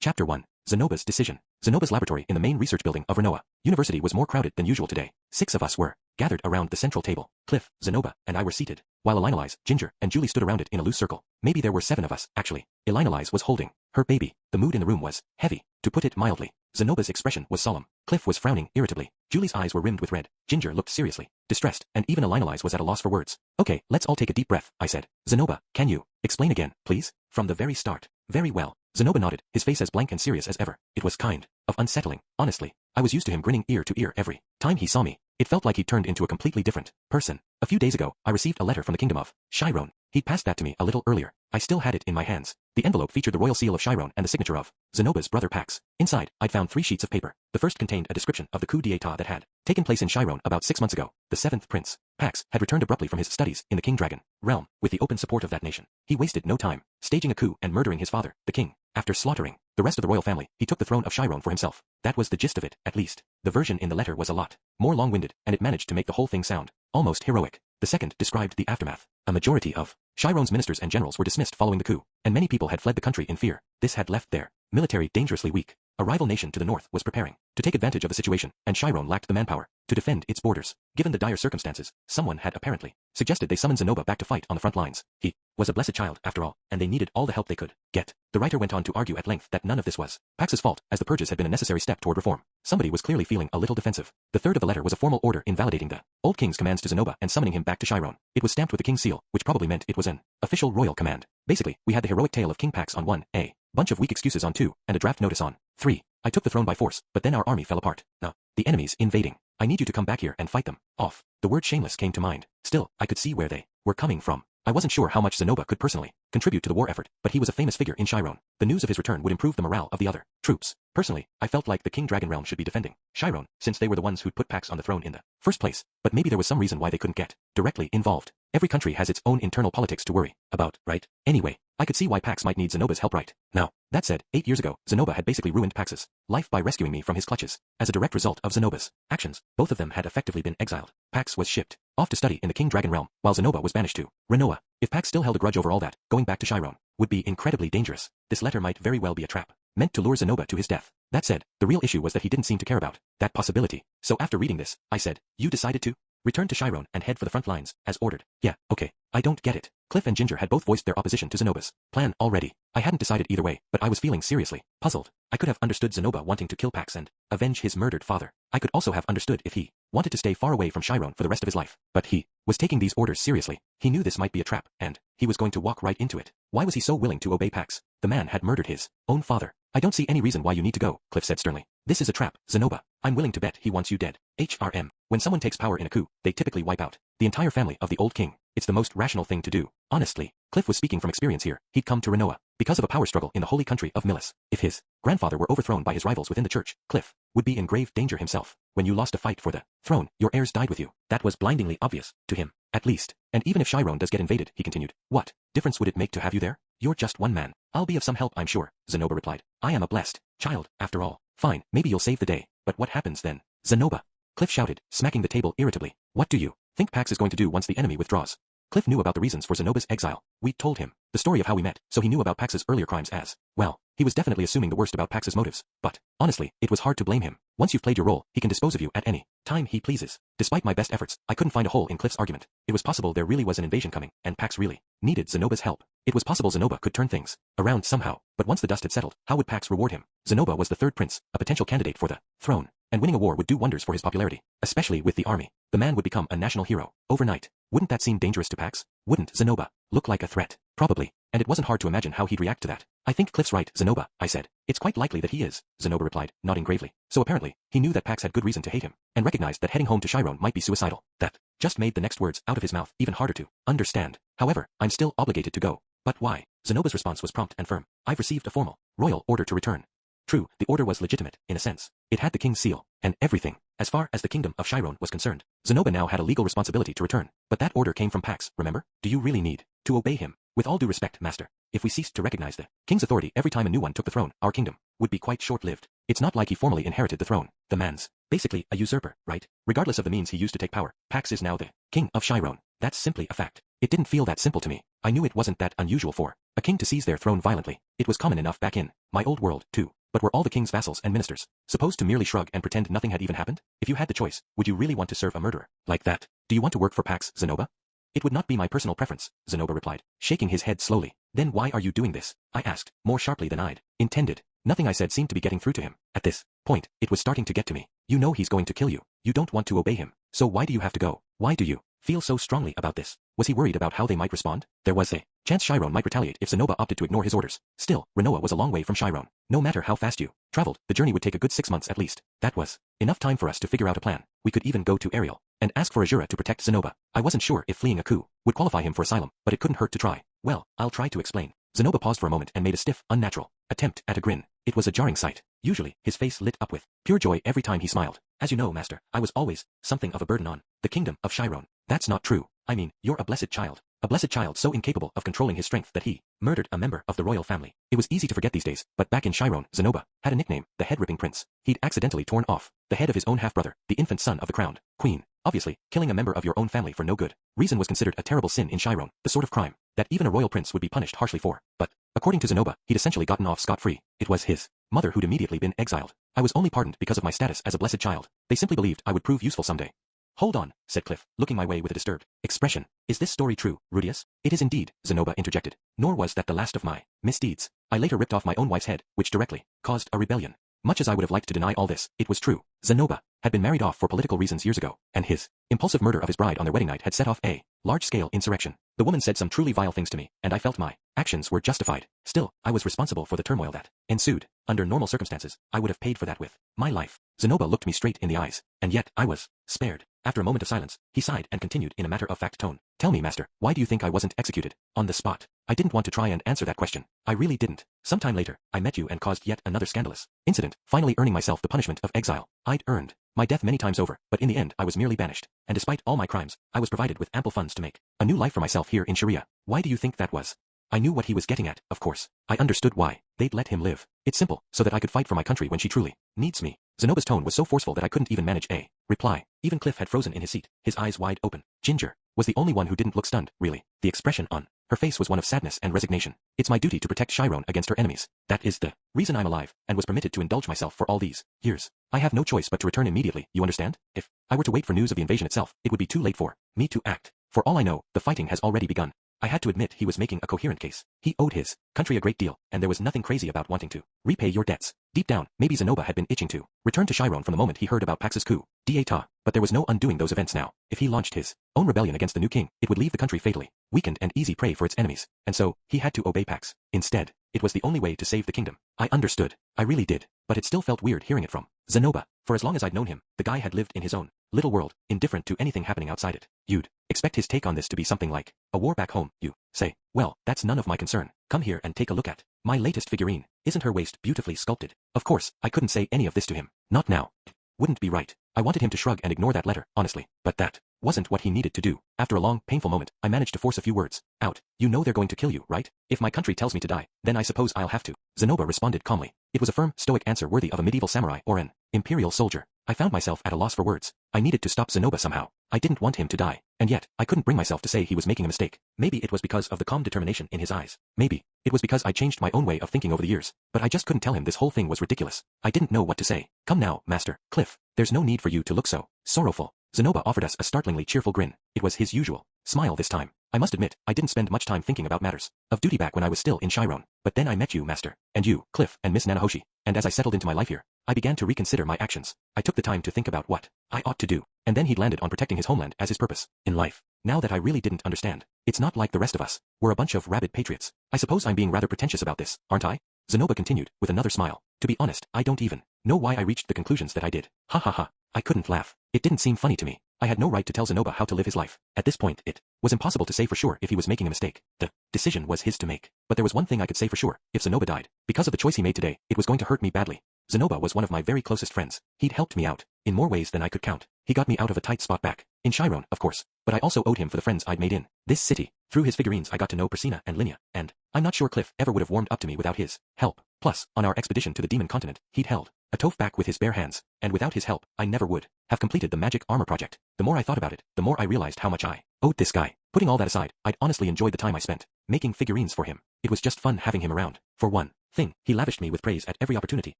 Chapter 1. Zenoba's Decision. Zenoba's laboratory in the main research building of Renoa University was more crowded than usual today. 6 of us were gathered around the central table. Cliff, Zenoba, and I were seated, while Elinalise, Ginger, and Julie stood around it in a loose circle. Maybe there were 7 of us, actually. Elinalise was holding her baby. The mood in the room was heavy, to put it mildly. Zenoba's expression was solemn. Cliff was frowning irritably. Julie's eyes were rimmed with red. Ginger looked seriously distressed, and even Elinalise was at a loss for words. Okay, let's all take a deep breath, I said. Zenoba, can you explain again, please? From the very start. Very well. Zenoba nodded, his face as blank and serious as ever. It was kind of unsettling, honestly. I was used to him grinning ear to ear every time he saw me. It felt like he'd turned into a completely different person. A few days ago, I received a letter from the kingdom of Chiron. He'd passed that to me a little earlier. I still had it in my hands. The envelope featured the royal seal of Chiron and the signature of Zenoba's brother Pax. Inside, I'd found 3 sheets of paper. The first contained a description of the coup d'état that had taken place in Chiron about 6 months ago. The 7th prince, Pax, had returned abruptly from his studies in the King Dragon realm with the open support of that nation. He wasted no time staging a coup and murdering his father, the king. After slaughtering the rest of the royal family, he took the throne of Chiron for himself. That was the gist of it, at least. The version in the letter was a lot more long-winded, and it managed to make the whole thing sound almost heroic. The second described the aftermath. A majority of Chiron's ministers and generals were dismissed following the coup, and many people had fled the country in fear. This had left their military dangerously weak. A rival nation to the north was preparing to take advantage of the situation, and Chiron lacked the manpower to defend its borders. Given the dire circumstances, someone had apparently suggested they summon Zenoba back to fight on the front lines. He was a blessed child, after all, and they needed all the help they could get. The writer went on to argue at length that none of this was Pax's fault, as the purges had been a necessary step toward reform. Somebody was clearly feeling a little defensive. The third of the letter was a formal order invalidating the old king's commands to Zenoba and summoning him back to Chiron. It was stamped with the king's seal, which probably meant it was an official royal command. Basically, we had the heroic tale of King Pax on 1, a bunch of weak excuses on 2, and a draft notice on 3. I took the throne by force, but then our army fell apart. Now, the enemy's invading. I need you to come back here and fight them off. The word shameless came to mind. Still, I could see where they were coming from. I wasn't sure how much Zenoba could personally contribute to the war effort, but he was a famous figure in Chiron. The news of his return would improve the morale of the other troops. Personally, I felt like the King Dragon realm should be defending Chiron, since they were the ones who'd put Pax on the throne in the first place. But maybe there was some reason why they couldn't get directly involved. Every country has its own internal politics to worry about, right? Anyway, I could see why Pax might need Zenoba's help right now. That said, 8 years ago, Zenoba had basically ruined Pax's life by rescuing me from his clutches. As a direct result of Zenoba's actions, both of them had effectively been exiled. Pax was shipped off to study in the King Dragon realm, while Zenoba was banished to Renoa. If Pax still held a grudge over all that, going back to Chiron would be incredibly dangerous. This letter might very well be a trap, meant to lure Zenoba to his death. That said, the real issue was that he didn't seem to care about that possibility. So after reading this, I said, you decided to return to Chiron and head for the front lines, as ordered. Yeah, okay. I don't get it. Cliff and Ginger had both voiced their opposition to Zenoba's plan already. I hadn't decided either way, but I was feeling seriously puzzled. I could have understood Zenoba wanting to kill Pax and avenge his murdered father. I could also have understood if he wanted to stay far away from Chiron for the rest of his life. But he was taking these orders seriously. He knew this might be a trap, and he was going to walk right into it. Why was he so willing to obey Pax? The man had murdered his own father. I don't see any reason why you need to go, Cliff said sternly. This is a trap, Zenoba. I'm willing to bet he wants you dead. HRM. When someone takes power in a coup, they typically wipe out the entire family of the old king. It's the most rational thing to do. Honestly, Cliff was speaking from experience here. He'd come to Renoa because of a power struggle in the holy country of Milis. If his grandfather were overthrown by his rivals within the church, Cliff would be in grave danger himself. When you lost a fight for the throne, your heirs died with you. That was blindingly obvious to him, at least. And even if Chiron does get invaded, he continued, what difference would it make to have you there? You're just one man. I'll be of some help, I'm sure, Zenoba replied. I am a blessed child, after all. Fine, maybe you'll save the day. But what happens then? Zenoba, Cliff shouted, smacking the table irritably. What do you think Pax is going to do once the enemy withdraws? Cliff knew about the reasons for Zenoba's exile. We'd told him the story of how we met, so he knew about Pax's earlier crimes as well. He was definitely assuming the worst about Pax's motives, but honestly, it was hard to blame him. Once you've played your role, he can dispose of you at any time he pleases. Despite my best efforts, I couldn't find a hole in Cliff's argument. It was possible there really was an invasion coming, and Pax really needed Zenoba's help. It was possible Zenoba could turn things around somehow, but once the dust had settled, how would Pax reward him? Zenoba was the 3rd prince, a potential candidate for the throne, and winning a war would do wonders for his popularity, especially with the army. The man would become a national hero overnight. Wouldn't that seem dangerous to Pax? Wouldn't Zenoba look like a threat? Probably, and it wasn't hard to imagine how he'd react to that. I think Cliff's right, Zenoba, I said. It's quite likely that he is, Zenoba replied, nodding gravely. So apparently, he knew that Pax had good reason to hate him, and recognized that heading home to Chiron might be suicidal. That just made the next words out of his mouth even harder to understand. However, I'm still obligated to go. But why? Zenoba's response was prompt and firm. I've received a formal, royal order to return. True, the order was legitimate, in a sense. It had the king's seal, and everything. As far as the kingdom of Chiron was concerned, Zenoba now had a legal responsibility to return. But that order came from Pax, remember? Do you really need to obey him? With all due respect, master, if we ceased to recognize the king's authority every time a new one took the throne, our kingdom would be quite short-lived. It's not like he formally inherited the throne. The man's basically a usurper, right? Regardless of the means he used to take power, Pax is now the king of Chiron. That's simply a fact. It didn't feel that simple to me. I knew it wasn't that unusual for a king to seize their throne violently. It was common enough back in my old world, too. But were all the king's vassals and ministers supposed to merely shrug and pretend nothing had even happened? If you had the choice, would you really want to serve a murderer like that? Do you want to work for Pax Zenoba? It would not be my personal preference, Zenoba replied, shaking his head slowly. Then why are you doing this? I asked, more sharply than I'd intended. Nothing I said seemed to be getting through to him. At this point, it was starting to get to me. You know he's going to kill you. You don't want to obey him. So why do you have to go? Why do you feel so strongly about this? Was he worried about how they might respond? There was a chance Chiron might retaliate if Zenoba opted to ignore his orders. Still, Rinoa was a long way from Chiron. No matter how fast you traveled, the journey would take a good 6 months at least. That was enough time for us to figure out a plan. We could even go to Ariel and ask for a jura to protect Zenoba. I wasn't sure if fleeing a coup would qualify him for asylum, but it couldn't hurt to try. Well, I'll try to explain. Zenoba paused for a moment and made a stiff, unnatural attempt at a grin. It was a jarring sight. Usually, his face lit up with pure joy every time he smiled. As you know, master, I was always something of a burden on the kingdom of Chiron. That's not true. I mean, you're a blessed child. A blessed child so incapable of controlling his strength that he murdered a member of the royal family. It was easy to forget these days, but back in Chiron, Zenoba had a nickname, the head-ripping prince. He'd accidentally torn off the head of his own half-brother, the infant son of the crowned queen. Obviously, killing a member of your own family for no good reason was considered a terrible sin in Chiron, the sort of crime that even a royal prince would be punished harshly for. But, according to Zenoba, he'd essentially gotten off scot-free. It was his mother who'd immediately been exiled. I was only pardoned because of my status as a blessed child. They simply believed I would prove useful someday. Hold on, said Cliff, looking my way with a disturbed expression. Is this story true, Rudius? It is indeed, Zenoba interjected. Nor was that the last of my misdeeds. I later ripped off my own wife's head, which directly caused a rebellion. Much as I would have liked to deny all this, it was true. Zenoba had been married off for political reasons years ago, and his impulsive murder of his bride on their wedding night had set off a large-scale insurrection. The woman said some truly vile things to me, and I felt my actions were justified. Still, I was responsible for the turmoil that ensued. Under normal circumstances, I would have paid for that with my life. Zenoba looked me straight in the eyes, and yet I was spared. After a moment of silence, he sighed and continued in a matter-of-fact tone. Tell me, master, why do you think I wasn't executed on the spot? I didn't want to try and answer that question. I really didn't. Sometime later, I met you and caused yet another scandalous incident, finally earning myself the punishment of exile. I'd earned my death many times over, but in the end I was merely banished. And despite all my crimes, I was provided with ample funds to make a new life for myself here in Sharia. Why do you think that was? I knew what he was getting at, of course. I understood why they'd let him live. It's simple, so that I could fight for my country when she truly needs me. Zenoba's tone was so forceful that I couldn't even manage a reply. Even Cliff had frozen in his seat, his eyes wide open. Ginger was the only one who didn't look stunned, really. The expression on her face was one of sadness and resignation. It's my duty to protect Chiron against her enemies. That is the reason I'm alive, and was permitted to indulge myself for all these years. I have no choice but to return immediately, you understand? If I were to wait for news of the invasion itself, it would be too late for me to act. For all I know, the fighting has already begun. I had to admit he was making a coherent case. He owed his country a great deal, and there was nothing crazy about wanting to repay your debts. Deep down, maybe Zenoba had been itching to return to Chiron from the moment he heard about Pax's coup d'état, but there was no undoing those events now. If he launched his own rebellion against the new king, it would leave the country fatally weakened and easy prey for its enemies, and so he had to obey Pax. Instead, it was the only way to save the kingdom. I understood. I really did. But it still felt weird hearing it from Zenoba. For as long as I'd known him, the guy had lived in his own little world, indifferent to anything happening outside it. You'd expect his take on this to be something like a war back home, you say. Well, that's none of my concern. Come here and take a look at my latest figurine. Isn't her waist beautifully sculpted? Of course, I couldn't say any of this to him. Not now. It wouldn't be right. I wanted him to shrug and ignore that letter, honestly. But that wasn't what he needed to do. After a long, painful moment, I managed to force a few words out. You know they're going to kill you, right? If my country tells me to die, then I suppose I'll have to. Zenoba responded calmly. It was a firm, stoic answer worthy of a medieval samurai or an imperial soldier. I found myself at a loss for words. I needed to stop Zenoba somehow. I didn't want him to die, and yet, I couldn't bring myself to say he was making a mistake. Maybe it was because of the calm determination in his eyes. Maybe it was because I changed my own way of thinking over the years, but I just couldn't tell him this whole thing was ridiculous. I didn't know what to say. Come now, Master Cliff. There's no need for you to look so sorrowful. Zenoba offered us a startlingly cheerful grin. It was his usual smile this time. I must admit, I didn't spend much time thinking about matters of duty back when I was still in Chiron. But then I met you, Master, and you, Cliff, and Miss Nanahoshi, and as I settled into my life here, I began to reconsider my actions. I took the time to think about what I ought to do, and then he'd landed on protecting his homeland as his purpose in life. Now that I really didn't understand, it's not like the rest of us. We're a bunch of rabid patriots. I suppose I'm being rather pretentious about this, aren't I? Zenoba continued, with another smile. To be honest, I don't even know why I reached the conclusions that I did. Ha ha ha. I couldn't laugh. It didn't seem funny to me. I had no right to tell Zenoba how to live his life. At this point, it was impossible to say for sure if he was making a mistake. The decision was his to make. But there was one thing I could say for sure. If Zenoba died, because of the choice he made today, it was going to hurt me badly. Zenoba was one of my very closest friends. He'd helped me out in more ways than I could count. He got me out of a tight spot back in Chiron, of course, but I also owed him for the friends I'd made in this city. Through his figurines I got to know Persina and Linnea, and I'm not sure Cliff ever would have warmed up to me without his help. Plus, on our expedition to the demon continent, he'd held a Toph back with his bare hands, and without his help, I never would have completed the magic armor project. The more I thought about it, the more I realized how much I owed this guy. Putting all that aside, I'd honestly enjoyed the time I spent making figurines for him. It was just fun having him around. For one thing, he lavished me with praise at every opportunity,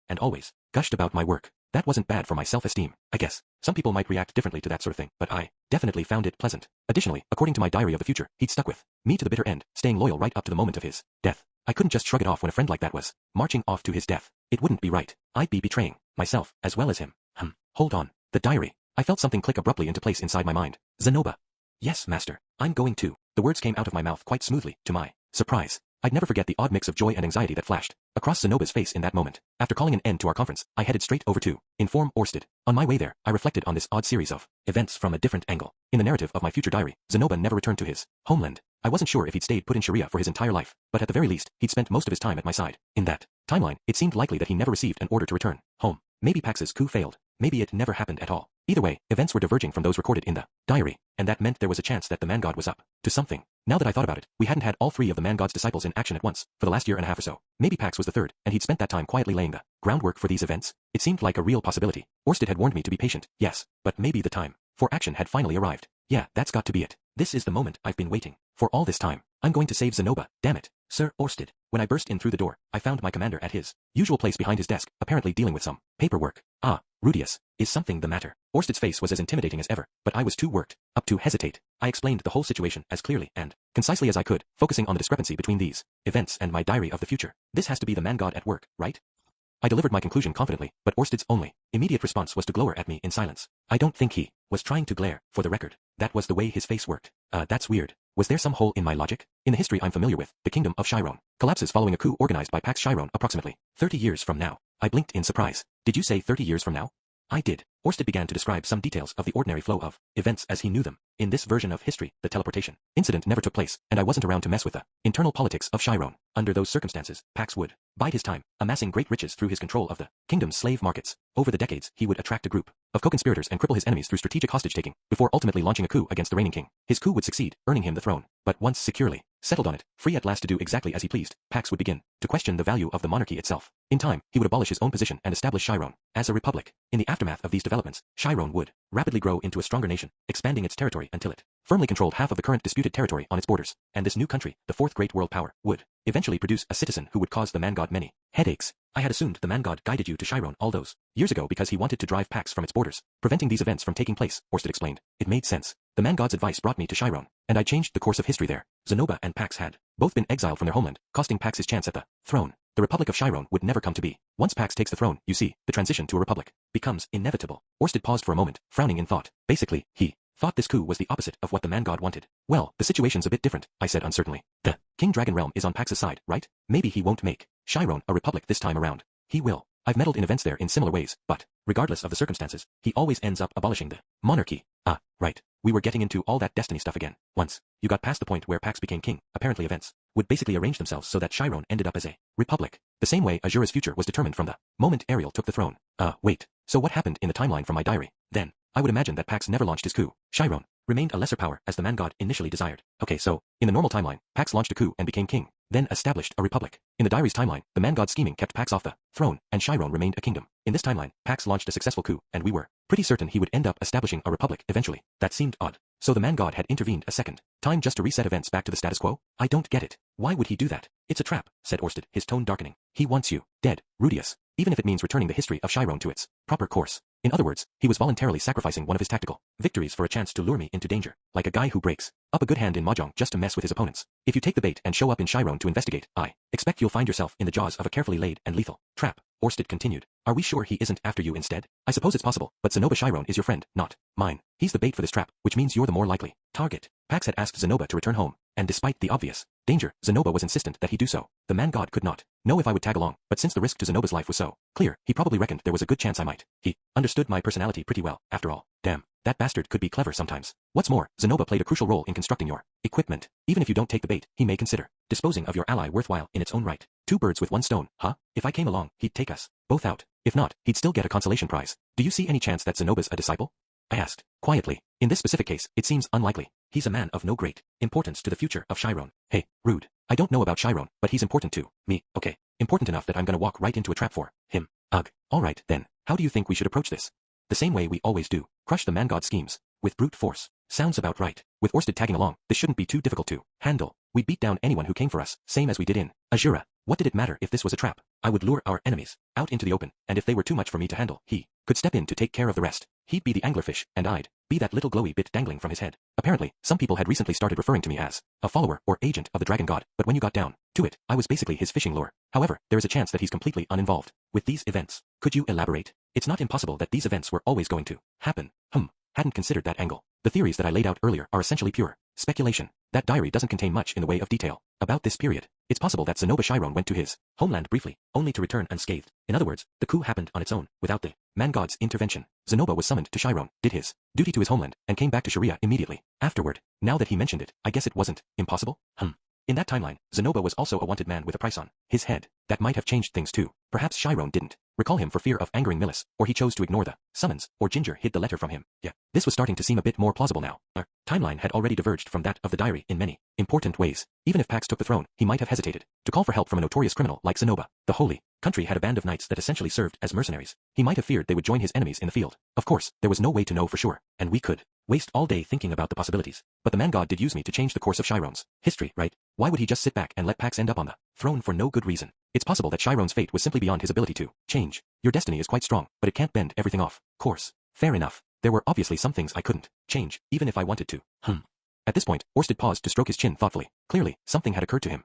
and always gushed about my work. That wasn't bad for my self-esteem, I guess. Some people might react differently to that sort of thing, but I definitely found it pleasant. Additionally, according to my diary of the future, he'd stuck with me to the bitter end, staying loyal right up to the moment of his death. I couldn't just shrug it off when a friend like that was marching off to his death. It wouldn't be right. I'd be betraying myself as well as him. Hold on. The diary. I felt something click abruptly into place inside my mind. Zenoba. Yes, master. I'm going to. The words came out of my mouth quite smoothly, to my surprise. I'd never forget the odd mix of joy and anxiety that flashed across Zenoba's face in that moment. After calling an end to our conference, I headed straight over to inform Orsted. On my way there, I reflected on this odd series of events from a different angle. In the narrative of my future diary, Zenoba never returned to his homeland. I wasn't sure if he'd stayed put in Sharia for his entire life, but at the very least, he'd spent most of his time at my side. In that timeline, it seemed likely that he never received an order to return home. Maybe Pax's coup failed. Maybe it never happened at all. Either way, events were diverging from those recorded in the diary, and that meant there was a chance that the man god was up to something. Now that I thought about it, we hadn't had all three of the man god's disciples in action at once for the last year and a half or so. Maybe Pax was the third, and he'd spent that time quietly laying the groundwork for these events. It seemed like a real possibility. Orsted had warned me to be patient, yes, but maybe the time for action had finally arrived. Yeah, that's got to be it. This is the moment I've been waiting for all this time. I'm going to save Zenoba, damn it. Sir Orsted. When I burst in through the door, I found my commander at his usual place behind his desk, apparently dealing with some paperwork. Ah, Rudius, is something the matter? Orsted's face was as intimidating as ever, but I was too worked up to hesitate. I explained the whole situation as clearly and concisely as I could, focusing on the discrepancy between these events and my diary of the future. This has to be the man god at work, right? I delivered my conclusion confidently, but Orsted's only immediate response was to glower at me in silence. I don't think he was trying to glare, for the record. That was the way his face worked. That's weird. Was there some hole in my logic? In the history I'm familiar with, the kingdom of Chiron collapses following a coup organized by Pax Chiron approximately 30 years from now. I blinked in surprise. Did you say 30 years from now? I did. Orsted began to describe some details of the ordinary flow of events as he knew them. In this version of history, the teleportation incident never took place, and I wasn't around to mess with the internal politics of Chiron. Under those circumstances, Pax would bide his time, amassing great riches through his control of the kingdom's slave markets. Over the decades, he would attract a group of co-conspirators and cripple his enemies through strategic hostage-taking, before ultimately launching a coup against the reigning king. His coup would succeed, earning him the throne. But once securely settled on it, free at last to do exactly as he pleased, Pax would begin to question the value of the monarchy itself. In time, he would abolish his own position and establish Chiron as a republic. In the aftermath of these developments, Chiron would rapidly grow into a stronger nation, expanding its territory until it firmly controlled half of the current disputed territory on its borders, and this new country, the fourth great world power, would eventually produce a citizen who would cause the man god many headaches. I had assumed the man god guided you to Chiron all those years ago because he wanted to drive Pax from its borders, preventing these events from taking place, Orsted explained. It made sense. The man god's advice brought me to Chiron, and I changed the course of history there. Zenoba and Pax had both been exiled from their homeland, costing Pax his chance at the throne. The Republic of Chiron would never come to be. Once Pax takes the throne, you see, the transition to a republic becomes inevitable. Orsted paused for a moment, frowning in thought. Basically, he thought this coup was the opposite of what the man god wanted. Well, the situation's a bit different, I said uncertainly. The King Dragon realm is on Pax's side, right? Maybe he won't make Chiron a republic this time around. He will. I've meddled in events there in similar ways, but, regardless of the circumstances, he always ends up abolishing the monarchy. Ah, right. We were getting into all that destiny stuff again. Once you got past the point where Pax became king, apparently events would basically arrange themselves so that Chiron ended up as a republic. The same way Azura's future was determined from the moment Ariel took the throne. Wait. So what happened in the timeline from my diary? Then, I would imagine that Pax never launched his coup. Chiron remained a lesser power as the man god initially desired. Okay, so, in the normal timeline, Pax launched a coup and became king, then established a republic. In the diary's timeline, the man god's scheming kept Pax off the throne, and Chiron remained a kingdom. In this timeline, Pax launched a successful coup, and we were pretty certain he would end up establishing a republic eventually. That seemed odd. So the man god had intervened a second time just to reset events back to the status quo? I don't get it. Why would he do that? It's a trap, said Orsted, his tone darkening. He wants you dead, Rudius, even if it means returning the history of Chiron to its proper course. In other words, he was voluntarily sacrificing one of his tactical victories for a chance to lure me into danger, like a guy who breaks up a good hand in mahjong just to mess with his opponents. If you take the bait and show up in Chiron to investigate, I expect you'll find yourself in the jaws of a carefully laid and lethal trap. Orsted continued. Are we sure he isn't after you instead? I suppose it's possible, but Zenoba Chiron is your friend, not mine. He's the bait for this trap, which means you're the more likely target. Pax had asked Zenoba to return home, and despite the obvious danger, Zenoba was insistent that he do so. The man god could not know if I would tag along, but since the risk to Zenoba's life was so clear, he probably reckoned there was a good chance I might. He understood my personality pretty well, after all. Damn, that bastard could be clever sometimes. What's more, Zenoba played a crucial role in constructing your equipment. Even if you don't take the bait, he may consider disposing of your ally worthwhile in its own right. 2 birds with 1 stone, huh? If I came along, he'd take us both out. If not, he'd still get a consolation prize. Do you see any chance that Zenoba's a disciple? I asked, quietly. In this specific case, it seems unlikely. He's a man of no great importance to the future of Chiron. Hey, rude. I don't know about Chiron, but he's important to me. Okay, important enough that I'm gonna walk right into a trap for him. Ugh. Alright, then, how do you think we should approach this? The same way we always do. Crush the man god schemes with brute force. Sounds about right. With Orsted tagging along, this shouldn't be too difficult to handle. We'd beat down anyone who came for us, same as we did in Azura. What did it matter if this was a trap? I would lure our enemies out into the open, and if they were too much for me to handle, he could step in to take care of the rest. He'd be the anglerfish, and I'd be that little glowy bit dangling from his head. Apparently, some people had recently started referring to me as a follower or agent of the dragon god, but when you got down to it, I was basically his fishing lure. However, there is a chance that he's completely uninvolved with these events. Could you elaborate? It's not impossible that these events were always going to happen. Hadn't considered that angle. The theories that I laid out earlier are essentially pure speculation. That diary doesn't contain much in the way of detail about this period. It's possible that Zenoba Chiron went to his homeland briefly, only to return unscathed. In other words, the coup happened on its own, without the man god's intervention. Zenoba was summoned to Chiron, did his duty to his homeland, and came back to Sharia immediately afterward. Now that he mentioned it, I guess it wasn't impossible? In that timeline, Zenoba was also a wanted man with a price on his head. That might have changed things too. Perhaps Chiron didn't recall him for fear of angering Millis, or he chose to ignore the summons, or Ginger hid the letter from him. Yeah, this was starting to seem a bit more plausible now. Our timeline had already diverged from that of the diary in many important ways. Even if Pax took the throne, he might have hesitated to call for help from a notorious criminal like Zenoba. The holy country had a band of knights that essentially served as mercenaries. He might have feared they would join his enemies in the field. Of course, there was no way to know for sure, and we could waste all day thinking about the possibilities. But the man god did use me to change the course of Chiron's history, right? Why would he just sit back and let Pax end up on the throne for no good reason? It's possible that Chiron's fate was simply beyond his ability to change. Your destiny is quite strong, but it can't bend everything off course. Fair enough. There were obviously some things I couldn't change, even if I wanted to. At this point, Orsted paused to stroke his chin thoughtfully. Clearly, something had occurred to him.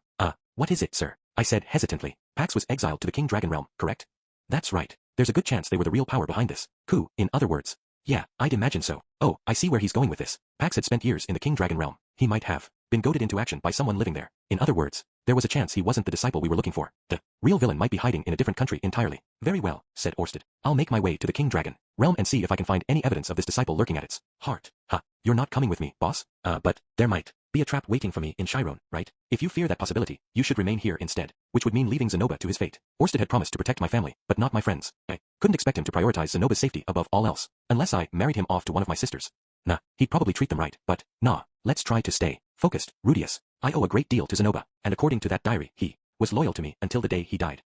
What is it, sir? I said hesitantly. Pax was exiled to the King Dragon realm, correct? That's right. There's a good chance they were the real power behind this coup, in other words. Yeah, I'd imagine so. Oh, I see where he's going with this. Pax had spent years in the King Dragon realm. He might have been goaded into action by someone living there. In other words, there was a chance he wasn't the disciple we were looking for. The real villain might be hiding in a different country entirely. Very well, said Orsted. I'll make my way to the King Dragon realm and see if I can find any evidence of this disciple lurking at its heart. You're not coming with me, boss? But there might be a trap waiting for me in Chiron, right? If you fear that possibility, you should remain here instead, which would mean leaving Zenoba to his fate. Orsted had promised to protect my family, but not my friends. I couldn't expect him to prioritize Zenoba's safety above all else, unless I married him off to one of my sisters. Nah, he'd probably treat them right, but nah, let's try to stay focused. Rudius, I owe a great deal to Zenoba, and according to that diary, he was loyal to me until the day he died.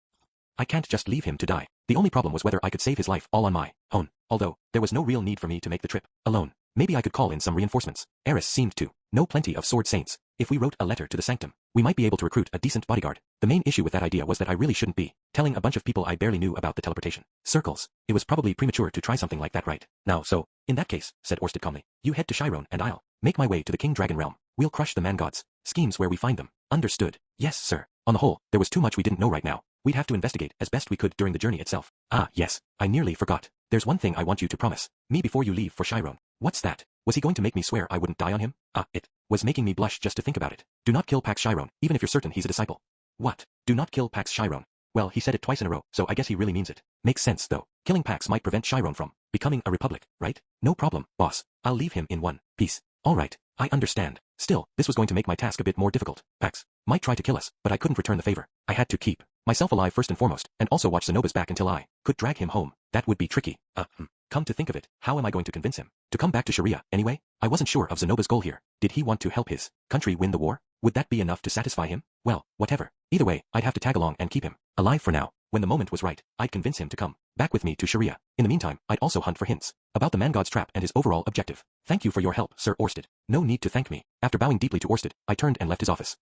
I can't just leave him to die. The only problem was whether I could save his life all on my own, although there was no real need for me to make the trip alone. Maybe I could call in some reinforcements. Eris seemed to know plenty of sword saints. If we wrote a letter to the sanctum, we might be able to recruit a decent bodyguard. The main issue with that idea was that I really shouldn't be telling a bunch of people I barely knew about the teleportation circles. It was probably premature to try something like that right now, so, in that case, said Orsted calmly, you head to Chiron and I'll make my way to the King Dragon realm. We'll crush the man gods' schemes where we find them. Understood. Yes, sir. On the whole, there was too much we didn't know right now. We'd have to investigate as best we could during the journey itself. Yes, I nearly forgot. There's one thing I want you to promise me before you leave for Chiron. What's that? Was he going to make me swear I wouldn't die on him? It was making me blush just to think about it. Do not kill Pax Chiron, even if you're certain he's a disciple. What? Do not kill Pax Chiron. Well, he said it twice in a row, so I guess he really means it. Makes sense, though. Killing Pax might prevent Chiron from becoming a republic, right? No problem, boss. I'll leave him in one piece. All right, I understand. Still, this was going to make my task a bit more difficult. Pax might try to kill us, but I couldn't return the favor. I had to keep myself alive first and foremost, and also watch Zenoba's back until I could drag him home. That would be tricky. Come to think of it, how am I going to convince him to come back to Sharia anyway? I wasn't sure of Zenoba's goal here. Did he want to help his country win the war? Would that be enough to satisfy him? Well, whatever. Either way, I'd have to tag along and keep him alive for now. When the moment was right, I'd convince him to come back with me to Sharia. In the meantime, I'd also hunt for hints about the man god's trap and his overall objective. Thank you for your help, Sir Orsted. No need to thank me. After bowing deeply to Orsted, I turned and left his office.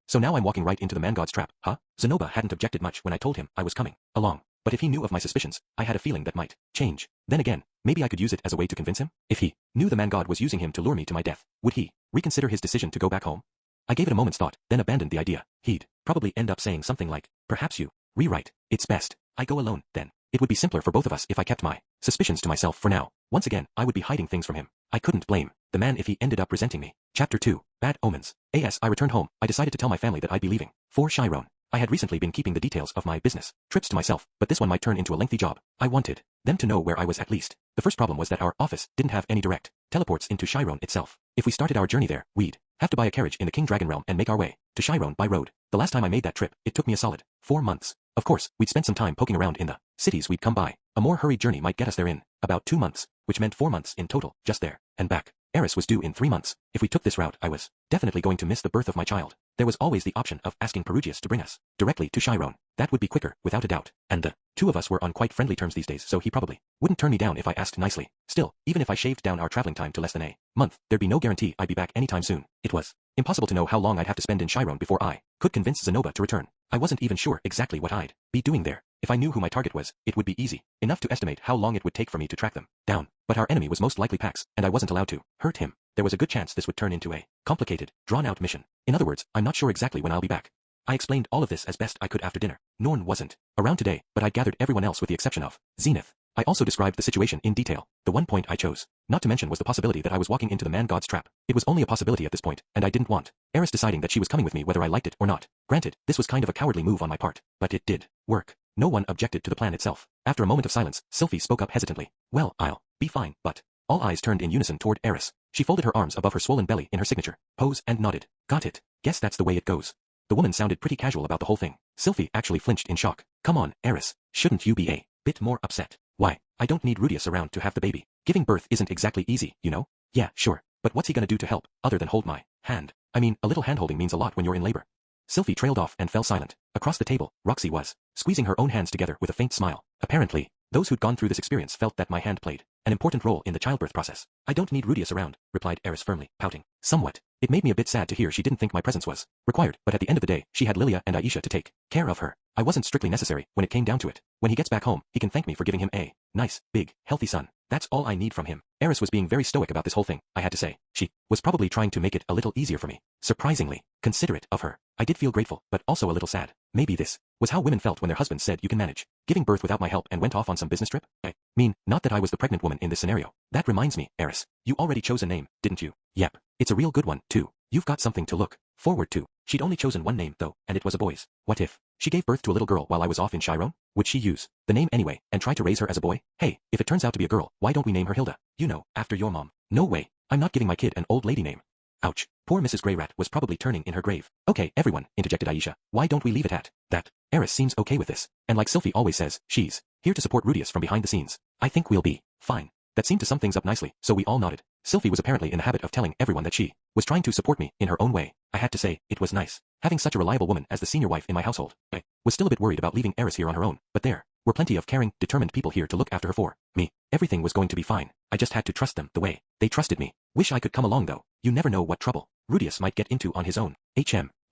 So now I'm walking right into the man god's trap, huh? Zenoba hadn't objected much when I told him I was coming along. But if he knew of my suspicions, I had a feeling that might change. Then again, maybe I could use it as a way to convince him? If he knew the man god was using him to lure me to my death, would he reconsider his decision to go back home? I gave it a moment's thought, then abandoned the idea. He'd probably end up saying something like, perhaps you rewrite. It's best I go alone, then. It would be simpler for both of us if I kept my suspicions to myself for now. Once again, I would be hiding things from him. I couldn't blame the man if he ended up resenting me. Chapter 2. Bad Omens. As I returned home, I decided to tell my family that I'd be leaving for Chiron. I had recently been keeping the details of my business trips to myself, but this one might turn into a lengthy job. I wanted them to know where I was at least. The first problem was that our office didn't have any direct teleports into Chiron itself. If we started our journey there, we'd have to buy a carriage in the King Dragon realm and make our way to Chiron by road. The last time I made that trip, it took me a solid 4 months. Of course, we'd spent some time poking around in the cities we'd come by. A more hurried journey might get us there in about 2 months, which meant 4 months in total, just there and back. Eris was due in 3 months. If we took this route, I was definitely going to miss the birth of my child. There was always the option of asking Perugius to bring us directly to Chiron. That would be quicker, without a doubt. And the two of us were on quite friendly terms these days, so he probably wouldn't turn me down if I asked nicely. Still, even if I shaved down our traveling time to less than a month, there'd be no guarantee I'd be back anytime soon. It was impossible to know how long I'd have to spend in Chiron before I could convince Zenoba to return. I wasn't even sure exactly what I'd be doing there. If I knew who my target was, it would be easy enough to estimate how long it would take for me to track them down. But our enemy was most likely Pax, and I wasn't allowed to hurt him. There was a good chance this would turn into a complicated, drawn-out mission. In other words, I'm not sure exactly when I'll be back. I explained all of this as best I could after dinner. Norn wasn't around today, but I'd gathered everyone else with the exception of Zenith. I also described the situation in detail. The one point I chose not to mention was the possibility that I was walking into the man-god's trap. It was only a possibility at this point, and I didn't want Eris deciding that she was coming with me whether I liked it or not. Granted, this was kind of a cowardly move on my part, but it did work. No one objected to the plan itself. After a moment of silence, Sylphie spoke up hesitantly. Well, I'll be fine, but... All eyes turned in unison toward Eris. She folded her arms above her swollen belly in her signature pose and nodded. Got it. Guess that's the way it goes. The woman sounded pretty casual about the whole thing. Sylphie actually flinched in shock. Come on, Eris. Shouldn't you be a bit more upset? Why? I don't need Rudius around to have the baby. Giving birth isn't exactly easy, you know? Yeah, sure. But what's he gonna do to help, other than hold my hand? I mean, a little handholding means a lot when you're in labor. Sylphie trailed off and fell silent. Across the table, Roxy was squeezing her own hands together with a faint smile. Apparently, those who'd gone through this experience felt that my hand played an important role in the childbirth process. I don't need Rudius around, replied Eris firmly, pouting. Somewhat. It made me a bit sad to hear she didn't think my presence was required, but at the end of the day, she had Lilia and Aisha to take care of her. I wasn't strictly necessary when it came down to it. When he gets back home, he can thank me for giving him a nice, big, healthy son. That's all I need from him. Eris was being very stoic about this whole thing, I had to say. She was probably trying to make it a little easier for me. Surprisingly considerate of her. I did feel grateful, but also a little sad. Maybe this was how women felt when their husbands said you can manage giving birth without my help and went off on some business trip? I mean, not that I was the pregnant woman in this scenario. That reminds me, Eris, you already chose a name, didn't you? Yep. It's a real good one, too. You've got something to look forward to. She'd only chosen one name, though, and it was a boy's. What if she gave birth to a little girl while I was off in Chiron? Would she use the name anyway and try to raise her as a boy? Hey, if it turns out to be a girl, why don't we name her Hilda? You know, after your mom. No way. I'm not giving my kid an old lady name. Ouch. Poor Mrs. Greyrat was probably turning in her grave. Okay, everyone, interjected Aisha. Why don't we leave it at that? Eris seems okay with this. And like Sylphie always says, she's here to support Rudius from behind the scenes. I think we'll be fine. That seemed to sum things up nicely, so we all nodded. Sylphie was apparently in the habit of telling everyone that she was trying to support me in her own way. I had to say, it was nice having such a reliable woman as the senior wife in my household. I was still a bit worried about leaving Eris here on her own, but there were plenty of caring, determined people here to look after her for me. Everything was going to be fine. I just had to trust them the way they trusted me. Wish I could come along though. You never know what trouble Rudius might get into on his own.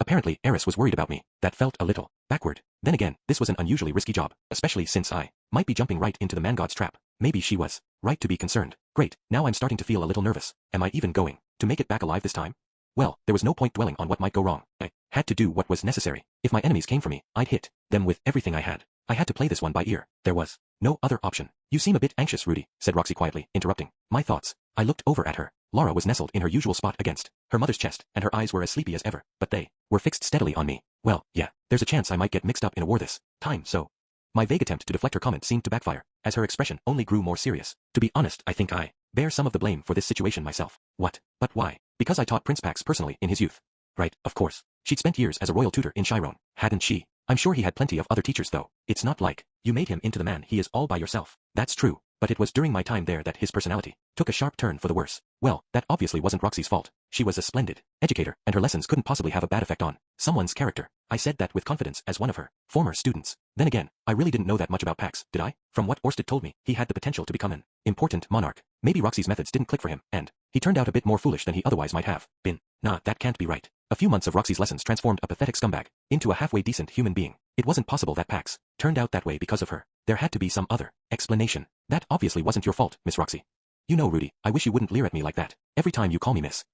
Apparently Eris was worried about me. That felt a little backward. Then again, this was an unusually risky job, especially since I might be jumping right into the man-god's trap. Maybe she was right to be concerned. Great, now I'm starting to feel a little nervous. Am I even going to make it back alive this time? Well, there was no point dwelling on what might go wrong. I had to do what was necessary. If my enemies came for me, I'd hit them with everything I had. I had to play this one by ear. There was no other option. You seem a bit anxious, Rudy, said Roxy quietly, interrupting my thoughts. I looked over at her. Laura was nestled in her usual spot against her mother's chest, and her eyes were as sleepy as ever, but they were fixed steadily on me. Well, yeah, there's a chance I might get mixed up in a war this time, so... My vague attempt to deflect her comment seemed to backfire, as her expression only grew more serious. To be honest, I think I bear some of the blame for this situation myself. What? But why? Because I taught Prince Pax personally in his youth. Right, of course. She'd spent years as a royal tutor in Chiron, hadn't she? I'm sure he had plenty of other teachers though. It's not like you made him into the man he is all by yourself. That's true, but it was during my time there that his personality took a sharp turn for the worse. Well, that obviously wasn't Roxy's fault. She was a splendid educator, and her lessons couldn't possibly have a bad effect on someone's character. I said that with confidence as one of her former students. Then again, I really didn't know that much about Pax, did I? From what Orsted told me, he had the potential to become an important monarch. Maybe Roxy's methods didn't click for him, and he turned out a bit more foolish than he otherwise might have been. Nah, that can't be right. A few months of Roxy's lessons transformed a pathetic scumbag into a halfway decent human being. It wasn't possible that Pax turned out that way because of her. There had to be some other explanation. That obviously wasn't your fault, Miss Roxy. You know, Rudy, I wish you wouldn't leer at me like that. Every time you call me Miss.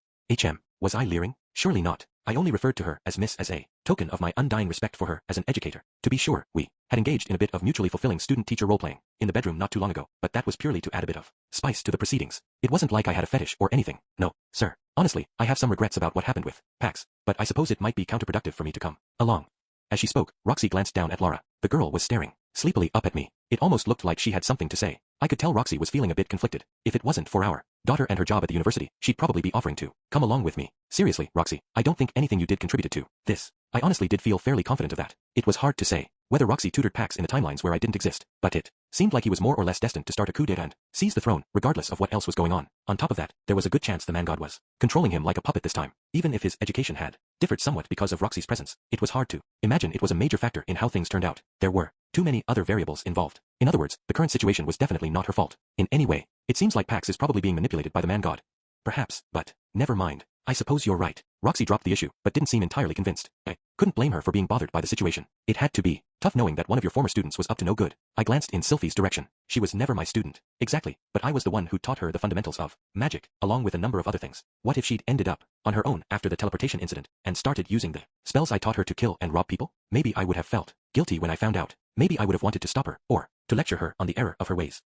Was I leering? Surely not. I only referred to her as Miss as a token of my undying respect for her as an educator. To be sure, we had engaged in a bit of mutually fulfilling student-teacher role-playing in the bedroom not too long ago, but that was purely to add a bit of spice to the proceedings. It wasn't like I had a fetish or anything. No, sir. Honestly, I have some regrets about what happened with Pax, but I suppose it might be counterproductive for me to come along. As she spoke, Roxy glanced down at Laura. The girl was staring sleepily up at me. It almost looked like she had something to say. I could tell Roxy was feeling a bit conflicted. If it wasn't for our daughter and her job at the university, she'd probably be offering to come along with me. Seriously, Roxy, I don't think anything you did contributed to this. I honestly did feel fairly confident of that. It was hard to say. whether Roxy tutored Pax in the timelines where I didn't exist, but it seemed like he was more or less destined to start a coup d'etat and seize the throne, regardless of what else was going on. On top of that, there was a good chance the man god was controlling him like a puppet this time. Even if his education had differed somewhat because of Roxy's presence, it was hard to imagine it was a major factor in how things turned out. There were too many other variables involved. In other words, the current situation was definitely not her fault. In any way, it seems like Pax is probably being manipulated by the man god. Perhaps, but never mind. I suppose you're right. Roxy dropped the issue, but didn't seem entirely convinced. I couldn't blame her for being bothered by the situation. It had to be tough knowing that one of your former students was up to no good. I glanced in Sylphie's direction. She was never my student. Exactly, but I was the one who taught her the fundamentals of magic, along with a number of other things. What if she'd ended up on her own after the teleportation incident and started using the spells I taught her to kill and rob people? Maybe I would have felt guilty when I found out. Maybe I would have wanted to stop her, or to lecture her on the error of her ways.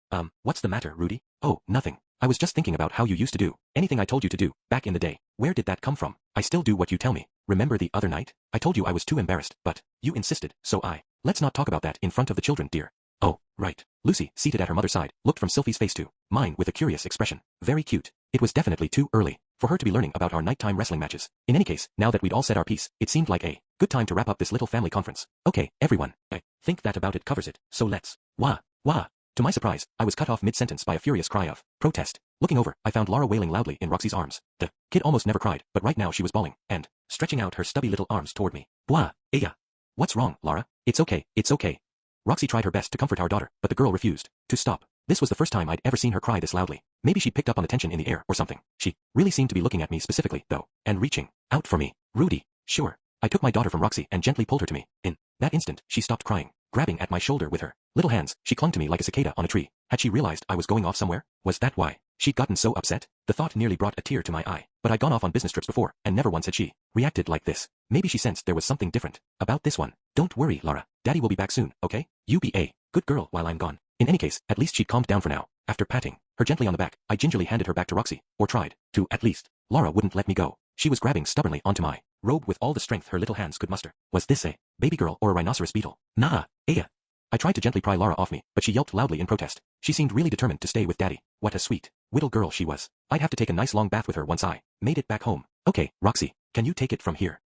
What's the matter, Rudy? Oh, nothing. I was just thinking about how you used to do anything I told you to do back in the day. Where did that come from? I still do what you tell me. Remember the other night? I told you I was too embarrassed, but you insisted, so let's not talk about that in front of the children, dear. Oh, right. Lucy, seated at her mother's side, looked from Sylphie's face to mine with a curious expression. Very cute. It was definitely too early for her to be learning about our nighttime wrestling matches. In any case, now that we'd all said our piece, it seemed like a good time to wrap up this little family conference. Okay, everyone. I think that about it covers it, so let's. Wah. To my surprise, I was cut off mid-sentence by a furious cry of protest. Looking over, I found Lara wailing loudly in Roxy's arms. The kid almost never cried, but right now she was bawling, and stretching out her stubby little arms toward me. Blah, Aya. What's wrong, Lara? It's okay. Roxy tried her best to comfort our daughter, but the girl refused to stop. This was the first time I'd ever seen her cry this loudly. Maybe she picked up on the tension in the air or something. She really seemed to be looking at me specifically, though, and reaching out for me. Rudy. Sure. I took my daughter from Roxy and gently pulled her to me. In that instant, she stopped crying. Grabbing at my shoulder with her little hands, she clung to me like a cicada on a tree. Had she realized I was going off somewhere? Was that why she'd gotten so upset? The thought nearly brought a tear to my eye. But I'd gone off on business trips before, and never once had she reacted like this. Maybe she sensed there was something different about this one. Don't worry, Lara. Daddy will be back soon, okay? You be a good girl while I'm gone. In any case, at least she'd calmed down for now. After patting her gently on the back, I gingerly handed her back to Roxy, or tried to at least. Lara wouldn't let me go. She was grabbing stubbornly onto my robe with all the strength her little hands could muster. Was this a baby girl or a rhinoceros beetle? Nah, Aya. I tried to gently pry Lara off me, but she yelped loudly in protest. She seemed really determined to stay with Daddy. What a sweet little girl she was. I'd have to take a nice long bath with her once I made it back home. Okay, Roxy, can you take it from here?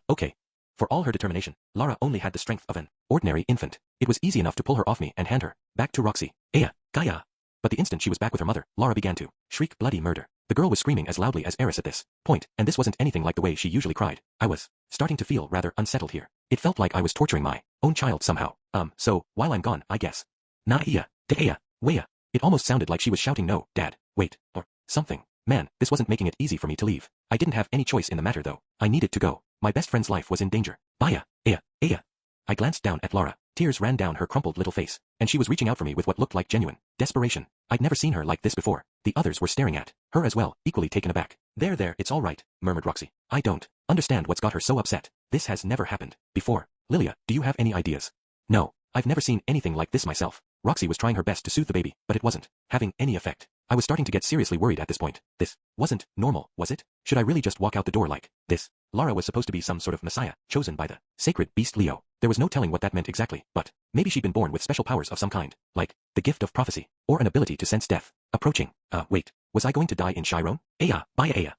Okay. For all her determination, Lara only had the strength of an ordinary infant. It was easy enough to pull her off me and hand her back to Roxy. Aya, Gaia. But the instant she was back with her mother, Lara began to shriek bloody murder. The girl was screaming as loudly as Eris at this point, and this wasn't anything like the way she usually cried. I was starting to feel rather unsettled here. It felt like I was torturing my own child somehow. So, while I'm gone, I guess. Na iya, Deaya, Wea. It almost sounded like she was shouting no, Dad, wait, or something. Man, this wasn't making it easy for me to leave. I didn't have any choice in the matter though. I needed to go. My best friend's life was in danger. Baya, Aya. I glanced down at Lara. Tears ran down her crumpled little face, and she was reaching out for me with what looked like genuine desperation. I'd never seen her like this before. The others were staring at her as well, equally taken aback. There, it's all right, murmured Roxy. I don't understand what's got her so upset. This has never happened before. Lilia, do you have any ideas? No, I've never seen anything like this myself. Roxy was trying her best to soothe the baby, but it wasn't having any effect. I was starting to get seriously worried at this point. This wasn't normal, was it? Should I really just walk out the door like this? Lara was supposed to be some sort of messiah, chosen by the sacred beast Leo. There was no telling what that meant exactly, but maybe she'd been born with special powers of some kind, like the gift of prophecy, or an ability to sense death approaching. Wait, was I going to die in Chiron? Aya, Baya Aya.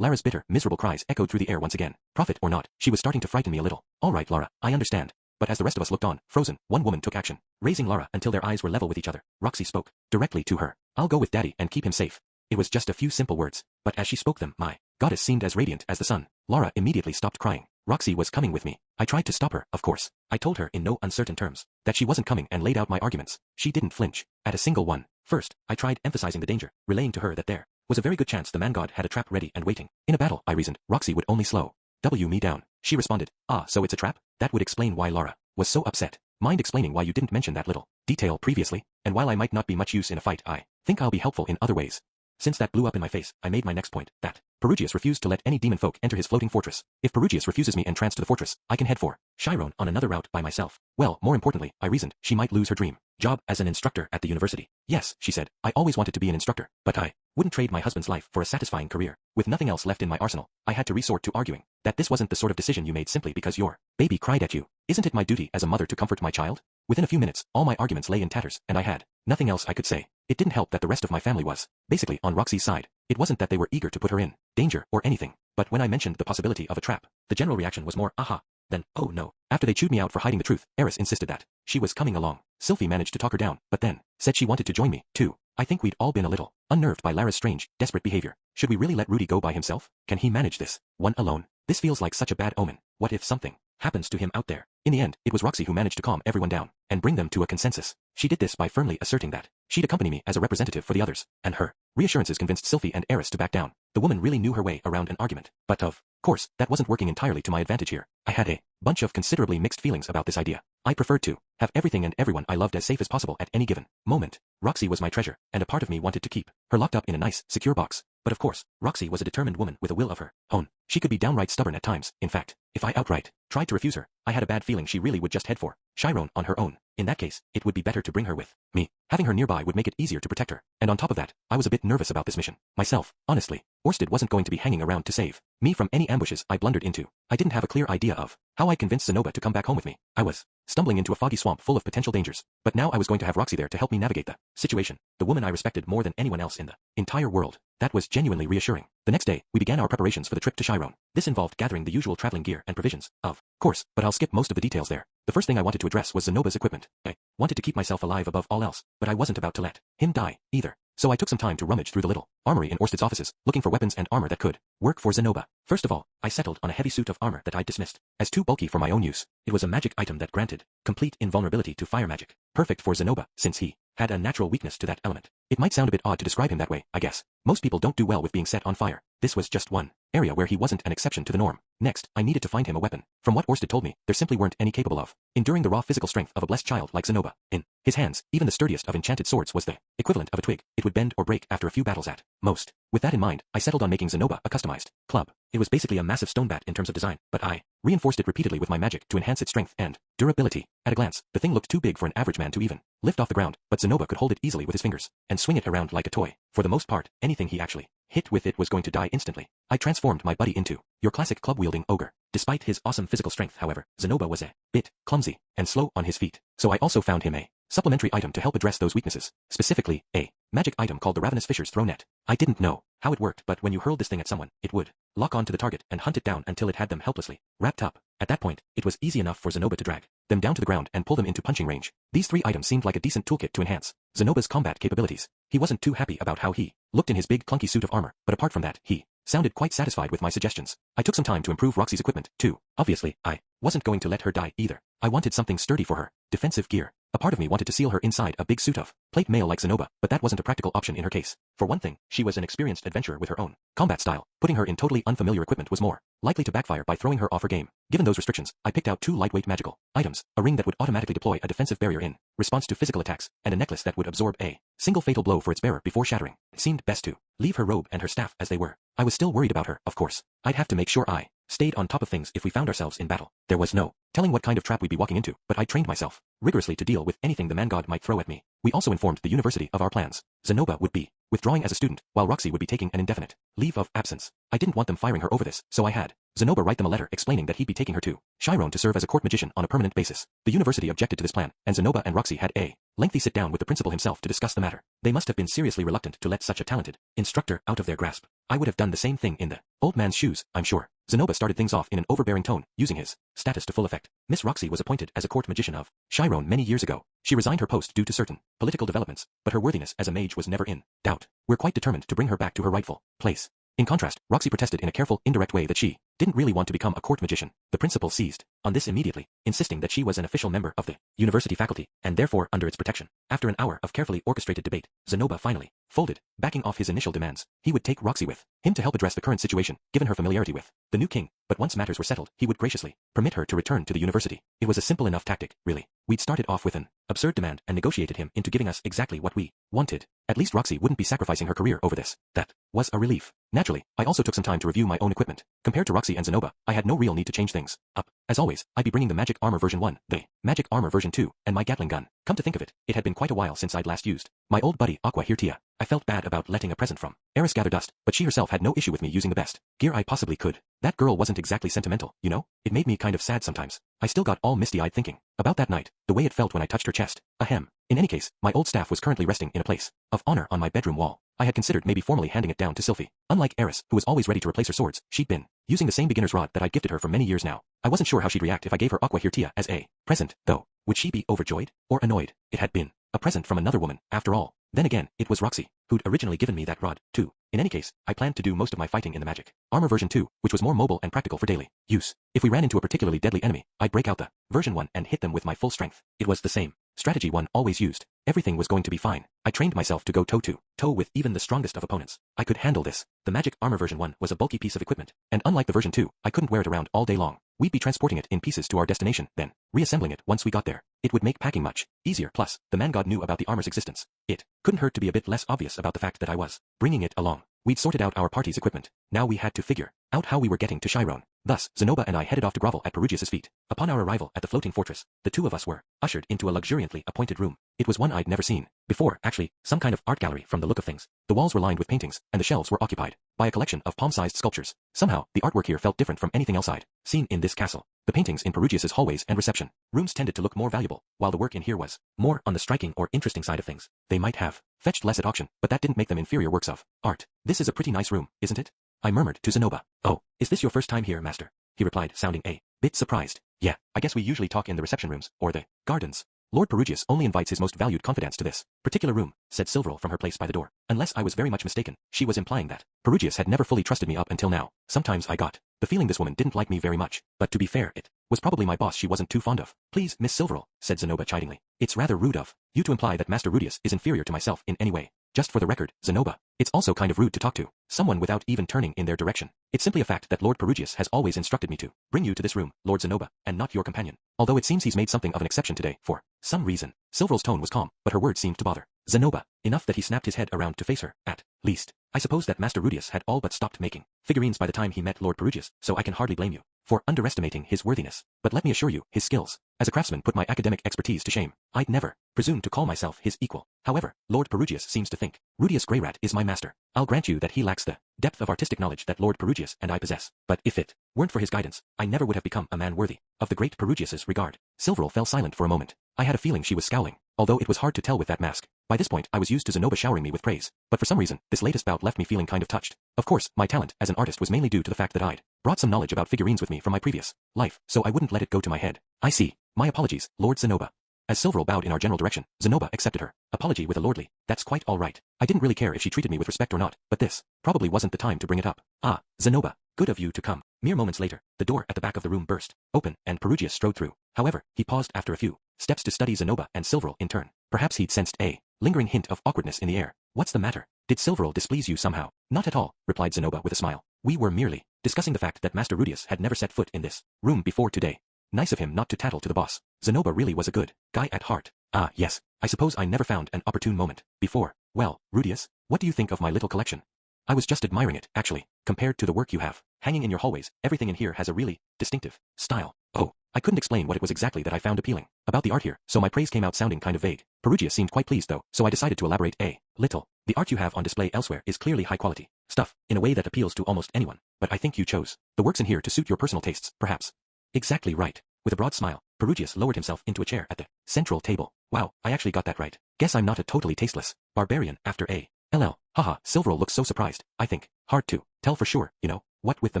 Lara's bitter, miserable cries echoed through the air once again. Prophet or not, she was starting to frighten me a little. All right, Lara, I understand. But as the rest of us looked on, frozen, one woman took action, raising Lara until their eyes were level with each other. Roxy spoke directly to her. I'll go with Daddy and keep him safe. It was just a few simple words, but as she spoke them, my goddess seemed as radiant as the sun. Lara immediately stopped crying. Roxy was coming with me. I tried to stop her, of course. I told her in no uncertain terms that she wasn't coming and laid out my arguments. She didn't flinch at a single one. First, I tried emphasizing the danger, relaying to her that there was a very good chance the man god had a trap ready and waiting. In a battle, I reasoned, Roxy would only slow me down. She responded, so it's a trap? That would explain why Lara was so upset. Mind explaining why you didn't mention that little detail previously? And while I might not be much use in a fight, I think I'll be helpful in other ways. Since that blew up in my face, I made my next point, that Perugius refused to let any demon folk enter his floating fortress. If Perugius refuses me entrance to the fortress, I can head for Chiron on another route by myself. Well, more importantly, I reasoned, she might lose her dream job as an instructor at the university. Yes, she said, I always wanted to be an instructor, but I wouldn't trade my husband's life for a satisfying career. With nothing else left in my arsenal, I had to resort to arguing that this wasn't the sort of decision you made simply because your baby cried at you. Isn't it my duty as a mother to comfort my child? Within a few minutes, all my arguments lay in tatters, and I had nothing else I could say. It didn't help that the rest of my family was basically on Roxy's side. It wasn't that they were eager to put her in danger or anything, but when I mentioned the possibility of a trap, the general reaction was more, aha. Then, oh no. After they chewed me out for hiding the truth, Eris insisted that she was coming along. Sylphie managed to talk her down, but then said she wanted to join me, too. I think we'd all been a little unnerved by Lara's strange, desperate behavior. Should we really let Rudy go by himself? Can he manage this one alone? This feels like such a bad omen. What if something happens to him out there? In the end, it was Roxy who managed to calm everyone down and bring them to a consensus. She did this by firmly asserting that she'd accompany me as a representative for the others, and her reassurances convinced Sylphie and Eris to back down. The woman really knew her way around an argument. But of course, that wasn't working entirely to my advantage here. I had a bunch of considerably mixed feelings about this idea. I preferred to have everything and everyone I loved as safe as possible at any given moment. Roxy was my treasure, and a part of me wanted to keep her locked up in a nice, secure box. But of course, Roxy was a determined woman with a will of her own. She could be downright stubborn at times. In fact, if I outright tried to refuse her, I had a bad feeling she really would just head for Chiron on her own. In that case, it would be better to bring her with me. Having her nearby would make it easier to protect her. And on top of that, I was a bit nervous about this mission myself. Honestly, Orsted wasn't going to be hanging around to save me from any ambushes I blundered into. I didn't have a clear idea of how I'd convince Zenobia to come back home with me. I was stumbling into a foggy swamp full of potential dangers. But now I was going to have Roxy there to help me navigate the situation. The woman I respected more than anyone else in the entire world. That was genuinely reassuring. The next day, we began our preparations for the trip to Chiron. This involved gathering the usual traveling gear and provisions, of course, but I'll skip most of the details there. The first thing I wanted to address was Zenobia's equipment. I wanted to keep myself alive above all else, but I wasn't about to let him die, either. So I took some time to rummage through the little armory in Orsted's offices, looking for weapons and armor that could work for Zenobia. First of all, I settled on a heavy suit of armor that I'd dismissed as too bulky for my own use. It was a magic item that granted complete invulnerability to fire magic, perfect for Zenobia, since he had a natural weakness to that element. It might sound a bit odd to describe him that way, I guess. Most people don't do well with being set on fire. This was just one area where he wasn't an exception to the norm. Next, I needed to find him a weapon. From what Orsted told me, there simply weren't any capable of enduring the raw physical strength of a blessed child like Zenobia. In his hands, even the sturdiest of enchanted swords was the equivalent of a twig. It would bend or break after a few battles at most. With that in mind, I settled on making Zenobia a customized club. It was basically a massive stone bat in terms of design, but I reinforced it repeatedly with my magic to enhance its strength and durability. At a glance, the thing looked too big for an average man to even lift off the ground, but Zenobia could hold it easily with his fingers and swing it around like a toy. For the most part, anything he actually hit with it was going to die instantly. I transformed my buddy into your classic club-wielding ogre. Despite his awesome physical strength, however, Zenobia was a bit clumsy and slow on his feet, so I also found him a supplementary item to help address those weaknesses, specifically a magic item called the Ravenous Fisher's Throw Net. I didn't know how it worked, but when you hurled this thing at someone, it would lock onto the target and hunt it down until it had them helplessly wrapped up. At that point, it was easy enough for Zenobia to drag them down to the ground and pull them into punching range. These three items seemed like a decent toolkit to enhance Zenobia's combat capabilities. He wasn't too happy about how he looked in his big clunky suit of armor, but apart from that, he sounded quite satisfied with my suggestions. I took some time to improve Roxy's equipment, too. Obviously, I wasn't going to let her die either. I wanted something sturdy for her, defensive gear. A part of me wanted to seal her inside a big suit of plate mail like Zenobia, but that wasn't a practical option in her case. For one thing, she was an experienced adventurer with her own combat style. Putting her in totally unfamiliar equipment was more likely to backfire by throwing her off her game. Given those restrictions, I picked out two lightweight magical items, a ring that would automatically deploy a defensive barrier in response to physical attacks, and a necklace that would absorb a single fatal blow for its bearer before shattering. It seemed best to leave her robe and her staff as they were. I was still worried about her, of course. I'd have to make sure I stayed on top of things if we found ourselves in battle. There was no telling what kind of trap we'd be walking into, but I trained myself rigorously to deal with anything the man god might throw at me. We also informed the university of our plans. Zenobia would be withdrawing as a student, while Roxy would be taking an indefinite leave of absence. I didn't want them firing her over this, so I had Zenobia write them a letter explaining that he'd be taking her to Chiron to serve as a court magician on a permanent basis. The university objected to this plan, and Zenobia and Roxy had a lengthy sit-down with the principal himself to discuss the matter. They must have been seriously reluctant to let such a talented instructor out of their grasp. I would have done the same thing in the old man's shoes, I'm sure. Zenobia started things off in an overbearing tone, using his status to full effect. Miss Roxy was appointed as a court magician of Chiron many years ago. She resigned her post due to certain political developments, but her worthiness as a mage was never in doubt. We're quite determined to bring her back to her rightful place. In contrast, Roxy protested in a careful, indirect way that she didn't really want to become a court magician. The principal seized on this immediately, insisting that she was an official member of the university faculty, and therefore under its protection. After an hour of carefully orchestrated debate, Zenobia finally folded, backing off his initial demands. He would take Roxy with him to help address the current situation, given her familiarity with the new king, but once matters were settled, he would graciously permit her to return to the university. It was a simple enough tactic, really. We'd started off with an absurd demand and negotiated him into giving us exactly what we wanted. At least Roxy wouldn't be sacrificing her career over this. That was a relief. Naturally, I also took some time to review my own equipment. Compared to Roxy and Zenobia, I had no real need to change things up. As always, I'd be bringing the Magic Armor version 1, the Magic Armor version 2, and my Gatling gun. Come to think of it, it had been quite a while since I'd last used my old buddy Aqua here Tia. I felt bad about letting a present from Eris gather dust, but she herself had no issue with me using the best gear I possibly could. That girl wasn't exactly sentimental, you know? It made me kind of sad sometimes. I still got all misty-eyed thinking about that night, the way it felt when I touched her chest. Ahem. In any case, my old staff was currently resting in a place of honor on my bedroom wall. I had considered maybe formally handing it down to Sylphie. Unlike Eris, who was always ready to replace her swords, she'd been using the same beginner's rod that I'd gifted her for many years now. I wasn't sure how she'd react if I gave her Aqua Hirtia as a present, though. Would she be overjoyed or annoyed? It had been a present from another woman, after all. Then again, it was Roxy, who'd originally given me that rod, too. In any case, I planned to do most of my fighting in the magic armor version 2, which was more mobile and practical for daily use. If we ran into a particularly deadly enemy, I'd break out the version 1 and hit them with my full strength. It was the same strategy one always used. Everything was going to be fine. I trained myself to go toe-to-toe with even the strongest of opponents. I could handle this. The magic armor version 1 was a bulky piece of equipment, and unlike the version 2, I couldn't wear it around all day long. We'd be transporting it in pieces to our destination, then reassembling it once we got there. It would make packing much easier. Plus, the man god knew about the armor's existence. It couldn't hurt to be a bit less obvious about the fact that I was bringing it along. We'd sorted out our party's equipment. Now we had to figure out how we were getting to Chiron. Thus, Zenoba and I headed off to grovel at Perugius's feet. Upon our arrival at the floating fortress, the two of us were ushered into a luxuriantly appointed room. It was one I'd never seen before, actually, some kind of art gallery from the look of things. The walls were lined with paintings, and the shelves were occupied by a collection of palm-sized sculptures. Somehow, the artwork here felt different from anything else I'd seen in this castle. The paintings in Perugius's hallways and reception rooms tended to look more valuable, while the work in here was more on the striking or interesting side of things. They might have fetched less at auction, but that didn't make them inferior works of art. This is a pretty nice room, isn't it? I murmured to Zenoba. Oh, is this your first time here, master? He replied, sounding a bit surprised. Yeah, I guess we usually talk in the reception rooms, or the gardens. Lord Perugius only invites his most valued confidants to this particular room, said Silverl from her place by the door. Unless I was very much mistaken, she was implying that Perugius had never fully trusted me up until now. Sometimes I got the feeling this woman didn't like me very much, but to be fair, it was probably my boss she wasn't too fond of. Please, Miss Silverl, said Zenoba chidingly. It's rather rude of you to imply that Master Rudius is inferior to myself in any way. Just for the record, Zenoba, it's also kind of rude to talk to someone without even turning in their direction. It's simply a fact that Lord Perugius has always instructed me to bring you to this room, Lord Zenoba, and not your companion. Although it seems he's made something of an exception today, for some reason. Silverl's tone was calm, but her words seemed to bother Zenoba enough that he snapped his head around to face her. At least, I suppose that Master Rudius had all but stopped making figurines by the time he met Lord Perugius, so I can hardly blame you for underestimating his worthiness. But let me assure you, his skills as a craftsman put my academic expertise to shame. I'd never presume to call myself his equal. However, Lord Perugius seems to think Rudius Greyrat is my master. I'll grant you that he lacks the depth of artistic knowledge that Lord Perugius and I possess. But if it weren't for his guidance, I never would have become a man worthy of the great Perugius's regard. Silverl fell silent for a moment. I had a feeling she was scowling, although it was hard to tell with that mask. By this point, I was used to Zenoba showering me with praise, but for some reason, this latest bout left me feeling kind of touched. Of course, my talent as an artist was mainly due to the fact that I'd brought some knowledge about figurines with me from my previous life, so I wouldn't let it go to my head. I see. My apologies, Lord Zenoba. As Silverl bowed in our general direction, Zenoba accepted her apology with a lordly, that's quite all right. I didn't really care if she treated me with respect or not, but this probably wasn't the time to bring it up. Ah, Zenoba, good of you to come. Mere moments later, the door at the back of the room burst open, and Perugius strode through. However, he paused after a few steps to study Zenoba and Silverl in turn. Perhaps he'd sensed a lingering hint of awkwardness in the air. What's the matter? Did Silverl displease you somehow? Not at all, replied Zenoba with a smile. We were merely discussing the fact that Master Rudius had never set foot in this room before today. Nice of him not to tattle to the boss. Zenoba really was a good guy at heart. Ah, yes, I suppose I never found an opportune moment before. Well, Rudius, what do you think of my little collection? I was just admiring it, actually. Compared to the work you have hanging in your hallways, everything in here has a really distinctive style. Oh, I couldn't explain what it was exactly that I found appealing about the art here, so my praise came out sounding kind of vague. Perugius seemed quite pleased though, so I decided to elaborate a little. The art you have on display elsewhere is clearly high quality stuff, in a way that appeals to almost anyone, but I think you chose the works in here to suit your personal tastes, perhaps. Exactly right. With a broad smile, Perugius lowered himself into a chair at the central table. Wow, I actually got that right. Guess I'm not a totally tasteless barbarian after a LL. Haha, Silverl looks so surprised, I think. Hard to tell for sure, you know. What with the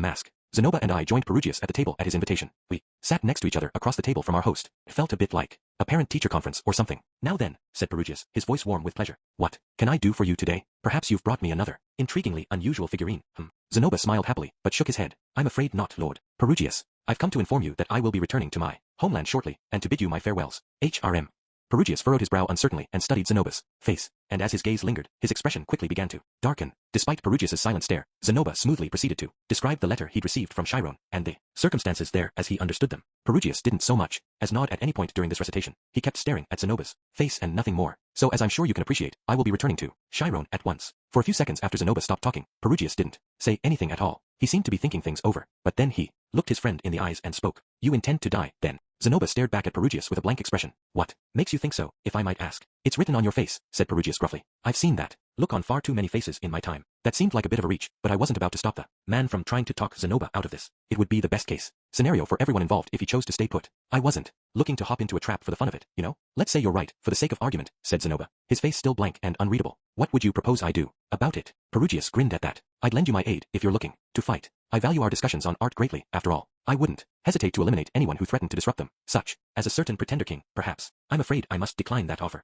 mask? Zenoba and I joined Perugius at the table at his invitation. We sat next to each other across the table from our host. It felt a bit like a parent-teacher conference or something. Now then, said Perugius, his voice warm with pleasure. What can I do for you today? Perhaps you've brought me another intriguingly unusual figurine. Zenoba smiled happily, but shook his head. I'm afraid not, Lord Perugius. I've come to inform you that I will be returning to my homeland shortly, and to bid you my farewells. HRM. Perugius furrowed his brow uncertainly and studied Zenoba's face, and as his gaze lingered, his expression quickly began to darken. Despite Perugius's silent stare, Zenoba smoothly proceeded to describe the letter he'd received from Chiron, and the circumstances there as he understood them. Perugius didn't so much as nod at any point during this recitation. He kept staring at Zenoba's face and nothing more. So as I'm sure you can appreciate, I will be returning to Chiron at once. For a few seconds after Zenoba stopped talking, Perugius didn't say anything at all. He seemed to be thinking things over, but then he looked his friend in the eyes and spoke. You intend to die, then? Zenoba stared back at Perugius with a blank expression. What makes you think so, if I might ask? It's written on your face, said Perugius gruffly. I've seen that look on far too many faces in my time. That seemed like a bit of a reach, but I wasn't about to stop the man from trying to talk Zenoba out of this. It would be the best case scenario for everyone involved if he chose to stay put. I wasn't looking to hop into a trap for the fun of it, you know? Let's say you're right, for the sake of argument, said Zenoba, his face still blank and unreadable. What would you propose I do about it? Perugius grinned at that. I'd lend you my aid if you're looking to fight. I value our discussions on art greatly, after all. I wouldn't hesitate to eliminate anyone who threatened to disrupt them, such as a certain pretender king, perhaps. I'm afraid I must decline that offer.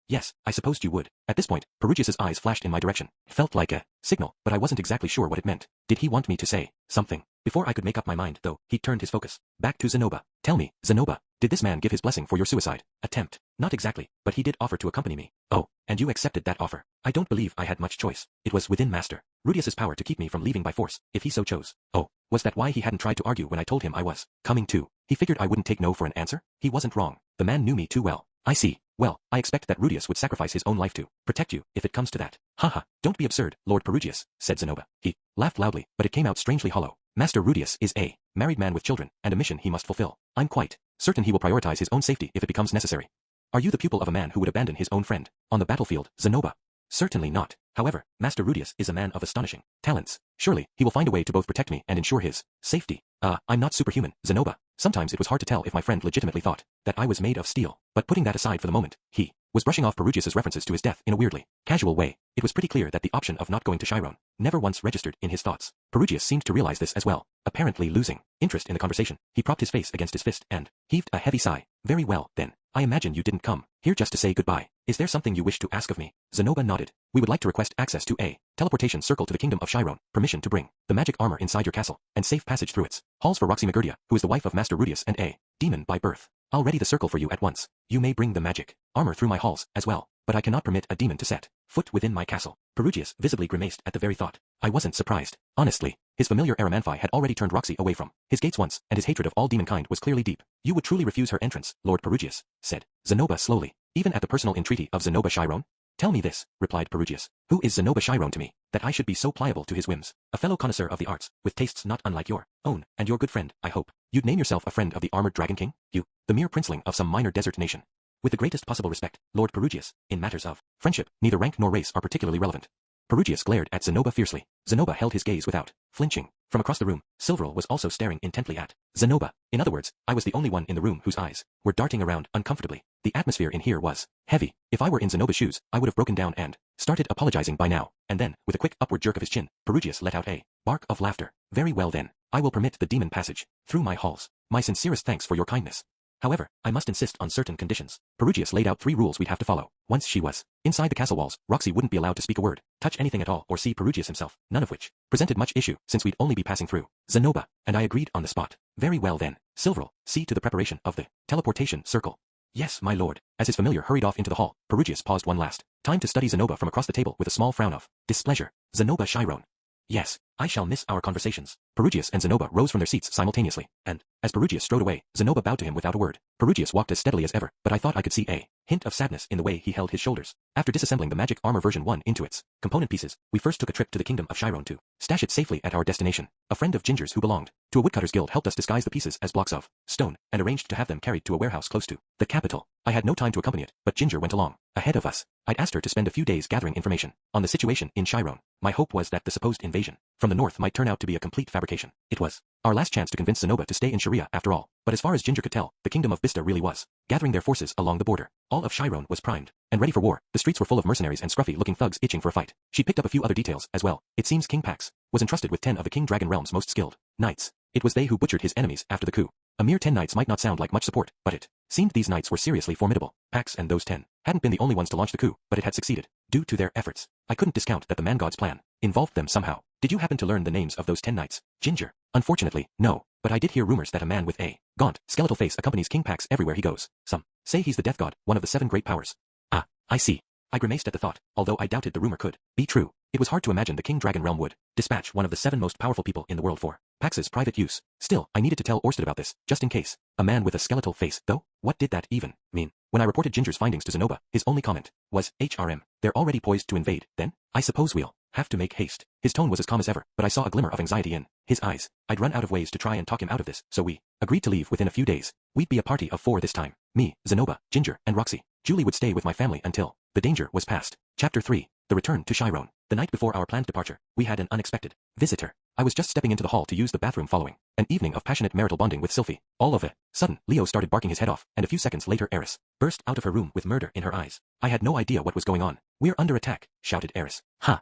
Yes, I supposed you would. At this point, Perugius's eyes flashed in my direction. Felt like a signal, but I wasn't exactly sure what it meant. Did he want me to say something? Before I could make up my mind, though, he turned his focus back to Zenoba. Tell me, Zenoba, did this man give his blessing for your suicide attempt? Not exactly, but he did offer to accompany me. Oh, and you accepted that offer. I don't believe I had much choice. It was within Master Rudius's power to keep me from leaving by force, if he so chose. Oh, was that why he hadn't tried to argue when I told him I was coming too? He figured I wouldn't take no for an answer? He wasn't wrong. The man knew me too well. I see. Well, I expect that Rudius would sacrifice his own life to protect you, if it comes to that. Haha, don't be absurd, Lord Perugius, said Zenoba. He laughed loudly, but it came out strangely hollow. Master Rudius is a married man with children, and a mission he must fulfill. I'm quite certain he will prioritize his own safety if it becomes necessary. Are you the pupil of a man who would abandon his own friend on the battlefield, Zenoba? Certainly not. However, Master Rudius is a man of astonishing talents. Surely, he will find a way to both protect me and ensure his safety. I'm not superhuman, Zenoba. Sometimes it was hard to tell if my friend legitimately thought that I was made of steel. But putting that aside for the moment, he was brushing off Perugius's references to his death in a weirdly casual way. It was pretty clear that the option of not going to Chiron never once registered in his thoughts. Perugius seemed to realize this as well. Apparently losing interest in the conversation, he propped his face against his fist and heaved a heavy sigh. Very well, then. I imagine you didn't come here just to say goodbye. Is there something you wish to ask of me? Zenoba nodded. We would like to request access to a teleportation circle to the kingdom of Chiron, permission to bring the magic armor inside your castle, and safe passage through its halls for Roxy Magurdia, who is the wife of Master Rudius and a demon by birth. I'll ready the circle for you at once. You may bring the magic armor through my halls as well, but I cannot permit a demon to set foot within my castle. Perugius visibly grimaced at the very thought. I wasn't surprised. Honestly, his familiar Aramanthi had already turned Roxy away from his gates once, and his hatred of all demonkind was clearly deep. You would truly refuse her entrance, Lord Perugius, said Zenoba slowly, even at the personal entreaty of Zenoba Chiron? Tell me this, replied Perugius. Who is Zenoba Chiron to me, that I should be so pliable to his whims? A fellow connoisseur of the arts, with tastes not unlike your own, and your good friend, I hope. You'd name yourself a friend of the armored dragon king? You, the mere princeling of some minor desert nation. With the greatest possible respect, Lord Perugius, in matters of friendship, neither rank nor race are particularly relevant. Perugius glared at Zenoba fiercely. Zenoba held his gaze without flinching. From across the room, Silveril was also staring intently at Zenoba. In other words, I was the only one in the room whose eyes were darting around uncomfortably. The atmosphere in here was heavy. If I were in Zenoba's shoes, I would have broken down and started apologizing by now. And then, with a quick upward jerk of his chin, Perugius let out a bark of laughter. Very well then, I will permit the demon passage through my halls. My sincerest thanks for your kindness. However, I must insist on certain conditions. Perugius laid out 3 rules we'd have to follow. Once she was inside the castle walls, Roxy wouldn't be allowed to speak a word, touch anything at all, or see Perugius himself, none of which presented much issue, since we'd only be passing through Zenoba, and I agreed on the spot. Very well then, Silveril, see to the preparation of the teleportation circle. Yes, my lord. As his familiar hurried off into the hall, Perugius paused one last time to study Zenoba from across the table with a small frown of displeasure. Zenoba Chiron. Yes, I shall miss our conversations. Perugius and Zenoba rose from their seats simultaneously, and, as Perugius strode away, Zenoba bowed to him without a word. Perugius walked as steadily as ever, but I thought I could see a hint of sadness in the way he held his shoulders. After disassembling the magic armor version 1 into its component pieces, we first took a trip to the kingdom of Chiron to stash it safely at our destination. A friend of Ginger's who belonged to a woodcutter's guild helped us disguise the pieces as blocks of stone, and arranged to have them carried to a warehouse close to the capital. I had no time to accompany it, but Ginger went along ahead of us. I'd asked her to spend a few days gathering information on the situation in Chiron. My hope was that the supposed invasion from the north might turn out to be a complete fabrication. It was our last chance to convince Zenoba to stay in Sharia after all. But as far as Ginger could tell, the kingdom of Bista really was gathering their forces along the border. All of Chiron was primed and ready for war. The streets were full of mercenaries and scruffy-looking thugs itching for a fight. She picked up a few other details as well. It seems King Pax was entrusted with 10 of the King Dragon Realm's most skilled knights. It was they who butchered his enemies after the coup. A mere 10 knights might not sound like much support, but it seemed these knights were seriously formidable. Pax and those 10 hadn't been the only ones to launch the coup, but it had succeeded due to their efforts. I couldn't discount that the man god's plan involved them somehow. Did you happen to learn the names of those 10 knights, Ginger? Unfortunately, no, but I did hear rumors that a man with a gaunt, skeletal face accompanies King Pax everywhere he goes. Some say he's the death god, one of the 7 great powers. Ah, I see. I grimaced at the thought, although I doubted the rumor could be true. It was hard to imagine the King Dragon Realm would dispatch one of the 7 most powerful people in the world for Pax's private use. Still, I needed to tell Orsted about this, just in case. A man with a skeletal face, though? What did that even mean? When I reported Ginger's findings to Zenoba, his only comment was, HRM, they're already poised to invade, then? I suppose we'll have to make haste. His tone was as calm as ever, but I saw a glimmer of anxiety in his eyes. I'd run out of ways to try and talk him out of this, so we agreed to leave within a few days. We'd be a party of 4 this time. Me, Zenoba, Ginger, and Roxy. Julie would stay with my family until the danger was past. Chapter 3. The Return to Chiron. The night before our planned departure, we had an unexpected visitor. I was just stepping into the hall to use the bathroom following an evening of passionate marital bonding with Sylphie. All of a sudden, Leo started barking his head off, and a few seconds later Eris burst out of her room with murder in her eyes. I had no idea what was going on. "We're under attack," shouted Eris. "Huh.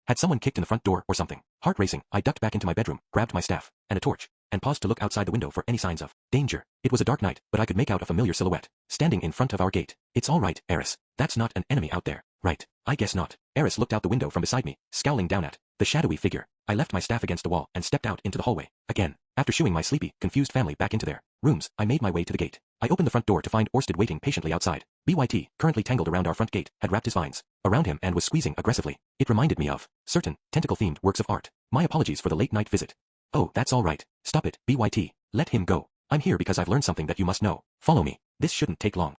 Had someone kicked in the front door or something?" Heart racing, I ducked back into my bedroom, grabbed my staff and a torch, and paused to look outside the window for any signs of danger. It was a dark night, but I could make out a familiar silhouette standing in front of our gate. "It's all right, Eris. That's not an enemy out there, right?" "I guess not." Eris looked out the window from beside me, scowling down at the shadowy figure. I left my staff against the wall and stepped out into the hallway. Again, after shooing my sleepy, confused family back into their rooms, I made my way to the gate. I opened the front door to find Orsted waiting patiently outside. BYT, currently tangled around our front gate, had wrapped his vines around him and was squeezing aggressively. It reminded me of certain tentacle-themed works of art. My apologies for the late-night visit. "Oh, that's all right. Stop it, BYT. Let him go. I'm here because I've learned something that you must know. Follow me. This shouldn't take long."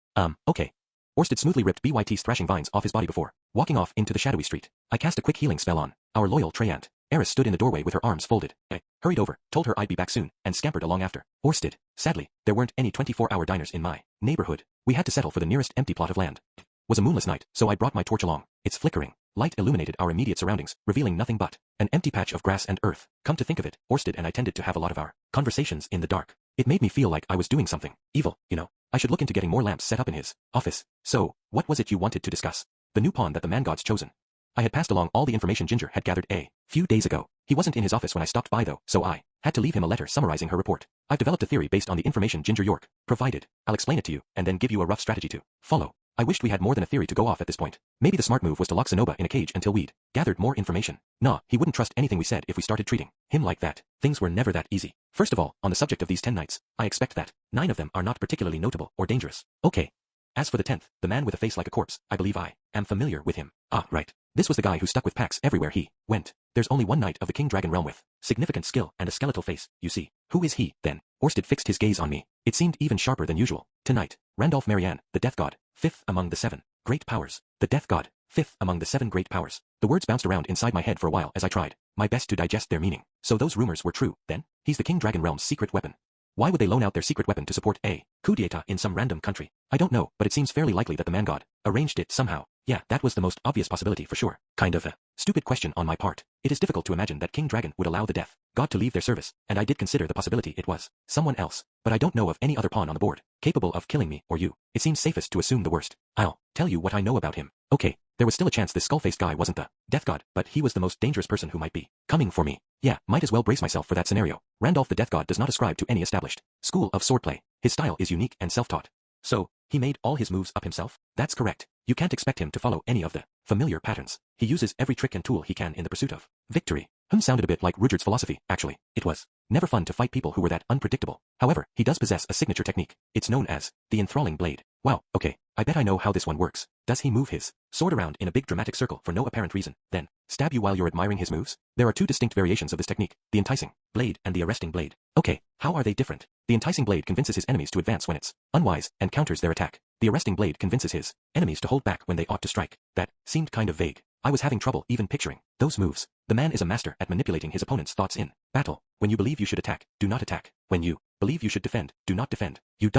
Okay." Orsted smoothly ripped BYT's thrashing vines off his body before walking off into the shadowy street. I cast a quick healing spell on our loyal Treyant. Eris stood in the doorway with her arms folded. I hurried over, told her I'd be back soon, and scampered along after Orsted. Sadly, there weren't any 24-hour diners in my neighborhood. We had to settle for the nearest empty plot of land. It was a moonless night, so I brought my torch along. Its flickering light illuminated our immediate surroundings, revealing nothing but an empty patch of grass and earth. Come to think of it, Orsted and I tended to have a lot of our conversations in the dark. It made me feel like I was doing something evil, you know. I should look into getting more lamps set up in his office. "So, what was it you wanted to discuss?" "The new pawn that the man god's chosen." I had passed along all the information Ginger had gathered a few days ago. He wasn't in his office when I stopped by though, so I had to leave him a letter summarizing her report. I've developed a theory based on the information Ginger York provided. I'll explain it to you, and then give you a rough strategy to follow. I wished we had more than a theory to go off at this point. Maybe the smart move was to lock Zenoba in a cage until we'd gathered more information. Nah, he wouldn't trust anything we said if we started treating him like that. Things were never that easy. First of all, on the subject of these 10 knights, I expect that 9 of them are not particularly notable or dangerous. Okay. As for the 10th, the man with a face like a corpse, I believe I am familiar with him. Ah, right. This was the guy who stuck with Pax everywhere he went. There's only one knight of the King Dragon realm with significant skill and a skeletal face, you see. Who is he, then? Orsted fixed his gaze on me. It seemed even sharper than usual. Tonight, Randolph Marianne, the Death God, 5th among the 7 great powers. The Death God, 5th among the 7 great powers. The words bounced around inside my head for a while as I tried my best to digest their meaning. So those rumors were true, then? He's the King Dragon realm's secret weapon. Why would they loan out their secret weapon to support a coup d'etat in some random country? I don't know, but it seems fairly likely that the man god arranged it somehow. Yeah, that was the most obvious possibility for sure. Kind of a stupid question on my part. It is difficult to imagine that King Dragon would allow the Death God to leave their service, and I did consider the possibility it was someone else. But I don't know of any other pawn on the board capable of killing me or you. It seems safest to assume the worst. I'll tell you what I know about him. Okay, there was still a chance this skull-faced guy wasn't the Death God, but he was the most dangerous person who might be coming for me. Yeah, might as well brace myself for that scenario. Randolph the Death God does not ascribe to any established school of swordplay. His style is unique and self-taught. So, he made all his moves up himself? That's correct. You can't expect him to follow any of the familiar patterns. He uses every trick and tool he can in the pursuit of victory. Sounded a bit like Rudyard's philosophy, actually. It was never fun to fight people who were that unpredictable. However, he does possess a signature technique. It's known as the enthralling blade. Wow, okay, I bet I know how this one works. Does he move his sword around in a big dramatic circle for no apparent reason, then stab you while you're admiring his moves? There are 2 distinct variations of this technique, the enticing blade and the arresting blade. Okay, how are they different? The enticing blade convinces his enemies to advance when it's unwise and counters their attack. The arresting blade convinces his enemies to hold back when they ought to strike. That seemed kind of vague. I was having trouble even picturing those moves. The man is a master at manipulating his opponent's thoughts in battle. When you believe you should attack, do not attack. When you believe you should defend, do not defend. You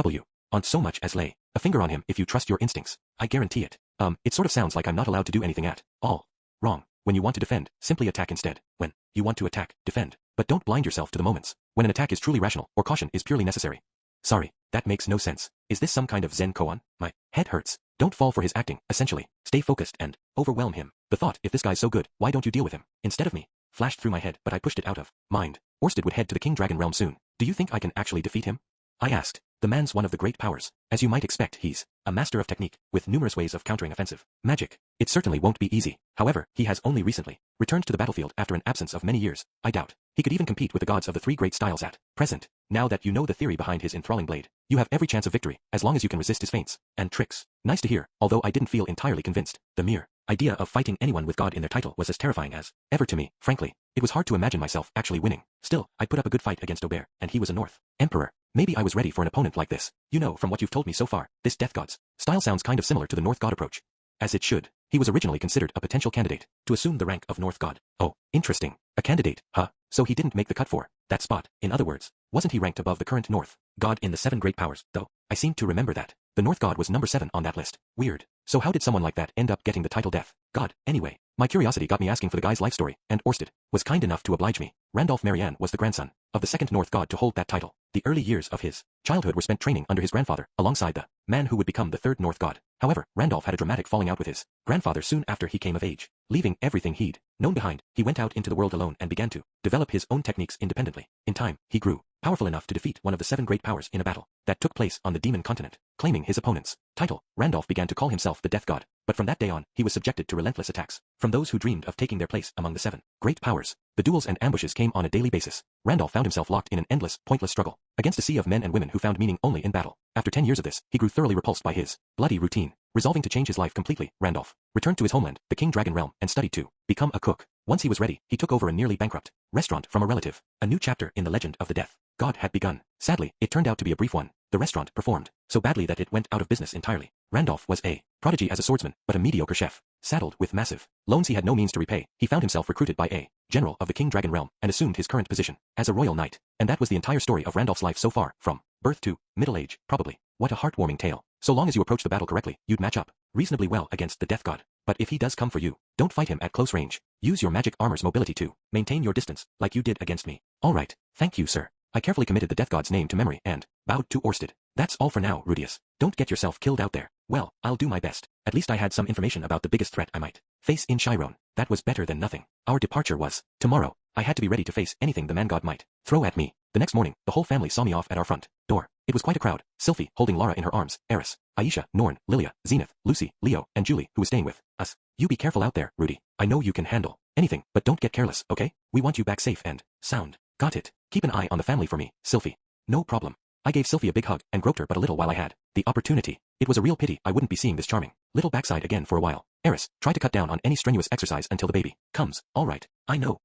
aren't so much as lay a finger on him if you trust your instincts. I guarantee it. It sort of sounds like I'm not allowed to do anything at all. Wrong. When you want to defend, simply attack instead. When you want to attack, defend. But don't blind yourself to the moments when an attack is truly rational or caution is purely necessary. Sorry, that makes no sense. Is this some kind of Zen koan? My head hurts. Don't fall for his acting, essentially. Stay focused and overwhelm him. The thought, if this guy's so good, why don't you deal with him instead of me, flashed through my head, but I pushed it out of mind. Orsted would head to the King Dragon realm soon. Do you think I can actually defeat him? I asked. The man's one of the great powers. As you might expect, he's a master of technique, with numerous ways of countering offensive magic. It certainly won't be easy. However, he has only recently returned to the battlefield after an absence of many years. I doubt he could even compete with the gods of the 3 great styles at present. Now that you know the theory behind his enthralling blade, you have every chance of victory, as long as you can resist his feints and tricks. Nice to hear, although I didn't feel entirely convinced. The mere idea of fighting anyone with God in their title was as terrifying as ever to me. Frankly, it was hard to imagine myself actually winning. Still, I put up a good fight against Aubert, and he was a North Emperor. Maybe I was ready for an opponent like this. You know, from what you've told me so far, this Death God's style sounds kind of similar to the North God approach. As it should. He was originally considered a potential candidate to assume the rank of North God. Oh, interesting. A candidate, huh? So he didn't make the cut for that spot. In other words, wasn't he ranked above the current North God in the 7 great powers, though? I seem to remember that the North God was number 7 on that list. Weird. So how did someone like that end up getting the title Death God, anyway? My curiosity got me asking for the guy's life story, and Orsted was kind enough to oblige me. Randolph Marianne was the grandson of the second North god to hold that title. The early years of his childhood were spent training under his grandfather, alongside the man who would become the third North god. However, Randolph had a dramatic falling out with his grandfather soon after he came of age. Leaving everything he'd known behind, he went out into the world alone and began to develop his own techniques independently. In time, he grew powerful enough to defeat one of the 7 great powers in a battle that took place on the Demon Continent. Claiming his opponent's title, Randolph began to call himself the Death God, but from that day on, he was subjected to relentless attacks from those who dreamed of taking their place among the 7 great powers. The duels and ambushes came on a daily basis. Randolph found himself locked in an endless, pointless struggle against a sea of men and women who found meaning only in battle. After 10 years of this, he grew thoroughly repulsed by his bloody routine. Resolving to change his life completely, Randolph returned to his homeland, the King Dragon Realm, and studied to become a cook. Once he was ready, he took over a nearly bankrupt restaurant from a relative. A new chapter in the legend of the Death God had begun. Sadly, it turned out to be a brief one. The restaurant performed so badly that it went out of business entirely. Randolph was a prodigy as a swordsman, but a mediocre chef. Saddled with massive loans he had no means to repay, he found himself recruited by a general of the King Dragon Realm and assumed his current position as a royal knight. And that was the entire story of Randolph's life so far, from birth to middle age, probably. What a heartwarming tale. So long as you approach the battle correctly, you'd match up reasonably well against the Death God. But if he does come for you, don't fight him at close range. Use your magic armor's mobility to maintain your distance, like you did against me. All right, thank you, sir. I carefully committed the Death God's name to memory and bowed to Orsted. That's all for now, Rudius. Don't get yourself killed out there. Well, I'll do my best. At least I had some information about the biggest threat I might face in Chiron. That was better than nothing. Our departure was tomorrow. I had to be ready to face anything the man god might throw at me. The next morning, the whole family saw me off at our front door. It was quite a crowd. Sylphie, holding Lara in her arms, Eris, Aisha, Norn, Lilia, Zenith, Lucy, Leo, and Julie, who was staying with us. You be careful out there, Rudy. I know you can handle anything, but don't get careless, okay? We want you back safe and sound. Got it. Keep an eye on the family for me, Sylphie. No problem. I gave Sylphie a big hug and groped her but a little while I had the opportunity. It was a real pity I wouldn't be seeing this charming little backside again for a while. Eris, try to cut down on any strenuous exercise until the baby comes. All right. I know.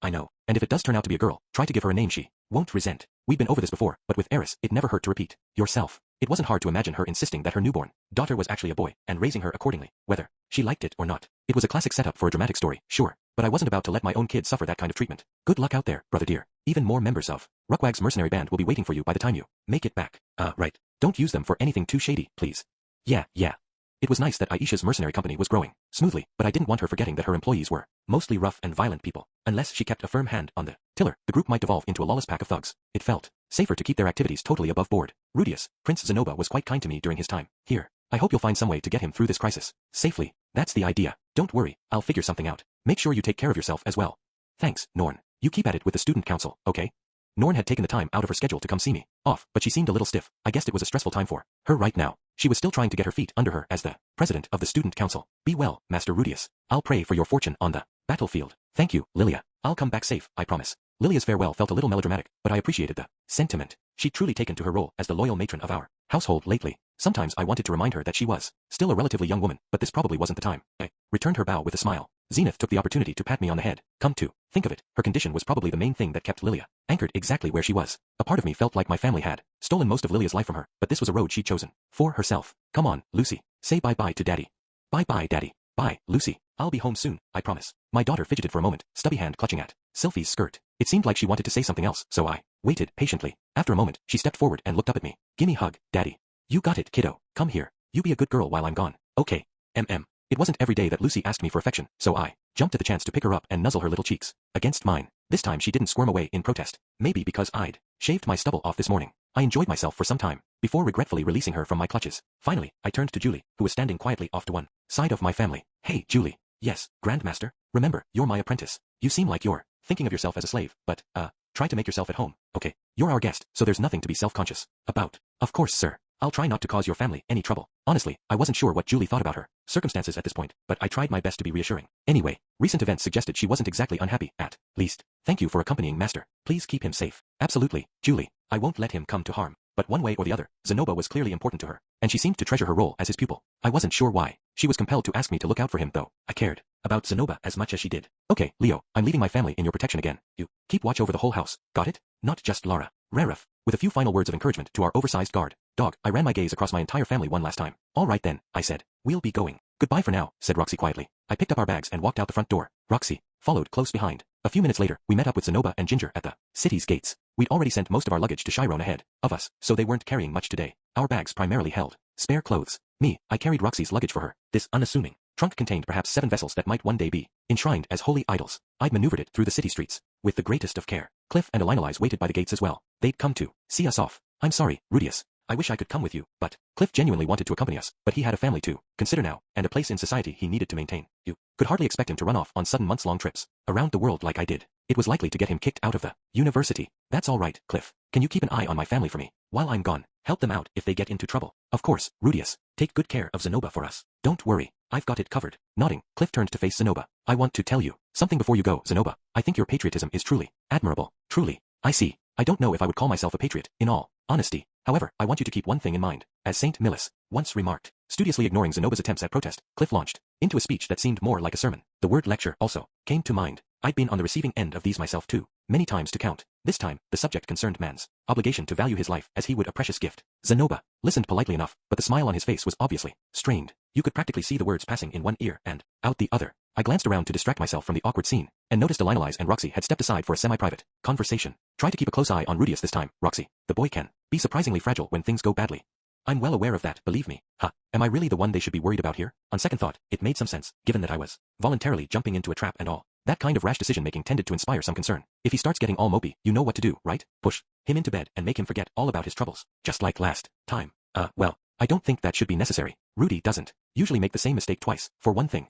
And if it does turn out to be a girl, try to give her a name she won't resent. We've been over this before, but with Eris, it never hurt to repeat yourself. It wasn't hard to imagine her insisting that her newborn daughter was actually a boy and raising her accordingly, whether she liked it or not. It was a classic setup for a dramatic story, sure, but I wasn't about to let my own kid suffer that kind of treatment. Good luck out there, brother dear. Even more members of Ruckwag's mercenary band will be waiting for you by the time you make it back. Right. Don't use them for anything too shady, please. Yeah. It was nice that Aisha's mercenary company was growing smoothly, but I didn't want her forgetting that her employees were mostly rough and violent people. Unless she kept a firm hand on the tiller, the group might devolve into a lawless pack of thugs. It felt safer to keep their activities totally above board. Rudius, Prince Zenoba was quite kind to me during his time here. I hope you'll find some way to get him through this crisis safely. That's the idea. Don't worry, I'll figure something out. Make sure you take care of yourself as well. Thanks, Norn. You keep at it with the student council, okay? Norn had taken the time out of her schedule to come see me off, but she seemed a little stiff. I guessed it was a stressful time for her right now. She was still trying to get her feet under her as the president of the student council. Be well, Master Rudius. I'll pray for your fortune on the battlefield. Thank you, Lilia. I'll come back safe, I promise. Lilia's farewell felt a little melodramatic, but I appreciated the sentiment. She'd truly taken to her role as the loyal matron of our household lately. Sometimes I wanted to remind her that she was still a relatively young woman, but this probably wasn't the time. I returned her bow with a smile. Zenith took the opportunity to pat me on the head. Come to think of it, her condition was probably the main thing that kept Lilia anchored exactly where she was. A part of me felt like my family had stolen most of Lilia's life from her, but this was a road she'd chosen for herself. Come on, Lucy. Say bye-bye to Daddy. Bye-bye, Daddy. Bye, Lucy. I'll be home soon, I promise. My daughter fidgeted for a moment, stubby hand clutching at Sylphie's skirt. It seemed like she wanted to say something else, so I waited patiently. After a moment, she stepped forward and looked up at me. Gimme hug, Daddy. You got it, kiddo. Come here. You be a good girl while I'm gone. Okay. It wasn't every day that Lucy asked me for affection, so I jumped at the chance to pick her up and nuzzle her little cheeks against mine. This time she didn't squirm away in protest. Maybe because I'd shaved my stubble off this morning. I enjoyed myself for some time, before regretfully releasing her from my clutches. Finally, I turned to Julie, who was standing quietly off to one side of my family. Hey, Julie. Yes, Grandmaster. Remember, you're my apprentice. You seem like you're thinking of yourself as a slave, but, try to make yourself at home, okay? You're our guest, so there's nothing to be self-conscious about. Of course, sir. I'll try not to cause your family any trouble. Honestly, I wasn't sure what Julie thought about her circumstances at this point, but I tried my best to be reassuring. Anyway, recent events suggested she wasn't exactly unhappy, at least. Thank you for accompanying Master. Please keep him safe. Absolutely, Julie. I won't let him come to harm. But one way or the other, Zenoba was clearly important to her, and she seemed to treasure her role as his pupil. I wasn't sure why. She was compelled to ask me to look out for him, though. I cared about Zenoba as much as she did. Okay, Leo, I'm leaving my family in your protection again. You keep watch over the whole house. Got it? Not just Lara. Raref. With a few final words of encouragement to our oversized guard dog, I ran my gaze across my entire family one last time. All right then, I said. We'll be going. Goodbye for now, said Roxy quietly. I picked up our bags and walked out the front door. Roxy followed close behind. A few minutes later, we met up with Zenoba and Ginger at the city's gates. We'd already sent most of our luggage to Chiron ahead of us, so they weren't carrying much today. Our bags primarily held Spare clothes. Me, I carried Roxy's luggage for her. This unassuming trunk contained perhaps 7 vessels that might one day be enshrined as holy idols. I'd maneuvered it through the city streets with the greatest of care. Cliff and Elinalize waited by the gates as well. They'd come to see us off. I'm sorry, Rudius. I wish I could come with you, but Cliff genuinely wanted to accompany us, but he had a family to consider now, and a place in society he needed to maintain. You could hardly expect him to run off on sudden months-long trips around the world like I did. It was likely to get him kicked out of the university. That's all right, Cliff. Can you keep an eye on my family for me while I'm gone? Help them out if they get into trouble. Of course, Rudius. Take good care of Zenoba for us. Don't worry, I've got it covered. Nodding, Cliff turned to face Zenoba. I want to tell you something before you go, Zenoba. I think your patriotism is truly admirable. Truly. I see. I don't know if I would call myself a patriot, in all honesty. However, I want you to keep one thing in mind. As St. Millis once remarked, studiously ignoring Zenoba's attempts at protest, Cliff launched into a speech that seemed more like a sermon. The word lecture also came to mind. I'd been on the receiving end of these myself too, many times to count. This time, the subject concerned man's obligation to value his life as he would a precious gift. Zenoba listened politely enough, but the smile on his face was obviously strained. You could practically see the words passing in one ear and out the other. I glanced around to distract myself from the awkward scene, and noticed Elinalize and Roxy had stepped aside for a semi-private conversation. Try to keep a close eye on Rudius this time, Roxy. The boy can be surprisingly fragile when things go badly. I'm well aware of that, believe me. Am I really the one they should be worried about here? On second thought, it made some sense, given that I was voluntarily jumping into a trap and all. That kind of rash decision-making tended to inspire some concern. If he starts getting all mopey, you know what to do, right? Push him into bed and make him forget all about his troubles. Just like last time. Well, I don't think that should be necessary. Rudy doesn't usually make the same mistake twice, for one thing.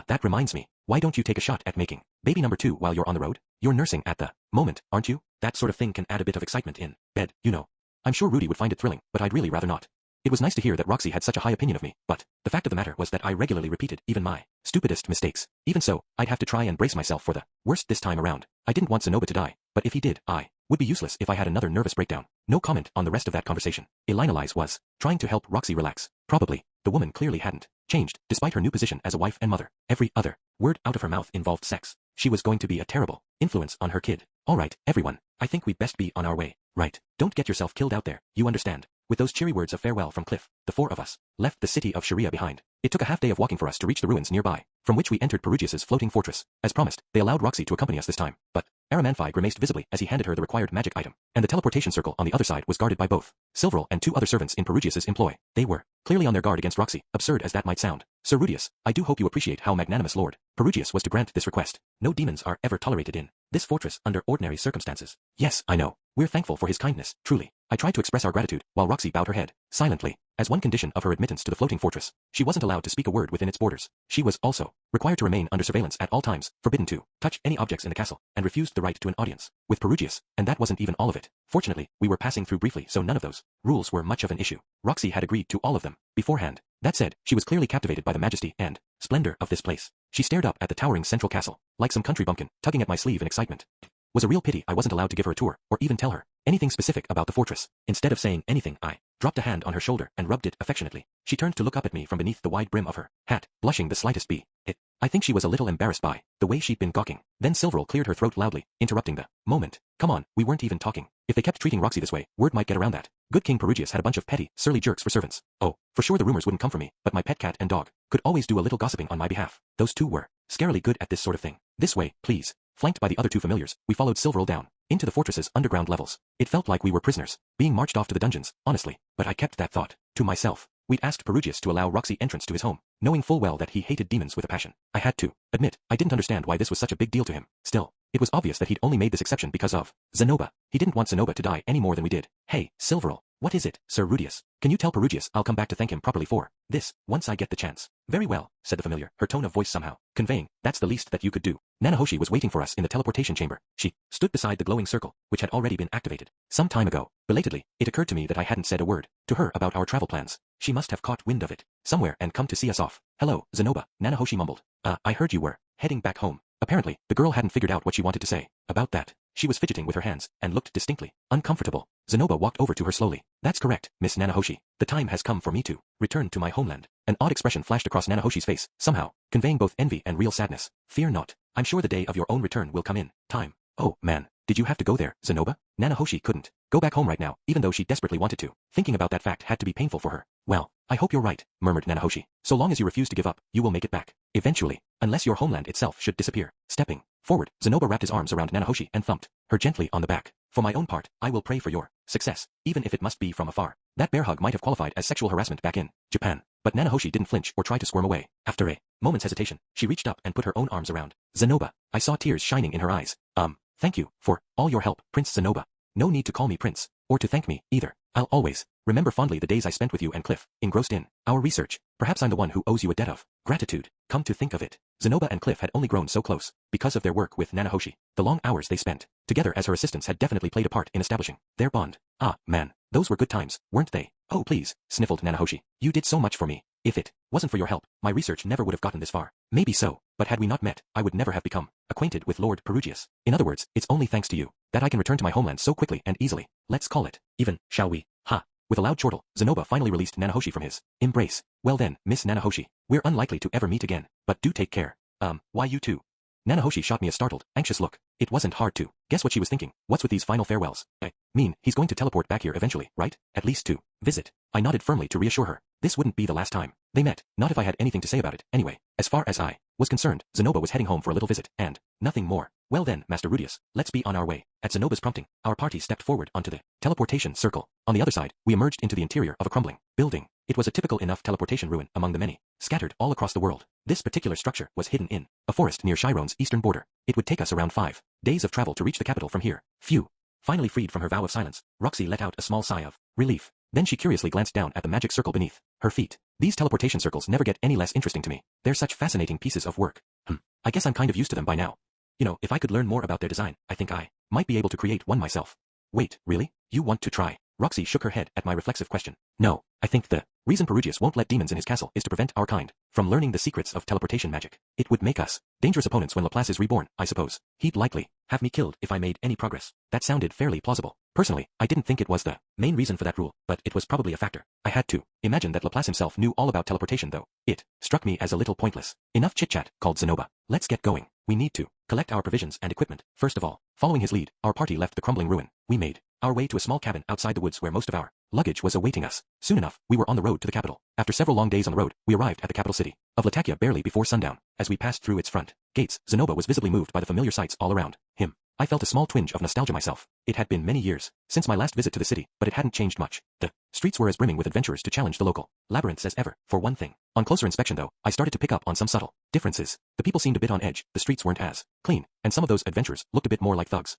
That reminds me. Why don't you take a shot at making baby number 2 while you're on the road? You're nursing at the moment, aren't you? That sort of thing can add a bit of excitement in bed, you know. I'm sure Rudy would find it thrilling, but I'd really rather not. It was nice to hear that Roxy had such a high opinion of me, but the fact of the matter was that I regularly repeated even my stupidest mistakes. Even so, I'd have to try and brace myself for the worst this time around. I didn't want Zenoba to die, but if he did, I would be useless if I had another nervous breakdown. No comment on the rest of that conversation. Elinalize was trying to help Roxy relax. Probably, the woman clearly hadn't changed, despite her new position as a wife and mother. Every other word out of her mouth involved sex. She was going to be a terrible influence on her kid. All right, everyone, I think we'd best be on our way. Right, don't get yourself killed out there, you understand. With those cheery words of farewell from Cliff, the 4 of us left the city of Sharia behind. It took a half day of walking for us to reach the ruins nearby, from which we entered Perugius's floating fortress. As promised, they allowed Roxy to accompany us this time, but Aramanfi grimaced visibly as he handed her the required magic item, and the teleportation circle on the other side was guarded by both Silverl and 2 other servants in Perugius's employ. They were clearly on their guard against Roxy, absurd as that might sound. Sir Rudius, I do hope you appreciate how magnanimous Lord Perugius was to grant this request. No demons are ever tolerated in this fortress under ordinary circumstances. Yes, I know. We're thankful for his kindness, truly. I tried to express our gratitude, while Roxy bowed her head, silently. As one condition of her admittance to the floating fortress, she wasn't allowed to speak a word within its borders. She was also required to remain under surveillance at all times, forbidden to touch any objects in the castle, and refused the right to an audience with Perugius, and that wasn't even all of it. Fortunately, we were passing through briefly, so none of those rules were much of an issue. Roxy had agreed to all of them beforehand. That said, she was clearly captivated by the majesty and splendor of this place. She stared up at the towering central castle, like some country bumpkin, tugging at my sleeve in excitement. It was a real pity I wasn't allowed to give her a tour, or even tell her anything specific about the fortress. Instead of saying anything, I dropped a hand on her shoulder and rubbed it affectionately. She turned to look up at me from beneath the wide brim of her hat, blushing the slightest bit. I think she was a little embarrassed by the way she'd been gawking. Then Silverl cleared her throat loudly, interrupting the moment. Come on, we weren't even talking. If they kept treating Roxy this way, word might get around that good King Perugius had a bunch of petty, surly jerks for servants. Oh, for sure the rumors wouldn't come from me, but my pet cat and dog could always do a little gossiping on my behalf. Those 2 were scarily good at this sort of thing. This way, please. Flanked by the other 2 familiars, we followed Silverl down into the fortress's underground levels. It felt like we were prisoners, being marched off to the dungeons, honestly, but I kept that thought to myself. We'd asked Perugius to allow Roxy entrance to his home, knowing full well that he hated demons with a passion. I had to admit, I didn't understand why this was such a big deal to him. Still, it was obvious that he'd only made this exception because of Zenoba. He didn't want Zenoba to die any more than we did. Hey, Silverl, what is it, Sir Rudius? Can you tell Perugius I'll come back to thank him properly for this, once I get the chance? Very well, said the familiar, her tone of voice somehow conveying that's the least that you could do. Nanahoshi was waiting for us in the teleportation chamber. She stood beside the glowing circle, which had already been activated some time ago. Belatedly, it occurred to me that I hadn't said a word to her about our travel plans. She must have caught wind of it somewhere and come to see us off. Hello, Zenoba, Nanahoshi mumbled. I heard you were heading back home. Apparently, the girl hadn't figured out what she wanted to say about that. She was fidgeting with her hands and looked distinctly uncomfortable. Zenoba walked over to her slowly. That's correct, Miss Nanahoshi. The time has come for me to return to my homeland. An odd expression flashed across Nanahoshi's face, somehow conveying both envy and real sadness. Fear not. I'm sure the day of your own return will come in time. Oh, man. Did you have to go there, Zenoba? Nanahoshi couldn't go back home right now, even though she desperately wanted to. Thinking about that fact had to be painful for her. Well, I hope you're right, murmured Nanahoshi. So long as you refuse to give up, you will make it back. Eventually, unless your homeland itself should disappear. Stepping forward, Zenoba wrapped his arms around Nanahoshi and thumped her gently on the back. For my own part, I will pray for your success, even if it must be from afar. That bear hug might have qualified as sexual harassment back in Japan, but Nanahoshi didn't flinch or try to squirm away. After a moment's hesitation, she reached up and put her own arms around Zenoba. I saw tears shining in her eyes. Thank you for all your help, Prince Zenoba. No need to call me Prince, or to thank me, either. I'll always remember fondly the days I spent with you and Cliff, engrossed in our research. Perhaps I'm the one who owes you a debt of gratitude. Come to think of it, Zenoba and Cliff had only grown so close because of their work with Nanahoshi. The long hours they spent together as her assistants had definitely played a part in establishing their bond. Ah, man, those were good times, weren't they? Oh please, sniffled Nanahoshi. You did so much for me. If it wasn't for your help, my research never would have gotten this far. Maybe so, but had we not met, I would never have become acquainted with Lord Perugius. In other words, it's only thanks to you that I can return to my homeland so quickly and easily. Let's call it even, shall we? Ha! With a loud chortle, Zenoba finally released Nanahoshi from his embrace. Well then, Miss Nanahoshi, we're unlikely to ever meet again, but do take care. Why you too? Nanahoshi shot me a startled, anxious look. It wasn't hard to guess what she was thinking. What's with these final farewells? I mean, he's going to teleport back here eventually, right? At least to visit. I nodded firmly to reassure her. This wouldn't be the last time they met, not if I had anything to say about it. Anyway, as far as I was concerned, Zenoba was heading home for a little visit, and nothing more. Well then, Master Rudius, let's be on our way. At Zenoba's prompting, our party stepped forward onto the teleportation circle. On the other side, we emerged into the interior of a crumbling building. It was a typical enough teleportation ruin among the many scattered all across the world. This particular structure was hidden in a forest near Chiron's eastern border. It would take us around 5 days of travel to reach the capital from here. Phew. Finally freed from her vow of silence, Roxy let out a small sigh of relief. Then she curiously glanced down at the magic circle beneath her feet. These teleportation circles never get any less interesting to me. They're such fascinating pieces of work. I guess I'm kind of used to them by now. You know, if I could learn more about their design, I think I might be able to create one myself. Wait, really? You want to try? Roxy shook her head at my reflexive question. No, I think the reason Perugius won't let demons in his castle is to prevent our kind from learning the secrets of teleportation magic. It would make us dangerous opponents when Laplace is reborn, I suppose. He'd likely have me killed if I made any progress. That sounded fairly plausible. Personally, I didn't think it was the main reason for that rule, but it was probably a factor. I had to imagine that Laplace himself knew all about teleportation though. It struck me as a little pointless. Enough chit-chat, called Zenoba. Let's get going. We need to collect our provisions and equipment. First of all, following his lead, our party left the crumbling ruin. We made our way to a small cabin outside the woods where most of our luggage was awaiting us. Soon enough, we were on the road to the capital. After several long days on the road, we arrived at the capital city of Latakia barely before sundown. As we passed through its front gates, Zenoba was visibly moved by the familiar sights all around him. I felt a small twinge of nostalgia myself. It had been many years since my last visit to the city, but it hadn't changed much. The streets were as brimming with adventurers to challenge the local labyrinths as ever, for one thing. On closer inspection though, I started to pick up on some subtle differences. The people seemed a bit on edge, the streets weren't as clean, and some of those adventurers looked a bit more like thugs.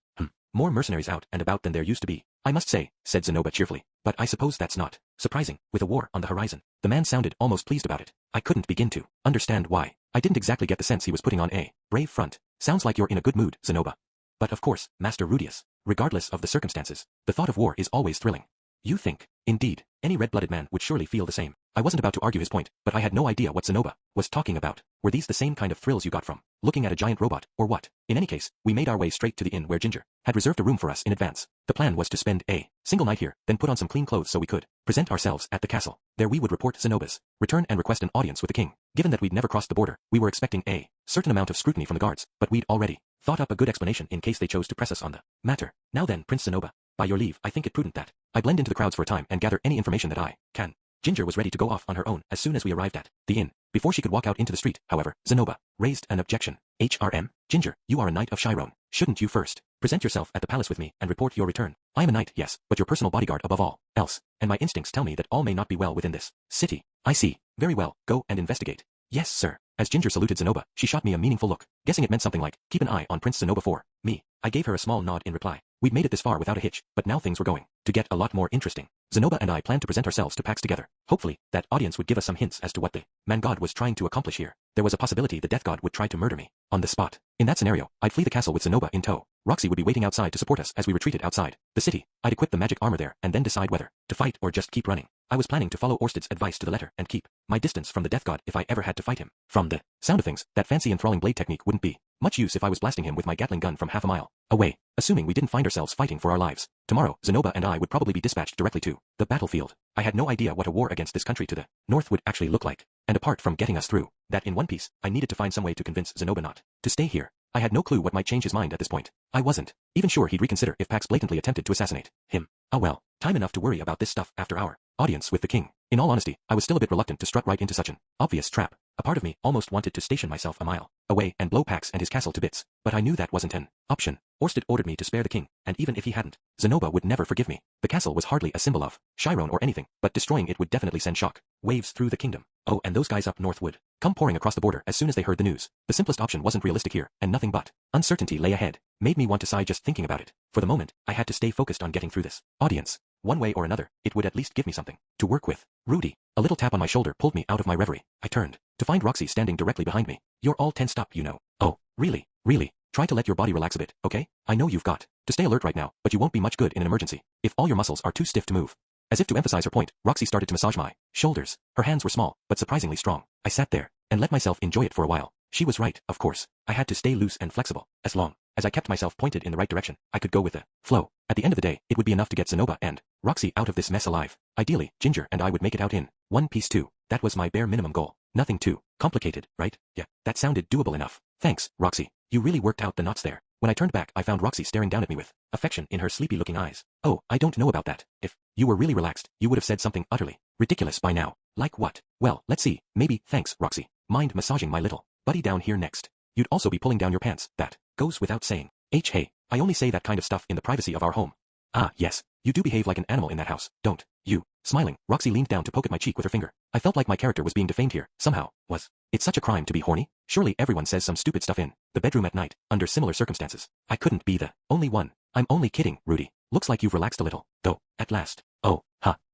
More mercenaries out and about than there used to be, I must say, said Zenoba cheerfully. But I suppose that's not surprising, with a war on the horizon. The man sounded almost pleased about it. I couldn't begin to understand why. I didn't exactly get the sense he was putting on a brave front. Sounds like you're in a good mood, Zenoba. But of course, Master Rudius, regardless of the circumstances, the thought of war is always thrilling. You think, indeed, any red-blooded man would surely feel the same. I wasn't about to argue his point, but I had no idea what Zenoba was talking about. Were these the same kind of thrills you got from looking at a giant robot, or what? In any case, we made our way straight to the inn where Ginger had reserved a room for us in advance. The plan was to spend a single night here, then put on some clean clothes so we could present ourselves at the castle. There we would report Zenoba's return and request an audience with the king. Given that we'd never crossed the border, we were expecting a certain amount of scrutiny from the guards, but we'd already thought up a good explanation in case they chose to press us on the matter. Now then, Prince Zenoba, by your leave, I think it prudent that I blend into the crowds for a time and gather any information that I can. Ginger was ready to go off on her own as soon as we arrived at the inn. Before she could walk out into the street, however, Zenoba raised an objection. HRM, Ginger, you are a knight of Chiron. Shouldn't you first present yourself at the palace with me and report your return? I am a knight, yes, but your personal bodyguard above all else, and my instincts tell me that all may not be well within this city. I see. Very well, go and investigate. Yes, sir. As Ginger saluted Zenoba, she shot me a meaningful look, guessing it meant something like, keep an eye on Prince Zenoba for me. I gave her a small nod in reply. We'd made it this far without a hitch, but now things were going to get a lot more interesting. Zenoba and I planned to present ourselves to PAX together. Hopefully, that audience would give us some hints as to what the man god was trying to accomplish here. There was a possibility the death god would try to murder me on the spot. In that scenario, I'd flee the castle with Zenoba in tow. Roxy would be waiting outside to support us as we retreated outside the city. I'd equip the magic armor there and then decide whether to fight or just keep running. I was planning to follow Orsted's advice to the letter and keep my distance from the death god if I ever had to fight him. From the sound of things, that fancy enthralling blade technique wouldn't be much use if I was blasting him with my Gatling gun from half a mile away, assuming we didn't find ourselves fighting for our lives. Tomorrow, Zenoba and I would probably be dispatched directly to the battlefield. I had no idea what a war against this country to the north would actually look like, and apart from getting us through that in one piece, I needed to find some way to convince Zenoba not to stay here. I had no clue what might change his mind at this point. I wasn't even sure he'd reconsider if Pax blatantly attempted to assassinate him. Oh well, time enough to worry about this stuff after our audience with the king. In all honesty, I was still a bit reluctant to strut right into such an obvious trap. A part of me almost wanted to station myself a mile away and blow Pax and his castle to bits, but I knew that wasn't an option. Orsted ordered me to spare the king, and even if he hadn't, Zenoba would never forgive me. The castle was hardly a symbol of Chiron or anything, but destroying it would definitely send shock waves through the kingdom. Oh, and those guys up north would come pouring across the border as soon as they heard the news. The simplest option wasn't realistic here, and nothing but uncertainty lay ahead. Made me want to sigh just thinking about it. For the moment, I had to stay focused on getting through this audience. One way or another, it would at least give me something to work with. Rudy. A little tap on my shoulder pulled me out of my reverie. I turned to find Roxy standing directly behind me. You're all tensed up, you know. Oh, really? Really? Try to let your body relax a bit, okay? I know you've got to stay alert right now, but you won't be much good in an emergency if all your muscles are too stiff to move. As if to emphasize her point, Roxy started to massage my shoulders. Her hands were small, but surprisingly strong. I sat there and let myself enjoy it for a while. She was right, of course. I had to stay loose and flexible. As long as I kept myself pointed in the right direction, I could go with the flow. At the end of the day, it would be enough to get Zenoba and Roxy out of this mess alive. Ideally, Ginger and I would make it out in one piece too. That was my bare minimum goal. Nothing too complicated, right? Yeah, that sounded doable enough. Thanks, Roxy. You really worked out the knots there. When I turned back, I found Roxy staring down at me with affection in her sleepy-looking eyes. Oh, I don't know about that. If you were really relaxed, you would have said something utterly ridiculous by now. Like what? Well, let's see. Maybe, thanks, Roxy. Mind massaging my little buddy down here next? You'd also be pulling down your pants. That goes without saying. Hey, I only say that kind of stuff in the privacy of our home. Ah, yes. You do behave like an animal in that house, don't you? Smiling, Roxy leaned down to poke at my cheek with her finger. I felt like my character was being defamed here, somehow. Was it such a crime to be horny? Surely everyone says some stupid stuff in the bedroom at night, under similar circumstances. I couldn't be the only one. I'm only kidding, Rudy. Looks like you've relaxed a little, though, at last. Oh,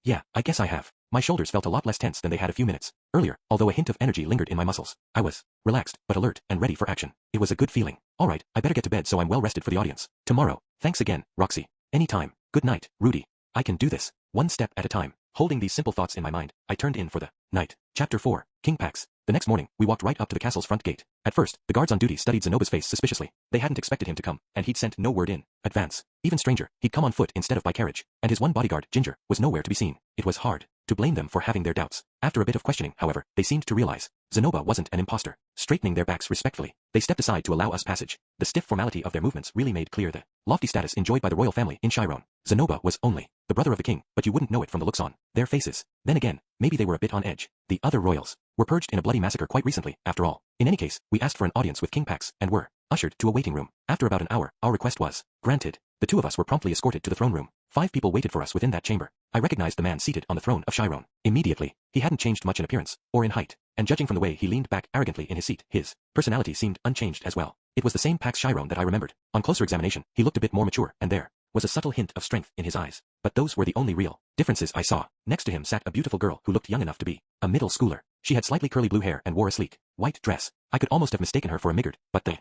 yeah, I guess I have. My shoulders felt a lot less tense than they had a few minutes earlier, although a hint of energy lingered in my muscles. I was relaxed, but alert and ready for action. It was a good feeling. All right, I better get to bed so I'm well rested for the audience tomorrow. Thanks again, Roxy. Anytime. Good night, Rudy. I can do this, one step at a time. Holding these simple thoughts in my mind, I turned in for the night. Chapter 4, King Pax. The next morning, we walked right up to the castle's front gate. At first, the guards on duty studied Zenoba's face suspiciously. They hadn't expected him to come, and he'd sent no word in advance. Even stranger, he'd come on foot instead of by carriage, and his one bodyguard, Ginger, was nowhere to be seen. It was hard to blame them for having their doubts. After a bit of questioning, however, they seemed to realize Zenoba wasn't an imposter. Straightening their backs respectfully, they stepped aside to allow us passage. The stiff formality of their movements really made clear the lofty status enjoyed by the royal family in Chiron. Zenoba was only the brother of the king, but you wouldn't know it from the looks on their faces. Then again, maybe they were a bit on edge. The other royals were purged in a bloody massacre quite recently, after all. In any case, we asked for an audience with King Pax, and were ushered to a waiting room. After about an hour, our request was granted. The two of us were promptly escorted to the throne room. 5 people waited for us within that chamber. I recognized the man seated on the throne of Chiron immediately. He hadn't changed much in appearance, or in height, and judging from the way he leaned back arrogantly in his seat, his personality seemed unchanged as well. It was the same Pax Chiron that I remembered. On closer examination, he looked a bit more mature, and there was a subtle hint of strength in his eyes. But those were the only real differences I saw. Next to him sat a beautiful girl who looked young enough to be a middle schooler. She had slightly curly blue hair and wore a sleek, white dress. I could almost have mistaken her for a Migard, but the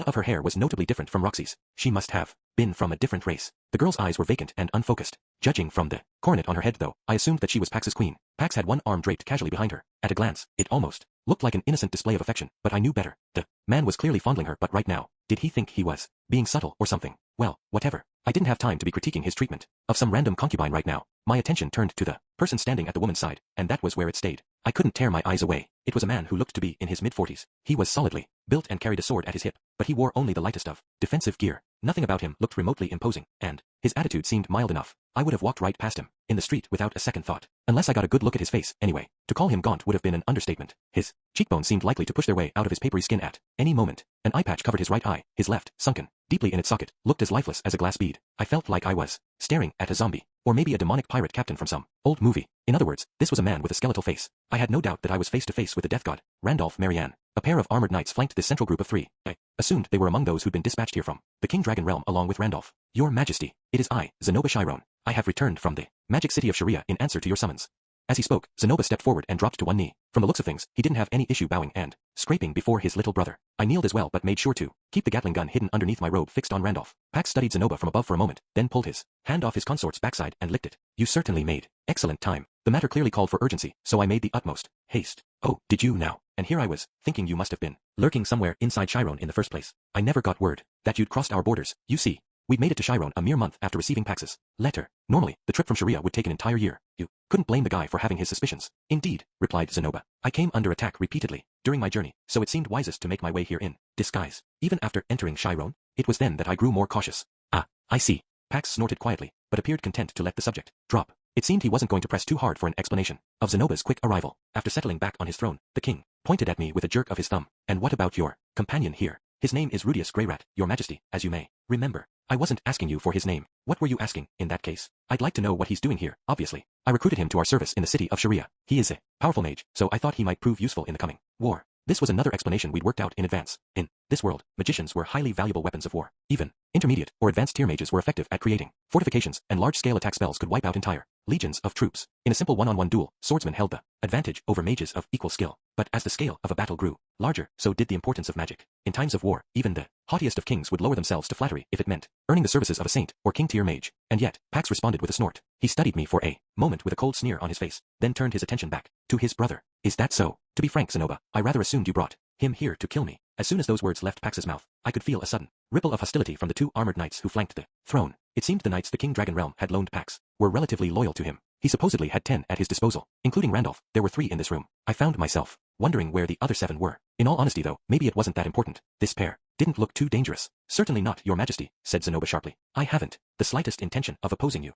of her hair was notably different from Roxy's. She must have been from a different race. The girl's eyes were vacant and unfocused. Judging from the coronet on her head, though, I assumed that she was Pax's queen. Pax had one arm draped casually behind her. At a glance, it almost looked like an innocent display of affection, but I knew better. The man was clearly fondling her, but right now, did he think he was being subtle or something? Well, whatever. I didn't have time to be critiquing his treatment of some random concubine right now. My attention turned to the person standing at the woman's side, and that was where it stayed. I couldn't tear my eyes away. It was a man who looked to be in his mid-40s. He was solidly built and carried a sword at his hip, but he wore only the lightest of defensive gear. Nothing about him looked remotely imposing, and his attitude seemed mild enough. I would have walked right past him in the street without a second thought, unless I got a good look at his face. Anyway, to call him gaunt would have been an understatement. His cheekbones seemed likely to push their way out of his papery skin at any moment. An eye patch covered his right eye. His left, sunken deeply in its socket, looked as lifeless as a glass bead. I felt like I was staring at a zombie, or maybe a demonic pirate captain from some old movie. In other words, this was a man with a skeletal face. I had no doubt that I was face to face with the death god, Randolph Marianne. A pair of armored knights flanked this central group of 3. I assumed they were among those who'd been dispatched here from the King Dragon realm along with Randolph. Your Majesty, it is I, Zenoba Chiron. I have returned from the magic city of Sharia in answer to your summons. As he spoke, Zenoba stepped forward and dropped to one knee. From the looks of things, he didn't have any issue bowing and scraping before his little brother. I kneeled as well but made sure to keep the Gatling gun hidden underneath my robe fixed on Randolph. Pax studied Zenoba from above for a moment, then pulled his hand off his consort's backside and licked it. You certainly made excellent time. The matter clearly called for urgency, so I made the utmost haste. Oh, did you now? And here I was, thinking you must have been lurking somewhere inside Chiron in the first place. I never got word that you'd crossed our borders. You see, we'd made it to Chiron a mere month after receiving Pax's letter. Normally, the trip from Sharia would take an entire year. You couldn't blame the guy for having his suspicions. Indeed, replied Zenoba. I came under attack repeatedly during my journey, so it seemed wisest to make my way here in disguise. Even after entering Chiron, it was then that I grew more cautious. Ah, I see. Pax snorted quietly, but appeared content to let the subject drop. It seemed he wasn't going to press too hard for an explanation of Zenoba's quick arrival. After settling back on his throne, the king pointed at me with a jerk of his thumb. And what about your companion here? His name is Rudius Greyrat, your majesty, as you may remember. I wasn't asking you for his name. What were you asking, in that case? I'd like to know what he's doing here, obviously. I recruited him to our service in the city of Sharia. He is a powerful mage, so I thought he might prove useful in the coming war. This was another explanation we'd worked out in advance. In this world, magicians were highly valuable weapons of war. Even intermediate or advanced tier mages were effective at creating fortifications, and large-scale attack spells could wipe out entire legions of troops. In a simple one-on-one duel, swordsmen held the advantage over mages of equal skill. But as the scale of a battle grew larger, so did the importance of magic. In times of war, even the haughtiest of kings would lower themselves to flattery if it meant earning the services of a saint or king-tier mage. And yet, Pax responded with a snort. He studied me for a moment with a cold sneer on his face, then turned his attention back to his brother. Is that so? To be frank, Zenoba, I rather assumed you brought him here to kill me. As soon as those words left Pax's mouth, I could feel a sudden ripple of hostility from the two armored knights who flanked the throne. It seemed the knights the King Dragon Realm had loaned Pax were relatively loyal to him. He supposedly had 10 at his disposal, including Randolph. There were 3 in this room. I found myself wondering where the other 7 were. In all honesty though, maybe it wasn't that important. This pair didn't look too dangerous. Certainly not, your majesty, said Zenoba sharply. I haven't the slightest intention of opposing you.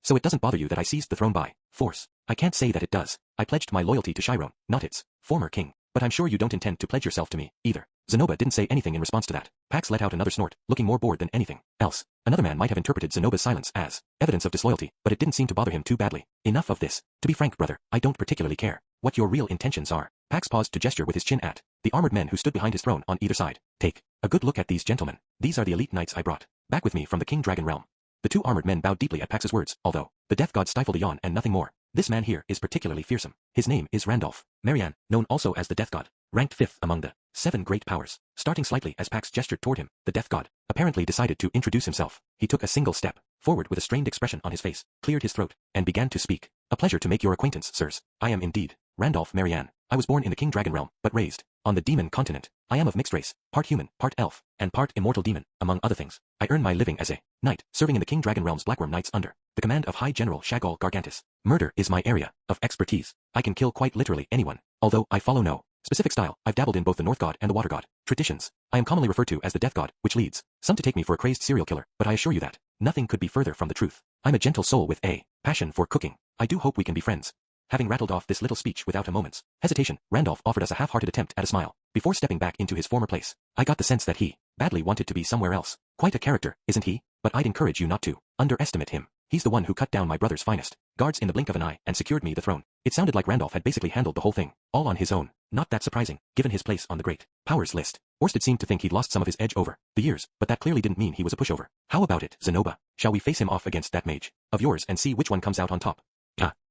So it doesn't bother you that I seized the throne by force? I can't say that it does. I pledged my loyalty to Chiron, not its former king. But I'm sure you don't intend to pledge yourself to me, either. Zenoba didn't say anything in response to that. Pax let out another snort, looking more bored than anything else. Another man might have interpreted Zenoba's silence as evidence of disloyalty, but it didn't seem to bother him too badly. Enough of this. To be frank, brother, I don't particularly care what your real intentions are. Pax paused to gesture with his chin at the armored men who stood behind his throne on either side. Take a good look at these gentlemen. These are the elite knights I brought back with me from the King Dragon Realm. The two armored men bowed deeply at Pax's words, although the death god stifled a yawn and nothing more. This man here is particularly fearsome. His name is Randolph Marianne, known also as the death god, ranked 5th among the 7 great powers. Starting slightly as Pax gestured toward him, the death god apparently decided to introduce himself. He took a single step forward with a strained expression on his face, cleared his throat, and began to speak. A pleasure to make your acquaintance, sirs. I am indeed Randolph Marianne. I was born in the King Dragon Realm, but raised on the demon continent. I am of mixed race, part human, part elf, and part immortal demon, among other things. I earn my living as a knight, serving in the King Dragon Realm's Blackworm Knights under the command of High General Shagall Gargantus. Murder is my area of expertise. I can kill quite literally anyone, although I follow no specific style. I've dabbled in both the North God and the Water God traditions. I am commonly referred to as the Death God, which leads some to take me for a crazed serial killer, but I assure you that nothing could be further from the truth. I'm a gentle soul with a passion for cooking. I do hope we can be friends. Having rattled off this little speech without a moment's hesitation, Randolph offered us a half-hearted attempt at a smile, before stepping back into his former place. I got the sense that he badly wanted to be somewhere else. Quite a character, isn't he? But I'd encourage you not to underestimate him. He's the one who cut down my brother's finest guards in the blink of an eye and secured me the throne. It sounded like Randolph had basically handled the whole thing, all on his own. Not that surprising, given his place on the great powers list. Orsted seemed to think he'd lost some of his edge over the years, but that clearly didn't mean he was a pushover. How about it, Zenoba? Shall we face him off against that mage of yours and see which one comes out on top?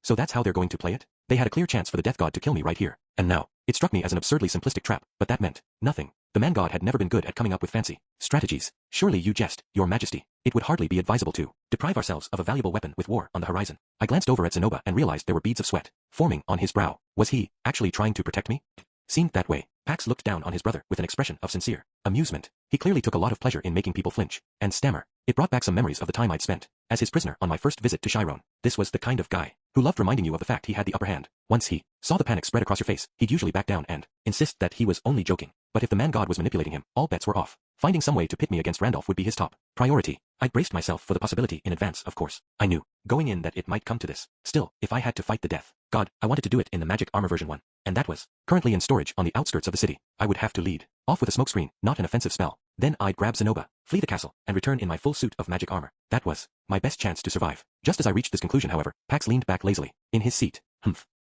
So that's how they're going to play it? They had a clear chance for the death god to kill me right here, and now. It struck me as an absurdly simplistic trap, but that meant nothing. The man god had never been good at coming up with fancy strategies. Surely you jest, your majesty. It would hardly be advisable to deprive ourselves of a valuable weapon with war on the horizon. I glanced over at Zenoba and realized there were beads of sweat forming on his brow. Was he actually trying to protect me? Seemed that way. Pax looked down on his brother with an expression of sincere amusement. He clearly took a lot of pleasure in making people flinch and stammer. It brought back some memories of the time I'd spent as his prisoner on my first visit to Chiron. This was the kind of guy who loved reminding you of the fact he had the upper hand. Once he saw the panic spread across your face, he'd usually back down and insist that he was only joking. But if the man god was manipulating him, all bets were off. Finding some way to pit me against Randolph would be his top priority. I'd braced myself for the possibility in advance, of course. I knew, going in, that it might come to this. Still, if I had to fight the death god, I wanted to do it in the magic armor version 1. And that was currently in storage on the outskirts of the city. I would have to lead off with a smokescreen, not an offensive spell. Then I'd grab Zenoba, flee the castle, and return in my full suit of magic armor. That was my best chance to survive. Just as I reached this conclusion, however, Pax leaned back lazily in his seat.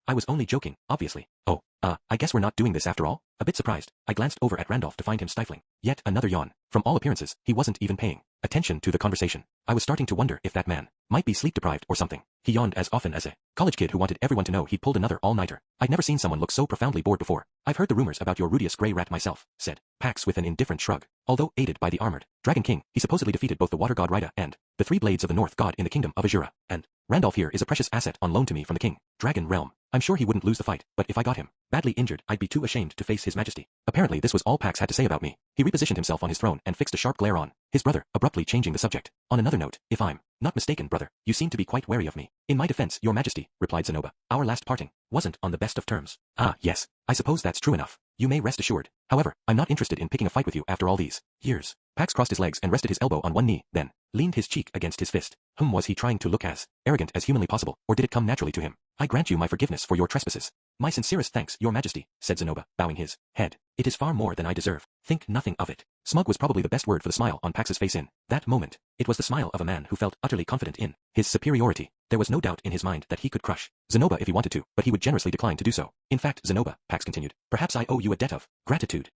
I was only joking, obviously. Oh, I guess we're not doing this after all? A bit surprised, I glanced over at Randolph to find him stifling yet another yawn. From all appearances, he wasn't even paying attention to the conversation. I was starting to wonder if that man might be sleep-deprived or something. He yawned as often as a college kid who wanted everyone to know he'd pulled another all-nighter. I'd never seen someone look so profoundly bored before. I've heard the rumors about your Rudius Grey Rat myself, said Pax with an indifferent shrug. Although aided by the armored Dragon King, he supposedly defeated both the Water God Rida and the 3 Blades of the North God in the Kingdom of Azura. And Randolph here is a precious asset on loan to me from the King Dragon Realm. I'm sure he wouldn't lose the fight, but if I got him badly injured, I'd be too ashamed to face his majesty. Apparently this was all Pax had to say about me. He repositioned himself on his throne and fixed a sharp glare on his brother, abruptly changing the subject. On another note, if I'm not mistaken, brother, you seem to be quite wary of me. In my defense, your majesty, replied Zenoba, our last parting wasn't on the best of terms. Ah, yes, I suppose that's true enough. You may rest assured. However, I'm not interested in picking a fight with you after all these years. Pax crossed his legs and rested his elbow on one knee, then leaned his cheek against his fist. Was he trying to look as arrogant as humanly possible, or did it come naturally to him? I grant you my forgiveness for your trespasses. My sincerest thanks, your majesty, said Zenoba, bowing his head. It is far more than I deserve. Think nothing of it. Smug was probably the best word for the smile on Pax's face in that moment. It was the smile of a man who felt utterly confident in his superiority. There was no doubt in his mind that he could crush Zenoba if he wanted to, but he would generously decline to do so. In fact, Zenoba, Pax continued, perhaps I owe you a debt of gratitude.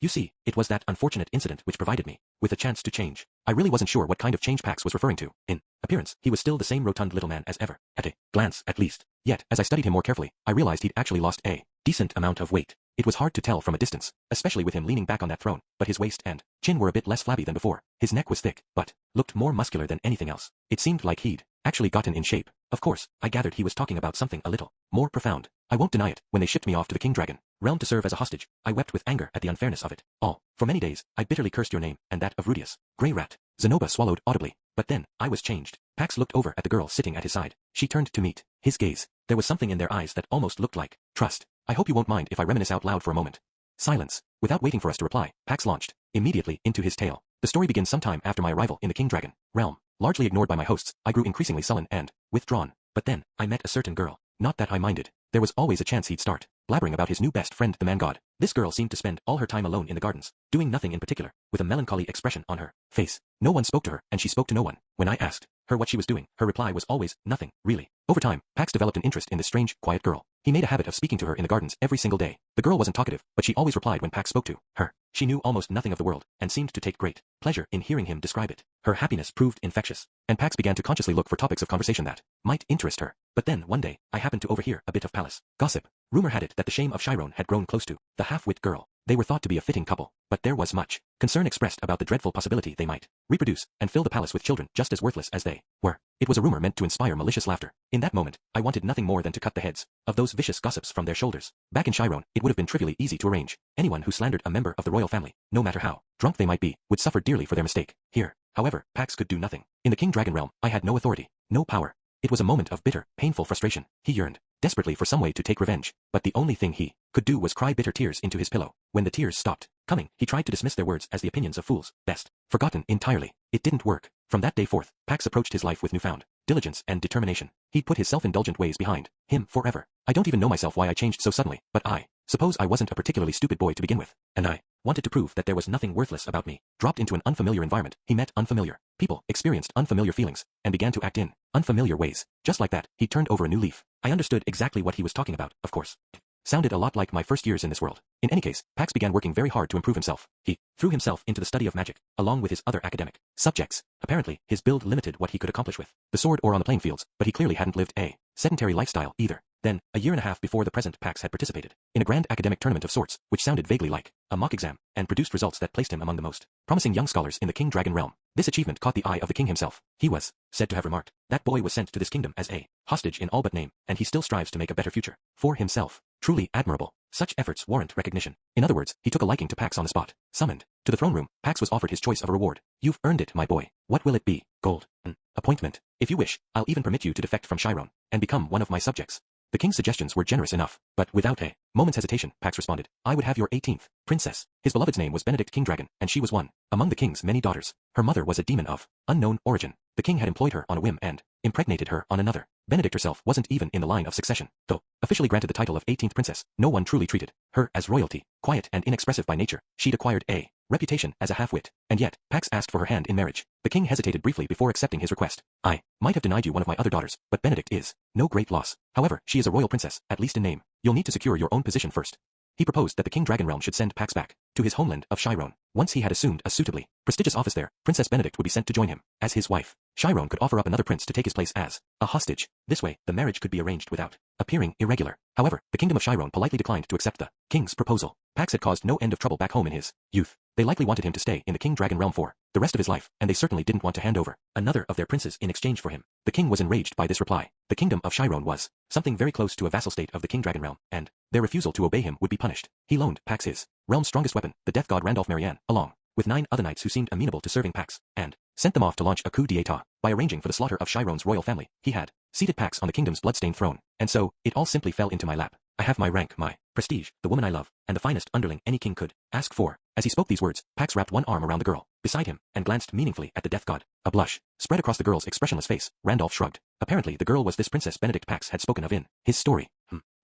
You see, it was that unfortunate incident which provided me with a chance to change. I really wasn't sure what kind of change Pax was referring to. In appearance, he was still the same rotund little man as ever, at a glance at least. Yet, as I studied him more carefully, I realized he'd actually lost a decent amount of weight. It was hard to tell from a distance, especially with him leaning back on that throne, but his waist and chin were a bit less flabby than before. His neck was thick, but looked more muscular than anything else. It seemed like he'd actually gotten in shape. Of course, I gathered he was talking about something a little more profound. I won't deny it, when they shipped me off to the King Dragon realm to serve as a hostage, I wept with anger at the unfairness of it all. For many days, I bitterly cursed your name and that of Rudius. Grey rat. Zenoba swallowed audibly, but then, I was changed. Pax looked over at the girl sitting at his side. She turned to meet his gaze. There was something in their eyes that almost looked like trust. I hope you won't mind if I reminisce out loud for a moment. Silence. Without waiting for us to reply, Pax launched immediately into his tale. The story begins sometime after my arrival in the King Dragon realm. Largely ignored by my hosts, I grew increasingly sullen and withdrawn. But then, I met a certain girl. Not that I minded. There was always a chance he'd start blabbering about his new best friend, the man god. This girl seemed to spend all her time alone in the gardens, doing nothing in particular, with a melancholy expression on her face. No one spoke to her, and she spoke to no one. When I asked her what she was doing, her reply was always, nothing, really. Over time, Pax developed an interest in this strange, quiet girl. He made a habit of speaking to her in the gardens every single day. The girl wasn't talkative, but she always replied when Pax spoke to her. She knew almost nothing of the world, and seemed to take great pleasure in hearing him describe it. Her happiness proved infectious, and Pax began to consciously look for topics of conversation that might interest her. But then, one day, I happened to overhear a bit of palace gossip. Rumor had it that the shame of Chiron had grown close to the half-wit girl. They were thought to be a fitting couple, but there was much concern expressed about the dreadful possibility they might reproduce and fill the palace with children just as worthless as they were. It was a rumor meant to inspire malicious laughter. In that moment, I wanted nothing more than to cut the heads of those vicious gossips from their shoulders. Back in Chiron, it would have been trivially easy to arrange. Anyone who slandered a member of the royal family, no matter how drunk they might be, would suffer dearly for their mistake. Here, however, Pax could do nothing. In the King Dragon realm, I had no authority, no power. It was a moment of bitter, painful frustration. He yearned desperately for some way to take revenge, but the only thing he could do was cry bitter tears into his pillow. When the tears stopped coming, he tried to dismiss their words as the opinions of fools, best forgotten entirely. It didn't work. From that day forth, Pax approached his life with newfound diligence and determination. He'd put his self-indulgent ways behind him forever. I don't even know myself why I changed so suddenly, but I suppose I wasn't a particularly stupid boy to begin with, and I wanted to prove that there was nothing worthless about me. Dropped into an unfamiliar environment, he met unfamiliar people, experienced unfamiliar feelings, and began to act in unfamiliar ways. Just like that, he turned over a new leaf. I understood exactly what he was talking about, of course. Sounded a lot like my first years in this world. In any case, Pax began working very hard to improve himself. He threw himself into the study of magic, along with his other academic subjects. Apparently, his build limited what he could accomplish with the sword or on the playing fields, but he clearly hadn't lived a sedentary lifestyle either. Then, a year and a half before the present, Pax had participated in a grand academic tournament of sorts, which sounded vaguely like a mock exam, and produced results that placed him among the most promising young scholars in the King Dragon realm. This achievement caught the eye of the king himself. He was said to have remarked, "That boy was sent to this kingdom as a hostage in all but name, and he still strives to make a better future for himself. Truly admirable. Such efforts warrant recognition." In other words, he took a liking to Pax on the spot. Summoned to the throne room, Pax was offered his choice of a reward. "You've earned it, my boy. What will it be? Gold? An appointment? If you wish, I'll even permit you to defect from Chiron and become one of my subjects." The king's suggestions were generous enough, but without a moment's hesitation, Pax responded, "I would have your 18th princess." His beloved's name was Benedict King Dragon, and she was one among the king's many daughters. Her mother was a demon of unknown origin. The king had employed her on a whim and impregnated her on another. Benedict herself wasn't even in the line of succession. Though officially granted the title of 18th princess, no one truly treated her as royalty. Quiet and inexpressive by nature, she'd acquired a reputation as a half-wit, and yet, Pax asked for her hand in marriage. The king hesitated briefly before accepting his request. "I might have denied you one of my other daughters, but Benedict is no great loss. However, she is a royal princess, at least in name. You'll need to secure your own position first." He proposed that the King Dragon realm should send Pax back to his homeland of Chiron. Once he had assumed a suitably prestigious office there, Princess Benedict would be sent to join him as his wife. Chiron could offer up another prince to take his place as a hostage. This way, the marriage could be arranged without appearing irregular. However, the kingdom of Chiron politely declined to accept the king's proposal. Pax had caused no end of trouble back home in his youth. They likely wanted him to stay in the King Dragon realm for the rest of his life, and they certainly didn't want to hand over another of their princes in exchange for him. The king was enraged by this reply. The kingdom of Chiron was something very close to a vassal state of the King Dragon realm, and their refusal to obey him would be punished. He loaned Pax his realm's strongest weapon, the death god Randolph Marianne, along with 9 other knights who seemed amenable to serving Pax, and sent them off to launch a coup d'etat. By arranging for the slaughter of Chiron's royal family, he had seated Pax on the kingdom's bloodstained throne, and so, it all simply fell into my lap. I have my rank, my prestige, the woman I love, and the finest underling any king could ask for. As he spoke these words, Pax wrapped one arm around the girl. beside him, and glanced meaningfully at the death god. A blush spread across the girl's expressionless face. Randolph shrugged. Apparently the girl was this Princess Benedict Pax had spoken of in his story.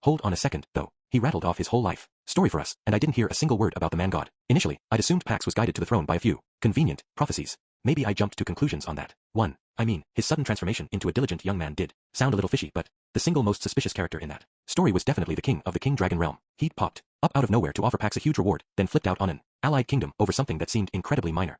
Hold on a second, though. He rattled off his whole life story for us, and I didn't hear a single word about the man god. Initially, I'd assumed Pax was guided to the throne by a few convenient prophecies. Maybe I jumped to conclusions on that. His sudden transformation into a diligent young man did sound a little fishy, but the single most suspicious character in that story was definitely the king of the King Dragon realm. He'd popped up out of nowhere to offer Pax a huge reward, then flipped out on an allied kingdom over something that seemed incredibly minor.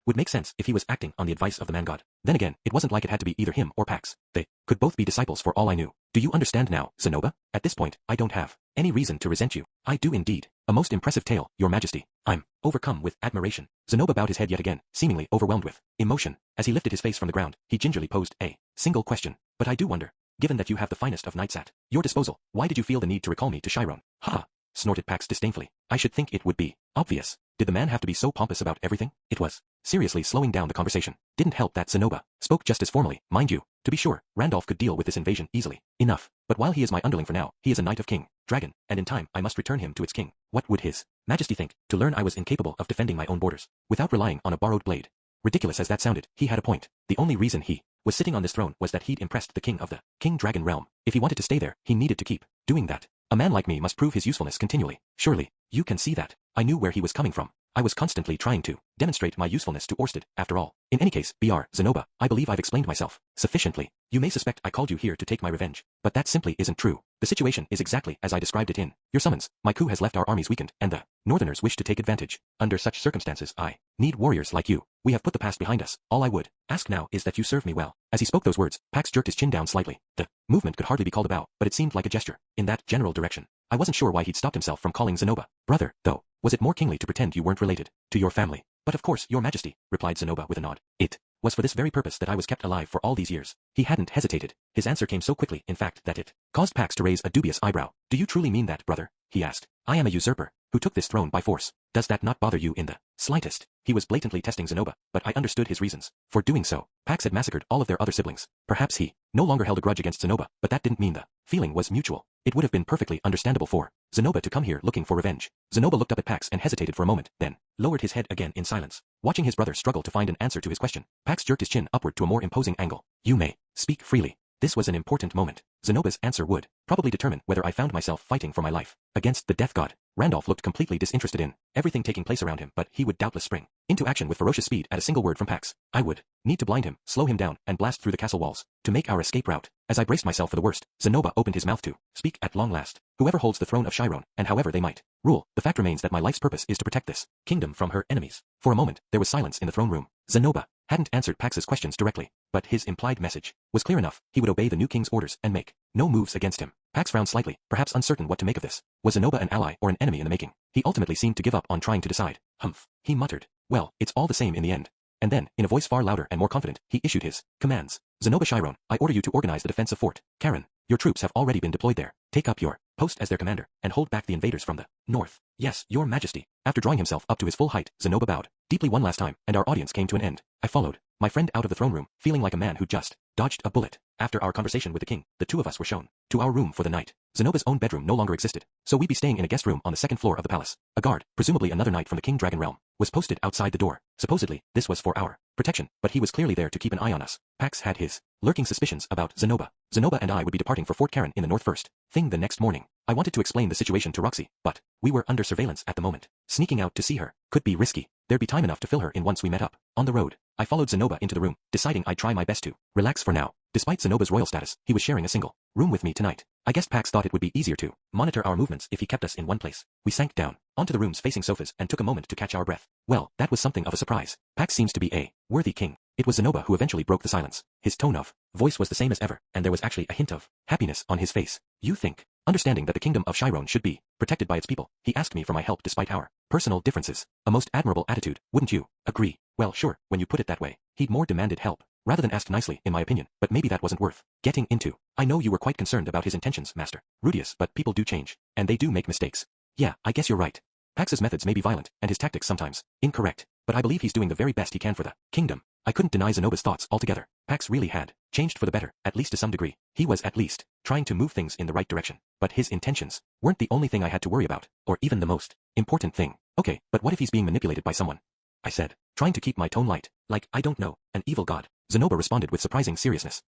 Would make sense if he was acting on the advice of the man god. Then again, it wasn't like it had to be either him or Pax. They could both be disciples for all I knew. Do you understand now, Zenoba? At this point, I don't have any reason to resent you. I do indeed. A most impressive tale, your majesty. I'm overcome with admiration. Zenoba bowed his head yet again, seemingly overwhelmed with emotion. As he lifted his face from the ground, he gingerly posed a single question. But I do wonder, given that you have the finest of knights at your disposal, why did you feel the need to recall me to Chiron? Ha! Snorted Pax disdainfully. I should think it would be obvious. Did the man have to be so pompous about everything? It was seriously slowing down the conversation. Didn't help that Zenoba spoke just as formally, mind you. To be sure, Randolph could deal with this invasion easily enough. But while he is my underling for now, he is a knight of King Dragon, and in time I must return him to its king. What would his majesty think to learn I was incapable of defending my own borders without relying on a borrowed blade? Ridiculous as that sounded, he had a point. The only reason he was sitting on this throne was that he'd impressed the king of the King Dragon realm. If he wanted to stay there, he needed to keep doing that. A man like me must prove his usefulness continually. Surely, you can see that. I knew where he was coming from. I was constantly trying to demonstrate my usefulness to Orsted, after all. In any case, Br. Zenoba, I believe I've explained myself sufficiently. You may suspect I called you here to take my revenge, but that simply isn't true. The situation is exactly as I described it in your summons. My coup has left our armies weakened, and the Northerners wish to take advantage. Under such circumstances, I need warriors like you. We have put the past behind us. All I would ask now is that you serve me well. As he spoke those words, Pax jerked his chin down slightly. The movement could hardly be called a bow, but it seemed like a gesture in that general direction. I wasn't sure why he'd stopped himself from calling Zenoba brother, though. Was it more kingly to pretend you weren't related to your family? But of course, your majesty, replied Zenoba with a nod. It was for this very purpose that I was kept alive for all these years. He hadn't hesitated. His answer came so quickly, in fact, that it caused Pax to raise a dubious eyebrow. Do you truly mean that, brother? He asked. I am a usurper who took this throne by force. Does that not bother you in the slightest? He was blatantly testing Zenoba, but I understood his reasons for doing so. Pax had massacred all of their other siblings. Perhaps he no longer held a grudge against Zenoba, but that didn't mean the feeling was mutual. It would have been perfectly understandable for Zenoba to come here looking for revenge. Zenoba looked up at Pax and hesitated for a moment, then lowered his head again in silence. Watching his brother struggle to find an answer to his question, Pax jerked his chin upward to a more imposing angle. You may speak freely. This was an important moment. Zenoba's answer would probably determine whether I found myself fighting for my life against the death god. Randolph looked completely disinterested in everything taking place around him, but he would doubtless spring into action with ferocious speed at a single word from Pax. I would need to blind him, slow him down, and blast through the castle walls to make our escape route. As I braced myself for the worst, Zenoba opened his mouth to speak at long last. Whoever holds the throne of Chiron, and however they might rule, the fact remains that my life's purpose is to protect this kingdom from her enemies. For a moment, there was silence in the throne room. Zenoba hadn't answered Pax's questions directly, but his implied message was clear enough. He would obey the new king's orders and make no moves against him. Pax frowned slightly, perhaps uncertain what to make of this. Was Zenoba an ally or an enemy in the making? He ultimately seemed to give up on trying to decide. Humph. He muttered. Well, it's all the same in the end. And then, in a voice far louder and more confident, he issued his commands. Zenoba Chiron, I order you to organize the defense of Fort Karen. Your troops have already been deployed there. Take up your post as their commander, and hold back the invaders from the north. Yes, your majesty. After drawing himself up to his full height, Zenoba bowed deeply one last time, and our audience came to an end. I followed my friend out of the throne room, feeling like a man who just dodged a bullet. After our conversation with the king, the two of us were shown to our room for the night. Zenoba's own bedroom no longer existed, so we'd be staying in a guest room on the second floor of the palace. A guard, presumably another knight from the King Dragon realm, was posted outside the door. Supposedly, this was for our protection, but he was clearly there to keep an eye on us. Pax had his lurking suspicions about Zenoba. Zenoba and I would be departing for Fort Karen in the north first thing the next morning. I wanted to explain the situation to Roxy, but we were under surveillance at the moment. Sneaking out to see her could be risky. There'd be time enough to fill her in once we met up. On the road, I followed Zenoba into the room, deciding I'd try my best to relax for now. Despite Zenoba's royal status, he was sharing a single room with me tonight. I guess Pax thought it would be easier to monitor our movements if he kept us in one place. We sank down onto the rooms facing sofas and took a moment to catch our breath. Well, that was something of a surprise. Pax seems to be a worthy king. It was Zenoba who eventually broke the silence. His tone of voice was the same as ever, and there was actually a hint of happiness on his face. You think, understanding that the kingdom of Chiron should be protected by its people, he asked me for my help despite our personal differences. A most admirable attitude, wouldn't you agree? Well, sure, when you put it that way. He'd more demanded help rather than asked nicely, in my opinion, but maybe that wasn't worth getting into. I know you were quite concerned about his intentions, Master Rudius, but people do change, and they do make mistakes. Yeah, I guess you're right. Pax's methods may be violent, and his tactics sometimes incorrect, but I believe he's doing the very best he can for the kingdom. I couldn't deny Zenoba's thoughts altogether. Pax really had changed for the better, at least to some degree. He was at least trying to move things in the right direction, but his intentions weren't the only thing I had to worry about, or even the most important thing. Okay, but what if he's being manipulated by someone? I said, trying to keep my tone light. Like, I don't know, an evil god. Zenoba responded with surprising seriousness.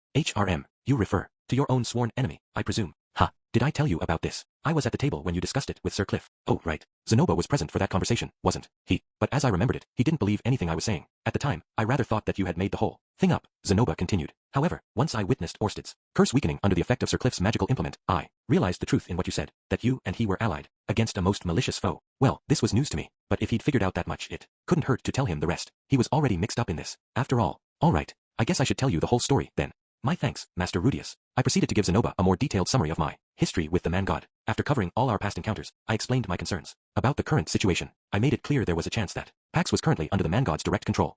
You refer to your own sworn enemy, I presume. Ha, did I tell you about this? I was at the table when you discussed it with Sir Cliff. Oh, right. Zenoba was present for that conversation, wasn't he? But as I remembered it, he didn't believe anything I was saying. At the time, I rather thought that you had made the whole thing up, Zenoba continued. However, once I witnessed Orsted's curse weakening under the effect of Sir Cliff's magical implement, I realized the truth in what you said, that you and he were allied against a most malicious foe. Well, this was news to me, but if he'd figured out that much, it couldn't hurt to tell him the rest. He was already mixed up in this. After all right, I guess I should tell you the whole story, then. My thanks, Master Rudius. I proceeded to give Zenoba a more detailed summary of my history with the man-god. After covering all our past encounters, I explained my concerns about the current situation. I made it clear there was a chance that Pax was currently under the man-god's direct control.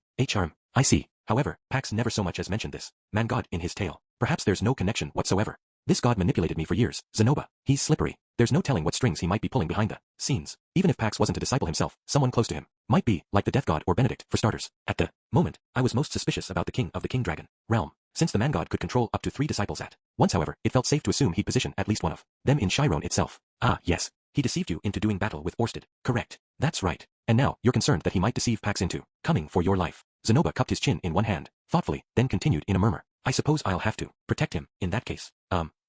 I see. However, Pax never so much as mentioned this man-god in his tale. Perhaps there's no connection whatsoever. This god manipulated me for years, Zenoba. He's slippery. There's no telling what strings he might be pulling behind the scenes. Even if Pax wasn't a disciple himself, someone close to him might be, like the death god or Benedict, for starters. At the moment, I was most suspicious about the king of the king dragon realm, since the man-god could control up to 3 disciples at once. However, it felt safe to assume he'd position at least one of them in Chiron itself. Ah, yes. He deceived you into doing battle with Orsted. Correct. That's right. And now, you're concerned that he might deceive Pax into coming for your life. Zenoba cupped his chin in one hand, thoughtfully, then continued in a murmur. I suppose I'll have to protect him, in that case.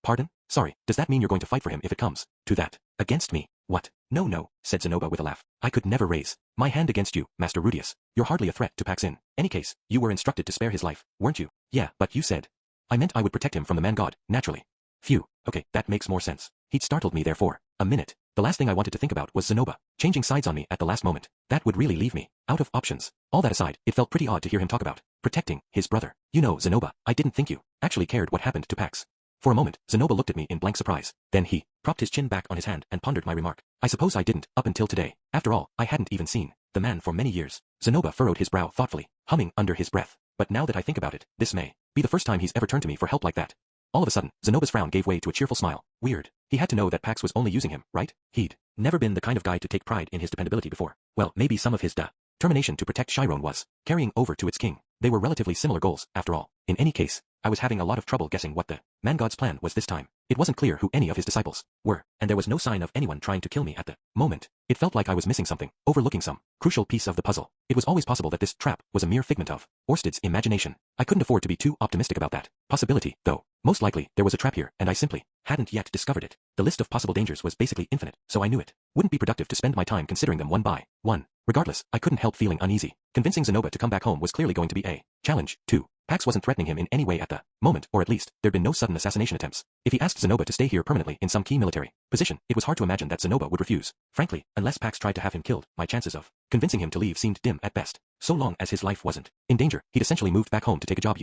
Pardon? Sorry, does that mean you're going to fight for him if it comes to that? Against me? What? No, said Zenoba with a laugh. I could never raise my hand against you, Master Rudius. You're hardly a threat to Pax in any case. You were instructed to spare his life, weren't you? Yeah, but you said. I meant I would protect him from the man-god, naturally. Phew, okay, that makes more sense. He'd startled me there for a minute. The last thing I wanted to think about was Zenoba changing sides on me at the last moment. That would really leave me out of options. All that aside, it felt pretty odd to hear him talk about protecting his brother. You know, Zenoba, I didn't think you actually cared what happened to Pax. For a moment, Zenoba looked at me in blank surprise. Then he propped his chin back on his hand and pondered my remark. I suppose I didn't, up until today. After all, I hadn't even seen the man for many years. Zenoba furrowed his brow thoughtfully, humming under his breath. But now that I think about it, this may be the first time he's ever turned to me for help like that. All of a sudden, Zenoba's frown gave way to a cheerful smile. Weird. He had to know that Pax was only using him, right? He'd never been the kind of guy to take pride in his dependability before. Well, maybe some of his determination to protect Chiron was carrying over to its king. They were relatively similar goals, after all. In any case, I was having a lot of trouble guessing what the man-god's plan was this time. It wasn't clear who any of his disciples were, and there was no sign of anyone trying to kill me at the moment. It felt like I was missing something, overlooking some crucial piece of the puzzle. It was always possible that this trap was a mere figment of Orsted's imagination. I couldn't afford to be too optimistic about that possibility, though. Most likely, there was a trap here, and I simply hadn't yet discovered it. The list of possible dangers was basically infinite, so I knew it wouldn't be productive to spend my time considering them one by one. Regardless, I couldn't help feeling uneasy. Convincing Zenoba to come back home was clearly going to be a challenge, too. Pax wasn't threatening him in any way at the moment, or at least, there'd been no sudden assassination attempts. If he asked Zenoba to stay here permanently in some key military position, it was hard to imagine that Zenoba would refuse. Frankly, unless Pax tried to have him killed, my chances of convincing him to leave seemed dim at best. So long as his life wasn't in danger, he'd essentially moved back home to take a job.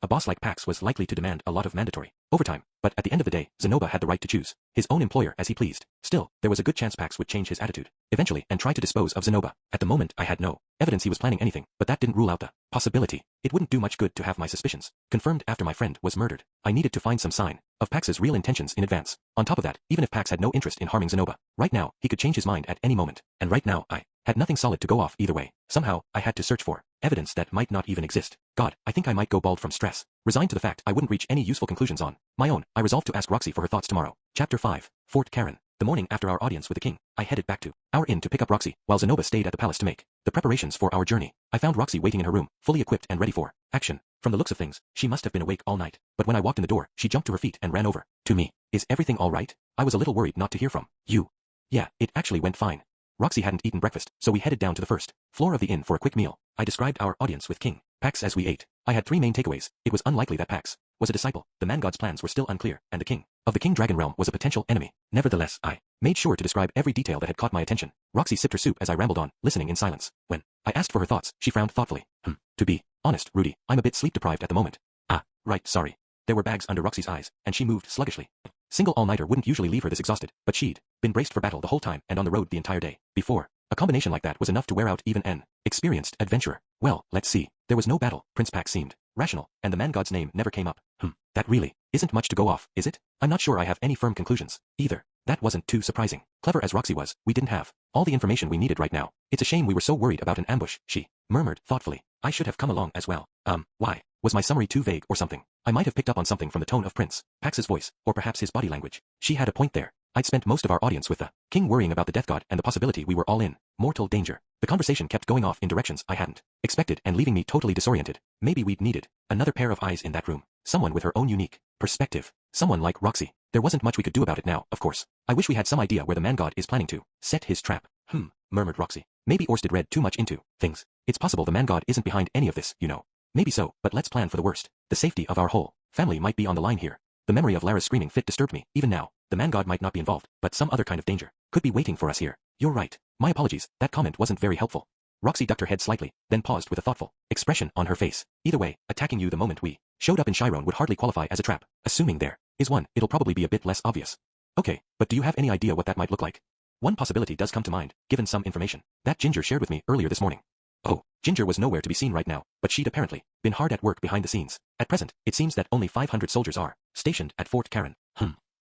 A boss like Pax was likely to demand a lot of mandatory overtime, but at the end of the day, Zenoba had the right to choose his own employer as he pleased. Still, there was a good chance Pax would change his attitude eventually and try to dispose of Zenoba. At the moment, I had no evidence he was planning anything, but that didn't rule out the possibility. It wouldn't do much good to have my suspicions confirmed after my friend was murdered. I needed to find some sign of Pax's real intentions in advance. On top of that, even if Pax had no interest in harming Zenoba, right now, he could change his mind at any moment. And right now, I had nothing solid to go off either way. Somehow, I had to search for evidence that might not even exist. God, I think I might go bald from stress. Resigned to the fact I wouldn't reach any useful conclusions on my own, I resolved to ask Roxy for her thoughts tomorrow. Chapter 5. Fort Karen. The morning after our audience with the king, I headed back to our inn to pick up Roxy, while Zenoba stayed at the palace to make the preparations for our journey. I found Roxy waiting in her room, fully equipped and ready for action. From the looks of things, she must have been awake all night, but when I walked in the door, she jumped to her feet and ran over to me. Is everything all right? I was a little worried not to hear from you. Yeah, it actually went fine. Roxy hadn't eaten breakfast, so we headed down to the first floor of the inn for a quick meal. I described our audience with King Pax as we ate. I had 3 main takeaways. It was unlikely that Pax was a disciple, the man-god's plans were still unclear, and the king of the king dragon realm was a potential enemy. Nevertheless, I made sure to describe every detail that had caught my attention. Roxy sipped her soup as I rambled on, listening in silence. When I asked for her thoughts, she frowned thoughtfully. To be honest, Rudy, I'm a bit sleep-deprived at the moment. Ah, right, sorry. There were bags under Roxy's eyes, and she moved sluggishly. Single all-nighter wouldn't usually leave her this exhausted, but she'd been braced for battle the whole time and on the road the entire day. Before, a combination like that was enough to wear out even an experienced adventurer. Well, let's see. There was no battle. Prince Pax seemed rational, and the man-god's name never came up. That really isn't much to go off, is it? I'm not sure I have any firm conclusions, either. That wasn't too surprising. Clever as Roxy was, we didn't have all the information we needed right now. It's a shame we were so worried about an ambush, she murmured thoughtfully. I should have come along as well. Why? Was my summary too vague or something? I might have picked up on something from the tone of Prince Pax's voice, or perhaps his body language. She had a point there. I'd spent most of our audience with the king worrying about the death god and the possibility we were all in mortal danger. The conversation kept going off in directions I hadn't expected and leaving me totally disoriented. Maybe we'd needed another pair of eyes in that room. Someone with her own unique perspective. Someone like Roxy. There wasn't much we could do about it now, of course. I wish we had some idea where the man god is planning to set his trap. Murmured Roxy. Maybe Orsted read too much into things. It's possible the man god isn't behind any of this, you know. Maybe so, but let's plan for the worst. The safety of our whole family might be on the line here. The memory of Lara's screaming fit disturbed me, even now. The man god might not be involved, but some other kind of danger could be waiting for us here. You're right. My apologies, that comment wasn't very helpful. Roxy ducked her head slightly, then paused with a thoughtful expression on her face. Either way, attacking you the moment we showed up in Chiron would hardly qualify as a trap. Assuming there is one, it'll probably be a bit less obvious. Okay, but do you have any idea what that might look like? One possibility does come to mind, given some information that Ginger shared with me earlier this morning. Oh, Ginger was nowhere to be seen right now, but she'd apparently been hard at work behind the scenes. At present, it seems that only 500 soldiers are stationed at Fort Karen.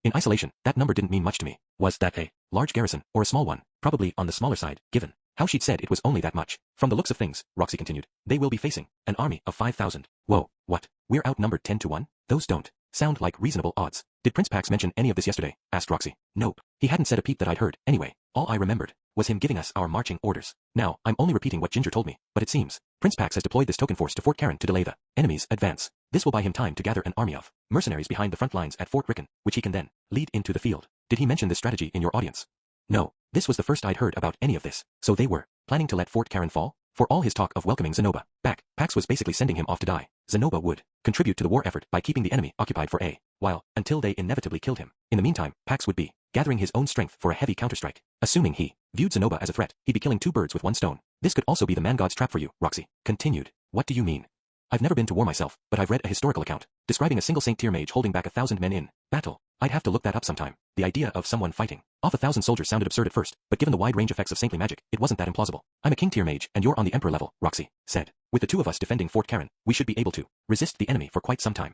In isolation, that number didn't mean much to me. Was that a large garrison, or a small one? Probably on the smaller side, given how she'd said it was only that much. From the looks of things, Roxy continued, they will be facing an army of 5,000. Whoa, what? We're outnumbered 10 to 1? Those don't sound like reasonable odds. Did Prince Pax mention any of this yesterday? Asked Roxy. Nope. He hadn't said a peep that I'd heard. Anyway, all I remembered was him giving us our marching orders. Now, I'm only repeating what Ginger told me, but it seems Prince Pax has deployed this token force to Fort Karen to delay the enemy's advance. This will buy him time to gather an army of mercenaries behind the front lines at Fort Rickon, which he can then lead into the field. Did he mention this strategy in your audience? No. This was the first I'd heard about any of this. So they were planning to let Fort Karen fall? For all his talk of welcoming Zenoba back, Pax was basically sending him off to die. Zenoba would contribute to the war effort by keeping the enemy occupied for a while, until they inevitably killed him. In the meantime, Pax would be gathering his own strength for a heavy counterstrike. Assuming he viewed Zenoba as a threat, he'd be killing two birds with one stone. This could also be the man god's trap for you, Roxy continued. What do you mean? I've never been to war myself, but I've read a historical account describing a single Saint Tier mage holding back 1,000 men in battle. I'd have to look that up sometime. The idea of someone fighting off 1,000 soldiers sounded absurd at first, but given the wide range effects of saintly magic, it wasn't that implausible. I'm a King Tier mage, and you're on the Emperor level, Roxy said. With the two of us defending Fort Karen, we should be able to resist the enemy for quite some time.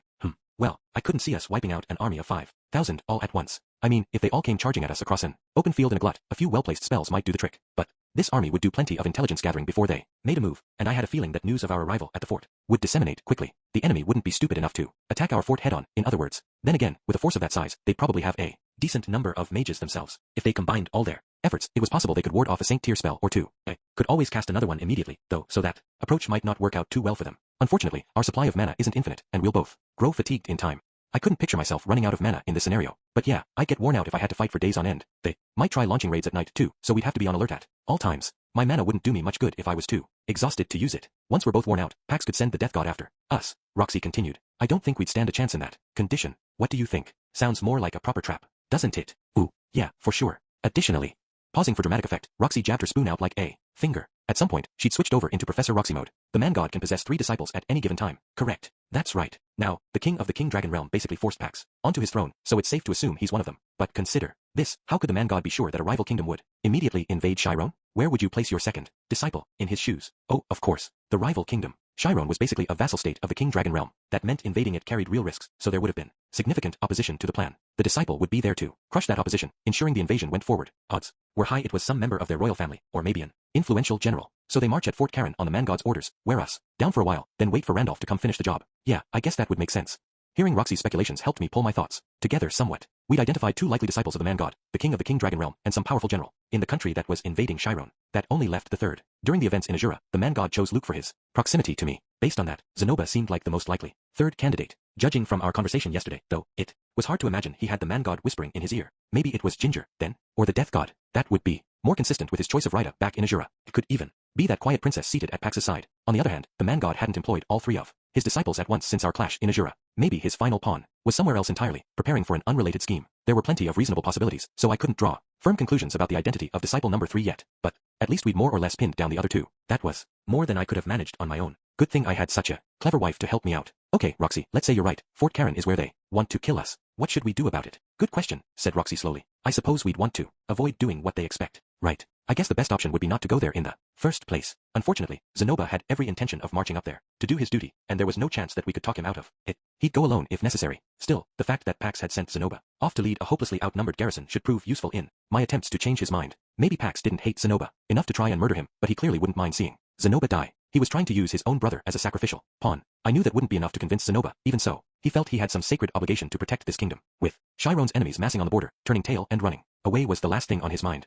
Well, I couldn't see us wiping out an army of 5,000 all at once. I mean, if they all came charging at us across an open field in a glut, a few well-placed spells might do the trick. But this army would do plenty of intelligence gathering before they made a move, and I had a feeling that news of our arrival at the fort would disseminate quickly. The enemy wouldn't be stupid enough to attack our fort head-on, in other words. Then again, with a force of that size, they'd probably have a decent number of mages themselves. If they combined all their efforts, it was possible they could ward off a Saint Tier spell or two. I could always cast another one immediately, though, so that approach might not work out too well for them. Unfortunately, our supply of mana isn't infinite, and we'll both grow fatigued in time. I couldn't picture myself running out of mana in this scenario, but yeah, I'd get worn out if I had to fight for days on end. They might try launching raids at night too, so we'd have to be on alert at all times. My mana wouldn't do me much good if I was too exhausted to use it. Once we're both worn out, Pax could send the death god after us. Roxy continued. I don't think we'd stand a chance in that condition. What do you think? Sounds more like a proper trap, doesn't it? Ooh, yeah, for sure. Additionally, pausing for dramatic effect, Roxy jabbed her spoon out like a finger. At some point, she'd switched over into Professor Roxy mode. The man god can possess 3 disciples at any given time. Correct. That's right. Now, the king of the King Dragon realm basically forced Pax onto his throne, so it's safe to assume he's one of them. But consider this. How could the man god be sure that a rival kingdom would immediately invade Chiron? Where would you place your second disciple in his shoes? Oh, of course, the rival kingdom. Chiron was basically a vassal state of the King Dragon realm. That meant invading it carried real risks, so there would have been significant opposition to the plan. The disciple would be there to crush that opposition, ensuring the invasion went forward. Odds were high it was some member of their royal family, or maybe an influential general. So they march at Fort Karen on the man god's orders, wear us down for a while, then wait for Randolph to come finish the job. Yeah, I guess that would make sense. Hearing Roxy's speculations helped me pull my thoughts together somewhat. We'd identified 2 likely disciples of the man god, the king of the King Dragon realm, and some powerful general in the country that was invading Chiron. That only left the third. During the events in Azura, the man god chose Luke for his proximity to me. Based on that, Zenoba seemed like the most likely third candidate. Judging from our conversation yesterday, though, it was hard to imagine he had the man god whispering in his ear. Maybe it was Ginger, then, or the death god. That would be more consistent with his choice of Rita back in Azura. It could even be that quiet princess seated at Pax's side. On the other hand, the man god hadn't employed all 3 of his disciples at once since our clash in Azura. Maybe his final pawn was somewhere else entirely, preparing for an unrelated scheme. There were plenty of reasonable possibilities, so I couldn't draw firm conclusions about the identity of disciple number 3 yet. But at least we'd more or less pinned down the other 2. That was more than I could have managed on my own. Good thing I had such a clever wife to help me out. Okay, Roxy, let's say you're right. Fort Karen is where they want to kill us. What should we do about it? Good question, said Roxy slowly. I suppose we'd want to avoid doing what they expect. Right. I guess the best option would be not to go there in the first place. Unfortunately, Zenoba had every intention of marching up there to do his duty, and there was no chance that we could talk him out of it. He'd go alone if necessary. Still, the fact that Pax had sent Zenoba off to lead a hopelessly outnumbered garrison should prove useful in my attempts to change his mind. Maybe Pax didn't hate Zenoba enough to try and murder him, but he clearly wouldn't mind seeing Zenoba die. He was trying to use his own brother as a sacrificial pawn. I knew that wouldn't be enough to convince Zenoba. Even so, He felt he had some sacred obligation to protect this kingdom. With Chiron's enemies massing on the border, turning tail and running away was the last thing on his mind.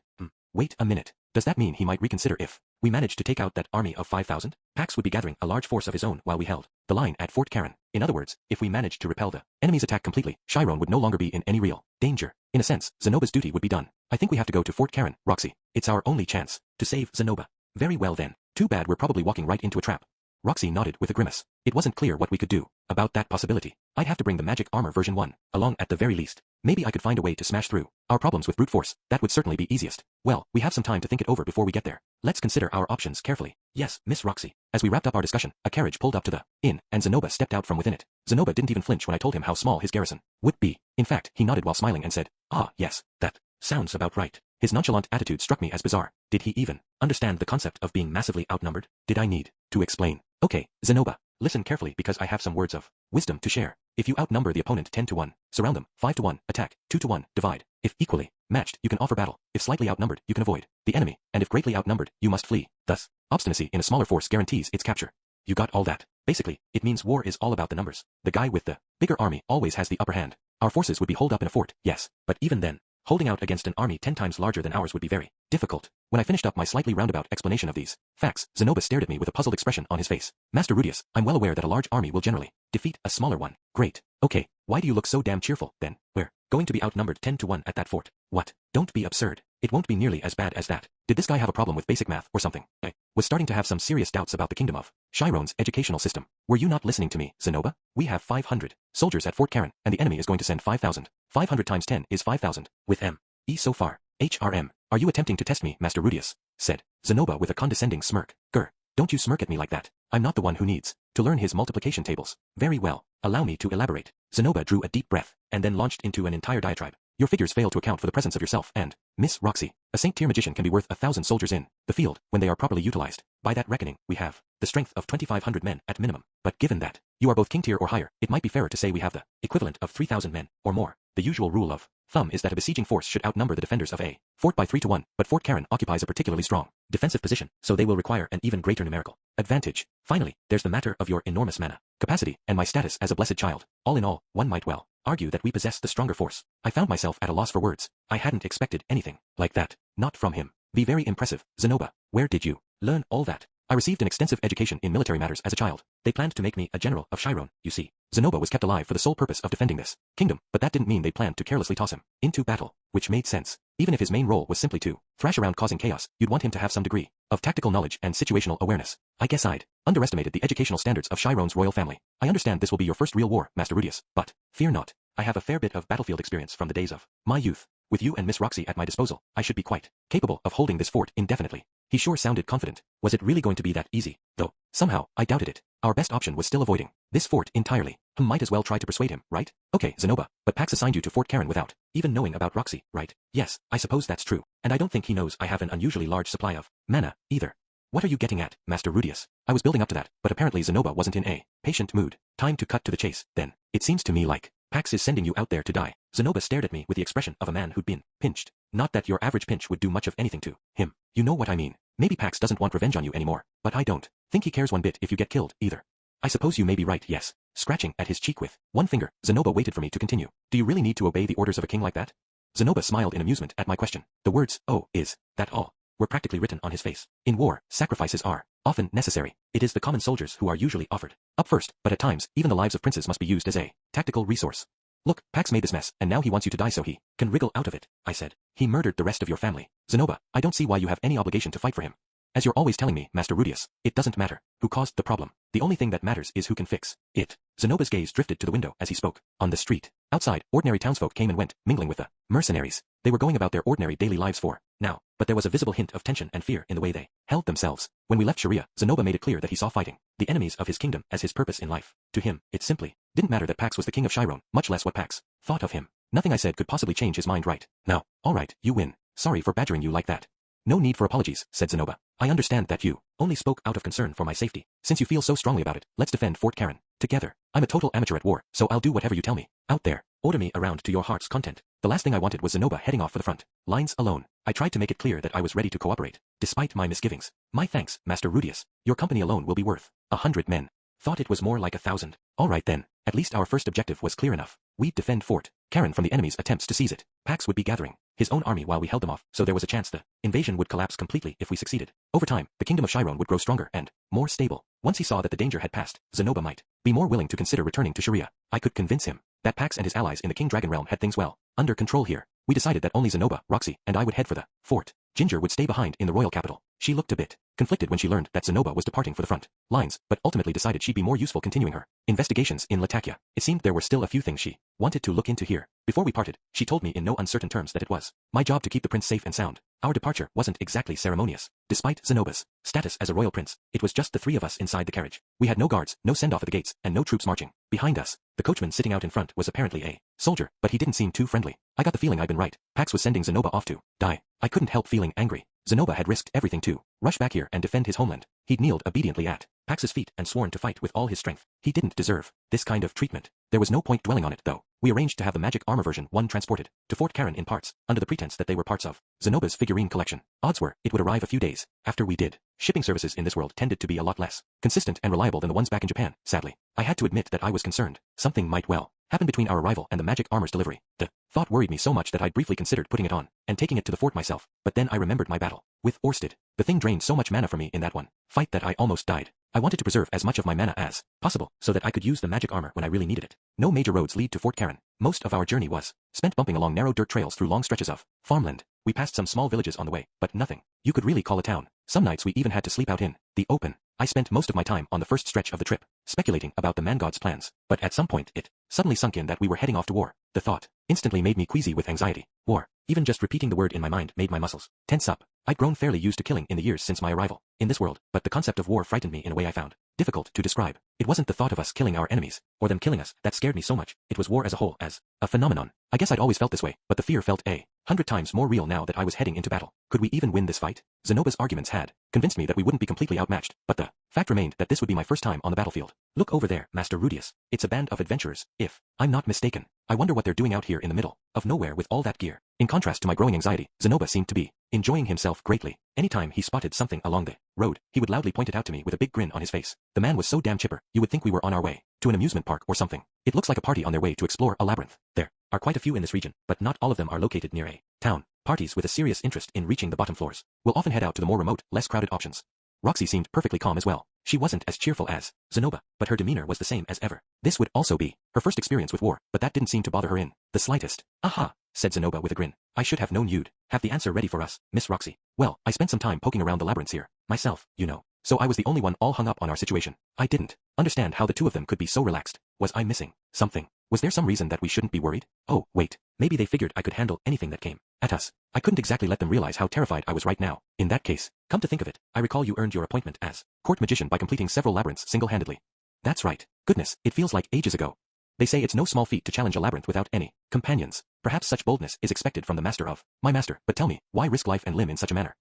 Wait a minute. Does that mean he might reconsider if we managed to take out that army of 5,000? Pax would be gathering a large force of his own while we held the line at Fort Karen. In other words, if we managed to repel the enemy's attack completely, Chiron would no longer be in any real danger. In a sense, Zenoba's duty would be done. I think we have to go to Fort Karen, Roxy. It's our only chance to save Zenoba. Very well then. Too bad we're probably walking right into a trap. Roxy nodded with a grimace. It wasn't clear what we could do about that possibility. I'd have to bring the magic armor version 1 along at the very least. Maybe I could find a way to smash through our problems with brute force. That would certainly be easiest. Well, we have some time to think it over before we get there. Let's consider our options carefully. Yes, Miss Roxy. As we wrapped up our discussion, a carriage pulled up to the inn, and Zenoba stepped out from within it. Zenoba didn't even flinch when I told him how small his garrison would be. In fact, he nodded while smiling and said, "Ah, yes, that sounds about right." His nonchalant attitude struck me as bizarre. Did he even understand the concept of being massively outnumbered? Did I need to explain? Okay, Zenoba, listen carefully because I have some words of wisdom to share. If you outnumber the opponent 10 to 1, surround them, 5 to 1, attack, 2 to 1, divide. If equally matched, you can offer battle. If slightly outnumbered, you can avoid the enemy, and if greatly outnumbered, you must flee. Thus, obstinacy in a smaller force guarantees its capture. You got all that? Basically, it means war is all about the numbers. The guy with the bigger army always has the upper hand. Our forces would be holed up in a fort, yes, but even then, holding out against an army 10 times larger than ours would be very difficult. When I finished up my slightly roundabout explanation of these facts, Zenoba stared at me with a puzzled expression on his face. Master Rudius, I'm well aware that a large army will generally defeat a smaller one. Great. Okay, why do you look so damn cheerful, then? We're going to be outnumbered 10 to 1 at that fort. What? Don't be absurd. It won't be nearly as bad as that. Did this guy have a problem with basic math or something? I was starting to have some serious doubts about the kingdom of Chiron's educational system. Were you not listening to me, Zenoba? We have 500 soldiers at Fort Karen, and the enemy is going to send 5,000. 500 times 10 is 5,000. With M.E. so far. HRM. Are you attempting to test me, Master Rudius? Said Zenoba with a condescending smirk. Grr. Don't you smirk at me like that. I'm not the one who needs to learn his multiplication tables. Very well. Allow me to elaborate. Zenoba drew a deep breath, and then launched into an entire diatribe. Your figures fail to account for the presence of yourself and Miss Roxy. A Saint-tier magician can be worth 1,000 soldiers in the field when they are properly utilized. By that reckoning, we have the strength of 2,500 men at minimum. But given that you are both king tier or higher, it might be fairer to say we have the equivalent of 3,000 men or more. The usual rule of thumb is that a besieging force should outnumber the defenders of a fort by 3 to 1, but Fort Karen occupies a particularly strong defensive position, so they will require an even greater numerical advantage. Finally, there's the matter of your enormous mana capacity and my status as a blessed child. All in all, one might well argue that we possess the stronger force. I found myself at a loss for words. I hadn't expected anything like that. Not from him. Be very impressive, Zenoba. Where did you learn all that? I received an extensive education in military matters as a child. They planned to make me a general of Chiron, you see. Zenoba was kept alive for the sole purpose of defending this kingdom, but that didn't mean they planned to carelessly toss him into battle, which made sense. Even if his main role was simply to thrash around causing chaos, you'd want him to have some degree of tactical knowledge and situational awareness. I guess I'd underestimated the educational standards of Chiron's royal family. I understand this will be your first real war, Master Rudius, but fear not. I have a fair bit of battlefield experience from the days of my youth. With you and Miss Roxy at my disposal, I should be quite capable of holding this fort indefinitely. He sure sounded confident. Was it really going to be that easy? Though, somehow, I doubted it. Our best option was still avoiding this fort entirely. Might as well try to persuade him, right? Okay, Zenoba, but Pax assigned you to Fort Karen without even knowing about Roxy, right? Yes, I suppose that's true. And I don't think he knows I have an unusually large supply of mana, either. What are you getting at, Master Rudius? I was building up to that, but apparently Zenoba wasn't in a patient mood. Time to cut to the chase, then. It seems to me like Pax is sending you out there to die. Zenoba stared at me with the expression of a man who'd been pinched. Not that your average pinch would do much of anything to him. You know what I mean. Maybe Pax doesn't want revenge on you anymore, but I don't think he cares one bit if you get killed, either. I suppose you may be right, yes. Scratching at his cheek with one finger, Zenoba waited for me to continue. Do you really need to obey the orders of a king like that? Zenoba smiled in amusement at my question. The words, "Oh, is that all?" were practically written on his face. In war, sacrifices are often necessary. It is the common soldiers who are usually offered up first, but at times, even the lives of princes must be used as a tactical resource. Look, Pax made this mess, and now he wants you to die so he can wriggle out of it, I said. He murdered the rest of your family. Zenoba, I don't see why you have any obligation to fight for him. As you're always telling me, Master Rudius, it doesn't matter who caused the problem. The only thing that matters is who can fix it. Zenoba's gaze drifted to the window as he spoke. On the street outside, ordinary townsfolk came and went, mingling with the mercenaries. They were going about their ordinary daily lives for now, but there was a visible hint of tension and fear in the way they held themselves. When we left Sharia, Zenoba made it clear that he saw fighting the enemies of his kingdom as his purpose in life. To him, it simply didn't matter that Pax was the king of Chiron, much less what Pax thought of him. Nothing I said could possibly change his mind right now. All right, you win. Sorry for badgering you like that. No need for apologies, said Zenoba. I understand that you only spoke out of concern for my safety. Since you feel so strongly about it, let's defend Fort Karen together. I'm a total amateur at war, so I'll do whatever you tell me. Out there, order me around to your heart's content. The last thing I wanted was Zenoba heading off for the front lines alone. I tried to make it clear that I was ready to cooperate, despite my misgivings. My thanks, Master Rudius. Your company alone will be worth 100 men. Thought it was more like 1,000. All right then, At least our first objective was clear enough. We'd defend Fort Karen from the enemy's attempts to seize it. Pax would be gathering his own army while we held them off, so there was a chance the invasion would collapse completely if we succeeded. Over time, the kingdom of Chiron would grow stronger and more stable. Once he saw that the danger had passed, Zenoba might be more willing to consider returning to Sharia. I could convince him that Pax and his allies in the King Dragon realm had things well under control here. We decided that only Zenoba, Roxy, and I would head for the fort. Ginger would stay behind in the royal capital. She looked a bit conflicted when she learned that Zenoba was departing for the front lines, but ultimately decided she'd be more useful continuing her investigations in Latakia. It seemed there were still a few things she wanted to look into here. Before we parted, she told me in no uncertain terms that it was my job to keep the prince safe and sound. Our departure wasn't exactly ceremonious. Despite Zenoba's status as a royal prince, it was just the three of us inside the carriage. We had no guards, no send-off at the gates, and no troops marching behind us. The coachman sitting out in front was apparently a soldier, but he didn't seem too friendly. I got the feeling I'd been right. Pax was sending Zenoba off to die. I couldn't help feeling angry. Zenoba had risked everything to rush back here and defend his homeland. He'd kneeled obediently at Pax's feet and sworn to fight with all his strength. He didn't deserve this kind of treatment. There was no point dwelling on it, though. We arranged to have the magic armor version 1 transported to Fort Karen in parts, under the pretense that they were parts of Zenoba's figurine collection. Odds were, it would arrive a few days after we did. Shipping services in this world tended to be a lot less consistent and reliable than the ones back in Japan, sadly. I had to admit that I was concerned. Something might well happen between our arrival and the magic armor's delivery. The thought worried me so much that I'd briefly considered putting it on and taking it to the fort myself, but then I remembered my battle with Orsted. The thing drained so much mana from me in that one fight that I almost died. I wanted to preserve as much of my mana as possible so that I could use the magic armor when I really needed it. No major roads lead to Fort Karen. Most of our journey was spent bumping along narrow dirt trails through long stretches of farmland. We passed some small villages on the way, but nothing you could really call a town. Some nights we even had to sleep out in the open. I spent most of my time on the first stretch of the trip, speculating about the man god's plans, but at some point it suddenly sunk in that we were heading off to war. The thought instantly made me queasy with anxiety. War. Even just repeating the word in my mind made my muscles tense up. I'd grown fairly used to killing in the years since my arrival in this world, but the concept of war frightened me in a way I found difficult to describe. It wasn't the thought of us killing our enemies, or them killing us, that scared me so much. It was war as a whole, as a phenomenon. I guess I'd always felt this way, but the fear felt 100 times more real now that I was heading into battle. Could we even win this fight? Zenoba's arguments had convinced me that we wouldn't be completely outmatched, but the fact remained that this would be my first time on the battlefield. Look over there, Master Rudius. It's a band of adventurers, if I'm not mistaken. I wonder what they're doing out here in the middle of nowhere with all that gear. In contrast to my growing anxiety, Zenoba seemed to be enjoying himself greatly. Anytime he spotted something along the road, he would loudly point it out to me with a big grin on his face. The man was so damn chipper, you would think we were on our way to an amusement park or something. It looks like a party on their way to explore a labyrinth. There are quite a few in this region, but not all of them are located near a town. Parties with a serious interest in reaching the bottom floors will often head out to the more remote, less crowded options. Roxy seemed perfectly calm as well. She wasn't as cheerful as Zenoba, but her demeanor was the same as ever. This would also be her first experience with war, but that didn't seem to bother her in the slightest. Aha, said Zenoba with a grin. I should have known you'd have the answer ready for us, Miss Roxy. Well, I spent some time poking around the labyrinths here, myself, you know. So I was the only one all hung up on our situation. I didn't understand how the two of them could be so relaxed. Was I missing something? Was there some reason that we shouldn't be worried? Oh, wait. Maybe they figured I could handle anything that came at us. I couldn't exactly let them realize how terrified I was right now. In that case, come to think of it, I recall you earned your appointment as court magician by completing several labyrinths single-handedly. That's right. Goodness, it feels like ages ago. They say it's no small feat to challenge a labyrinth without any companions. Perhaps such boldness is expected from the master of my master, but tell me, why risk life and limb in such a manner?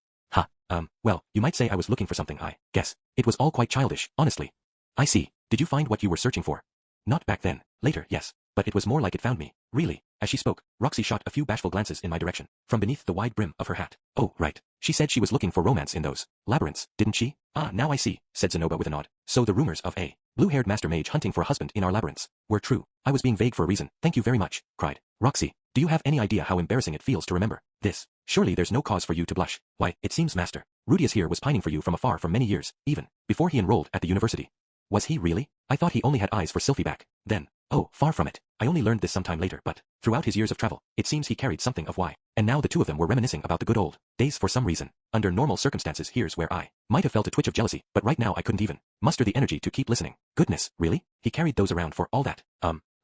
Well, you might say I was looking for something, I guess. It was all quite childish, honestly. I see. Did you find what you were searching for? Not back then. Later, yes. But it was more like it found me. Really. As she spoke, Roxy shot a few bashful glances in my direction, from beneath the wide brim of her hat. Oh, right. She said she was looking for romance in those labyrinths, didn't she? Ah, now I see, said Zenoba with a nod. So the rumors of a blue-haired master mage hunting for a husband in our labyrinths were true. I was being vague for a reason. Thank you very much, cried Roxy. Do you have any idea how embarrassing it feels to remember this? Surely there's no cause for you to blush. Why, it seems Master Rudius here was pining for you from afar for many years, even before he enrolled at the university. Was he really? I thought he only had eyes for Sylphie back then. Oh, far from it. I only learned this sometime later, but throughout his years of travel, it seems he carried something of why. And now the two of them were reminiscing about the good old days for some reason. Under normal circumstances, here's where I might have felt a twitch of jealousy, but right now I couldn't even muster the energy to keep listening. Goodness, really? He carried those around for all that.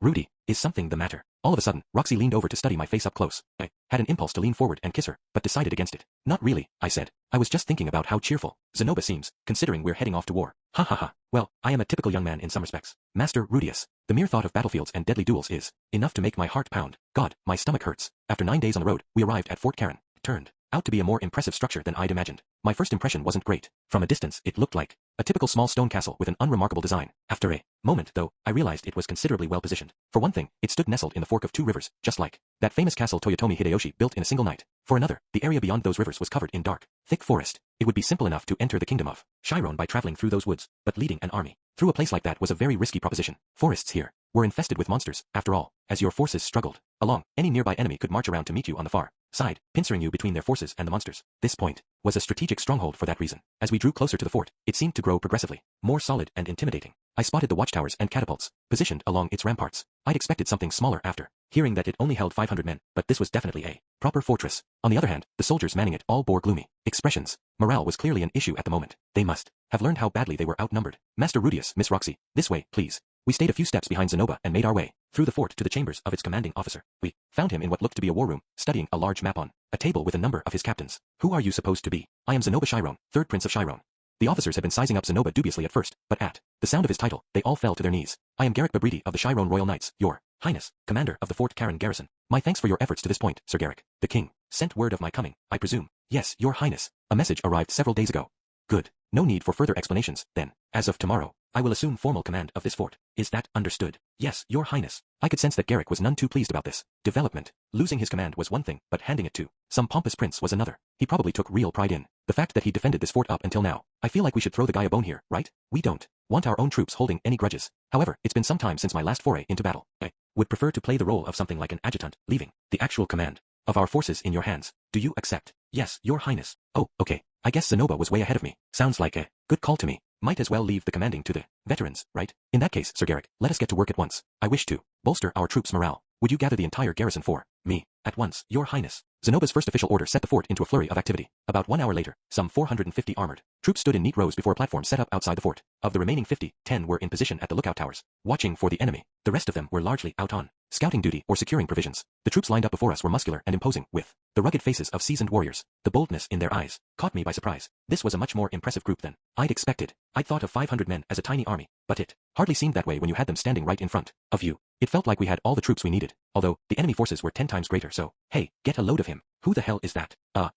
Rudy, is something the matter? All of a sudden, Roxy leaned over to study my face up close. I had an impulse to lean forward and kiss her, but decided against it. Not really, I said. I was just thinking about how cheerful Zenoba seems, considering we're heading off to war. Ha ha ha. Well, I am a typical young man in some respects. Master Rudius. The mere thought of battlefields and deadly duels is enough to make my heart pound. God, my stomach hurts. After 9 days on the road, we arrived at Fort Karen. Turned out to be a more impressive structure than I'd imagined. My first impression wasn't great. From a distance, it looked like a typical small stone castle with an unremarkable design. After a moment, though, I realized it was considerably well positioned. For one thing, it stood nestled in the fork of 2 rivers, just like that famous castle Toyotomi Hideyoshi built in a single night. For another, the area beyond those rivers was covered in dark, thick forest. It would be simple enough to enter the kingdom of Chiron by traveling through those woods, but leading an army through a place like that was a very risky proposition. Forests here were infested with monsters, after all. As your forces struggled along, any nearby enemy could march around to meet you on the far side, pincering you between their forces and the monsters. This point was a strategic stronghold for that reason. As we drew closer to the fort, it seemed to grow progressively more solid and intimidating. I spotted the watchtowers and catapults positioned along its ramparts. I'd expected something smaller after hearing that it only held 500 men, but this was definitely a proper fortress. On the other hand, the soldiers manning it all bore gloomy expressions. Morale was clearly an issue at the moment. They must have learned how badly they were outnumbered. Master Rudius, Miss Roxy, this way, please. We stayed a few steps behind Zenoba and made our way through the fort to the chambers of its commanding officer. We found him in what looked to be a war room, studying a large map on a table with a number of his captains. Who are you supposed to be? I am Zenoba Chiron, 3rd Prince of Chiron. The officers had been sizing up Zenoba dubiously at first, but at the sound of his title, they all fell to their knees. I am Garrick Babriti of the Chiron Royal Knights, your Highness, commander of the Fort Karen garrison. My thanks for your efforts to this point, Sir Garrick. The king sent word of my coming, I presume. Yes, your Highness. A message arrived several days ago. Good. No need for further explanations, then. As of tomorrow, I will assume formal command of this fort. Is that understood? Yes, your Highness. I could sense that Garrick was none too pleased about this development. Losing his command was one thing, but handing it to some pompous prince was another. He probably took real pride in the fact that he defended this fort up until now. I feel like we should throw the guy a bone here, right? We don't want our own troops holding any grudges. However, it's been some time since my last foray into battle. I would prefer to play the role of something like an adjutant, leaving the actual command of our forces in your hands. Do you accept? Yes, your Highness. Oh, okay. I guess Zenoba was way ahead of me. Sounds like a good call to me. Might as well leave the commanding to the veterans, right? In that case, Sir Garrick, let us get to work at once. I wish to bolster our troops' morale. Would you gather the entire garrison for me? At once, your Highness. Zenoba's first official order set the fort into a flurry of activity. About 1 hour later, some 450 armored troops stood in neat rows before a platform set up outside the fort. Of the remaining 50, 10 were in position at the lookout towers, watching for the enemy. The rest of them were largely out on scouting duty or securing provisions. The troops lined up before us were muscular and imposing, with the rugged faces of seasoned warriors. The boldness in their eyes caught me by surprise. This was a much more impressive group than I'd expected. I'd thought of 500 men as a tiny army, but it hardly seemed that way when you had them standing right in front of you. It felt like we had all the troops we needed, although the enemy forces were 10 times greater. So, hey, get a load of him. Who the hell is that?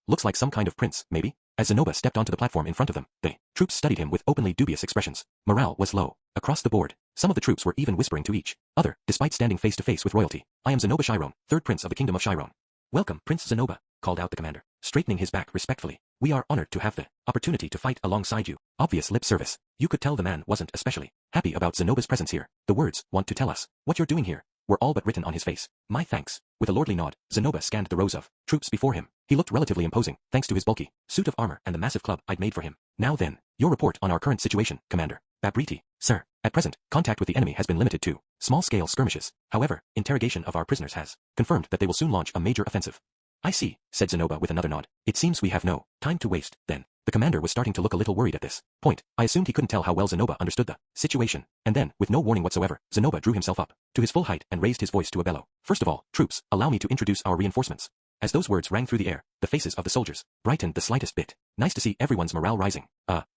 Looks like some kind of prince, maybe? As Zenoba stepped onto the platform in front of them, the troops studied him with openly dubious expressions. Morale was low across the board. Some of the troops were even whispering to each other, despite standing face to face with royalty. I am Zenoba Chiron, 3rd Prince of the Kingdom of Chiron. Welcome, Prince Zenoba, called out the commander, straightening his back respectfully. We are honored to have the opportunity to fight alongside you. Obvious lip service. You could tell the man wasn't especially happy about Zenoba's presence here. The words, want to tell us what you're doing here, were all but written on his face. My thanks. With a lordly nod, Zenoba scanned the rows of troops before him. He looked relatively imposing, thanks to his bulky suit of armor and the massive club I'd made for him. Now then, your report on our current situation, Commander. Babriti. Sir, at present, contact with the enemy has been limited to small-scale skirmishes. However, interrogation of our prisoners has confirmed that they will soon launch a major offensive. I see, said Zenoba with another nod. It seems we have no time to waste, then. The commander was starting to look a little worried at this point. I assumed he couldn't tell how well Zenoba understood the situation. And then, with no warning whatsoever, Zenoba drew himself up to his full height and raised his voice to a bellow. First of all, troops, allow me to introduce our reinforcements. As those words rang through the air, the faces of the soldiers brightened the slightest bit. Nice to see everyone's morale rising.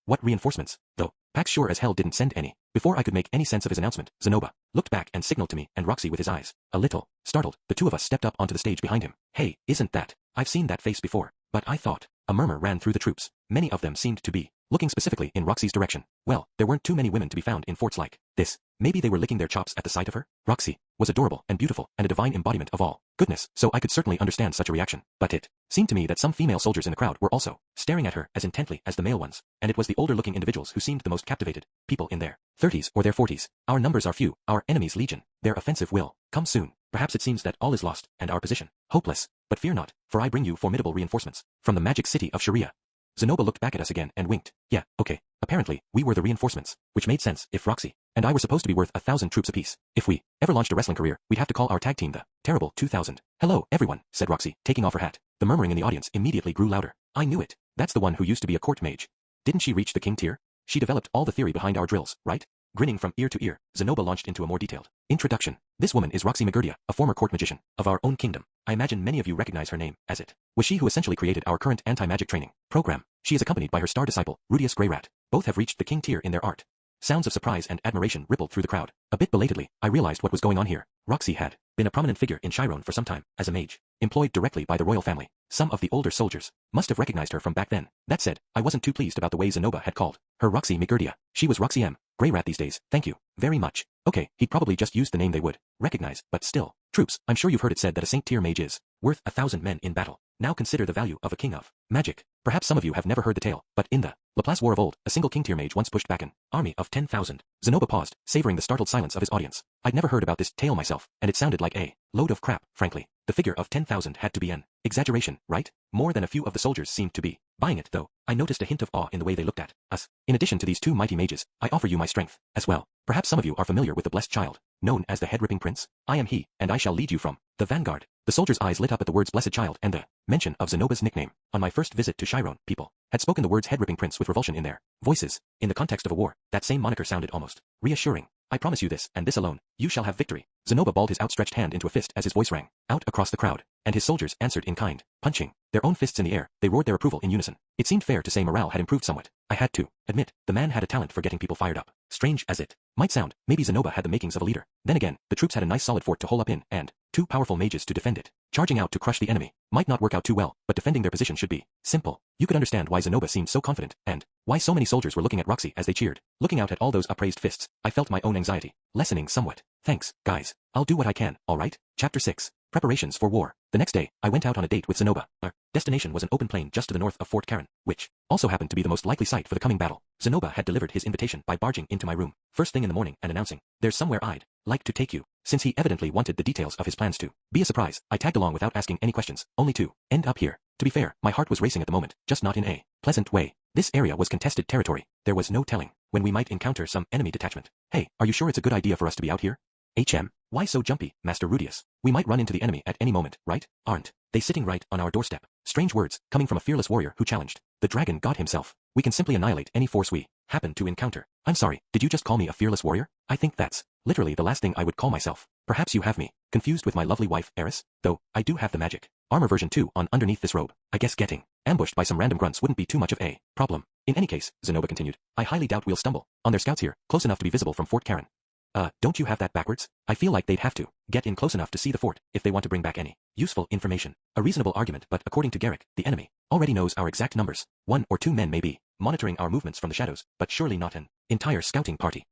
What reinforcements? Though, Pax sure as hell didn't send any. Before I could make any sense of his announcement, Zenoba looked back and signaled to me and Roxy with his eyes. A little startled, the two of us stepped up onto the stage behind him. Hey, isn't that? I've seen that face before. But I thought. A murmur ran through the troops. Many of them seemed to be looking specifically in Roxy's direction. Well, there weren't too many women to be found in forts like this. Maybe they were licking their chops at the sight of her? Roxy was adorable and beautiful and a divine embodiment of all goodness, so I could certainly understand such a reaction. But it seemed to me that some female soldiers in the crowd were also staring at her as intently as the male ones, and it was the older-looking individuals who seemed the most captivated, people in their 30s or their 40s. Our numbers are few, our enemies legion. Their offensive will come soon. Perhaps it seems that all is lost, and our position hopeless. But fear not, for I bring you formidable reinforcements from the magic city of Sharia. Zenoba looked back at us again and winked. Yeah, okay. Apparently, we were the reinforcements, which made sense if Roxy and I were supposed to be worth 1,000 troops apiece. If we ever launched a wrestling career, we'd have to call our tag team the Terrible 2000. Hello, everyone, said Roxy, taking off her hat. The murmuring in the audience immediately grew louder. I knew it. That's the one who used to be a court mage. Didn't she reach the king tier? She developed all the theory behind our drills, right? Grinning from ear to ear, Zenoba launched into a more detailed introduction. This woman is Roxy Magurdia, a former court magician of our own kingdom. I imagine many of you recognize her name, as it was she who essentially created our current anti-magic training program. She is accompanied by her star disciple, Rudius Greyrat. Both have reached the king tier in their art. Sounds of surprise and admiration rippled through the crowd. A bit belatedly, I realized what was going on here. Roxy had been a prominent figure in Chiron for some time, as a mage, employed directly by the royal family. Some of the older soldiers must have recognized her from back then. That said, I wasn't too pleased about the way Zenoba had called her Roxy Magurdia. She was Roxy M. Greyrat these days, thank you very much. Okay, he'd probably just used the name they would recognize, but still. Troops, I'm sure you've heard it said that a saint-tier mage is worth 1,000 men in battle. Now consider the value of a king of magic. Perhaps some of you have never heard the tale, but in the Laplace War of old, a single king-tier mage once pushed back an army of 10,000. Zenoba paused, savoring the startled silence of his audience. I'd never heard about this tale myself, and it sounded like a load of crap, frankly. The figure of 10,000 had to be an exaggeration, right? More than a few of the soldiers seemed to be buying it, though. I noticed a hint of awe in the way they looked at us. In addition to these two mighty mages, I offer you my strength, as well. Perhaps some of you are familiar with the blessed child, known as the head-ripping prince. I am he, and I shall lead you from the vanguard. The soldier's eyes lit up at the words blessed child and the mention of Zenoba's nickname. On my first visit to Chiron, people had spoken the words head-ripping prince with revulsion in their voices. In the context of a war, that same moniker sounded almost reassuring. I promise you this, and this alone, you shall have victory. Zenoba balled his outstretched hand into a fist as his voice rang out across the crowd, and his soldiers answered in kind. Punching their own fists in the air, they roared their approval in unison. It seemed fair to say morale had improved somewhat. I had to admit, the man had a talent for getting people fired up. Strange as it might sound, maybe Zenoba had the makings of a leader. Then again, the troops had a nice solid fort to hole up in, and two powerful mages to defend it. Charging out to crush the enemy might not work out too well, but defending their position should be simple. You could understand why Zenoba seemed so confident, and why so many soldiers were looking at Roxy as they cheered. Looking out at all those upraised fists, I felt my own anxiety lessening somewhat. Thanks, guys. I'll do what I can, alright? Chapter 6. Preparations for War. The next day, I went out on a date with Zenoba. Our destination was an open plain just to the north of Fort Karen, which also happened to be the most likely site for the coming battle. Zenoba had delivered his invitation by barging into my room first thing in the morning and announcing, "There's somewhere I'd like to take you." Since he evidently wanted the details of his plans to be a surprise, I tagged along without asking any questions, only to end up here. To be fair, my heart was racing at the moment, just not in a pleasant way. This area was contested territory. There was no telling when we might encounter some enemy detachment. Hey, are you sure it's a good idea for us to be out here? Why so jumpy, Master Rudius? We might run into the enemy at any moment, right? Aren't they sitting right on our doorstep? Strange words, coming from a fearless warrior who challenged the dragon god himself. We can simply annihilate any force we happen to encounter. I'm sorry, did you just call me a fearless warrior? I think that's literally the last thing I would call myself. Perhaps you have me confused with my lovely wife, Eris? Though, I do have the magic armor version 2 on underneath this robe. I guess getting ambushed by some random grunts wouldn't be too much of a problem. In any case, Zenoba continued, I highly doubt we'll stumble on their scouts here, close enough to be visible from Fort Karen. Don't you have that backwards? I feel like they'd have to get in close enough to see the fort if they want to bring back any useful information. A reasonable argument, but according to Garrick, the enemy already knows our exact numbers. 1 or 2 men may be monitoring our movements from the shadows, but surely not an entire scouting party.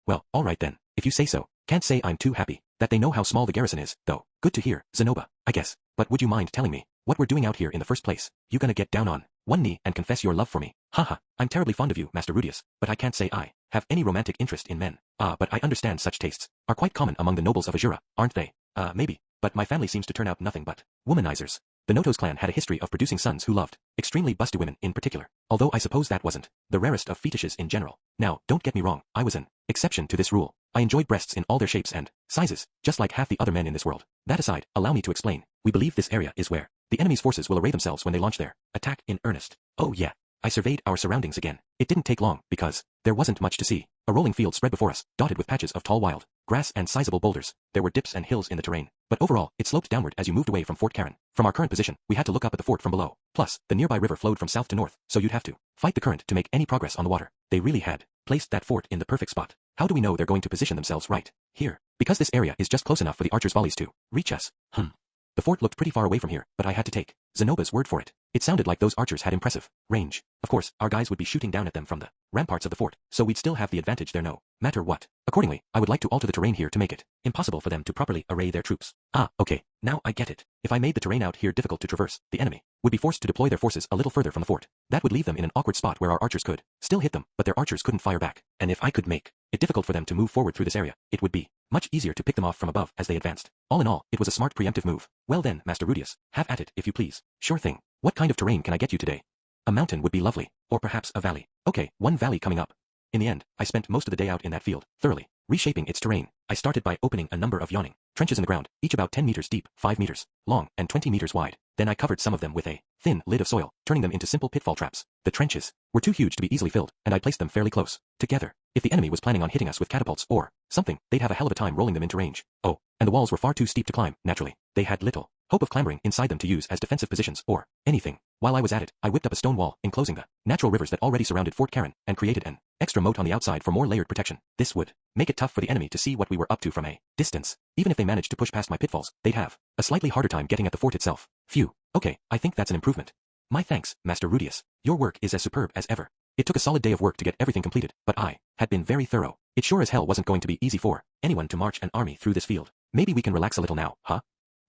Well, alright then, if you say so. Can't say I'm too happy that they know how small the garrison is, though. Good to hear, Zenoba, I guess. But would you mind telling me what we're doing out here in the first place? You gonna get down on one knee and confess your love for me? Haha, I'm terribly fond of you, Master Rudius, but I can't say I have any romantic interest in men. But I understand such tastes are quite common among the nobles of Azura, aren't they? Maybe, but my family seems to turn out nothing but womanizers. The Notos clan had a history of producing sons who loved extremely busty women in particular, although I suppose that wasn't the rarest of fetishes in general. Now, don't get me wrong, I was an exception to this rule. I enjoyed breasts in all their shapes and sizes, just like half the other men in this world. That aside, allow me to explain. We believe this area is where the enemy's forces will array themselves when they launch their attack in earnest. Oh yeah. I surveyed our surroundings again. It didn't take long, because there wasn't much to see. A rolling field spread before us, dotted with patches of tall wild grass and sizable boulders. There were dips and hills in the terrain, but overall, it sloped downward as you moved away from Fort Karen. From our current position, we had to look up at the fort from below. Plus, the nearby river flowed from south to north, so you'd have to fight the current to make any progress on the water. They really had placed that fort in the perfect spot. How do we know they're going to position themselves right here? Because this area is just close enough for the archers' volleys to reach us. The fort looked pretty far away from here, but I had to take Zenoba's word for it. It sounded like those archers had impressive range. Of course, our guys would be shooting down at them from the ramparts of the fort, so we'd still have the advantage there no matter what. Accordingly, I would like to alter the terrain here to make it impossible for them to properly array their troops. Okay, now I get it. If I made the terrain out here difficult to traverse, the enemy would be forced to deploy their forces a little further from the fort. That would leave them in an awkward spot where our archers could still hit them, but their archers couldn't fire back. And if I could make it difficult for them to move forward through this area, it would be much easier to pick them off from above as they advanced. All in all, it was a smart preemptive move. Well then, Master Rudius, have at it if you please. Sure thing. What kind of terrain can I get you today? A mountain would be lovely, or perhaps a valley. Okay, one valley coming up. In the end, I spent most of the day out in that field, thoroughly reshaping its terrain. I started by opening a number of yawning trenches in the ground, each about 10 meters deep, 5 meters long, and 20 meters wide. Then I covered some of them with a thin lid of soil, turning them into simple pitfall traps. The trenches were too huge to be easily filled, and I placed them fairly close together. If the enemy was planning on hitting us with catapults or something, they'd have a hell of a time rolling them into range. Oh, and the walls were far too steep to climb, naturally. They had little hope of clambering inside them to use as defensive positions or anything. While I was at it, I whipped up a stone wall enclosing the natural rivers that already surrounded Fort Karen and created an extra moat on the outside for more layered protection. This would make it tough for the enemy to see what we were up to from a distance. Even if they managed to push past my pitfalls, they'd have a slightly harder time getting at the fort itself. Phew. Okay, I think that's an improvement. My thanks, Master Rudius. Your work is as superb as ever. It took a solid day of work to get everything completed, but I had been very thorough. It sure as hell wasn't going to be easy for anyone to march an army through this field. Maybe we can relax a little now, huh?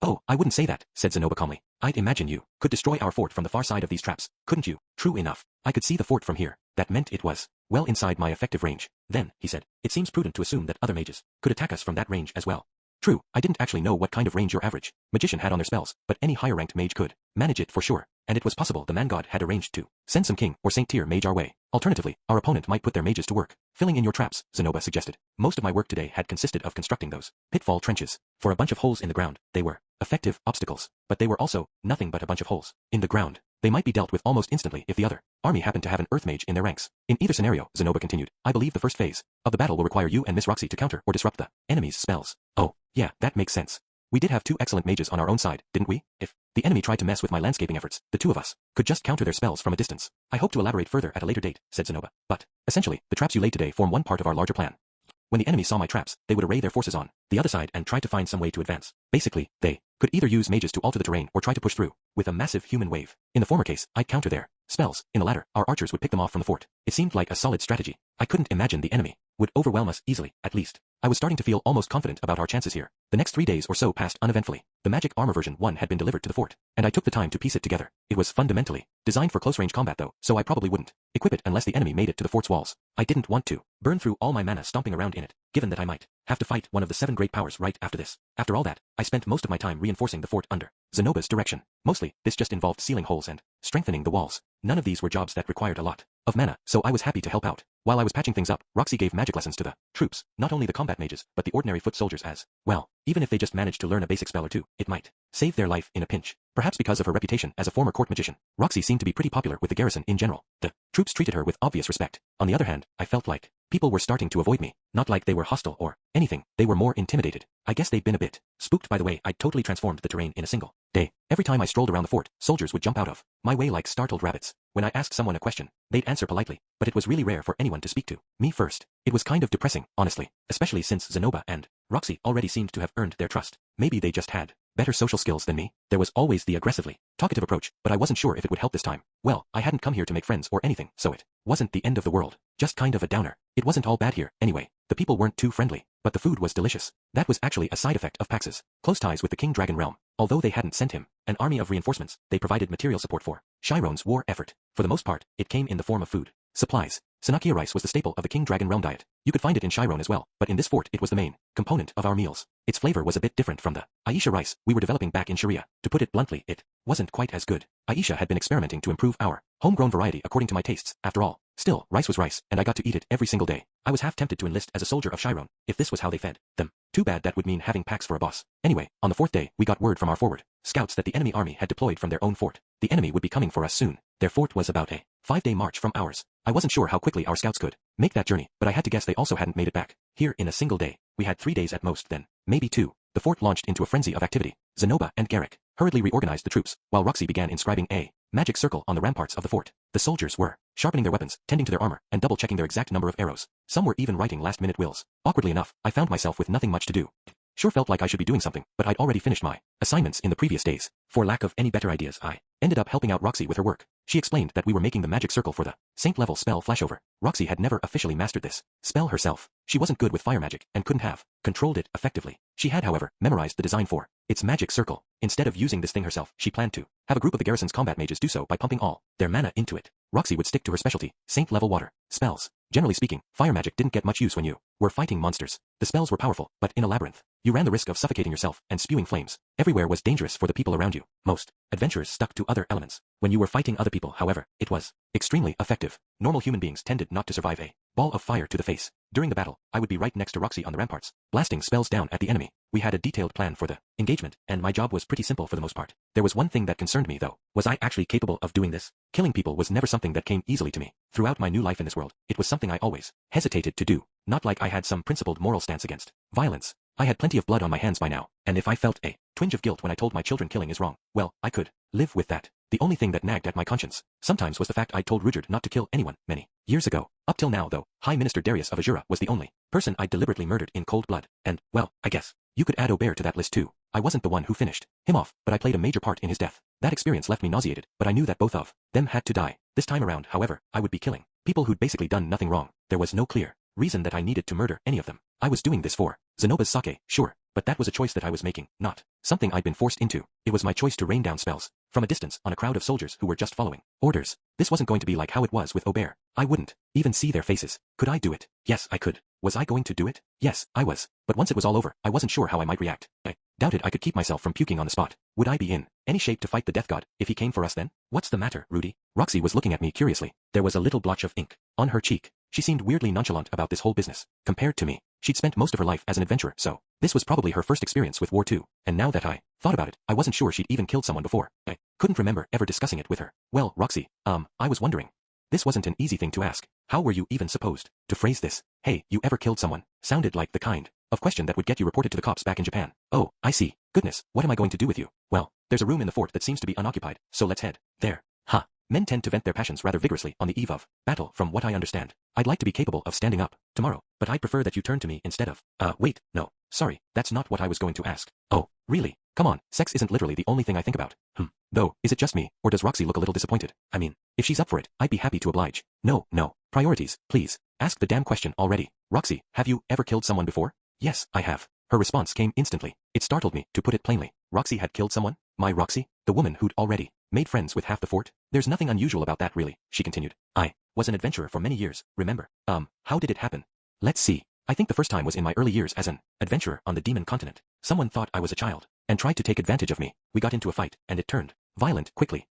Oh, I wouldn't say that, said Zenoba calmly. I'd imagine you could destroy our fort from the far side of these traps, couldn't you? True enough. I could see the fort from here. That meant it was well inside my effective range. Then, he said, it seems prudent to assume that other mages could attack us from that range as well. True, I didn't actually know what kind of range your average magician had on their spells, but any higher-ranked mage could manage it for sure, and it was possible the man god had arranged to send some king or saint tier mage our way. Alternatively, our opponent might put their mages to work filling in your traps, Zenoba suggested. Most of my work today had consisted of constructing those pitfall trenches. For a bunch of holes in the ground, they were effective obstacles, but they were also nothing but a bunch of holes in the ground. They might be dealt with almost instantly if the other army happened to have an earth mage in their ranks. In either scenario, Zenoba continued, I believe the first phase of the battle will require you and Miss Roxy to counter or disrupt the enemy's spells. Oh, yeah, that makes sense. We did have two excellent mages on our own side, didn't we? If the enemy tried to mess with my landscaping efforts, the two of us could just counter their spells from a distance. I hope to elaborate further at a later date, said Zenoba. But, essentially, the traps you laid today form one part of our larger plan. When the enemy saw my traps, they would array their forces on the other side and try to find some way to advance. Basically, they could either use mages to alter the terrain or try to push through with a massive human wave. In the former case, I'd counter their spells. In the latter, our archers would pick them off from the fort. It seemed like a solid strategy. I couldn't imagine the enemy would overwhelm us easily, at least. I was starting to feel almost confident about our chances here. The next 3 days or so passed uneventfully. The magic armor version 1 had been delivered to the fort, and I took the time to piece it together. It was fundamentally designed for close-range combat though, so I probably wouldn't equip it unless the enemy made it to the fort's walls. I didn't want to burn through all my mana stomping around in it, given that I might have to fight one of the 7 great powers right after this. After all that, I spent most of my time reinforcing the fort under Zenoba's direction. Mostly, this just involved sealing holes and strengthening the walls. None of these were jobs that required a lot of mana, so I was happy to help out. While I was patching things up, Roxy gave magic lessons to the troops, not only the combat mages, but the ordinary foot soldiers as well. Even if they just managed to learn a basic spell or two, it might save their life in a pinch. Perhaps because of her reputation as a former court magician, Roxy seemed to be pretty popular with the garrison in general. The troops treated her with obvious respect. On the other hand, I felt like people were starting to avoid me. Not like they were hostile or anything, they were more intimidated. I guess they'd been a bit spooked by the way I'd totally transformed the terrain in a single day. Every time I strolled around the fort, soldiers would jump out of my way like startled rabbits. When I asked someone a question, they'd answer politely, but it was really rare for anyone to speak to me first. It was kind of depressing, honestly, especially since Zenoba and Roxy already seemed to have earned their trust. Maybe they just had better social skills than me. There was always the aggressively talkative approach, but I wasn't sure if it would help this time. Well, I hadn't come here to make friends or anything, so it wasn't the end of the world. Just kind of a downer. It wasn't all bad here, anyway. The people weren't too friendly, but the food was delicious. That was actually a side effect of Pax's close ties with the King Dragon realm. Although they hadn't sent him an army of reinforcements, they provided material support for Chiron's war effort. For the most part, it came in the form of food supplies. Sanakia rice was the staple of the King Dragon realm diet. You could find it in Chiron as well, but in this fort it was the main component of our meals. Its flavor was a bit different from the Aisha rice we were developing back in Sharia. To put it bluntly, it wasn't quite as good. Aisha had been experimenting to improve our homegrown variety according to my tastes, after all. Still, rice was rice, and I got to eat it every single day. I was half tempted to enlist as a soldier of Chiron, if this was how they fed them. Too bad that would mean having Pax for a boss. Anyway, on the 4th day, we got word from our forward scouts that the enemy army had deployed from their own fort. The enemy would be coming for us soon. Their fort was about a 5-day march from ours. I wasn't sure how quickly our scouts could make that journey, but I had to guess they also hadn't made it back here in a single day. We had 3 days at most then, maybe 2. The fort launched into a frenzy of activity. Zenoba and Garrick hurriedly reorganized the troops, while Roxy began inscribing a magic circle on the ramparts of the fort. The soldiers were sharpening their weapons, tending to their armor, and double-checking their exact number of arrows. Some were even writing last-minute wills. Awkwardly enough, I found myself with nothing much to do. Sure felt like I should be doing something, but I'd already finished my assignments in the previous days. For lack of any better ideas, I ended up helping out Roxy with her work. She explained that we were making the magic circle for the Saint-level spell Flashover. Roxy had never officially mastered this spell herself. She wasn't good with fire magic and couldn't have controlled it effectively. She had, however, memorized the design for its magic circle. Instead of using this thing herself, she planned to have a group of the garrison's combat mages do so by pumping all their mana into it. Roxy would stick to her specialty, Saint-level water spells. Generally speaking, fire magic didn't get much use when you were fighting monsters. The spells were powerful, but in a labyrinth, you ran the risk of suffocating yourself and spewing flames. Everywhere was dangerous for the people around you. Most adventurers stuck to other elements. When you were fighting other people, however, it was extremely effective. Normal human beings tended not to survive a ball of fire to the face. During the battle, I would be right next to Roxy on the ramparts, blasting spells down at the enemy. We had a detailed plan for the engagement, and my job was pretty simple for the most part. There was one thing that concerned me though. Was I actually capable of doing this? Killing people was never something that came easily to me. Throughout my new life in this world, it was something I always hesitated to do. Not like I had some principled moral stance against violence. I had plenty of blood on my hands by now, and if I felt a twinge of guilt when I told my children killing is wrong, well, I could live with that. The only thing that nagged at my conscience sometimes was the fact I'd told Rudyard not to kill anyone many years ago. Up till now though, High Minister Darius of Azura was the only person I'd deliberately murdered in cold blood. And, well, I guess you could add Aubert to that list too. I wasn't the one who finished him off, but I played a major part in his death. That experience left me nauseated, but I knew that both of them had to die. This time around, however, I would be killing people who'd basically done nothing wrong. There was no clear reason that I needed to murder any of them. I was doing this for Zenoba's sake, sure, but that was a choice that I was making, not something I'd been forced into. It was my choice to rain down spells from a distance on a crowd of soldiers who were just following orders. This wasn't going to be like how it was with Aubert. I wouldn't even see their faces. Could I do it? Yes, I could. Was I going to do it? Yes, I was. But once it was all over, I wasn't sure how I might react. I doubted I could keep myself from puking on the spot. Would I be in any shape to fight the death god if he came for us then? What's the matter, Rudy? Roxy was looking at me curiously. There was a little blotch of ink on her cheek. She seemed weirdly nonchalant about this whole business. Compared to me, she'd spent most of her life as an adventurer, so this was probably her first experience with war too. And now that I thought about it, I wasn't sure she'd even killed someone before. I couldn't remember ever discussing it with her. Well, Roxy, I was wondering. This wasn't an easy thing to ask. How were you even supposed to phrase this? Hey, you ever killed someone? Sounded like the kind of question that would get you reported to the cops back in Japan. Oh, I see. Goodness, what am I going to do with you? Well, there's a room in the fort that seems to be unoccupied, so let's head there. Ha. Men tend to vent their passions rather vigorously on the eve of battle, from what I understand. I'd like to be capable of standing up tomorrow, but I'd prefer that you turn to me instead of, wait, no, sorry, that's not what I was going to ask. Oh, really? Come on, sex isn't literally the only thing I think about. Though, is it just me, or does Roxy look a little disappointed? I mean, if she's up for it, I'd be happy to oblige. No, priorities, please. Ask the damn question already. Roxy, have you ever killed someone before? Yes, I have. Her response came instantly. It startled me, to put it plainly. Roxy had killed someone? My Roxy? The woman who'd already made friends with half the fort? There's nothing unusual about that really, she continued. I was an adventurer for many years, remember? How did it happen? Let's see. I think the first time was in my early years as an adventurer on the demon continent. Someone thought I was a child and tried to take advantage of me. We got into a fight, and it turned violent quickly.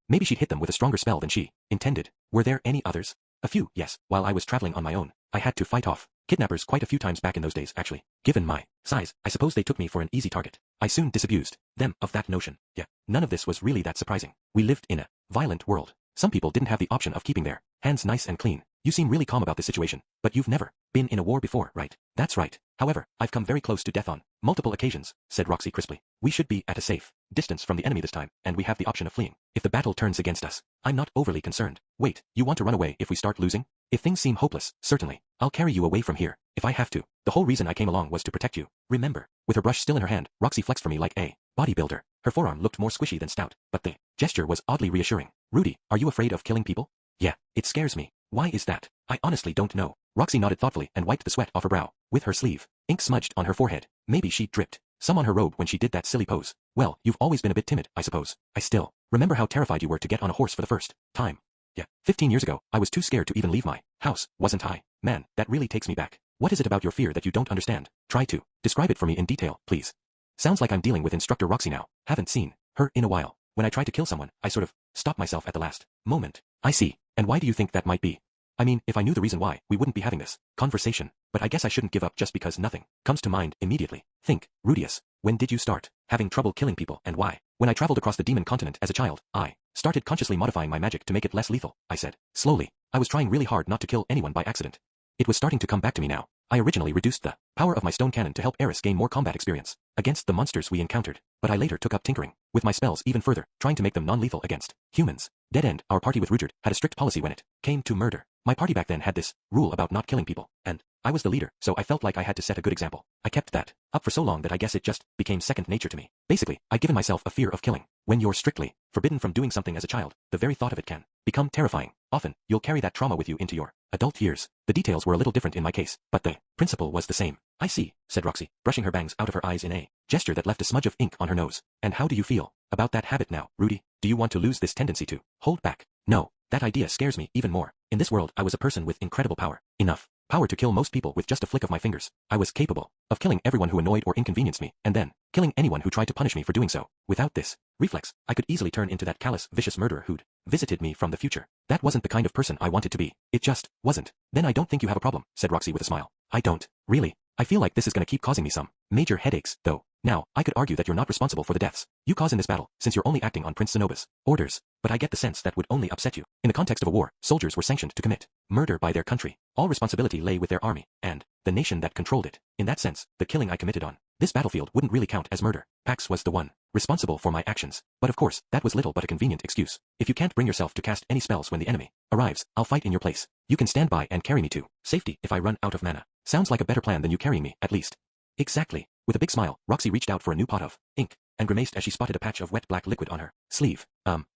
Maybe she'd hit them with a stronger spell than she intended. Were there any others? A few, yes. While I was traveling on my own, I had to fight off kidnappers quite a few times back in those days, actually. Given my size, I suppose they took me for an easy target. I soon disabused them of that notion. Yeah, none of this was really that surprising. We lived in a violent world. Some people didn't have the option of keeping their hands nice and clean. You seem really calm about this situation, but you've never been in a war before, right? That's right. However, I've come very close to death on multiple occasions, said Roxy crisply. We should be at a safe distance from the enemy this time, and we have the option of fleeing. If the battle turns against us, I'm not overly concerned. Wait, you want to run away if we start losing? If things seem hopeless, certainly. I'll carry you away from here, if I have to. The whole reason I came along was to protect you. Remember? With her brush still in her hand, Roxy flexed for me like a bodybuilder. Her forearm looked more squishy than stout, but the gesture was oddly reassuring. Rudy, are you afraid of killing people? Yeah, it scares me. Why is that? I honestly don't know. Roxy nodded thoughtfully and wiped the sweat off her brow with her sleeve. Ink smudged on her forehead. Maybe she dripped some on her robe when she did that silly pose. Well, you've always been a bit timid, I suppose. I still remember how terrified you were to get on a horse for the first time. Yeah, 15 years ago, I was too scared to even leave my house, wasn't I? Man, that really takes me back. What is it about your fear that you don't understand? Try to describe it for me in detail, please. Sounds like I'm dealing with Instructor Roxy now. Haven't seen her in a while. When I try to kill someone, I sort of stop myself at the last moment. I see. And why do you think that might be? I mean, if I knew the reason why, we wouldn't be having this conversation. But I guess I shouldn't give up just because nothing comes to mind immediately. Think, Rudius, when did you start having trouble killing people and why? When I traveled across the demon continent as a child, I started consciously modifying my magic to make it less lethal, I said. Slowly, I was trying really hard not to kill anyone by accident. It was starting to come back to me now. I originally reduced the power of my stone cannon to help Eris gain more combat experience against the monsters we encountered, but I later took up tinkering with my spells even further, trying to make them non-lethal against humans. Dead End, our party with Rudyard, had a strict policy when it came to murder. My party back then had this rule about not killing people, and I was the leader, so I felt like I had to set a good example. I kept that up for so long that I guess it just became second nature to me. Basically, I'd given myself a fear of killing. When you're strictly forbidden from doing something as a child, the very thought of it can become terrifying. Often, you'll carry that trauma with you into your adult years. The details were a little different in my case, but the principle was the same. I see, said Roxy, brushing her bangs out of her eyes in a gesture that left a smudge of ink on her nose. And how do you feel about that habit now, Rudy? Do you want to lose this tendency to hold back? No, that idea scares me even more. In this world, I was a person with incredible power. Enough power to kill most people with just a flick of my fingers. I was capable of killing everyone who annoyed or inconvenienced me, and then killing anyone who tried to punish me for doing so. Without this reflex, I could easily turn into that callous, vicious murderer who'd visited me from the future. That wasn't the kind of person I wanted to be. It just wasn't. Then I don't think you have a problem, said Roxy with a smile. I don't. Really? I feel like this is going to keep causing me some major headaches, though. Now, I could argue that you're not responsible for the deaths you cause in this battle, since you're only acting on Prince Zenoba's orders, but I get the sense that would only upset you. In the context of a war, soldiers were sanctioned to commit murder by their country. All responsibility lay with their army, and the nation that controlled it. In that sense, the killing I committed on this battlefield wouldn't really count as murder. Pax was the one responsible for my actions. But of course, that was little but a convenient excuse. If you can't bring yourself to cast any spells when the enemy arrives, I'll fight in your place. You can stand by and carry me to safety if I run out of mana. Sounds like a better plan than you carrying me, at least. Exactly. With a big smile, Roxy reached out for a new pot of ink, and grimaced as she spotted a patch of wet black liquid on her sleeve.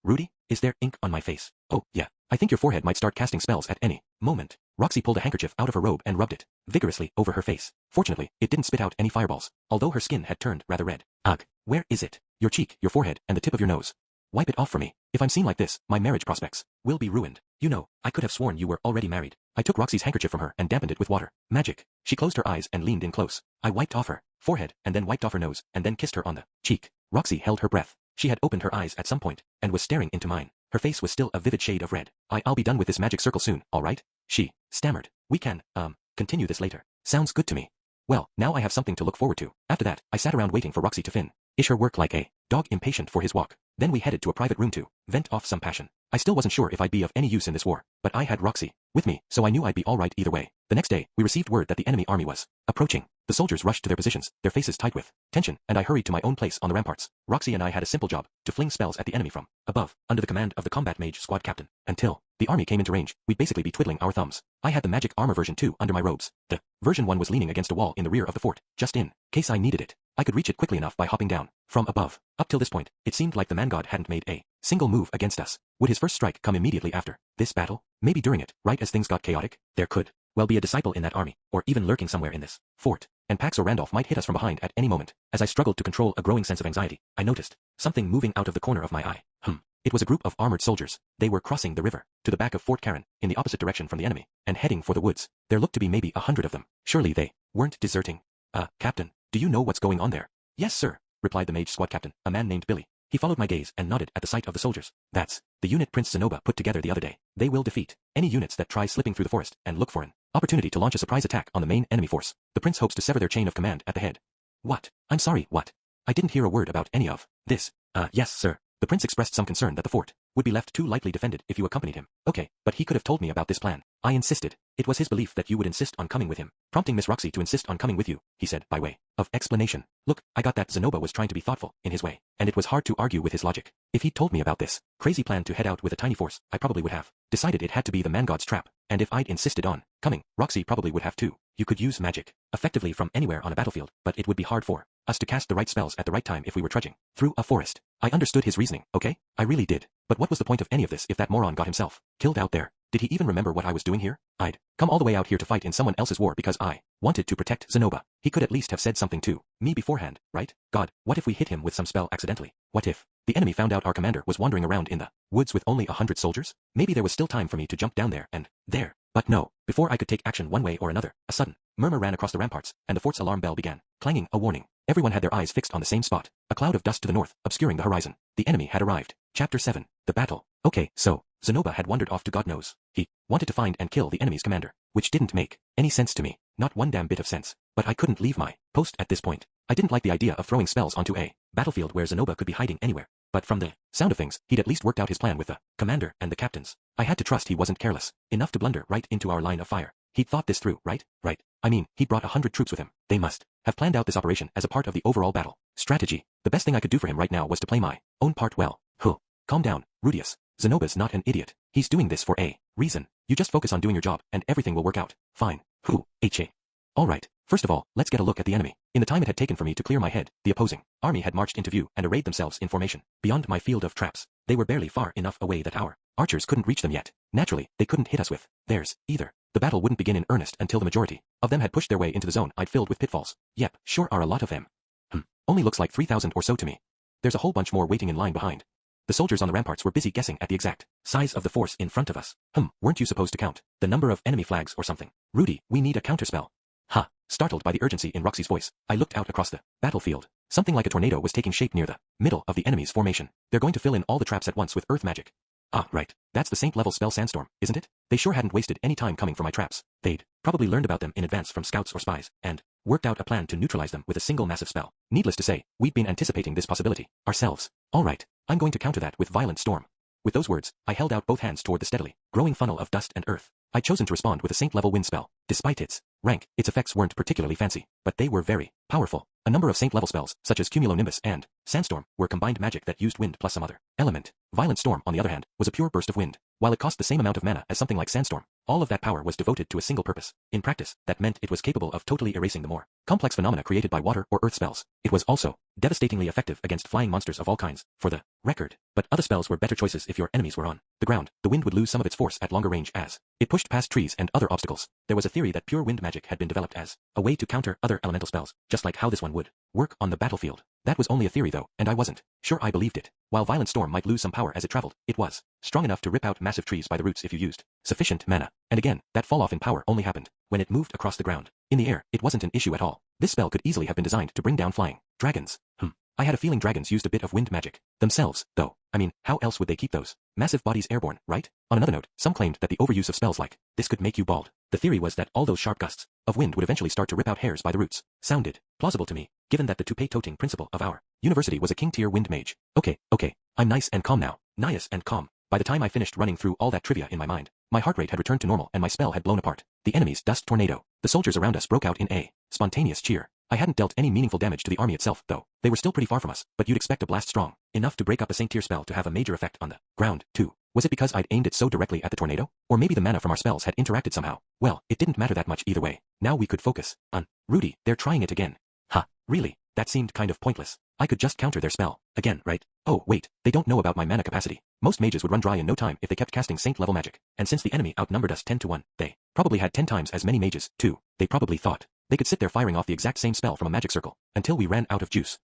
Rudy, is there ink on my face? Oh, yeah. I think your forehead might start casting spells at any moment. Roxy pulled a handkerchief out of her robe and rubbed it vigorously over her face. Fortunately, it didn't spit out any fireballs, although her skin had turned rather red. Ugh. Where is it? Your cheek, your forehead, and the tip of your nose. Wipe it off for me. If I'm seen like this, my marriage prospects will be ruined. You know, I could have sworn you were already married. I took Roxy's handkerchief from her and dampened it with water. Magic. She closed her eyes and leaned in close. I wiped off her forehead and then wiped off her nose and then kissed her on the cheek. Roxy held her breath. She had opened her eyes at some point and was staring into mine. Her face was still a vivid shade of red. I'll be done with this magic circle soon, all right? She stammered. We can, continue this later. Sounds good to me. Well, now I have something to look forward to. After that, I sat around waiting for Roxy to finish her work like a dog impatient for his walk. Then we headed to a private room to vent off some passion. I still wasn't sure if I'd be of any use in this war, but I had Roxy with me, so I knew I'd be all right either way. The next day, we received word that the enemy army was approaching. The soldiers rushed to their positions, their faces tight with tension, and I hurried to my own place on the ramparts. Roxy and I had a simple job, to fling spells at the enemy from above, under the command of the combat mage squad captain. Until the army came into range, we'd basically be twiddling our thumbs. I had the magic armor version 2 under my robes. The version 1 was leaning against a wall in the rear of the fort, just in case I needed it. I could reach it quickly enough by hopping down from above. Up till this point, it seemed like the man god hadn't made a single move against us. Would his first strike come immediately after this battle? Maybe during it, right as things got chaotic? There could well be a disciple in that army, or even lurking somewhere in this fort. And Pax or Randolph might hit us from behind at any moment. As I struggled to control a growing sense of anxiety, I noticed something moving out of the corner of my eye. It was a group of armored soldiers. They were crossing the river to the back of Fort Karen, in the opposite direction from the enemy, and heading for the woods. There looked to be maybe 100 of them. Surely they weren't deserting. Captain, do you know what's going on there? Yes, sir, replied the mage squad captain, a man named Billy. He followed my gaze and nodded at the sight of the soldiers. That's the unit Prince Zenoba put together the other day. They will defeat any units that try slipping through the forest and look for an opportunity to launch a surprise attack on the main enemy force. The prince hopes to sever their chain of command at the head. What? I'm sorry, what? I didn't hear a word about any of this. Yes, sir. The prince expressed some concern that the fort would be left too lightly defended if you accompanied him. Okay, but he could have told me about this plan. I insisted. It was his belief that you would insist on coming with him, prompting Miss Roxy to insist on coming with you, he said by way of explanation. Look, I got that Zenoba was trying to be thoughtful in his way, and it was hard to argue with his logic. If he'd told me about this crazy plan to head out with a tiny force, I probably would have decided it had to be the man god's trap, and if I'd insisted on coming, Roxy probably would have too. You could use magic effectively from anywhere on a battlefield, but it would be hard for us to cast the right spells at the right time if we were trudging through a forest. I understood his reasoning, okay? I really did. But what was the point of any of this if that moron got himself killed out there? Did he even remember what I was doing here? I'd come all the way out here to fight in someone else's war because I wanted to protect Zenoba. He could at least have said something to me beforehand, right? God, what if we hit him with some spell accidentally? What if the enemy found out our commander was wandering around in the woods with only 100 soldiers? Maybe there was still time for me to jump down there and there. But no, before I could take action one way or another, a sudden murmur ran across the ramparts, and the fort's alarm bell began clanging a warning. Everyone had their eyes fixed on the same spot, a cloud of dust to the north, obscuring the horizon. The enemy had arrived. Chapter 7. The Battle. Okay, so Zenoba had wandered off to God knows. He wanted to find and kill the enemy's commander, which didn't make any sense to me. Not one damn bit of sense. But I couldn't leave my post at this point. I didn't like the idea of throwing spells onto a battlefield where Zenoba could be hiding anywhere. But from the sound of things, he'd at least worked out his plan with the commander and the captains. I had to trust he wasn't careless enough to blunder right into our line of fire. He'd thought this through, right? Right. I mean, he'd brought 100 troops with him. They must have planned out this operation as a part of the overall battle strategy. The best thing I could do for him right now was to play my own part well. Calm down, Rudius. Zenoba's not an idiot. He's doing this for a reason. You just focus on doing your job, and everything will work out fine. Alright, first of all, let's get a look at the enemy. In the time it had taken for me to clear my head, the opposing army had marched into view and arrayed themselves in formation. Beyond my field of traps, they were barely far enough away that our archers couldn't reach them yet. Naturally, they couldn't hit us with theirs either. The battle wouldn't begin in earnest until the majority of them had pushed their way into the zone I'd filled with pitfalls. Yep, sure are a lot of them. Only looks like 3,000 or so to me. There's a whole bunch more waiting in line behind. The soldiers on the ramparts were busy guessing at the exact size of the force in front of us. Weren't you supposed to count the number of enemy flags or something? Rudy, we need a counterspell. Startled by the urgency in Roxy's voice, I looked out across the battlefield. Something like a tornado was taking shape near the middle of the enemy's formation. They're going to fill in all the traps at once with earth magic. Right. That's the Saint-level spell Sandstorm, isn't it? They sure hadn't wasted any time coming for my traps. They'd probably learned about them in advance from scouts or spies, and worked out a plan to neutralize them with a single massive spell. Needless to say, we'd been anticipating this possibility ourselves. Alright, I'm going to counter that with Violent Storm. With those words, I held out both hands toward the steadily growing funnel of dust and earth. I'd chosen to respond with a Saint-level wind spell. Despite its rank, its effects weren't particularly fancy, but they were very powerful. A number of Saint-level spells, such as Cumulonimbus and Sandstorm, were combined magic that used wind plus some other element. Violent Storm, on the other hand, was a pure burst of wind. While it cost the same amount of mana as something like Sandstorm, all of that power was devoted to a single purpose. In practice, that meant it was capable of totally erasing the more complex phenomena created by water or earth spells. It was also devastatingly effective against flying monsters of all kinds, for the record. But other spells were better choices if your enemies were on the ground. The wind would lose some of its force at longer range as it pushed past trees and other obstacles. There was a theory that pure wind magic had been developed as a way to counter other elemental spells, just like how this one would work on the battlefield. That was only a theory though, and I wasn't sure I believed it. While Violent Storm might lose some power as it traveled, it was strong enough to rip out massive trees by the roots if you used sufficient mana. And again, that fall-off in power only happened when it moved across the ground. In the air, it wasn't an issue at all. This spell could easily have been designed to bring down flying dragons. I had a feeling dragons used a bit of wind magic themselves, though. I mean, how else would they keep those massive bodies airborne, right? On another note, some claimed that the overuse of spells like this could make you bald. The theory was that all those sharp gusts of wind would eventually start to rip out hairs by the roots. Sounded plausible to me, given that the toupee-toting principal of our university was a king-tier wind mage. Okay, I'm nice and calm now. Nice and calm. By the time I finished running through all that trivia in my mind, my heart rate had returned to normal and my spell had blown apart. The enemy's dust tornado. The soldiers around us broke out in a spontaneous cheer. I hadn't dealt any meaningful damage to the army itself, though. They were still pretty far from us, but you'd expect a blast strong enough to break up a Saint-tier spell to have a major effect on the ground, too. Was it because I'd aimed it so directly at the tornado? Or maybe the mana from our spells had interacted somehow? Well, it didn't matter that much either way. Now we could focus on Rudy. They're trying it again. Really? That seemed kind of pointless. I could just counter their spell again, right? Oh, wait, they don't know about my mana capacity. Most mages would run dry in no time if they kept casting Saint-level magic. And since the enemy outnumbered us 10 to 1, they probably had 10 times as many mages, too. They probably thought they could sit there firing off the exact same spell from a magic circle until we ran out of juice.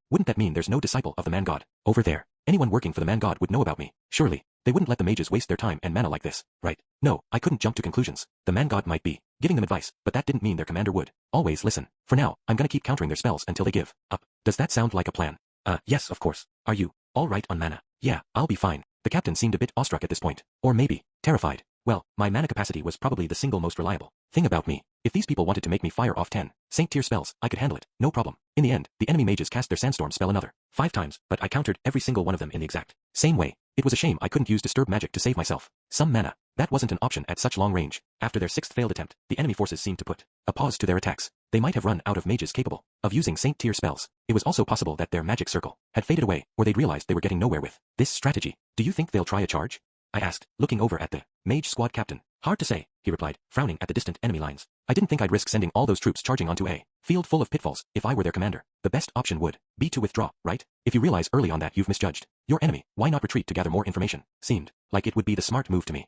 Wouldn't that mean there's no disciple of the man god over there? Anyone working for the man god would know about me. Surely, they wouldn't let the mages waste their time and mana like this, right? No, I couldn't jump to conclusions. The man god might be giving them advice, but that didn't mean their commander would always listen. For now, I'm gonna keep countering their spells until they give up. Does that sound like a plan? Yes, of course. Are you all right on mana? Yeah, I'll be fine. The captain seemed a bit awestruck at this point. Or maybe terrified. Well, my mana capacity was probably the single most reliable thing about me. If these people wanted to make me fire off 10 Saint-tier spells, I could handle it, no problem. In the end, the enemy mages cast their Sandstorm spell another 5 times, but I countered every single one of them in the exact same way. It was a shame I couldn't use Disturb magic to save myself some mana. That wasn't an option at such long range. After their 6th failed attempt, the enemy forces seemed to put a pause to their attacks. They might have run out of mages capable of using Saint-tier spells. It was also possible that their magic circle had faded away, or they'd realized they were getting nowhere with this strategy. Do you think they'll try a charge? I asked, looking over at the mage squad captain. Hard to say, he replied, frowning at the distant enemy lines. I didn't think I'd risk sending all those troops charging onto a field full of pitfalls if I were their commander. The best option would be to withdraw, right? If you realize early on that you've misjudged your enemy, why not retreat to gather more information? Seemed like it would be the smart move to me.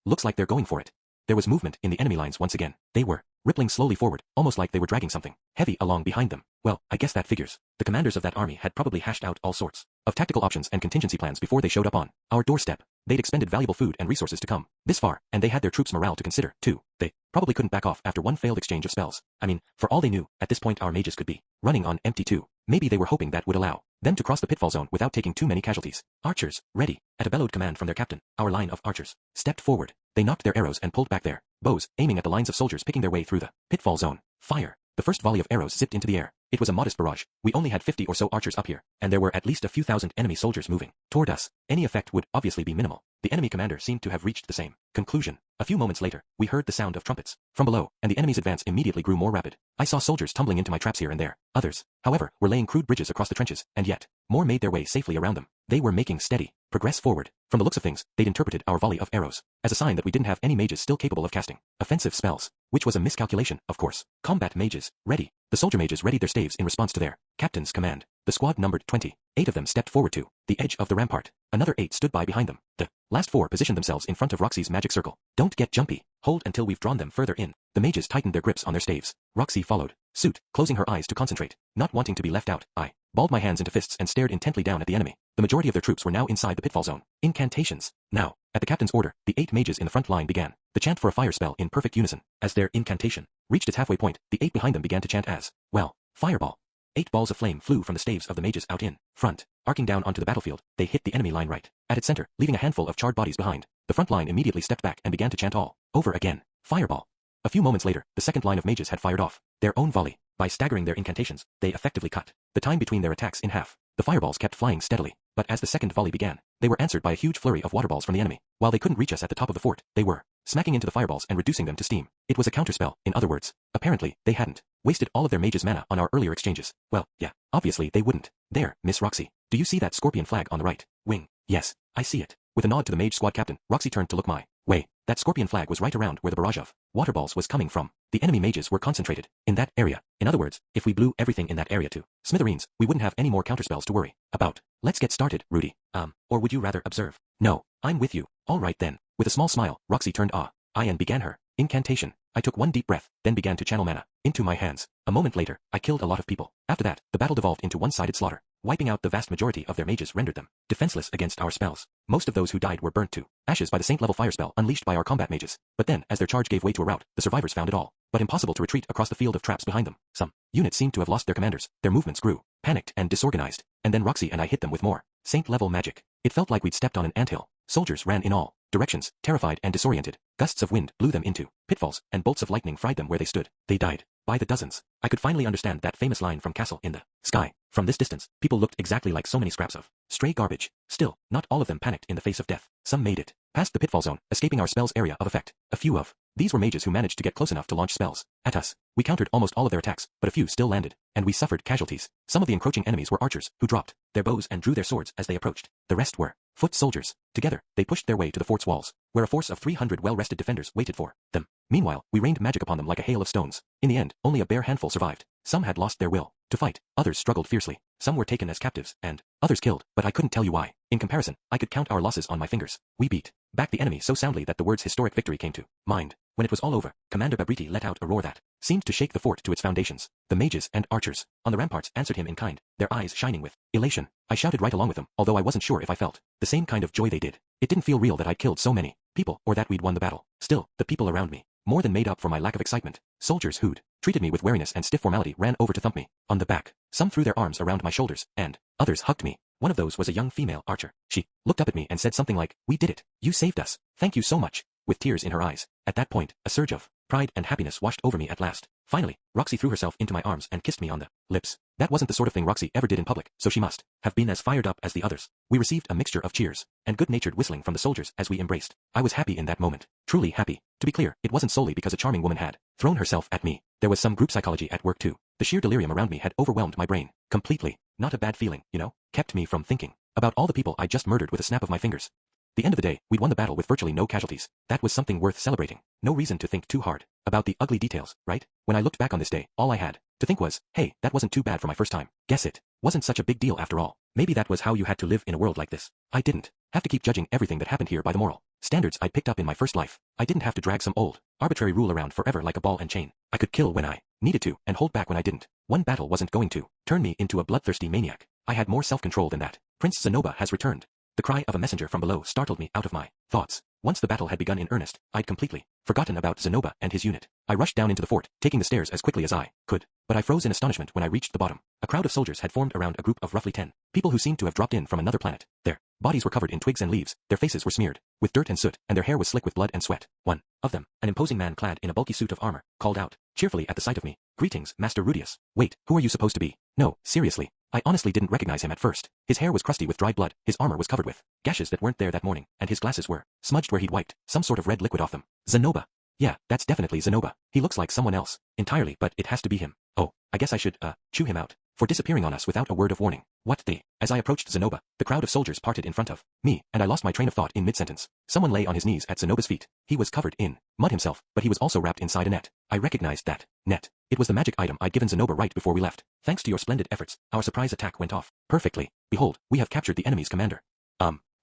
Looks like they're going for it. There was movement in the enemy lines once again. They were rippling slowly forward, almost like they were dragging something heavy along behind them. Well, I guess that figures. The commanders of that army had probably hashed out all sorts of tactical options and contingency plans before they showed up on our doorstep. They'd expended valuable food and resources to come this far, and they had their troops' morale to consider, too. They probably couldn't back off after one failed exchange of spells. I mean, for all they knew, at this point our mages could be running on empty too. Maybe they were hoping that would allow them to cross the pitfall zone without taking too many casualties. Archers, ready. At a bellowed command from their captain, our line of archers stepped forward. They knocked their arrows and pulled back their bows, aiming at the lines of soldiers picking their way through the pitfall zone. Fire. The first volley of arrows zipped into the air. It was a modest barrage. We only had 50 or so archers up here, and there were at least a few thousand enemy soldiers moving toward us. Any effect would obviously be minimal. The enemy commander seemed to have reached the same conclusion. A few moments later, we heard the sound of trumpets from below, and the enemy's advance immediately grew more rapid. I saw soldiers tumbling into my traps here and there. Others, however, were laying crude bridges across the trenches, and yet more made their way safely around them. They were making steady progress forward. From the looks of things, they'd interpreted our volley of arrows as a sign that we didn't have any mages still capable of casting offensive spells, which was a miscalculation, of course. Combat mages, ready. The soldier mages readied their staves in response to their captain's command. The squad numbered 20. 8 of them stepped forward to the edge of the rampart. Another 8 stood by behind them. The last 4 positioned themselves in front of Roxy's magic circle. Don't get jumpy. Hold until we've drawn them further in. The mages tightened their grips on their staves. Roxy followed suit, closing her eyes to concentrate. Not wanting to be left out, I balled my hands into fists and stared intently down at the enemy. The majority of their troops were now inside the pitfall zone. Incantations. Now, at the captain's order, the 8 mages in the front line began the chant for a fire spell in perfect unison. As their incantation reached its halfway point, the 8 behind them began to chant as well. Fireball. 8 balls of flame flew from the staves of the mages out in front. Arcing down onto the battlefield, they hit the enemy line right at its center, leaving a handful of charred bodies behind. The front line immediately stepped back and began to chant all over again. Fireball. A few moments later, the second line of mages had fired off their own volley. By staggering their incantations, they effectively cut the time between their attacks in half. The fireballs kept flying steadily, but as the second volley began, they were answered by a huge flurry of water balls from the enemy. While they couldn't reach us at the top of the fort, they were smacking into the fireballs and reducing them to steam. It was a counterspell, in other words. Apparently, they hadn't wasted all of their mages' mana on our earlier exchanges. Well, yeah, obviously they wouldn't. There, Miss Roxy. Do you see that scorpion flag on the right wing? Yes, I see it. With a nod to the mage squad captain, Roxy turned to look my way. That scorpion flag was right around where the barrage of water balls was coming from. The enemy mages were concentrated in that area. In other words, if we blew everything in that area to smithereens, we wouldn't have any more counterspells to worry about. Let's get started, Rudy. Or would you rather observe? No, I'm with you. All right then. With a small smile, Roxy turned I and began her Incantation. I took one deep breath, then began to channel mana into my hands. A moment later, I killed a lot of people. After that, the battle devolved into one-sided slaughter. Wiping out the vast majority of their mages rendered them defenseless against our spells. Most of those who died were burnt to ashes by the saint-level fire spell unleashed by our combat mages. But then, as their charge gave way to a rout, the survivors found it all but impossible to retreat across the field of traps behind them. Some units seemed to have lost their commanders. Their movements grew panicked and disorganized. And then Roxy and I hit them with more saint-level magic. It felt like we'd stepped on an anthill. Soldiers ran in all directions, terrified and disoriented. Gusts of wind blew them into pitfalls, and bolts of lightning fried them where they stood. They died by the dozens. I could finally understand that famous line from Castle in the Sky. From this distance, people looked exactly like so many scraps of stray garbage. Still, not all of them panicked in the face of death. Some made it past the pitfall zone, escaping our spell's area of effect. A few of these were mages who managed to get close enough to launch spells at us. We countered almost all of their attacks, but a few still landed, and we suffered casualties. Some of the encroaching enemies were archers, who dropped their bows and drew their swords as they approached. The rest were foot soldiers. Together, they pushed their way to the fort's walls, where a force of 300 well-rested defenders waited for them. Meanwhile, we rained magic upon them like a hail of stones. In the end, only a bare handful survived. Some had lost their will to fight. Others struggled fiercely. Some were taken as captives, and others killed, but I couldn't tell you why. In comparison, I could count our losses on my fingers. We beat back the enemy so soundly that the words historic victory came to mind. When it was all over, Commander Babriti let out a roar that seemed to shake the fort to its foundations. The mages and archers on the ramparts answered him in kind, their eyes shining with elation. I shouted right along with them, although I wasn't sure if I felt the same kind of joy they did. It didn't feel real that I'd killed so many people, or that we'd won the battle. Still, the people around me more than made up for my lack of excitement. Soldiers who'd treated me with wariness and stiff formality ran over to thump me on the back. Some threw their arms around my shoulders, and others hugged me. One of those was a young female archer. She looked up at me and said something like, "We did it. You saved us. Thank you so much," with tears in her eyes. At that point, a surge of pride and happiness washed over me at last. Finally, Roxy threw herself into my arms and kissed me on the lips. That wasn't the sort of thing Roxy ever did in public, so she must have been as fired up as the others. We received a mixture of cheers and good-natured whistling from the soldiers as we embraced. I was happy in that moment. Truly happy. To be clear, it wasn't solely because a charming woman had thrown herself at me. There was some group psychology at work too. The sheer delirium around me had overwhelmed my brain completely. Not a bad feeling, you know? Kept me from thinking about all the people I just murdered with a snap of my fingers. The end of the day, we'd won the battle with virtually no casualties. That was something worth celebrating. No reason to think too hard about the ugly details, right? When I looked back on this day, all I had to think was, hey, that wasn't too bad for my first time. Guess it wasn't such a big deal after all. Maybe that was how you had to live in a world like this. I didn't have to keep judging everything that happened here by the moral standards I'd picked up in my first life. I didn't have to drag some old, arbitrary rule around forever like a ball and chain. I could kill when I needed to and hold back when I didn't. One battle wasn't going to turn me into a bloodthirsty maniac. I had more self-control than that. Prince Zenoba has returned. The cry of a messenger from below startled me out of my thoughts. Once the battle had begun in earnest, I'd completely forgotten about Zenoba and his unit. I rushed down into the fort, taking the stairs as quickly as I could. But I froze in astonishment when I reached the bottom. A crowd of soldiers had formed around a group of roughly 10 people who seemed to have dropped in from another planet. Their bodies were covered in twigs and leaves, their faces were smeared with dirt and soot, and their hair was slick with blood and sweat. One of them, an imposing man clad in a bulky suit of armor, called out cheerfully at the sight of me, "Greetings, Master Rudius." Wait, who are you supposed to be? No, seriously. I honestly didn't recognize him at first. His hair was crusty with dried blood, his armor was covered with gashes that weren't there that morning, and his glasses were smudged where he'd wiped some sort of red liquid off them. Zenoba. Yeah, that's definitely Zenoba. He looks like someone else entirely, but it has to be him. Oh, I guess I should, chew him out for disappearing on us without a word of warning. What the? As I approached Zenoba, the crowd of soldiers parted in front of me, and I lost my train of thought in mid-sentence. Someone lay on his knees at Zenoba's feet. He was covered in mud himself, but he was also wrapped inside a net. I recognized that net. It was the magic item I'd given Zenoba right before we left. Thanks to your splendid efforts, our surprise attack went off perfectly. Behold, we have captured the enemy's commander.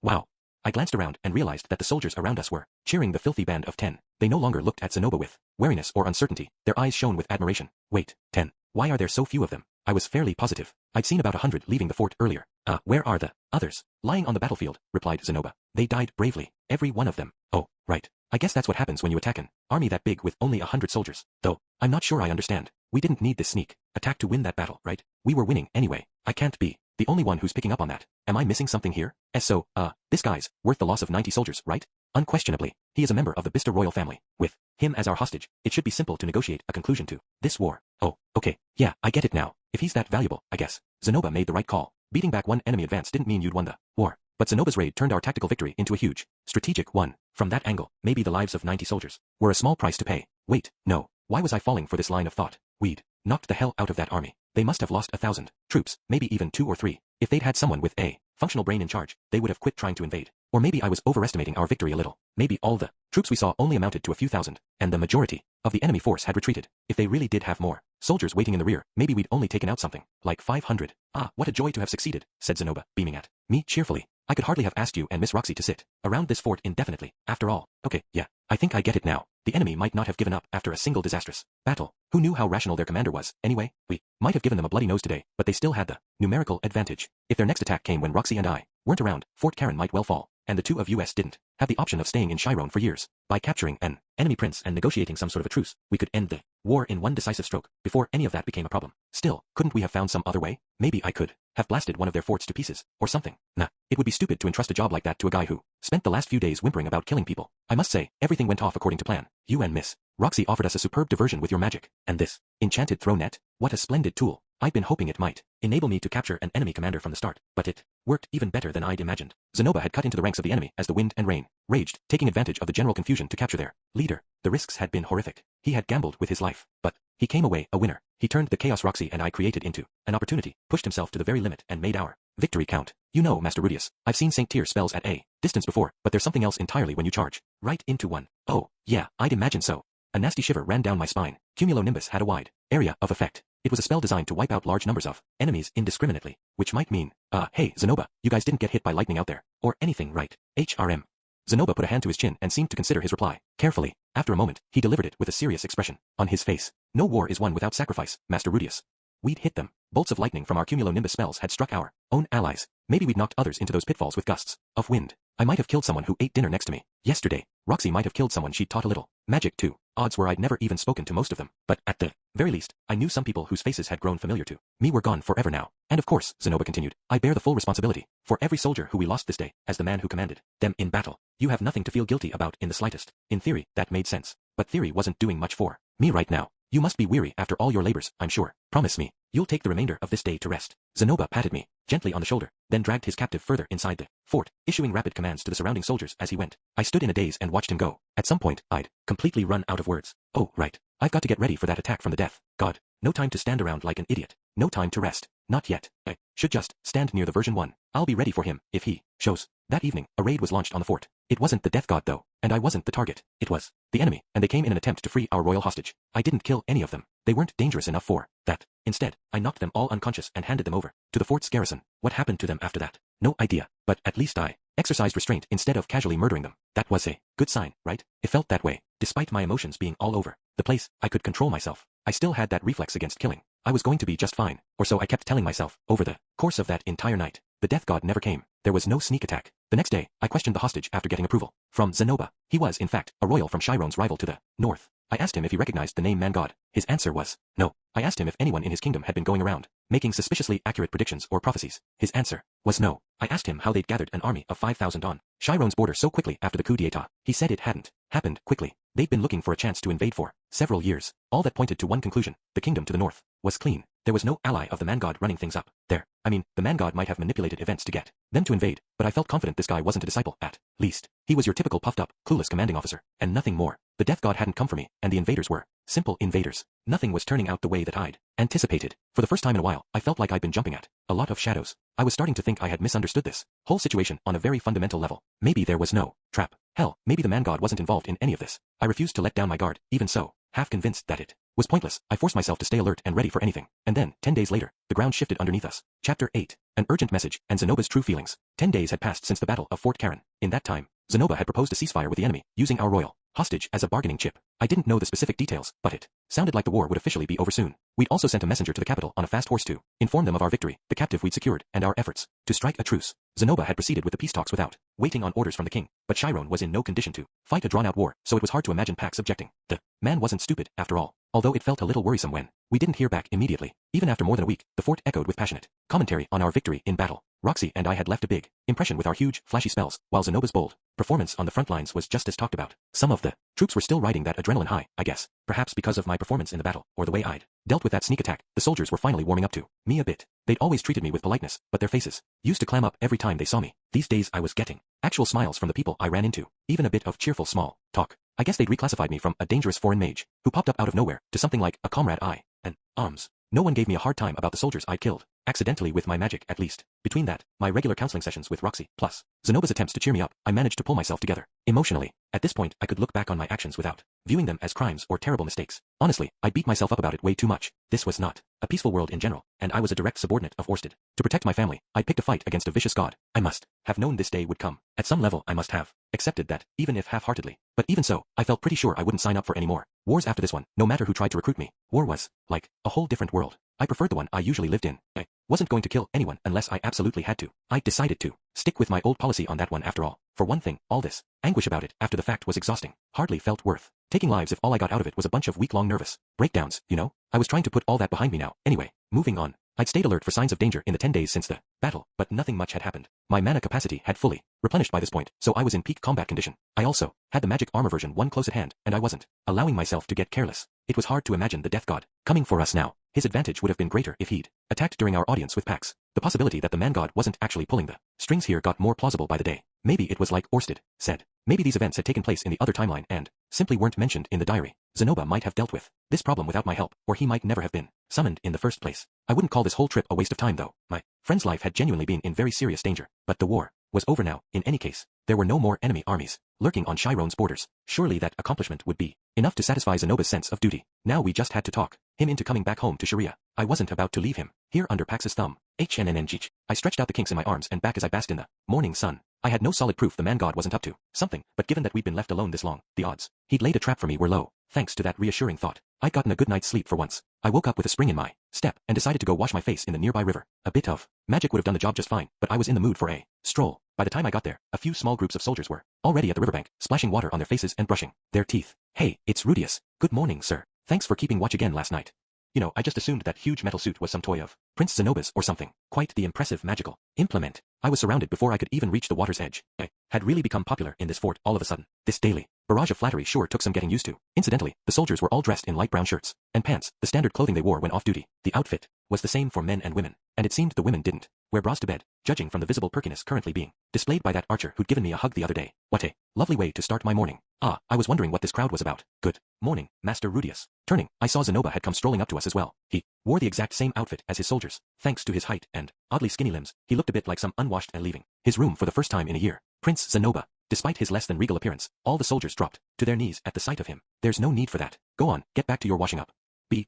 Wow. I glanced around and realized that the soldiers around us were cheering the filthy band of 10. They no longer looked at Zenoba with wariness or uncertainty. Their eyes shone with admiration. Wait, 10. Why are there so few of them? I was fairly positive. I'd seen about 100 leaving the fort earlier. Where are the others? Lying on the battlefield, replied Zenoba. They died bravely. Every one of them. Oh, right. I guess that's what happens when you attack an army that big with only 100 soldiers. Though, I'm not sure I understand. We didn't need this sneak attack to win that battle, right? We were winning anyway. I can't be the only one who's picking up on that. Am I missing something here? This guy's worth the loss of 90 soldiers, right? Unquestionably, he is a member of the Bister royal family. With him as our hostage, it should be simple to negotiate a conclusion to this war. Oh, okay, yeah, I get it now. If he's that valuable, I guess Zenoba made the right call. Beating back one enemy advance didn't mean you'd won the war. But Zenoba's raid turned our tactical victory into a huge, strategic one. From that angle, maybe the lives of 90 soldiers were a small price to pay. Wait, no. Why was I falling for this line of thought? We'd knocked the hell out of that army. They must have lost 1,000 troops, maybe even 2 or 3. If they'd had someone with a functional brain in charge, they would have quit trying to invade. Or maybe I was overestimating our victory a little. Maybe all the troops we saw only amounted to a few thousand, and the majority of the enemy force had retreated. If they really did have more soldiers waiting in the rear, maybe we'd only taken out something like 500. What a joy to have succeeded, said Zenoba, beaming at me cheerfully. I could hardly have asked you and Miss Roxy to sit around this fort indefinitely, after all. Okay, yeah, I think I get it now. The enemy might not have given up after a single disastrous battle. Who knew how rational their commander was, anyway? We might have given them a bloody nose today, but they still had the numerical advantage. If their next attack came when Roxy and I weren't around, Fort Karen might well fall, and the two of us didn't have the option of staying in Chiron for years. By capturing an enemy prince and negotiating some sort of a truce, we could end the war in one decisive stroke, before any of that became a problem. Still, couldn't we have found some other way? Maybe I could have blasted one of their forts to pieces, or something. Nah, it would be stupid to entrust a job like that to a guy who spent the last few days whimpering about killing people. I must say, everything went off according to plan. You and Miss Roxy offered us a superb diversion with your magic, and this enchanted throw net? What a splendid tool. I'd been hoping it might enable me to capture an enemy commander from the start, but it worked even better than I'd imagined. Zenoba had cut into the ranks of the enemy as the wind and rain raged, taking advantage of the general confusion to capture their leader. The risks had been horrific. He had gambled with his life, but he came away a winner. He turned the chaos Roxy and I created into an opportunity, pushed himself to the very limit, and made our victory count. You know, Master Rudius, I've seen Saint Tyr spells at a distance before, but there's something else entirely when you charge right into one. Oh, yeah, I'd imagine so. A nasty shiver ran down my spine. Cumulonimbus had a wide area of effect. It was a spell designed to wipe out large numbers of enemies indiscriminately, which might mean, hey, Zenoba, you guys didn't get hit by lightning out there, or anything, right? HRM. Zenoba put a hand to his chin and seemed to consider his reply carefully. After a moment, he delivered it with a serious expression on his face. No war is won without sacrifice, Master Rudius. We'd hit them. Bolts of lightning from our cumulonimbus spells had struck our own allies. Maybe we'd knocked others into those pitfalls with gusts of wind. I might have killed someone who ate dinner next to me yesterday. Roxy might have killed someone she'd taught a little magic too. Odds were I'd never even spoken to most of them, but at the very least, I knew some people whose faces had grown familiar to me were gone forever now. And of course, Zenoba continued, I bear the full responsibility for every soldier who we lost this day, as the man who commanded them in battle. You have nothing to feel guilty about in the slightest. In theory, that made sense. But theory wasn't doing much for me right now. You must be weary after all your labors, I'm sure. Promise me, you'll take the remainder of this day to rest. Zenoba patted me gently on the shoulder, then dragged his captive further inside the fort, issuing rapid commands to the surrounding soldiers as he went. I stood in a daze and watched him go. At some point, I'd completely run out of words. Oh, right. I've got to get ready for that attack from the death god. No time to stand around like an idiot. No time to rest. Not yet. I should just stand near the version 1. I'll be ready for him if he shows. That evening, a raid was launched on the fort. It wasn't the death god though, and I wasn't the target. It was the enemy, and they came in an attempt to free our royal hostage. I didn't kill any of them. They weren't dangerous enough for that. Instead, I knocked them all unconscious and handed them over to the fort's garrison. What happened to them after that? No idea, but at least I exercised restraint instead of casually murdering them. That was a good sign, right? It felt that way. Despite my emotions being all over the place, I could control myself. I still had that reflex against killing. I was going to be just fine, or so I kept telling myself over the course of that entire night. The death god never came. There was no sneak attack. The next day, I questioned the hostage after getting approval from Zenoba. He was, in fact, a royal from Chiron's rival to the north. I asked him if he recognized the name man god. His answer was no. I asked him if anyone in his kingdom had been going around making suspiciously accurate predictions or prophecies. His answer was no. I asked him how they'd gathered an army of 5,000 on Chiron's border so quickly after the coup d'etat. He said it hadn't happened quickly. They'd been looking for a chance to invade for several years. All that pointed to one conclusion: the kingdom to the north was clean. There was no ally of the man god running things up there. I mean, the man god might have manipulated events to get them to invade, but I felt confident this guy wasn't a disciple, at least. He was your typical puffed-up, clueless commanding officer, and nothing more. The death god hadn't come for me, and the invaders were simple invaders. Nothing was turning out the way that I'd anticipated. For the first time in a while, I felt like I'd been jumping at a lot of shadows. I was starting to think I had misunderstood this whole situation on a very fundamental level. Maybe there was no trap. Hell, maybe the man god wasn't involved in any of this. I refused to let down my guard. Even so, half convinced that it was pointless, I forced myself to stay alert and ready for anything. And then, 10 days later, the ground shifted underneath us. Chapter 8. An urgent message, and Zenoba's true feelings. 10 days had passed since the Battle of Fort Karen. In that time, Zenoba had proposed a ceasefire with the enemy, using our royal hostage as a bargaining chip. I didn't know the specific details, but it sounded like the war would officially be over soon. We'd also sent a messenger to the capital on a fast horse to inform them of our victory, the captive we'd secured, and our efforts to strike a truce. Zenoba had proceeded with the peace talks without waiting on orders from the king, but Chiron was in no condition to fight a drawn-out war, so it was hard to imagine Pax objecting. The man wasn't stupid, after all. Although it felt a little worrisome when we didn't hear back immediately. Even after more than a week, the fort echoed with passionate commentary on our victory in battle. Roxy and I had left a big impression with our huge, flashy spells, while Zenoba's bold performance on the front lines was just as talked about. Some of the troops were still riding that adrenaline high, I guess, perhaps because of my performance in the battle, or the way I'd dealt with that sneak attack. The soldiers were finally warming up to me a bit. They'd always treated me with politeness, but their faces used to clam up every time they saw me. These days I was getting actual smiles from the people I ran into, even a bit of cheerful small talk. I guess they'd reclassified me from a dangerous foreign mage, who popped up out of nowhere, to something like a comrade and arms. No one gave me a hard time about the soldiers I'd killed, accidentally with my magic at least. Between that, my regular counseling sessions with Roxy, plus Zenoba's attempts to cheer me up, I managed to pull myself together. Emotionally, at this point I could look back on my actions without viewing them as crimes or terrible mistakes. Honestly, I beat myself up about it way too much. This was not a peaceful world in general, and I was a direct subordinate of Orsted. To protect my family, I picked a fight against a vicious god. I must have known this day would come. At some level I must have accepted that, even if half-heartedly. But even so, I felt pretty sure I wouldn't sign up for any more wars after this one, no matter who tried to recruit me. War was, like, a whole different world. I preferred the one I usually lived in. I wasn't going to kill anyone unless I absolutely had to. I decided to stick with my old policy on that one after all. For one thing, all this anguish about it after the fact was exhausting. Hardly felt worth taking lives if all I got out of it was a bunch of week-long nervous breakdowns, you know? I was trying to put all that behind me now. Anyway, moving on. I'd stayed alert for signs of danger in the 10 days since the battle, but nothing much had happened. My mana capacity had fully replenished by this point, so I was in peak combat condition. I also had the magic armor version 1 close at hand, and I wasn't allowing myself to get careless. It was hard to imagine the death god coming for us now. His advantage would have been greater if he'd attacked during our audience with Pax. The possibility that the man god wasn't actually pulling the strings here got more plausible by the day. Maybe it was like Orsted said. Maybe these events had taken place in the other timeline and simply weren't mentioned in the diary. Zenoba might have dealt with this problem without my help, or he might never have been summoned in the first place. I wouldn't call this whole trip a waste of time though. My friend's life had genuinely been in very serious danger, but the war was over now. In any case, there were no more enemy armies lurking on Chiron's borders. Surely that accomplishment would be enough to satisfy Zenoba's sense of duty. Now we just had to talk him into coming back home to Sharia. I wasn't about to leave him here under Pax's thumb. HNNNGH. I stretched out the kinks in my arms and back as I basked in the morning sun. I had no solid proof the man god wasn't up to something, but given that we'd been left alone this long, the odds he'd laid a trap for me were low. Thanks to that reassuring thought, I'd gotten a good night's sleep for once. I woke up with a spring in my step and decided to go wash my face in the nearby river. A bit of magic would have done the job just fine, but I was in the mood for a stroll. By the time I got there, a few small groups of soldiers were already at the riverbank, splashing water on their faces and brushing their teeth. Hey, it's Rudius. Good morning, sir. Thanks for keeping watch again last night. You know, I just assumed that huge metal suit was some toy of Prince Zenoba's or something. Quite the impressive magical implement. I was surrounded before I could even reach the water's edge. I had really become popular in this fort all of a sudden. This daily barrage of flattery sure took some getting used to. Incidentally, the soldiers were all dressed in light brown shirts and pants, the standard clothing they wore when off duty. The outfit was the same for men and women, and it seemed the women didn't wear bras to bed, judging from the visible perkiness currently being displayed by that archer who'd given me a hug the other day. What a lovely way to start my morning. I was wondering what this crowd was about. Good morning, Master Rudius. Turning, I saw Zenoba had come strolling up to us as well. He wore the exact same outfit as his soldiers. Thanks to his height and oddly skinny limbs, he looked a bit like some unwashed and leaving his room for the first time in a year. Prince Zenoba. Despite his less than regal appearance, all the soldiers dropped to their knees at the sight of him. There's no need for that. Go on, get back to your washing up.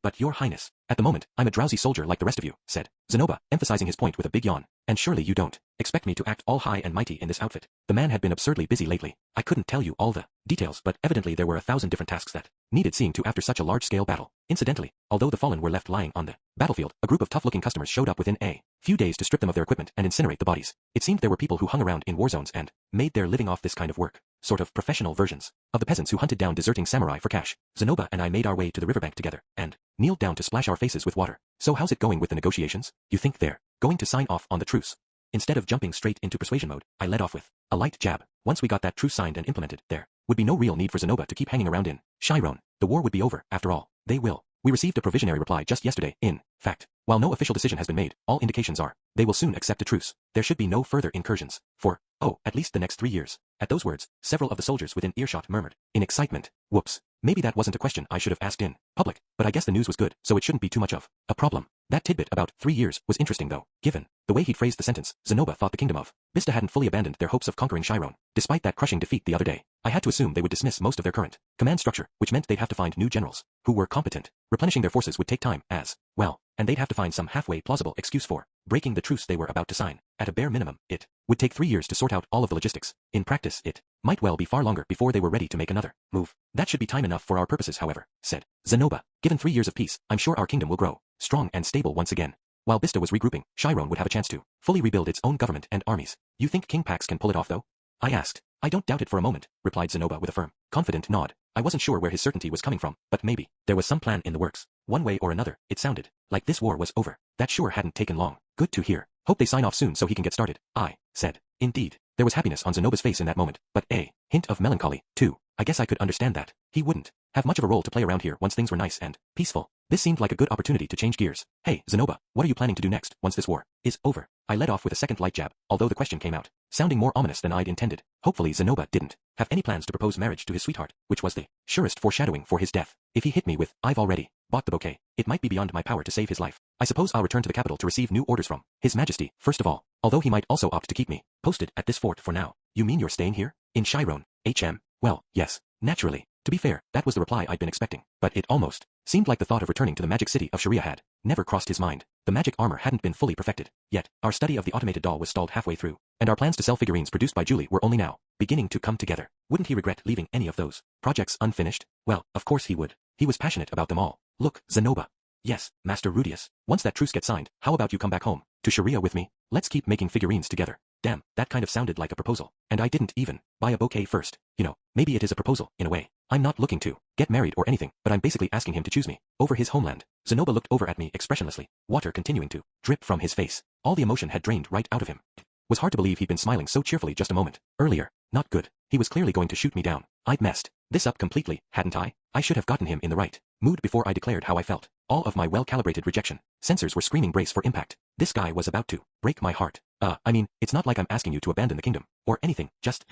But your highness. At the moment, I'm a drowsy soldier like the rest of you, said Zenoba, emphasizing his point with a big yawn. And surely you don't expect me to act all high and mighty in this outfit. The man had been absurdly busy lately. I couldn't tell you all the details, but evidently there were 1,000 different tasks that needed seeing to after such a large-scale battle. Incidentally, although the fallen were left lying on the battlefield, a group of tough-looking customers showed up within a few days to strip them of their equipment and incinerate the bodies. It seemed there were people who hung around in war zones and made their living off this kind of work. Sort of professional versions of the peasants who hunted down deserting samurai for cash. Zenoba and I made our way to the riverbank together and kneeled down to splash our faces with water. So how's it going with the negotiations? You think they're going to sign off on the truce? Instead of jumping straight into persuasion mode, I led off with a light jab. Once we got that truce signed and implemented, there would be no real need for Zenoba to keep hanging around in Chiron. The war would be over, after all. They will. We received a provisionary reply just yesterday. In fact, while no official decision has been made, all indications are they will soon accept a truce. There should be no further incursions for, at least the next 3 years. At those words, several of the soldiers within earshot murmured in excitement. Whoops. Maybe that wasn't a question I should have asked in public, but I guess the news was good, so it shouldn't be too much of a problem. That tidbit about 3 years was interesting though. Given the way he'd phrased the sentence, Zenoba thought the kingdom of Bista hadn't fully abandoned their hopes of conquering Chiron. Despite that crushing defeat the other day, I had to assume they would dismiss most of their current command structure, which meant they'd have to find new generals who were competent. Replenishing their forces would take time as well, and they'd have to find some halfway plausible excuse for breaking the truce they were about to sign. At a bare minimum, it would take 3 years to sort out all of the logistics. In practice, it might well be far longer before they were ready to make another move. That should be time enough for our purposes, however, said Zenoba. Given 3 years of peace, I'm sure our kingdom will grow strong and stable once again. While Bista was regrouping, Chiron would have a chance to fully rebuild its own government and armies. You think King Pax can pull it off though? I asked. I don't doubt it for a moment, replied Zenoba with a firm, confident nod. I wasn't sure where his certainty was coming from, but maybe there was some plan in the works. One way or another, it sounded like this war was over. That sure hadn't taken long. Good to hear. Hope they sign off soon so he can get started. I said. Indeed. There was happiness on Zenoba's face in that moment, but a hint of melancholy, too. I guess I could understand that. He wouldn't have much of a role to play around here once things were nice and peaceful. This seemed like a good opportunity to change gears. Hey, Zenoba, what are you planning to do next once this war is over? I led off with a second light jab, although the question came out sounding more ominous than I'd intended. Hopefully Zenoba didn't have any plans to propose marriage to his sweetheart, which was the surest foreshadowing for his death. If he hit me with, I've already bought the bouquet, it might be beyond my power to save his life. I suppose I'll return to the capital to receive new orders from His Majesty, first of all, although he might also opt to keep me posted at this fort for now. You mean you're staying here? In Chiron? Well, yes, naturally. To be fair, that was the reply I'd been expecting, but it almost seemed like the thought of returning to the magic city of Sharia had never crossed his mind. The magic armor hadn't been fully perfected yet. Our study of the automated doll was stalled halfway through, and our plans to sell figurines produced by Julie were only now beginning to come together. Wouldn't he regret leaving any of those projects unfinished? Well, of course he would. He was passionate about them all. Look, Zenoba. Yes, Master Rudius. Once that truce gets signed, how about you come back home to Sharia with me? Let's keep making figurines together. Damn, that kind of sounded like a proposal. And I didn't even buy a bouquet first. You know, maybe it is a proposal, in a way. I'm not looking to get married or anything, but I'm basically asking him to choose me over his homeland. Zenoba looked over at me expressionlessly, water continuing to drip from his face. All the emotion had drained right out of him. It was hard to believe he'd been smiling so cheerfully just a moment earlier. Not good. He was clearly going to shoot me down. I'd messed this up completely, hadn't I? I should have gotten him in the right mood before I declared how I felt. All of my well-calibrated rejection sensors were screaming brace for impact. This guy was about to break my heart. I mean, it's not like I'm asking you to abandon the kingdom or anything, just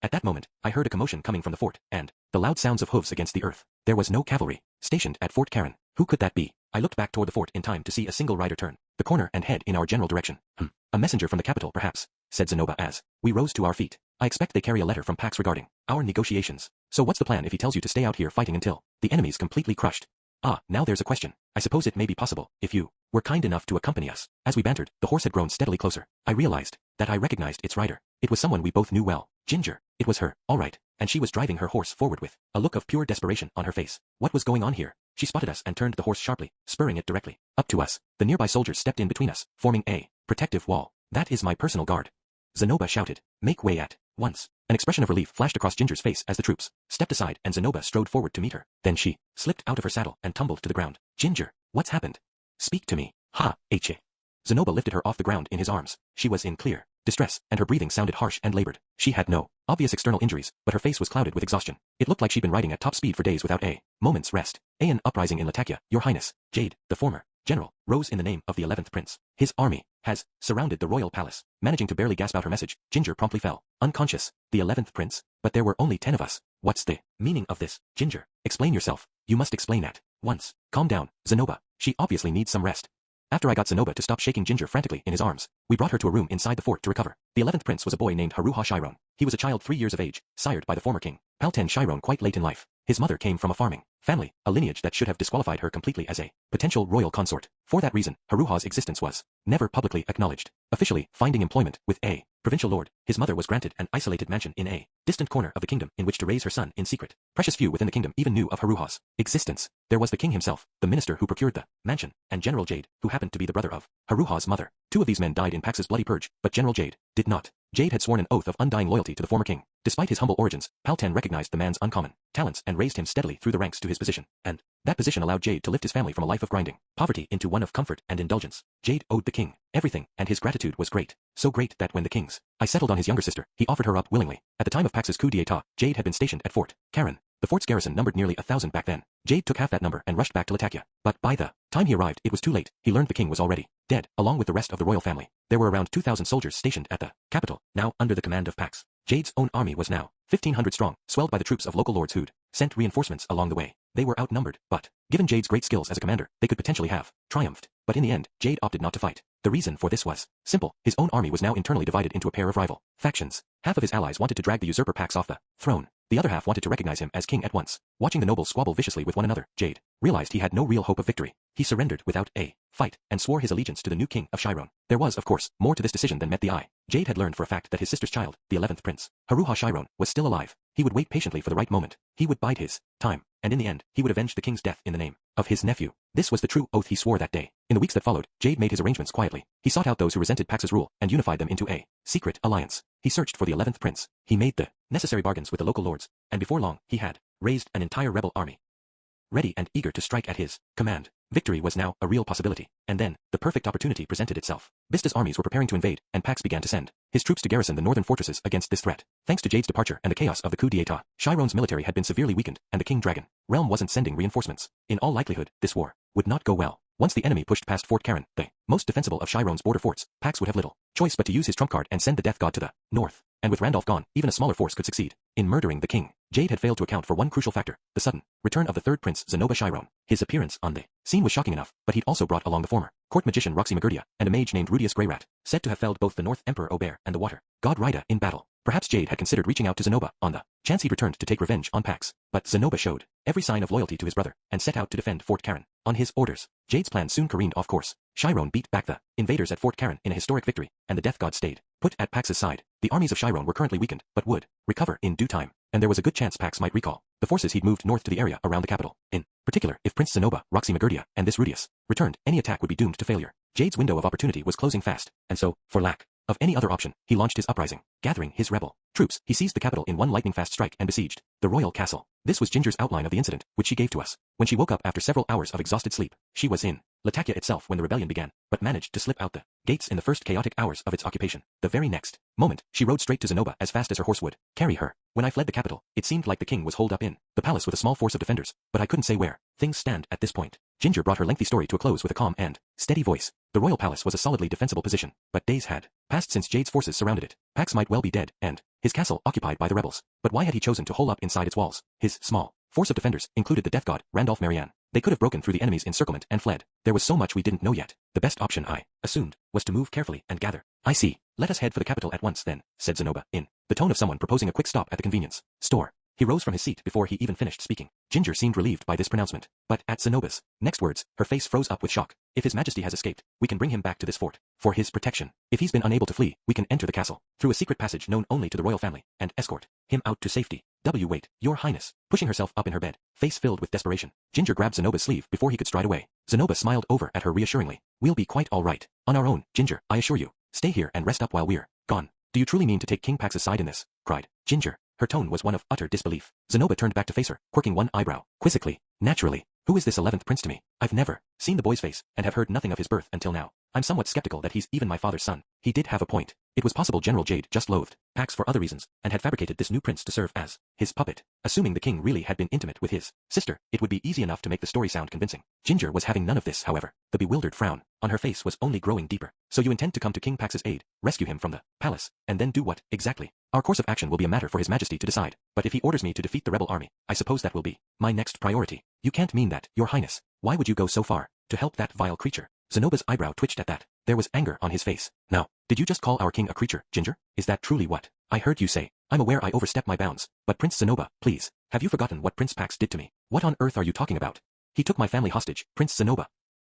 At that moment, I heard a commotion coming from the fort, and the loud sounds of hooves against the earth. There was no cavalry stationed at Fort Karen. Who could that be? I looked back toward the fort in time to see a single rider turn the corner and head in our general direction. A messenger from the capital, perhaps, said Zenoba as we rose to our feet. I expect they carry a letter from Pax regarding our negotiations. So what's the plan if he tells you to stay out here fighting until the enemy's completely crushed? Now there's a question. I suppose it may be possible if you were kind enough to accompany us. As we bantered, the horse had grown steadily closer. I realized that I recognized its rider. It was someone we both knew well. Ginger. It was her, all right, and she was driving her horse forward with a look of pure desperation on her face. What was going on here? She spotted us and turned the horse sharply, spurring it directly up to us. The nearby soldiers stepped in between us, forming a protective wall. That is my personal guard. Zenoba shouted. Make way at once. An expression of relief flashed across Ginger's face as the troops stepped aside and Zenoba strode forward to meet her. Then she slipped out of her saddle and tumbled to the ground. Ginger, what's happened? Speak to me. Ha-ha. Zenoba lifted her off the ground in his arms. She was in clear distress, and her breathing sounded harsh and labored. She had no obvious external injuries, but her face was clouded with exhaustion. It looked like she'd been riding at top speed for days without a moment's rest. An uprising in Latakia, Your Highness. Jade, the former general, rose in the name of the 11th Prince. His army has surrounded the royal palace. Managing to barely gasp out her message, Ginger promptly fell unconscious. The 11th Prince? But there were only 10 of us. What's the meaning of this? Ginger, explain yourself. You must explain at once. Calm down, Zenoba. She obviously needs some rest. After I got Zenoba to stop shaking Ginger frantically in his arms, we brought her to a room inside the fort to recover. The 11th Prince was a boy named Haruha Chiron. He was a child 3 years of age, sired by the former king, Palten Chiron, quite late in life. His mother came from a farming family, a lineage that should have disqualified her completely as a potential royal consort. For that reason, Haruha's existence was never publicly acknowledged. Officially, finding employment with a provincial lord, his mother was granted an isolated mansion in a distant corner of the kingdom in which to raise her son in secret. Precious few within the kingdom even knew of Haruha's existence. There was the king himself, the minister who procured the mansion, and General Jade, who happened to be the brother of Haruha's mother. 2 of these men died in Pax's bloody purge, but General Jade did not. Jade had sworn an oath of undying loyalty to the former king. Despite his humble origins, Palten recognized the man's uncommon talents and raised him steadily through the ranks to his position. And that position allowed Jade to lift his family from a life of grinding poverty into one of comfort and indulgence. Jade owed the king everything, and his gratitude was great. So great that when the king's eye settled on his younger sister, he offered her up willingly. At the time of Pax's coup d'etat, Jade had been stationed at Fort Karen. The fort's garrison numbered nearly 1,000 back then. Jade took half that number and rushed back to Latakia. But by the time he arrived, it was too late. He learned the king was already dead, along with the rest of the royal family. There were around 2,000 soldiers stationed at the capital, now under the command of Pax. Jade's own army was now 1,500 strong, swelled by the troops of local lords who'd sent reinforcements along the way. They were outnumbered, but given Jade's great skills as a commander, they could potentially have triumphed. But in the end, Jade opted not to fight. The reason for this was simple. His own army was now internally divided into a pair of rival factions. Half of his allies wanted to drag the usurper Pax off the throne. The other half wanted to recognize him as king at once. Watching the nobles squabble viciously with one another, Jade realized he had no real hope of victory. He surrendered without a fight and swore his allegiance to the new king of Chiron. There was, of course, more to this decision than met the eye. Jade had learned for a fact that his sister's child, the 11th Prince, Haruha Chiron, was still alive. He would wait patiently for the right moment. He would bide his time, and in the end, he would avenge the king's death in the name of his nephew. This was the true oath he swore that day. In the weeks that followed, Jade made his arrangements quietly. He sought out those who resented Pax's rule and unified them into a secret alliance. He searched for the 11th Prince. He made the necessary bargains with the local lords, and before long, he had raised an entire rebel army, ready and eager to strike at his command. Victory was now a real possibility, and then, the perfect opportunity presented itself. Bista's armies were preparing to invade, and Pax began to send his troops to garrison the northern fortresses against this threat. Thanks to Jade's departure and the chaos of the coup d'etat, Chiron's military had been severely weakened, and the King Dragon realm wasn't sending reinforcements. In all likelihood, this war would not go well. Once the enemy pushed past Fort Karen, the most defensible of Chiron's border forts, Pax would have little choice but to use his trump card and send the death god to the north. And with Randolph gone, even a smaller force could succeed in murdering the king. Jade had failed to account for one crucial factor, the sudden return of the third prince, Zenoba Chiron. His appearance on the scene was shocking enough, but he'd also brought along the former court magician Roxy Magurdia, and a mage named Rudius Greyrat, said to have felled both the North Emperor Obear and the Water God Rida in battle. Perhaps Jade had considered reaching out to Zenoba on the chance he'd returned to take revenge on Pax, but Zenoba showed every sign of loyalty to his brother and set out to defend Fort Karen. On his orders, Jade's plan soon careened off course. Chiron beat back the invaders at Fort Karen in a historic victory, and the Death God stayed put at Pax's side. The armies of Chiron were currently weakened, but would recover in due time, and there was a good chance Pax might recall the forces he'd moved north to the area around the capital. In particular, if Prince Zenoba, Roxy Magurdia, and this Rudius returned, any attack would be doomed to failure. Jade's window of opportunity was closing fast, and so, for lack of any other option, he launched his uprising. Gathering his rebel troops, he seized the capital in one lightning-fast strike and besieged the royal castle. This was Ginger's outline of the incident, which she gave to us. When she woke up after several hours of exhausted sleep, she was in Latakia itself when the rebellion began, but managed to slip out the gates in the first chaotic hours of its occupation. The very next moment, she rode straight to Zenoba as fast as her horse would carry her. When I fled the capital, it seemed like the king was holed up in the palace with a small force of defenders, but I couldn't say where things stand at this point. Ginger brought her lengthy story to a close with a calm and steady voice. The royal palace was a solidly defensible position, but days had passed since Jade's forces surrounded it. Pax might well be dead, and his castle occupied by the rebels. But why had he chosen to hole up inside its walls? His small force of defenders included the death god, Randolph Marianne. They could have broken through the enemy's encirclement and fled. There was so much we didn't know yet. The best option, I assumed, was to move carefully and gather. I see. Let us head for the capital at once then, said Zenoba, in the tone of someone proposing a quick stop at the convenience store. He rose from his seat before he even finished speaking. Ginger seemed relieved by this pronouncement, but at Zenoba's next words, her face froze up with shock. If His Majesty has escaped, we can bring him back to this fort for his protection. If he's been unable to flee, we can enter the castle through a secret passage known only to the royal family and escort him out to safety. Wait, Your Highness. Pushing herself up in her bed, face filled with desperation, Ginger grabbed Zenoba's sleeve before he could stride away. Zenoba smiled over at her reassuringly. We'll be quite all right. On our own, Ginger, I assure you. Stay here and rest up while we're gone. Do you truly mean to take King Pax's side in this? Cried Ginger. Her tone was one of utter disbelief. Zenoba turned back to face her, quirking one eyebrow, quizzically. Naturally. Who is this 11th prince to me? I've never seen the boy's face, and have heard nothing of his birth until now. I'm somewhat skeptical that he's even my father's son. He did have a point. It was possible General Jade just loathed Pax for other reasons, and had fabricated this new prince to serve as his puppet. Assuming the king really had been intimate with his sister, it would be easy enough to make the story sound convincing. Ginger was having none of this, however. The bewildered frown on her face was only growing deeper. So you intend to come to King Pax's aid, rescue him from the palace, and then do what, exactly? Our course of action will be a matter for His Majesty to decide, but if he orders me to defeat the rebel army, I suppose that will be my next priority. You can't mean that, Your Highness. Why would you go so far to help that vile creature? Zenoba's eyebrow twitched at that. There was anger on his face. Now, did you just call our king a creature, Ginger? Is that truly what I heard you say? I'm aware I overstepped my bounds, but Prince Zenoba, please, have you forgotten what Prince Pax did to me? What on earth are you talking about? He took my family hostage, Prince Zenoba.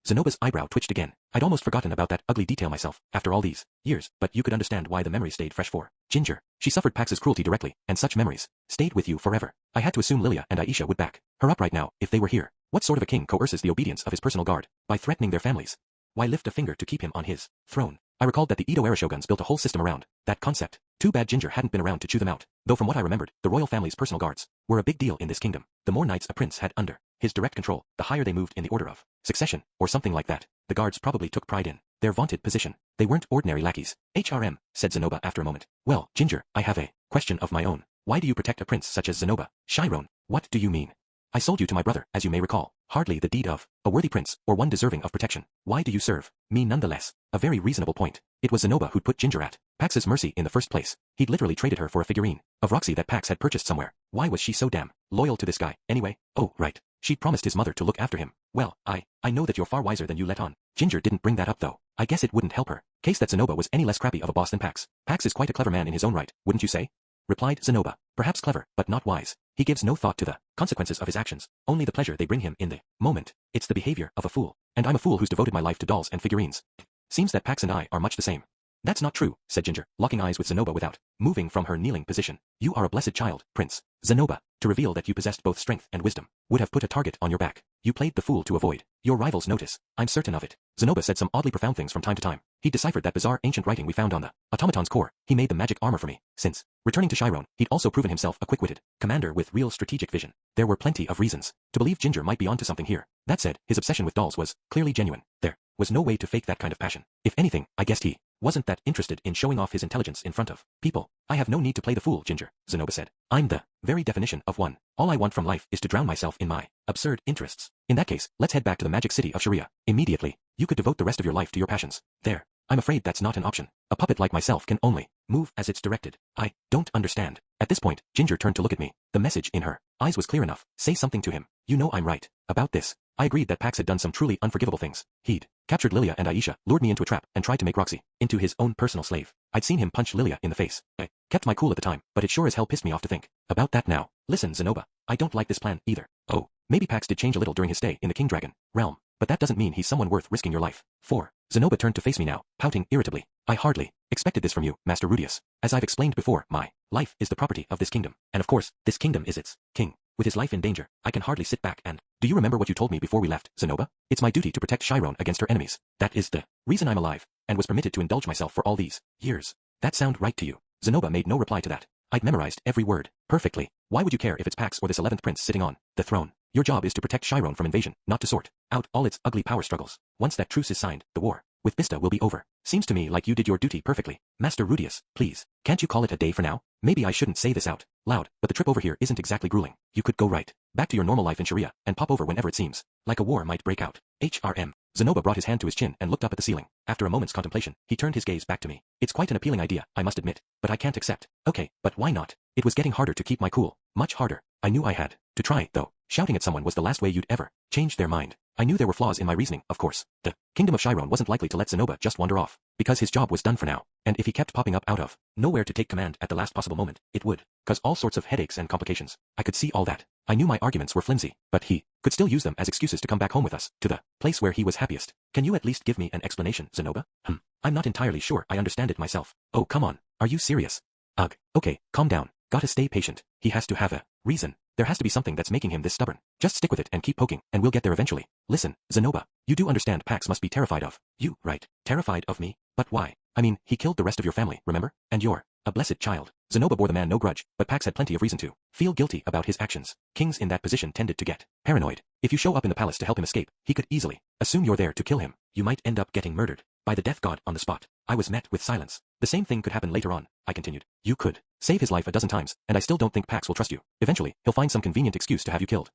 Zenoba's eyebrow twitched again. I'd almost forgotten about that ugly detail myself, after all these years, but you could understand why the memory stayed fresh for Ginger. She suffered Pax's cruelty directly, and such memories stayed with you forever. I had to assume Lilia and Aisha would back her up right now, if they were here. What sort of a king coerces the obedience of his personal guard by threatening their families? Why lift a finger to keep him on his throne? I recalled that the Edo-era shoguns built a whole system around that concept. Too bad Ginger hadn't been around to chew them out. Though from what I remembered, the royal family's personal guards were a big deal in this kingdom. The more knights a prince had under his direct control, the higher they moved in the order of succession, or something like that. The guards probably took pride in their vaunted position. They weren't ordinary lackeys. HRM, said Zenoba after a moment. Well, Ginger, I have a question of my own. Why do you protect a prince such as Zenoba? Chiron, what do you mean? I sold you to my brother, as you may recall. Hardly the deed of a worthy prince, or one deserving of protection. Why do you serve me nonetheless? A very reasonable point. It was Zenoba who'd put Ginger at Pax's mercy in the first place. He'd literally traded her for a figurine of Roxy that Pax had purchased somewhere. Why was she so damn loyal to this guy, anyway? Oh, right. She'd promised his mother to look after him. Well, I know that you're far wiser than you let on. Ginger didn't bring that up though. I guess it wouldn't help her. Case that Zenoba was any less crappy of a boss than Pax. Pax is quite a clever man in his own right, wouldn't you say? Replied Zenoba. Perhaps clever, but not wise. He gives no thought to the consequences of his actions, only the pleasure they bring him in the moment. It's the behavior of a fool. And I'm a fool who's devoted my life to dolls and figurines. Seems that Pax and I are much the same. That's not true, said Ginger, locking eyes with Zenoba without moving from her kneeling position. You are a blessed child, Prince. Zenoba, to reveal that you possessed both strength and wisdom, would have put a target on your back. You played the fool to avoid your rival's notice. I'm certain of it. Zenoba said some oddly profound things from time to time. He deciphered that bizarre ancient writing we found on the automaton's core. He made the magic armor for me. Since returning to Chiron, he'd also proven himself a quick-witted commander with real strategic vision. There were plenty of reasons to believe Ginger might be onto something here. That said, his obsession with dolls was clearly genuine. There was no way to fake that kind of passion. If anything, I guessed he wasn't that interested in showing off his intelligence in front of people. I have no need to play the fool, Ginger, Zenoba said. I'm the very definition of one. All I want from life is to drown myself in my absurd interests. In that case, let's head back to the magic city of Sharia. Immediately. You could devote the rest of your life to your passions. There. I'm afraid that's not an option. A puppet like myself can only move as it's directed. I don't understand. At this point, Ginger turned to look at me. The message in her eyes was clear enough. Say something to him. You know I'm right about this. I agreed that Pax had done some truly unforgivable things. He'd captured Lilia and Aisha, lured me into a trap, and tried to make Roxy into his own personal slave. I'd seen him punch Lilia in the face. I kept my cool at the time, but it sure as hell pissed me off to think about that now. Listen, Zenoba, I don't like this plan either. Oh, maybe Pax did change a little during his stay in the King Dragon realm, but that doesn't mean he's someone worth risking your life for. Zenoba turned to face me now, pouting irritably. I hardly expected this from you, Master Rudius. As I've explained before, my life is the property of this kingdom, and of course, this kingdom is its king. With his life in danger, I can hardly sit back and... Do you remember what you told me before we left, Zenoba? It's my duty to protect Chiron against her enemies. That is the reason I'm alive, and was permitted to indulge myself for all these years. That sound right to you? Zenoba made no reply to that. I'd memorized every word perfectly. Why would you care if it's Pax or this 11th prince sitting on the throne? Your job is to protect Chiron from invasion, not to sort out all its ugly power struggles. Once that truce is signed, the war with Bista will be over. Seems to me like you did your duty perfectly. Master Rudius, please, can't you call it a day for now? Maybe I shouldn't say this out loud, but the trip over here isn't exactly grueling. You could go right back to your normal life in Sharia, and pop over whenever it seems like a war might break out. HRM. Zenoba brought his hand to his chin and looked up at the ceiling. After a moment's contemplation, he turned his gaze back to me. It's quite an appealing idea, I must admit, but I can't accept. Okay, but why not? It was getting harder to keep my cool. Much harder. I knew I had to try, though. Shouting at someone was the last way you'd ever change their mind. I knew there were flaws in my reasoning, of course. The kingdom of Chiron wasn't likely to let Zenoba just wander off, because his job was done for now, and if he kept popping up out of nowhere to take command at the last possible moment, it would cause all sorts of headaches and complications. I could see all that. I knew my arguments were flimsy, but he could still use them as excuses to come back home with us, to the place where he was happiest. Can you at least give me an explanation, Zenoba? I'm not entirely sure I understand it myself. Oh, come on. Are you serious? Ugh. Okay, calm down. Gotta stay patient. He has to have a reason. There has to be something that's making him this stubborn. Just stick with it and keep poking, and we'll get there eventually. Listen, Zenoba, you do understand Pax must be terrified of you, right? Terrified of me? But why? I mean, he killed the rest of your family, remember? And you're a blessed child. Zenoba bore the man no grudge, but Pax had plenty of reason to feel guilty about his actions. Kings in that position tended to get paranoid. If you show up in the palace to help him escape, he could easily assume you're there to kill him. You might end up getting murdered by the death god on the spot. I was met with silence. The same thing could happen later on, I continued. You could save his life a dozen times, and I still don't think Pax will trust you. Eventually, he'll find some convenient excuse to have you killed.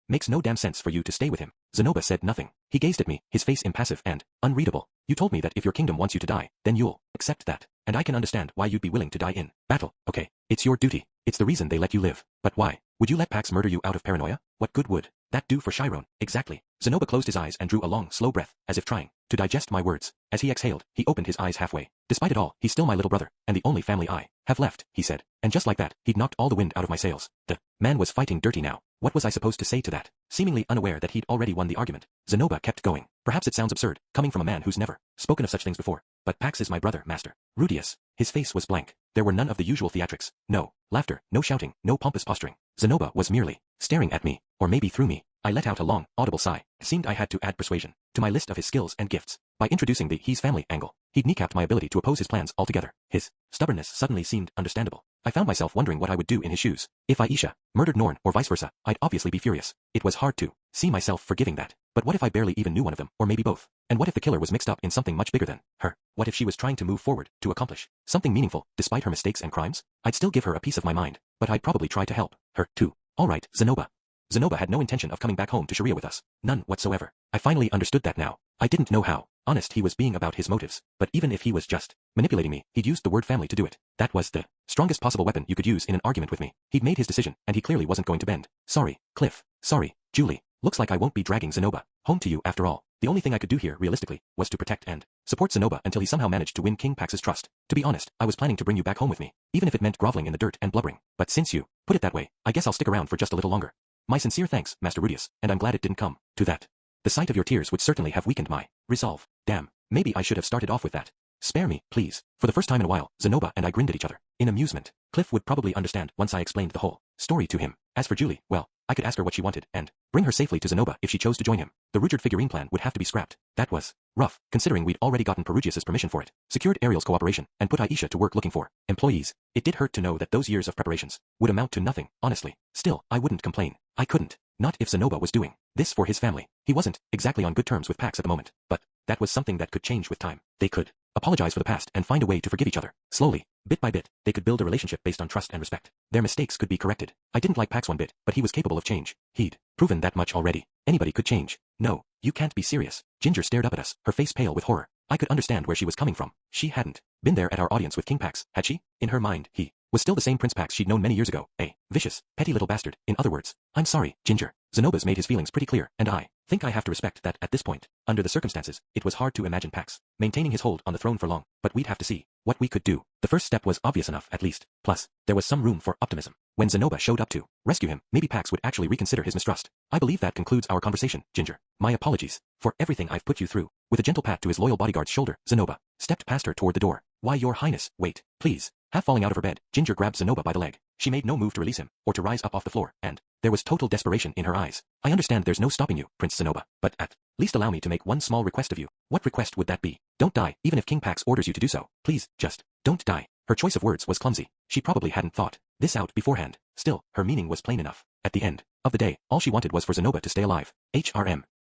Makes no damn sense for you to stay with him. Zenoba said nothing. He gazed at me, his face impassive and unreadable. You told me that if your kingdom wants you to die, then you'll accept that. And I can understand why you'd be willing to die in battle. Okay, it's your duty. It's the reason they let you live. But why? Would you let Pax murder you out of paranoia? What good would that do for Chiron? Exactly. Zenoba closed his eyes and drew a long, slow breath, as if trying to digest my words. As he exhaled, he opened his eyes halfway. Despite it all, he's still my little brother, and the only family I have left, he said. And just like that, he'd knocked all the wind out of my sails. The man was fighting dirty now. What was I supposed to say to that? Seemingly unaware that he'd already won the argument, Zenoba kept going. Perhaps it sounds absurd, coming from a man who's never spoken of such things before, but Pax is my brother, Master Rudius. His face was blank. There were none of the usual theatrics. No laughter, no shouting, no pompous posturing. Zenoba was merely staring at me, or maybe through me. I let out a long, audible sigh. It seemed I had to add persuasion to my list of his skills and gifts. By introducing the he's family angle, he'd kneecapped my ability to oppose his plans altogether. His stubbornness suddenly seemed understandable. I found myself wondering what I would do in his shoes. If Aisha murdered Norn or vice versa, I'd obviously be furious. It was hard to see myself forgiving that. But what if I barely even knew one of them, or maybe both? And what if the killer was mixed up in something much bigger than her? What if she was trying to move forward, to accomplish something meaningful, despite her mistakes and crimes? I'd still give her a piece of my mind, but I'd probably try to help her too. All right, Zenoba. Zenoba had no intention of coming back home to Sharia with us. None whatsoever. I finally understood that now. I didn't know how honest he was being about his motives, but even if he was just manipulating me, he'd used the word family to do it. That was the strongest possible weapon you could use in an argument with me. He'd made his decision, and he clearly wasn't going to bend. Sorry, Cliff. Sorry, Julie. Looks like I won't be dragging Zenoba home to you after all. The only thing I could do here, realistically, was to protect and support Zenoba until he somehow managed to win King Pax's trust. To be honest, I was planning to bring you back home with me, even if it meant groveling in the dirt and blubbering. But since you put it that way, I guess I'll stick around for just a little longer. My sincere thanks, Master Rudius, and I'm glad it didn't come to that. The sight of your tears would certainly have weakened my resolve. Damn, maybe I should have started off with that. Spare me, please. For the first time in a while, Zenoba and I grinned at each other, in amusement. Cliff would probably understand once I explained the whole story to him. As for Julie, well, I could ask her what she wanted, and bring her safely to Zenoba if she chose to join him. The Rudyard figurine plan would have to be scrapped. That was rough, considering we'd already gotten Perugius's permission for it, secured Ariel's cooperation, and put Aisha to work looking for employees. It did hurt to know that those years of preparations would amount to nothing, honestly. Still, I wouldn't complain. I couldn't. Not if Zenoba was doing this for his family. He wasn't exactly on good terms with Pax at the moment, but that was something that could change with time. They could apologize for the past and find a way to forgive each other. Slowly, bit by bit, they could build a relationship based on trust and respect. Their mistakes could be corrected. I didn't like Pax one bit, but he was capable of change. He'd proven that much already. Anybody could change. No, you can't be serious. Ginger stared up at us, her face pale with horror. I could understand where she was coming from. She hadn't been there at our audience with King Pax, had she? In her mind, he was still the same Prince Pax she'd known many years ago. A vicious, petty little bastard. In other words, I'm sorry, Ginger. Zenoba's made his feelings pretty clear, and I think I have to respect that at this point. Under the circumstances, it was hard to imagine Pax maintaining his hold on the throne for long, but we'd have to see what we could do. The first step was obvious enough at least, plus, there was some room for optimism. When Zenoba showed up to rescue him, maybe Pax would actually reconsider his mistrust. I believe that concludes our conversation, Ginger. My apologies for everything I've put you through. With a gentle pat to his loyal bodyguard's shoulder, Zenoba stepped past her toward the door. Why, your highness, wait, please. Half falling out of her bed, Ginger grabbed Zenoba by the leg. She made no move to release him, or to rise up off the floor, and there was total desperation in her eyes. I understand there's no stopping you, Prince Zenoba, but at least allow me to make one small request of you. What request would that be? Don't die, even if King Pax orders you to do so. Please, just don't die. Her choice of words was clumsy. She probably hadn't thought this out beforehand. Still, her meaning was plain enough. At the end of the day, all she wanted was for Zenoba to stay alive.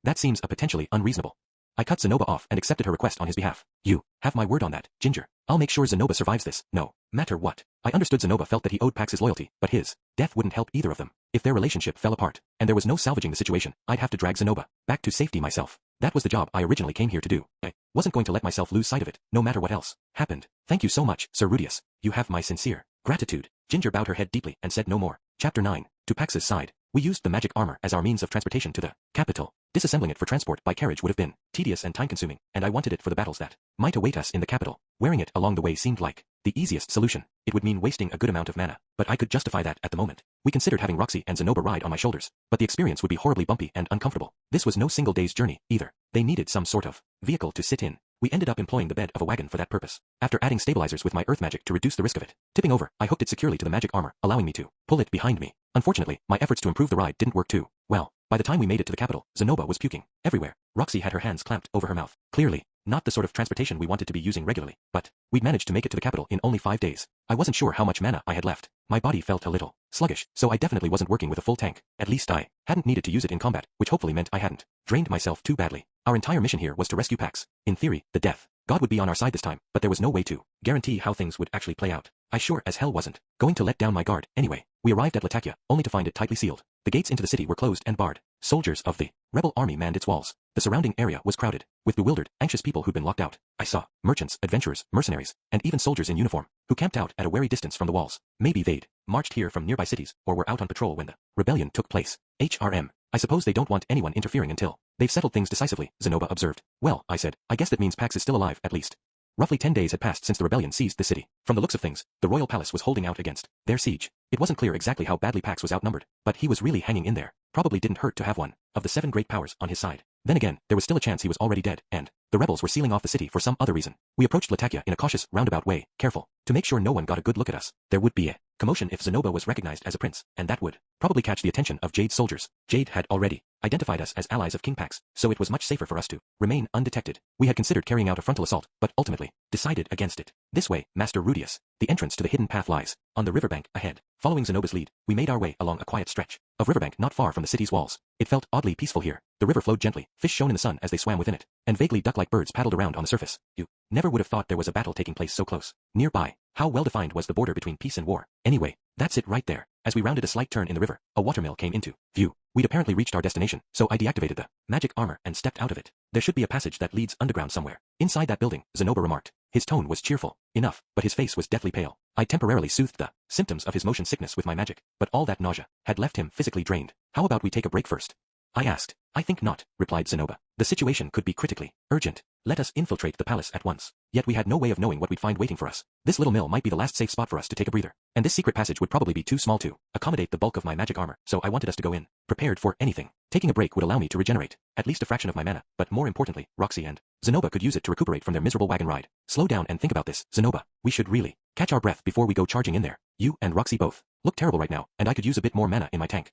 That seems a potentially unreasonable. I cut Zenoba off and accepted her request on his behalf. You have my word on that, Ginger. I'll make sure Zenoba survives this, no matter what. I understood Zenoba felt that he owed Pax his loyalty, but his death wouldn't help either of them. If their relationship fell apart, and there was no salvaging the situation, I'd have to drag Zenoba back to safety myself. That was the job I originally came here to do. I wasn't going to let myself lose sight of it, no matter what else happened. Thank you so much, Sir Rudius. You have my sincere gratitude. Ginger bowed her head deeply and said no more. Chapter 9. To Pax's side. We used the magic armor as our means of transportation to the capital. Disassembling it for transport by carriage would have been tedious and time-consuming, and I wanted it for the battles that might await us in the capital. Wearing it along the way seemed like the easiest solution. It would mean wasting a good amount of mana, but I could justify that at the moment. We considered having Roxy and Zenoba ride on my shoulders, but the experience would be horribly bumpy and uncomfortable. This was no single day's journey, either. They needed some sort of vehicle to sit in. We ended up employing the bed of a wagon for that purpose. After adding stabilizers with my earth magic to reduce the risk of it tipping over, I hooked it securely to the magic armor, allowing me to pull it behind me. Unfortunately, my efforts to improve the ride didn't work too well. By the time we made it to the capital, Zenoba was puking everywhere. Roxy had her hands clamped over her mouth. Clearly, not the sort of transportation we wanted to be using regularly, but we'd managed to make it to the capital in only 5 days. I wasn't sure how much mana I had left. My body felt a little sluggish, so I definitely wasn't working with a full tank. At least I hadn't needed to use it in combat, which hopefully meant I hadn't drained myself too badly. Our entire mission here was to rescue Pax. In theory, the death god would be on our side this time, but there was no way to guarantee how things would actually play out. I sure as hell wasn't going to let down my guard. Anyway, we arrived at Latakia, only to find it tightly sealed. The gates into the city were closed and barred. Soldiers of the rebel army manned its walls. The surrounding area was crowded with bewildered, anxious people who'd been locked out. I saw merchants, adventurers, mercenaries, and even soldiers in uniform, who camped out at a wary distance from the walls. Maybe they'd marched here from nearby cities, or were out on patrol when the rebellion took place. I suppose they don't want anyone interfering until they've settled things decisively, Zenoba observed. Well, I said, I guess that means Pax is still alive, at least. Roughly 10 days had passed since the rebellion seized the city. From the looks of things, the royal palace was holding out against their siege. It wasn't clear exactly how badly Pax was outnumbered, but he was really hanging in there. Probably didn't hurt to have one of the 7 great powers on his side. Then again, there was still a chance he was already dead, and the rebels were sealing off the city for some other reason. We approached Latakia in a cautious, roundabout way, careful to make sure no one got a good look at us. There would be a commotion if Zenoba was recognized as a prince, and that would probably catch the attention of Jade's soldiers. Jade had already identified us as allies of King Pax, so it was much safer for us to remain undetected. We had considered carrying out a frontal assault, but ultimately decided against it. This way, Master Rudius. The entrance to the hidden path lies on the riverbank ahead. Following Zenoba's lead, we made our way along a quiet stretch of riverbank not far from the city's walls. It felt oddly peaceful here. The river flowed gently, fish shone in the sun as they swam within it, and vaguely duck-like birds paddled around on the surface. You never would have thought there was a battle taking place so close nearby. How well-defined was the border between peace and war? Anyway, that's it right there. As we rounded a slight turn in the river, a watermill came into view. We'd apparently reached our destination, so I deactivated the magic armor and stepped out of it. There should be a passage that leads underground somewhere. Inside that building, Zenoba remarked. His tone was cheerful enough, but his face was deathly pale. I temporarily soothed the symptoms of his motion sickness with my magic, but all that nausea had left him physically drained. How about we take a break first? I asked. I think not, replied Zenoba. The situation could be critically urgent. Let us infiltrate the palace at once. Yet we had no way of knowing what we'd find waiting for us. This little mill might be the last safe spot for us to take a breather, and this secret passage would probably be too small to accommodate the bulk of my magic armor, so I wanted us to go in prepared for anything. Taking a break would allow me to regenerate at least a fraction of my mana, but more importantly, Roxy and Zenoba could use it to recuperate from their miserable wagon ride. Slow down and think about this, Zenoba. We should really catch our breath before we go charging in there. You and Roxy both look terrible right now, and I could use a bit more mana in my tank.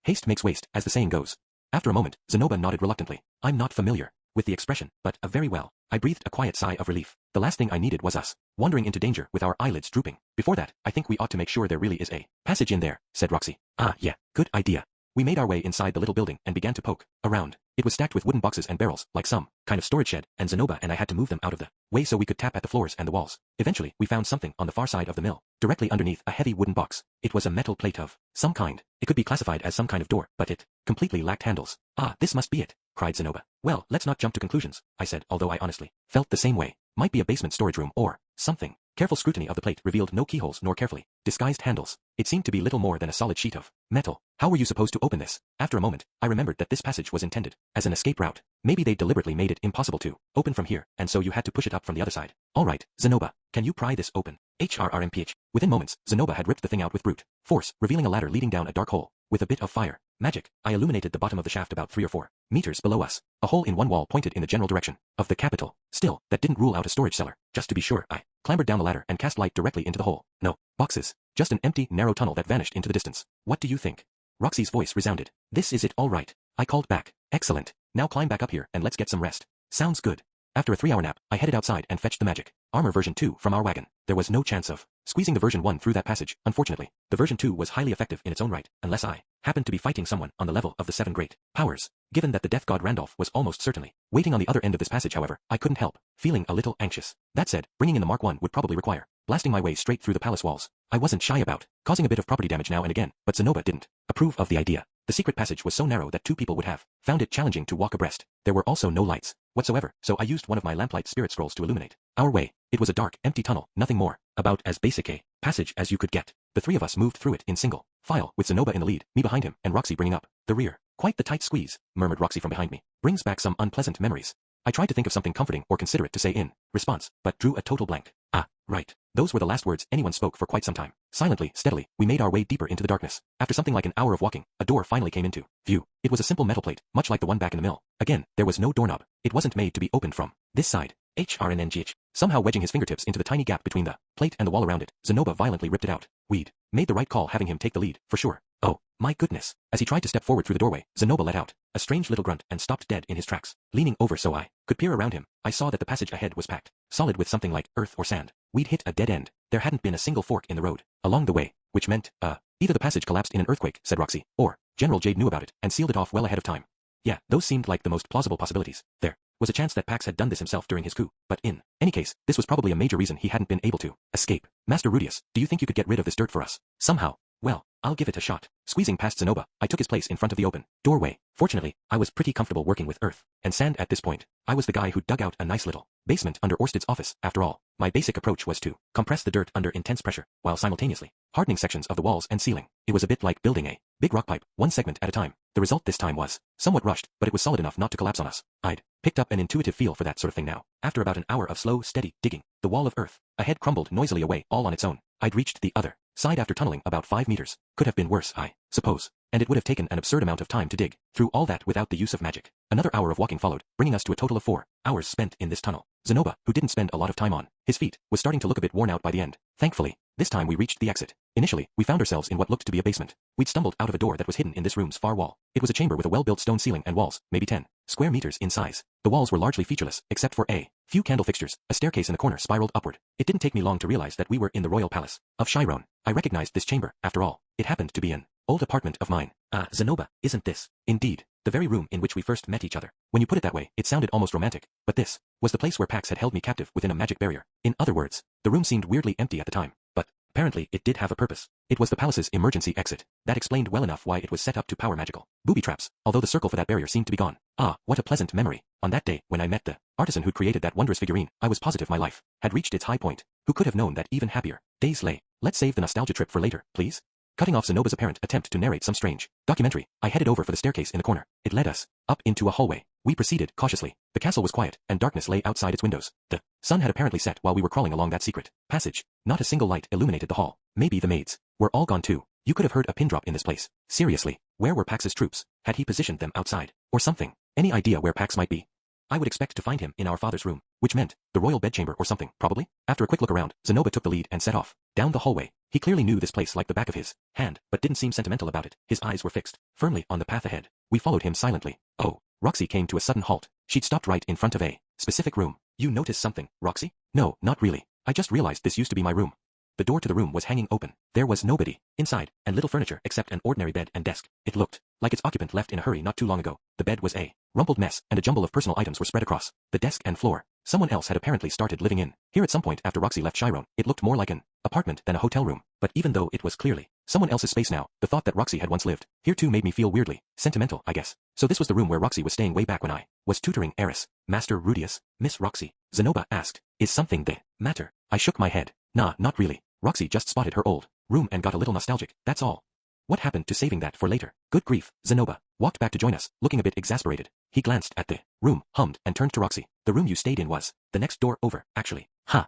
Haste makes waste, as the saying goes. After a moment, Zenoba nodded reluctantly. I'm not familiar with the expression, but very well. I breathed a quiet sigh of relief. The last thing I needed was us wandering into danger with our eyelids drooping. Before that, I think we ought to make sure there really is a passage in there, said Roxy. Ah, yeah, good idea. We made our way inside the little building and began to poke around. It was stacked with wooden boxes and barrels, like some kind of storage shed, and Zenoba and I had to move them out of the way so we could tap at the floors and the walls. Eventually, we found something on the far side of the mill, directly underneath a heavy wooden box. It was a metal plate of some kind. It could be classified as some kind of door, but it completely lacked handles. Ah, this must be it, cried Zenoba. Well, let's not jump to conclusions, I said, although I honestly felt the same way. Might be a basement storage room or something. Careful scrutiny of the plate revealed no keyholes nor carefully disguised handles. It seemed to be little more than a solid sheet of metal. How were you supposed to open this? After a moment, I remembered that this passage was intended as an escape route. Maybe they deliberately made it impossible to open from here, and so you had to push it up from the other side. All right, Zenoba, can you pry this open? HRRMPH. Within moments, Zenoba had ripped the thing out with brute force, revealing a ladder leading down a dark hole. With a bit of fire magic, I illuminated the bottom of the shaft about 3 or 4 meters below us. A hole in one wall pointed in the general direction of the capital. Still, that didn't rule out a storage cellar. Just to be sure, I clambered down the ladder and cast light directly into the hole. No boxes, just an empty, narrow tunnel that vanished into the distance. What do you think? Roxy's voice resounded. This is it, all right. I called back. Excellent. Now climb back up here and let's get some rest. Sounds good. After a 3-hour nap, I headed outside and fetched the magic armor version 2 from our wagon. There was no chance of squeezing the version 1 through that passage. Unfortunately, the version 2 was highly effective in its own right, unless I happened to be fighting someone on the level of the 7 great powers. Given that the death god Randolph was almost certainly waiting on the other end of this passage, however, I couldn't help feeling a little anxious. That said, bringing in the Mark 1 would probably require blasting my way straight through the palace walls. I wasn't shy about causing a bit of property damage now and again, but Zenoba didn't approve of the idea. The secret passage was so narrow that 2 people would have found it challenging to walk abreast. There were also no lights whatsoever, so I used one of my lamplight spirit scrolls to illuminate our way. It was a dark, empty tunnel, nothing more, about as basic a passage as you could get. The 3 of us moved through it in single file, with Zenoba in the lead, me behind him, and Roxy bringing up the rear. Quite the tight squeeze, murmured Roxy from behind me. Brings back some unpleasant memories. I tried to think of something comforting or considerate to say in response, but drew a total blank. Ah, right. Those were the last words anyone spoke for quite some time. Silently, steadily, we made our way deeper into the darkness. After something like an hour of walking, a door finally came into view. It was a simple metal plate, much like the one back in the mill. Again, there was no doorknob. It wasn't made to be opened from this side. HRNNGH. Somehow wedging his fingertips into the tiny gap between the plate and the wall around it, Zenoba violently ripped it out. We'd made the right call having him take the lead, for sure. Oh, my goodness. As he tried to step forward through the doorway, Zenoba let out a strange little grunt and stopped dead in his tracks. Leaning over so I could peer around him, I saw that the passage ahead was packed solid with something like earth or sand. We'd hit a dead end. There hadn't been a single fork in the road along the way, which meant, either the passage collapsed in an earthquake, said Roxy, or General Jade knew about it and sealed it off well ahead of time. Yeah, those seemed like the most plausible possibilities. There was a chance that Pax had done this himself during his coup, but in any case, this was probably a major reason he hadn't been able to escape. Master Rudius, do you think you could get rid of this dirt for us? Somehow? Well, I'll give it a shot. Squeezing past Zenoba, I took his place in front of the open doorway. Fortunately, I was pretty comfortable working with earth and sand at this point. I was the guy who dug out a nice little basement under Orsted's office, after all. My basic approach was to compress the dirt under intense pressure, while simultaneously hardening sections of the walls and ceiling. It was a bit like building a big rock pipe, one segment at a time. The result this time was somewhat rushed, but it was solid enough not to collapse on us. I'd picked up an intuitive feel for that sort of thing now. After about an hour of slow, steady digging, the wall of earth ahead crumbled noisily away all on its own. I'd reached the other side after tunneling about 5 meters. Could have been worse, I suppose. And it would have taken an absurd amount of time to dig through all that without the use of magic. Another hour of walking followed, bringing us to a total of 4 hours spent in this tunnel. Zenoba, who didn't spend a lot of time on his feet, was starting to look a bit worn out by the end. Thankfully, this time we reached the exit. Initially, we found ourselves in what looked to be a basement. We'd stumbled out of a door that was hidden in this room's far wall. It was a chamber with a well-built stone ceiling and walls, maybe 10 square meters in size. The walls were largely featureless, except for a few candle fixtures. A staircase in the corner spiraled upward. It didn't take me long to realize that we were in the royal palace of Chiron. I recognized this chamber, after all. It happened to be an old apartment of mine. Zenoba, isn't this indeed the very room in which we first met each other? When you put it that way, it sounded almost romantic, but this was the place where Pax had held me captive within a magic barrier. In other words, the room seemed weirdly empty at the time, but apparently it did have a purpose. It was the palace's emergency exit. That explained well enough why it was set up to power magical booby traps, although the circle for that barrier seemed to be gone. Ah, what a pleasant memory. On that day, when I met the artisan who'd created that wondrous figurine, I was positive my life had reached its high point. Who could have known that even happier days lay? Let's save the nostalgia trip for later, please. Cutting off Zenoba's apparent attempt to narrate some strange documentary, I headed over for the staircase in the corner. It led us up into a hallway. We proceeded cautiously. The castle was quiet, and darkness lay outside its windows. The sun had apparently set while we were crawling along that secret passage. Not a single light illuminated the hall. Maybe the maids were all gone too. You could have heard a pin drop in this place. Seriously, where were Pax's troops? Had he positioned them outside? Or something? Any idea where Pax might be? I would expect to find him in our father's room, which meant the royal bedchamber or something, probably. After a quick look around, Zenoba took the lead and set off down the hallway. He clearly knew this place like the back of his hand, but didn't seem sentimental about it. His eyes were fixed firmly on the path ahead. We followed him silently. Oh, Roxy came to a sudden halt. She'd stopped right in front of a specific room. You noticed something, Roxy? No, not really. I just realized this used to be my room. The door to the room was hanging open. There was nobody inside, and little furniture except an ordinary bed and desk. It looked like its occupant left in a hurry not too long ago. The bed was a rumpled mess, and a jumble of personal items were spread across the desk and floor. Someone else had apparently started living in here at some point after Roxy left Chiron. It looked more like an apartment than a hotel room, but even though it was clearly someone else's space now, the thought that Roxy had once lived here too made me feel weirdly sentimental, I guess. So this was the room where Roxy was staying way back when I was tutoring Eris. Master Rudius, Miss Roxy, Zenoba asked, is something the matter? I shook my head. Nah, not really. Roxy just spotted her old room and got a little nostalgic, that's all. What happened to saving that for later? Good grief, Zenoba walked back to join us, looking a bit exasperated. He glanced at the room, hummed, and turned to Roxy. The room you stayed in was the next door over, actually. Huh.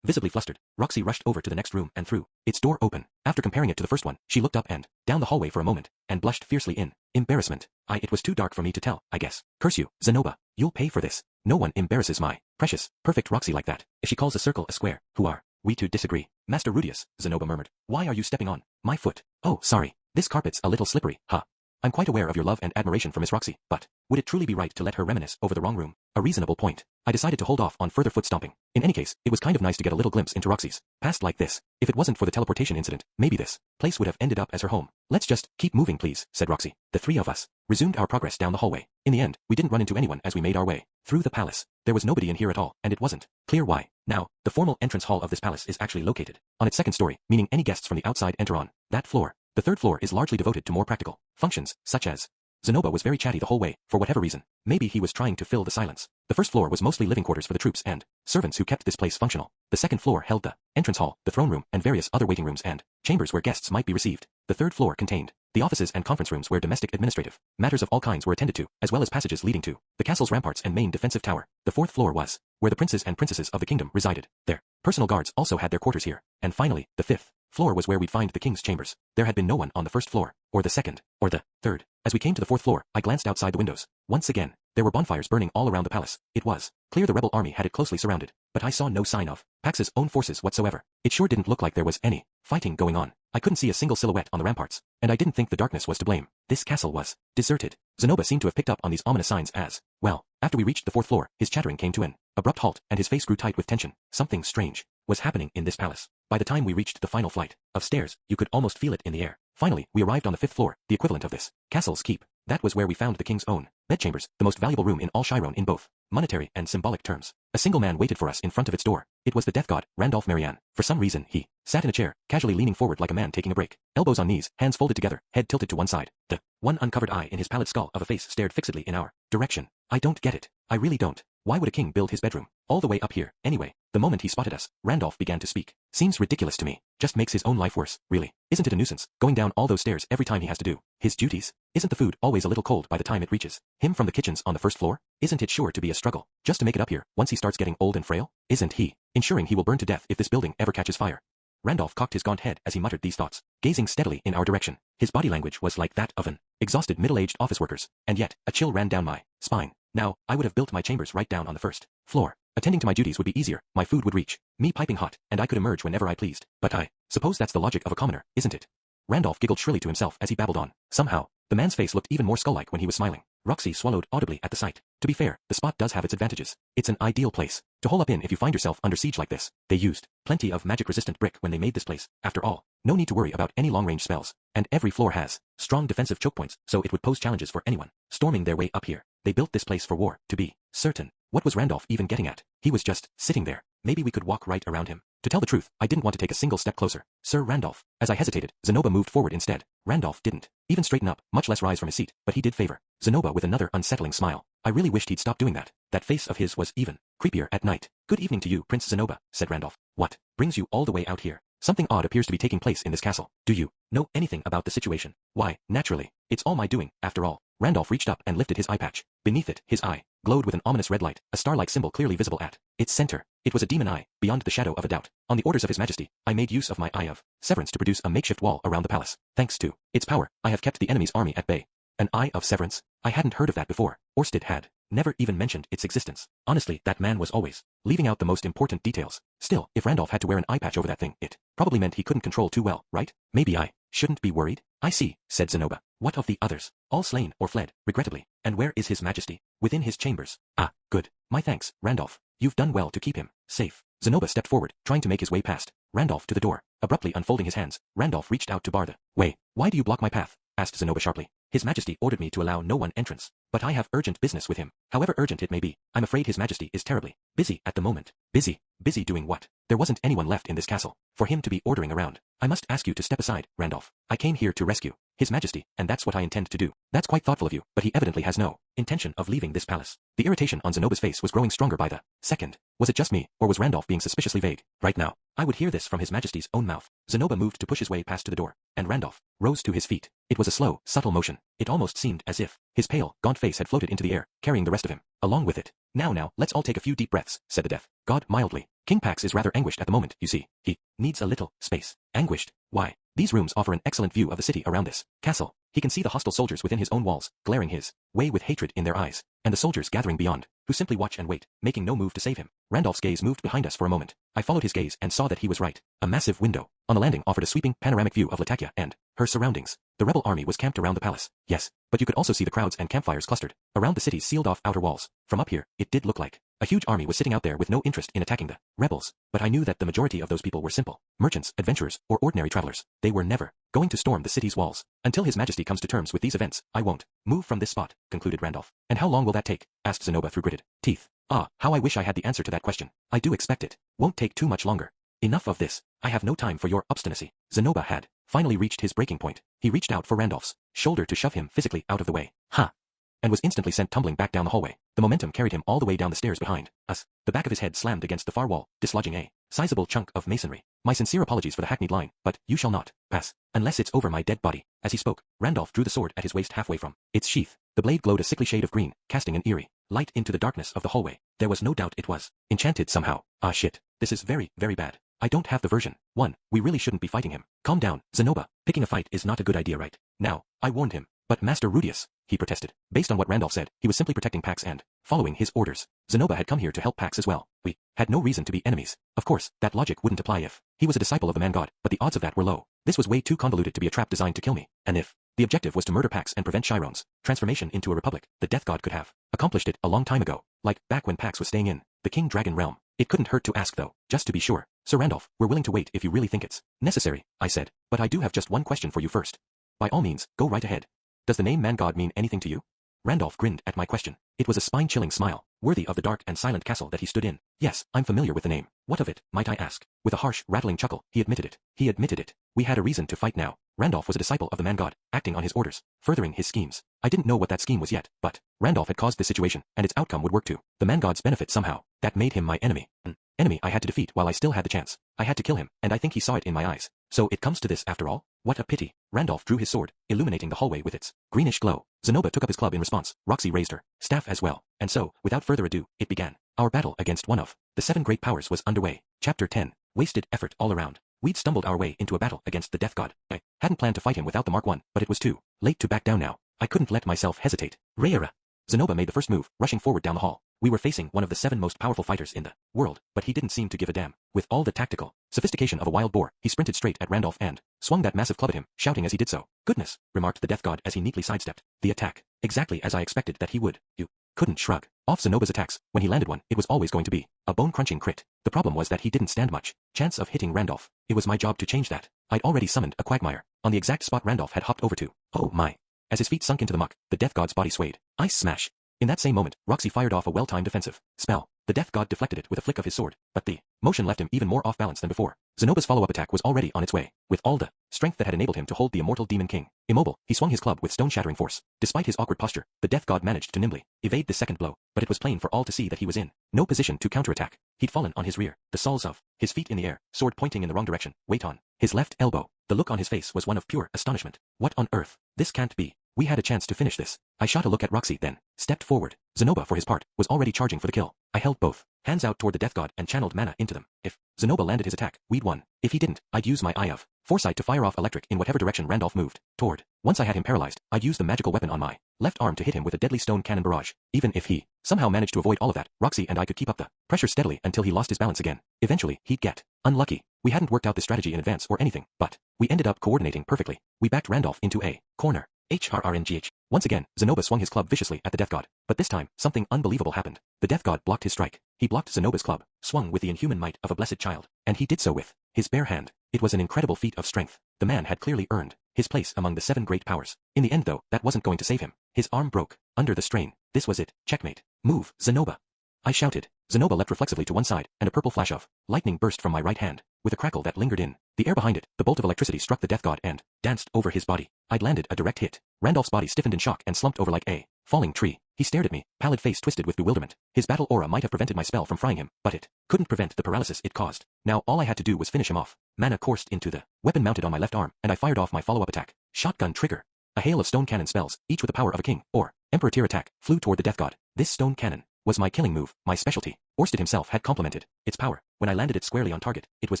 Visibly flustered, Roxy rushed over to the next room and threw its door open. After comparing it to the first one, she looked up and down the hallway for a moment, and blushed fiercely in embarrassment. It was too dark for me to tell, I guess. Curse you, Zenoba. You'll pay for this. No one embarrasses my precious, perfect Roxy like that. If she calls a circle a square, who are we to disagree? Master Rudius, Zenoba murmured. Why are you stepping on my foot? Oh, sorry. This carpet's a little slippery, huh? I'm quite aware of your love and admiration for Miss Roxy, but would it truly be right to let her reminisce over the wrong room? A reasonable point. I decided to hold off on further foot stomping. In any case, it was kind of nice to get a little glimpse into Roxy's past like this. If it wasn't for the teleportation incident, maybe this place would have ended up as her home. Let's just keep moving, please, said Roxy. The three of us resumed our progress down the hallway. In the end, we didn't run into anyone as we made our way through the palace. There was nobody in here at all, and it wasn't clear why. Now, the formal entrance hall of this palace is actually located on its second story, meaning any guests from the outside enter on that floor. The third floor is largely devoted to more practical functions, such as Zenoba was very chatty the whole way, for whatever reason. Maybe he was trying to fill the silence. The first floor was mostly living quarters for the troops and servants who kept this place functional. The second floor held the entrance hall, the throne room, and various other waiting rooms and chambers where guests might be received. The third floor contained the offices and conference rooms where domestic administrative matters of all kinds were attended to, as well as passages leading to the castle's ramparts and main defensive tower. The fourth floor was where the princes and princesses of the kingdom resided. Their personal guards also had their quarters here. And finally, the fifth floor was where we'd find the king's chambers. There had been no one on the first floor, or the second, or the third. As we came to the fourth floor, I glanced outside the windows. Once again, there were bonfires burning all around the palace. It was clear the rebel army had it closely surrounded, but I saw no sign of Pax's own forces whatsoever. It sure didn't look like there was any fighting going on. I couldn't see a single silhouette on the ramparts, and I didn't think the darkness was to blame. This castle was deserted. Zenoba seemed to have picked up on these ominous signs as well. After we reached the fourth floor, his chattering came to an abrupt halt, and his face grew tight with tension. Something strange was happening in this palace. By the time we reached the final flight of stairs, you could almost feel it in the air. Finally, we arrived on the fifth floor, the equivalent of this castle's keep. That was where we found the king's own bedchambers, the most valuable room in all Chiron in both monetary and symbolic terms. A single man waited for us in front of its door. It was the death god, Randolph Marianne. For some reason, he sat in a chair, casually leaning forward like a man taking a break. Elbows on knees, hands folded together, head tilted to one side. The one uncovered eye in his pallid skull of a face stared fixedly in our direction. I don't get it. I really don't. Why would a king build his bedroom all the way up here, anyway? The moment he spotted us, Randolph began to speak. Seems ridiculous to me. Just makes his own life worse, really. Isn't it a nuisance, going down all those stairs every time he has to do his duties? Isn't the food always a little cold by the time it reaches him from the kitchens on the first floor? Isn't it sure to be a struggle just to make it up here once he starts getting old and frail? Isn't he ensuring he will burn to death if this building ever catches fire? Randolph cocked his gaunt head as he muttered these thoughts, gazing steadily in our direction. His body language was like that of an exhausted middle-aged office worker's, and yet a chill ran down my spine. Now, I would have built my chambers right down on the first floor. Attending to my duties would be easier, my food would reach me piping hot, and I could emerge whenever I pleased. But I suppose that's the logic of a commoner, isn't it? Randolph giggled shrilly to himself as he babbled on. Somehow, the man's face looked even more skull-like when he was smiling. Roxy swallowed audibly at the sight. To be fair, the spot does have its advantages. It's an ideal place to hole up in if you find yourself under siege like this. They used plenty of magic-resistant brick when they made this place. After all, no need to worry about any long-range spells, and every floor has strong defensive choke points, so it would pose challenges for anyone storming their way up here. They built this place for war, to be certain. What was Randolph even getting at? He was just sitting there. Maybe we could walk right around him. To tell the truth, I didn't want to take a single step closer. Sir Randolph. As I hesitated, Zenoba moved forward instead. Randolph didn't even straighten up, much less rise from his seat, but he did favor Zenoba with another unsettling smile. I really wished he'd stop doing that. That face of his was even creepier at night. Good evening to you, Prince Zenoba, said Randolph. What brings you all the way out here? Something odd appears to be taking place in this castle. Do you know anything about the situation? Why, naturally, it's all my doing, after all. Randolph reached up and lifted his eye patch. Beneath it, his eye glowed with an ominous red light, a star-like symbol clearly visible at its center. It was a demon eye, beyond the shadow of a doubt. On the orders of His Majesty, I made use of my Eye of Severance to produce a makeshift wall around the palace. Thanks to its power, I have kept the enemy's army at bay. An Eye of Severance? I hadn't heard of that before. Orsted had never even mentioned its existence. Honestly, that man was always leaving out the most important details. Still, if Randolph had to wear an eye patch over that thing, it probably meant he couldn't control too well, right? Maybe I shouldn't be worried? I see, said Zenoba. What of the others? All slain or fled, regrettably. And where is His Majesty? Within his chambers. Ah, good. My thanks, Randolph. You've done well to keep him safe. Zenoba stepped forward, trying to make his way past Randolph to the door. Abruptly unfolding his hands, Randolph reached out to bar the way. Why do you block my path? Asked Zenoba sharply. His Majesty ordered me to allow no one entrance, but I have urgent business with him. However urgent it may be, I'm afraid His Majesty is terribly busy at the moment. Busy? Busy doing what? There wasn't anyone left in this castle for him to be ordering around. I must ask you to step aside, Randolph. I came here to rescue His Majesty, and that's what I intend to do. That's quite thoughtful of you, but he evidently has no intention of leaving this palace. The irritation on Zenoba's face was growing stronger by the second. Was it just me, or was Randolph being suspiciously vague? Right now, I would hear this from His Majesty's own mouth. Zenoba moved to push his way past to the door, and Randolph rose to his feet. It was a slow, subtle motion. It almost seemed as if his pale, gaunt face had floated into the air, carrying the rest of him along with it. Now, let's all take a few deep breaths, said the death god mildly. King Pax is rather anguished at the moment, you see. He needs a little space. Anguished? Why? These rooms offer an excellent view of the city around this castle. He can see the hostile soldiers within his own walls, glaring his way with hatred in their eyes, and the soldiers gathering beyond, who simply watch and wait, making no move to save him. Randolph's gaze moved behind us for a moment. I followed his gaze and saw that he was right. A massive window on the landing offered a sweeping, panoramic view of Latakia and her surroundings. The rebel army was camped around the palace. Yes, but you could also see the crowds and campfires clustered around the city's sealed-off outer walls. From up here, it did look like a huge army was sitting out there with no interest in attacking the rebels. But I knew that the majority of those people were simple merchants, adventurers, or ordinary travelers. They were never going to storm the city's walls. Until His Majesty comes to terms with these events, I won't move from this spot, concluded Randolph. And how long will that take? Asked Zenoba through gritted teeth. Ah, how I wish I had the answer to that question. I do expect it won't take too much longer. Enough of this. I have no time for your obstinacy. Zenoba had finally reached his breaking point. He reached out for Randolph's shoulder to shove him physically out of the way. Ha! And was instantly sent tumbling back down the hallway. The momentum carried him all the way down the stairs behind us. The back of his head slammed against the far wall, dislodging a sizable chunk of masonry. My sincere apologies for the hackneyed line, but you shall not pass unless it's over my dead body. As he spoke, Randolph drew the sword at his waist halfway from its sheath. The blade glowed a sickly shade of green, casting an eerie light into the darkness of the hallway. There was no doubt it was enchanted somehow. Ah shit, this is very, very bad. I don't have the version. 1. We really shouldn't be fighting him. Calm down, Zenoba. Picking a fight is not a good idea right now. I warned him. But Master Rudius, he protested. Based on what Randolph said, he was simply protecting Pax and following his orders. Zenoba had come here to help Pax as well. We had no reason to be enemies. Of course, that logic wouldn't apply if he was a disciple of the man god, but the odds of that were low. This was way too convoluted to be a trap designed to kill me. And if the objective was to murder Pax and prevent Chiron's transformation into a republic, the death god could have accomplished it a long time ago. Like, back when Pax was staying in the King Dragon realm. It couldn't hurt to ask though, just to be sure. Sir Randolph, we're willing to wait if you really think it's necessary, I said. But I do have just one question for you first. By all means, go right ahead. Does the name man god mean anything to you? Randolph grinned at my question. It was a spine-chilling smile, worthy of the dark and silent castle that he stood in. Yes, I'm familiar with the name. What of it, might I ask? With a harsh, rattling chuckle, he admitted it. He admitted it. We had a reason to fight now. Randolph was a disciple of the man god, acting on his orders, furthering his schemes. I didn't know what that scheme was yet, but Randolph had caused this situation, and its outcome would work too. The man god's benefit somehow. That made him my enemy. An enemy I had to defeat while I still had the chance. I had to kill him, and I think he saw it in my eyes. So it comes to this after all? What a pity. Randolph drew his sword, illuminating the hallway with its greenish glow. Zenoba took up his club in response. Roxy raised her staff as well. And so, without further ado, it began. Our battle against one of the 7 great powers was underway. Chapter 10. Wasted effort all around. We'd stumbled our way into a battle against the death god. I hadn't planned to fight him without the Mark I, but it was too late to back down now. I couldn't let myself hesitate. Rayera. Zenoba made the first move, rushing forward down the hall. We were facing one of the 7 most powerful fighters in the world, but he didn't seem to give a damn. With all the tactical sophistication of a wild boar, he sprinted straight at Randolph and swung that massive club at him, shouting as he did so. Goodness, remarked the death god as he neatly sidestepped the attack. Exactly as I expected that he would. You couldn't shrug off Zenoba's attacks. When he landed one, it was always going to be a bone-crunching crit. The problem was that he didn't stand much chance of hitting Randolph. It was my job to change that. I'd already summoned a quagmire on the exact spot Randolph had hopped over to. Oh my. As his feet sunk into the muck, the death god's body swayed. Ice smash. In that same moment, Roxy fired off a well-timed defensive spell. The death god deflected it with a flick of his sword, but the motion left him even more off balance than before. Zenoba's follow-up attack was already on its way, with all the strength that had enabled him to hold the immortal demon king immobile. He swung his club with stone-shattering force. Despite his awkward posture, the death god managed to nimbly evade the second blow, but it was plain for all to see that he was in no position to counterattack. He'd fallen on his rear, the soles of his feet in the air, sword pointing in the wrong direction, weight on his left elbow. The look on his face was one of pure astonishment. What on earth? This can't be. We had a chance to finish this. I shot a look at Roxy, then stepped forward. Zenoba, for his part, was already charging for the kill. I held both hands out toward the death god and channeled mana into them. If Zenoba landed his attack, we'd won. If he didn't, I'd use my eye of foresight to fire off electric in whatever direction Randolph moved toward. Once I had him paralyzed, I'd use the magical weapon on my left arm to hit him with a deadly stone cannon barrage. Even if he somehow managed to avoid all of that, Roxy and I could keep up the pressure steadily until he lost his balance again. Eventually, he'd get unlucky. We hadn't worked out the strategy in advance or anything, but we ended up coordinating perfectly. We backed Randolph into a corner. HRRNGH. Once again, Zenoba swung his club viciously at the death god, but this time, something unbelievable happened. The death god blocked his strike. He blocked Zenoba's club, swung with the inhuman might of a blessed child, and he did so with his bare hand. It was an incredible feat of strength. The man had clearly earned his place among the 7 great powers. In the end though, that wasn't going to save him. His arm broke under the strain. This was it. Checkmate. Move, Zenoba. I shouted. Zenoba leapt reflexively to one side, and a purple flash of lightning burst from my right hand. With a crackle that lingered in the air behind it, the bolt of electricity struck the death god and danced over his body. I'd landed a direct hit. Randolph's body stiffened in shock and slumped over like a falling tree. He stared at me, pallid face twisted with bewilderment. His battle aura might have prevented my spell from frying him, but it couldn't prevent the paralysis it caused. Now all I had to do was finish him off. Mana coursed into the weapon mounted on my left arm, and I fired off my follow-up attack. Shotgun trigger. A hail of stone cannon spells, each with the power of a king, or emperor tier attack, flew toward the death god. This stone cannon was my killing move, my specialty. Orsted himself had complemented its power. When I landed it squarely on target, it was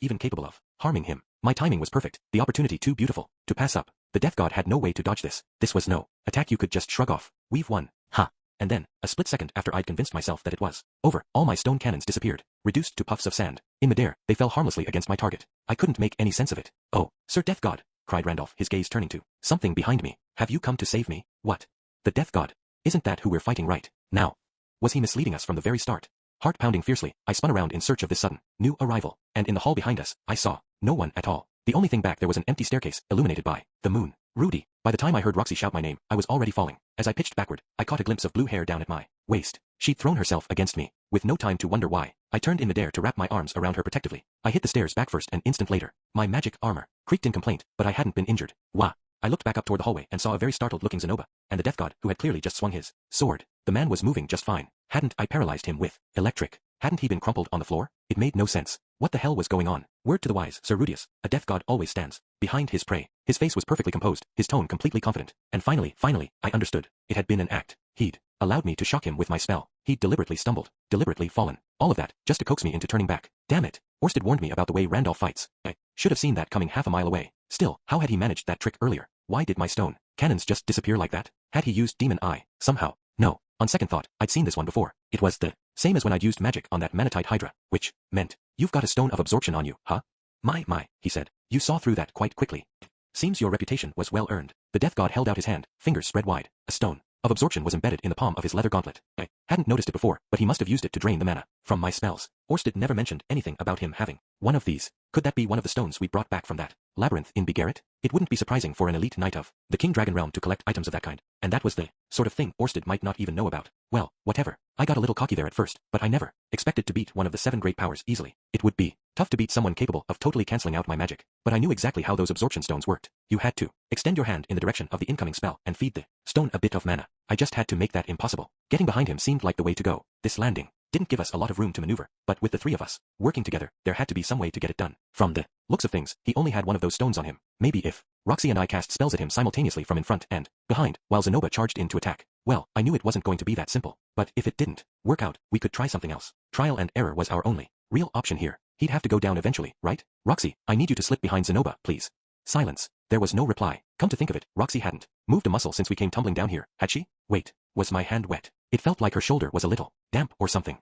even capable of harming him. My timing was perfect, the opportunity too beautiful to pass up. The death god had no way to dodge this. This was no attack you could just shrug off. We've won. Ha. And then, a split second after I'd convinced myself that it was over, all my stone cannons disappeared, reduced to puffs of sand. In midair, they fell harmlessly against my target. I couldn't make any sense of it. Oh, Sir Death God, cried Randolph, his gaze turning to something behind me. Have you come to save me? What? The Death God? Isn't that who we're fighting right now? Was he misleading us from the very start? Heart pounding fiercely, I spun around in search of this sudden, new arrival, and in the hall behind us, I saw no one at all. The only thing back there was an empty staircase, illuminated by the moon. Rudy. By the time I heard Roxy shout my name, I was already falling. As I pitched backward, I caught a glimpse of blue hair down at my waist. She'd thrown herself against me. With no time to wonder why, I turned in midair to wrap my arms around her protectively. I hit the stairs back first an instant later. My magic armor creaked in complaint, but I hadn't been injured. Wah! I looked back up toward the hallway and saw a very startled-looking Zenoba, and the death god, who had clearly just swung his sword. The man was moving just fine. Hadn't I paralyzed him with electric? Hadn't he been crumpled on the floor? It made no sense. What the hell was going on? Word to the wise, Sir Rudius, a death god always stands behind his prey. His face was perfectly composed, his tone completely confident. And finally, I understood. It had been an act. He'd allowed me to shock him with my spell. He'd deliberately stumbled, deliberately fallen. All of that, just to coax me into turning back. Damn it. Orsted warned me about the way Randolph fights. I should have seen that coming half a mile away. Still, how had he managed that trick earlier? Why did my stone cannons just disappear like that? Had he used Demon Eye, somehow? No. On second thought, I'd seen this one before. It was the same as when I'd used magic on that Manatite Hydra, which meant, you've got a stone of absorption on you, huh? My, he said. You saw through that quite quickly. Seems your reputation was well earned. The death god held out his hand, fingers spread wide. A stone of absorption was embedded in the palm of his leather gauntlet. I hadn't noticed it before, but he must have used it to drain the mana from my spells. Orsted never mentioned anything about him having one of these. Could that be one of the stones we brought back from that labyrinth in Bigarret? It wouldn't be surprising for an elite knight of the King Dragon realm to collect items of that kind, and that was the sort of thing Orsted might not even know about. Well, whatever. I got a little cocky there at first, but I never expected to beat one of the 7 great powers easily. It would be tough to beat someone capable of totally cancelling out my magic, but I knew exactly how those absorption stones worked. You had to extend your hand in the direction of the incoming spell and feed the stone a bit of mana. I just had to make that impossible. Getting behind him seemed like the way to go. This landing didn't give us a lot of room to maneuver, but with the 3 of us working together, there had to be some way to get it done. From the looks of things, he only had one of those stones on him. Maybe if Roxy and I cast spells at him simultaneously from in front and behind, while Zenoba charged in to attack. Well, I knew it wasn't going to be that simple, but if it didn't work out, we could try something else. Trial and error was our only real option here. He'd have to go down eventually, right? Roxy, I need you to slip behind Zenoba, please. Silence. There was no reply. Come to think of it, Roxy hadn't moved a muscle since we came tumbling down here, had she? Wait, was my hand wet? It felt like her shoulder was a little damp or something.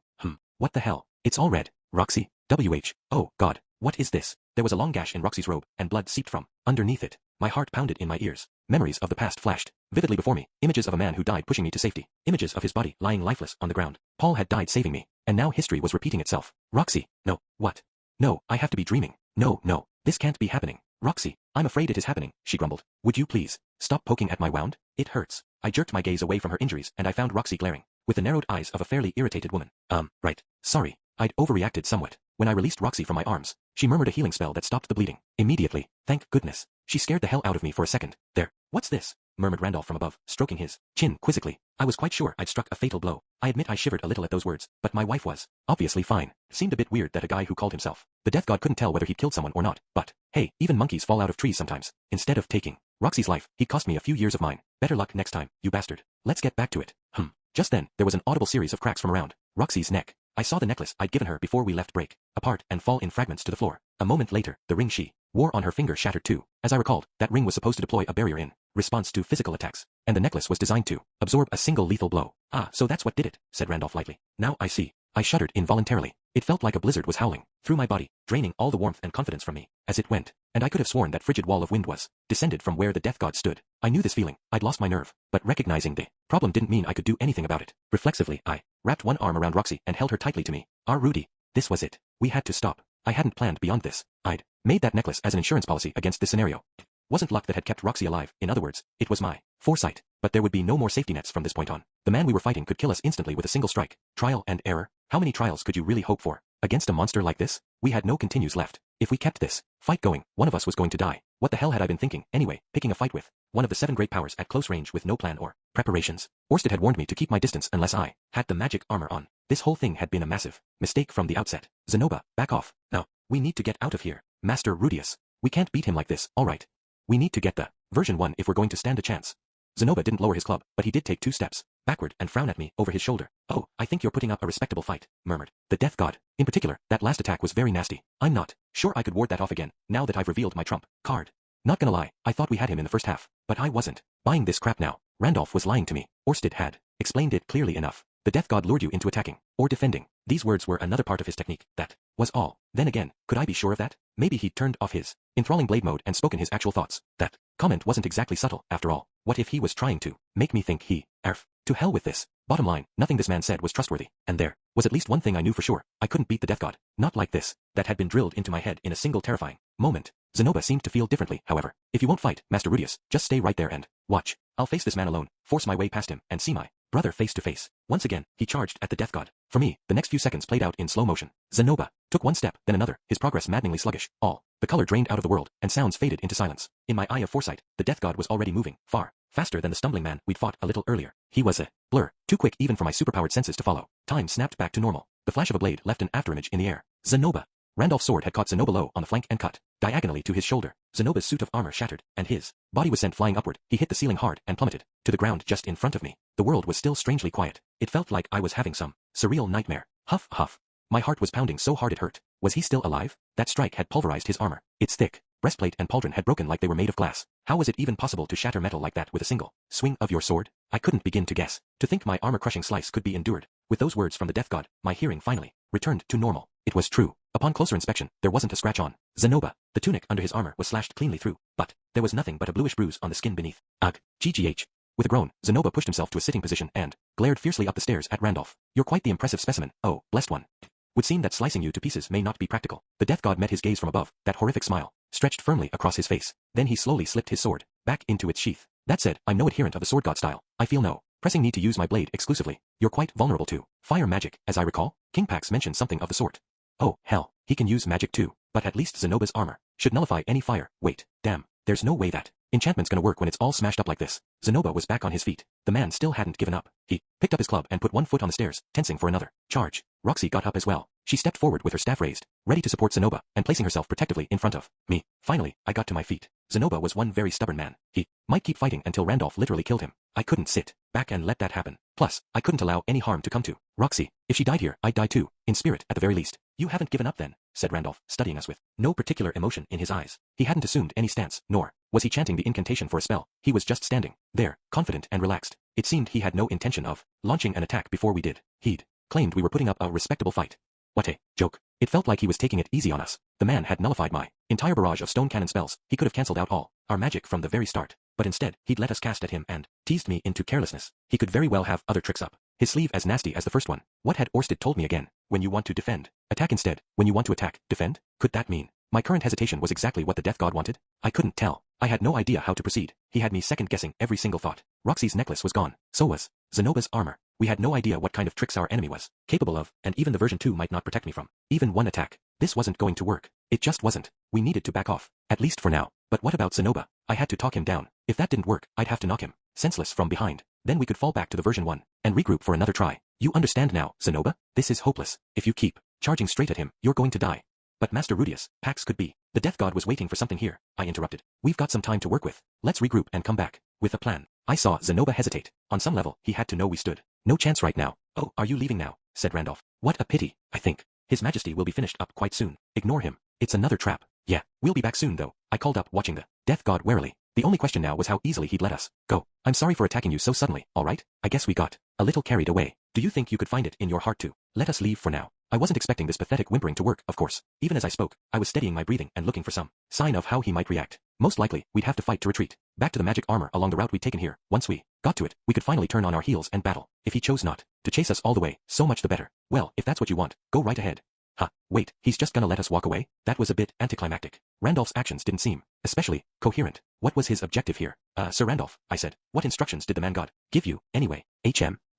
What the hell? It's all red. Roxy? Oh, God. What is this? There was a long gash in Roxy's robe, and blood seeped from underneath it. My heart pounded in my ears. Memories of the past flashed vividly before me. Images of a man who died pushing me to safety. Images of his body lying lifeless on the ground. Paul had died saving me, and now history was repeating itself. Roxy, no, what? No, I have to be dreaming. No, this can't be happening. Roxy, I'm afraid it is happening, she grumbled. Would you please stop poking at my wound? It hurts. I jerked my gaze away from her injuries, and I found Roxy glaring with the narrowed eyes of a fairly irritated woman. Right. Sorry. I'd overreacted somewhat. When I released Roxy from my arms, she murmured a healing spell that stopped the bleeding immediately. Thank goodness. She scared the hell out of me for a second. There. What's this? Murmured Randolph from above, stroking his chin quizzically. I was quite sure I'd struck a fatal blow. I admit I shivered a little at those words, but my wife was obviously fine. Seemed a bit weird that a guy who called himself the Death God couldn't tell whether he'd killed someone or not, but hey, even monkeys fall out of trees sometimes. Instead of taking Roxy's life, he cost me a few years of mine. Better luck next time, you bastard. Let's get back to it. Just then, there was an audible series of cracks from around Roxy's neck. I saw the necklace I'd given her before we left break apart and fall in fragments to the floor. A moment later, the ring she wore on her finger shattered too. As I recalled, that ring was supposed to deploy a barrier in response to physical attacks, and the necklace was designed to absorb a single lethal blow. Ah, so that's what did it, said Randolph lightly. Now I see. I shuddered involuntarily. It felt like a blizzard was howling through my body, draining all the warmth and confidence from me as it went, and I could have sworn that frigid wall of wind was descended from where the death god stood. I knew this feeling. I'd lost my nerve, but recognizing the problem didn't mean I could do anything about it. Reflexively, I wrapped one arm around Roxy and held her tightly to me. Rudy. This was it. We had to stop. I hadn't planned beyond this. I'd made that necklace as an insurance policy against this scenario. It wasn't luck that had kept Roxy alive. In other words, it was my foresight. But there would be no more safety nets from this point on. The man we were fighting could kill us instantly with a single strike. Trial and error? How many trials could you really hope for? Against a monster like this? We had no continues left. If we kept this fight going, one of us was going to die. What the hell had I been thinking, anyway, picking a fight with one of the 7 great powers at close range with no plan or preparations. Orsted had warned me to keep my distance unless I had the magic armor on. This whole thing had been a massive mistake from the outset. Zenoba, back off. Now, we need to get out of here. Master Rudius. We can't beat him like this, alright. We need to get the version 1 if we're going to stand a chance. Zenoba didn't lower his club, but he did take 2 steps backward and frown at me over his shoulder. Oh, I think you're putting up a respectable fight, murmured the Death God. In particular, that last attack was very nasty. I'm not sure I could ward that off again, now that I've revealed my trump card. Not gonna lie, I thought we had him in the first half, but I wasn't buying this crap now. Randolph was lying to me. Orsted had explained it clearly enough. The Death God lured you into attacking or defending. These words were another part of his technique. That was all. Then again, could I be sure of that? Maybe he'd turned off his enthralling blade mode and spoken his actual thoughts. That comment wasn't exactly subtle, after all. What if he was trying to make me think he, to hell with this. Bottom line, nothing this man said was trustworthy, and there was at least one thing I knew for sure. I couldn't beat the Death God. Not like this. That had been drilled into my head in a single terrifying moment. Zenoba seemed to feel differently, however. If you won't fight, Master Rudius, just stay right there and watch. I'll face this man alone, force my way past him, and see my brother face to face. Once again, he charged at the Death God. For me, the next few seconds played out in slow motion. Zenoba took one step, then another, his progress maddeningly sluggish. All the color drained out of the world, and sounds faded into silence. In my eye of foresight, the Death God was already moving, far faster than the stumbling man we'd fought a little earlier. He was a blur, too quick even for my superpowered senses to follow. Time snapped back to normal. The flash of a blade left an afterimage in the air. Zenoba. Randolph's sword had caught Zenoba low on the flank and cut diagonally to his shoulder. Zenoba's suit of armor shattered, and his body was sent flying upward. He hit the ceiling hard and plummeted to the ground just in front of me. The world was still strangely quiet. It felt like I was having some surreal nightmare. Huff, huff. My heart was pounding so hard it hurt. Was he still alive? That strike had pulverized his armor. Its thick breastplate and pauldron had broken like they were made of glass. How was it even possible to shatter metal like that with a single swing of your sword? I couldn't begin to guess. To think my armor-crushing slice could be endured. With those words from the Death God, my hearing finally returned to normal. It was true. Upon closer inspection, there wasn't a scratch on Zenoba. The tunic under his armor was slashed cleanly through, but there was nothing but a bluish bruise on the skin beneath. Ugh. GGH. With a groan, Zenoba pushed himself to a sitting position and glared fiercely up the stairs at Randolph. You're quite the impressive specimen, oh, blessed one. Would seem that slicing you to pieces may not be practical. The Death God met his gaze from above, that horrific smile stretched firmly across his face. Then he slowly slipped his sword back into its sheath. That said, I'm no adherent of the sword god style. I feel no pressing need to use my blade exclusively. You're quite vulnerable to fire magic, as I recall. King Pax mentioned something of the sort. Oh, hell, he can use magic too, but at least Zenoba's armor should nullify any fire. Wait, damn, there's no way that enchantment's gonna work when it's all smashed up like this. Zenoba was back on his feet. The man still hadn't given up. He picked up his club and put one foot on the stairs, tensing for another charge. Roxy got up as well. She stepped forward with her staff raised, ready to support Zenoba, and placing herself protectively in front of me. Finally, I got to my feet. Zenoba was one very stubborn man. He might keep fighting until Randolph literally killed him. I couldn't sit back and let that happen. Plus, I couldn't allow any harm to come to Roxy. If she died here, I'd die too, in spirit at the very least. You haven't given up then, said Randolph, studying us with no particular emotion in his eyes. He hadn't assumed any stance, nor was he chanting the incantation for a spell. He was just standing there, confident and relaxed. It seemed he had no intention of launching an attack before we did. He'd claimed we were putting up a respectable fight. What a joke. It felt like he was taking it easy on us. The man had nullified my entire barrage of stone cannon spells. He could have cancelled out all our magic from the very start. But instead, he'd let us cast at him and teased me into carelessness. He could very well have other tricks up his sleeve as nasty as the first one. What had Orsted told me again? When you want to defend, attack instead. When you want to attack, defend? Could that mean my current hesitation was exactly what the Death God wanted? I couldn't tell. I had no idea how to proceed. He had me second-guessing every single thought. Roxy's necklace was gone. So was Zenoba's armor. We had no idea what kind of tricks our enemy was capable of, and even the version 2 might not protect me from even one attack. This wasn't going to work. It just wasn't. We needed to back off, at least for now. But what about Zenoba? I had to talk him down. If that didn't work, I'd have to knock him senseless from behind. Then we could fall back to the version 1 and regroup for another try. You understand now, Zenoba? This is hopeless. If you keep charging straight at him, you're going to die. But Master Rudius, Pax could be. The Death God was waiting for something here, I interrupted. We've got some time to work with. Let's regroup and come back with a plan. I saw Zenoba hesitate. On some level, he had to know we stood no chance right now. Oh, are you leaving now? Said Randolph. What a pity. I think His Majesty will be finished up quite soon. Ignore him. It's another trap. Yeah, we'll be back soon though. I called up, watching the Death God warily. The only question now was how easily he'd let us go. I'm sorry for attacking you so suddenly, alright? I guess we got a little carried away. Do you think you could find it in your heart to let us leave for now? I wasn't expecting this pathetic whimpering to work, of course. Even as I spoke, I was steadying my breathing and looking for some sign of how he might react. Most likely, we'd have to fight to retreat back to the magic armor along the route we'd taken here. Once we got to it, we could finally turn on our heels and battle. If he chose not to chase us all the way, so much the better. Well, if that's what you want, go right ahead. Huh, wait, he's just gonna let us walk away? That was a bit anticlimactic. Randolph's actions didn't seem especially coherent. What was his objective here? Sir Randolph, I said. What instructions did the man God give you, anyway?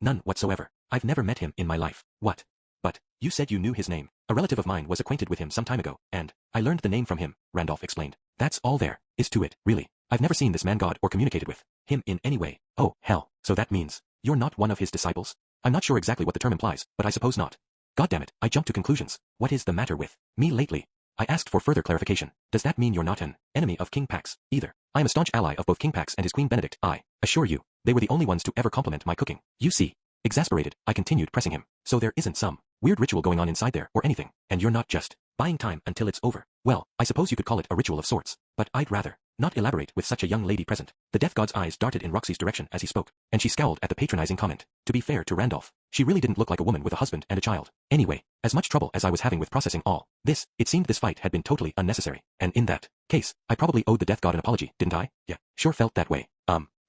None whatsoever. I've never met him in my life. What? But, you said you knew his name. A relative of mine was acquainted with him some time ago, and I learned the name from him, Randolph explained. That's all there is to it, really. I've never seen this man god or communicated with him in any way. Oh, hell, so that means you're not one of his disciples? I'm not sure exactly what the term implies, but I suppose not. God damn it, I jumped to conclusions. What is the matter with me lately? I asked for further clarification. Does that mean you're not an enemy of King Pax, either? I am a staunch ally of both King Pax and his Queen Benedict. I assure you, they were the only ones to ever compliment my cooking. You see. Exasperated, I continued pressing him. So there isn't some weird ritual going on inside there or anything, and you're not just buying time until it's over. Well, I suppose you could call it a ritual of sorts, but I'd rather not elaborate with such a young lady present. The death god's eyes darted in Roxy's direction as he spoke, and she scowled at the patronizing comment. To be fair to Randolph, she really didn't look like a woman with a husband and a child. Anyway, as much trouble as I was having with processing all this, it seemed this fight had been totally unnecessary, and in that case, I probably owed the death god an apology, didn't I? Yeah, sure felt that way.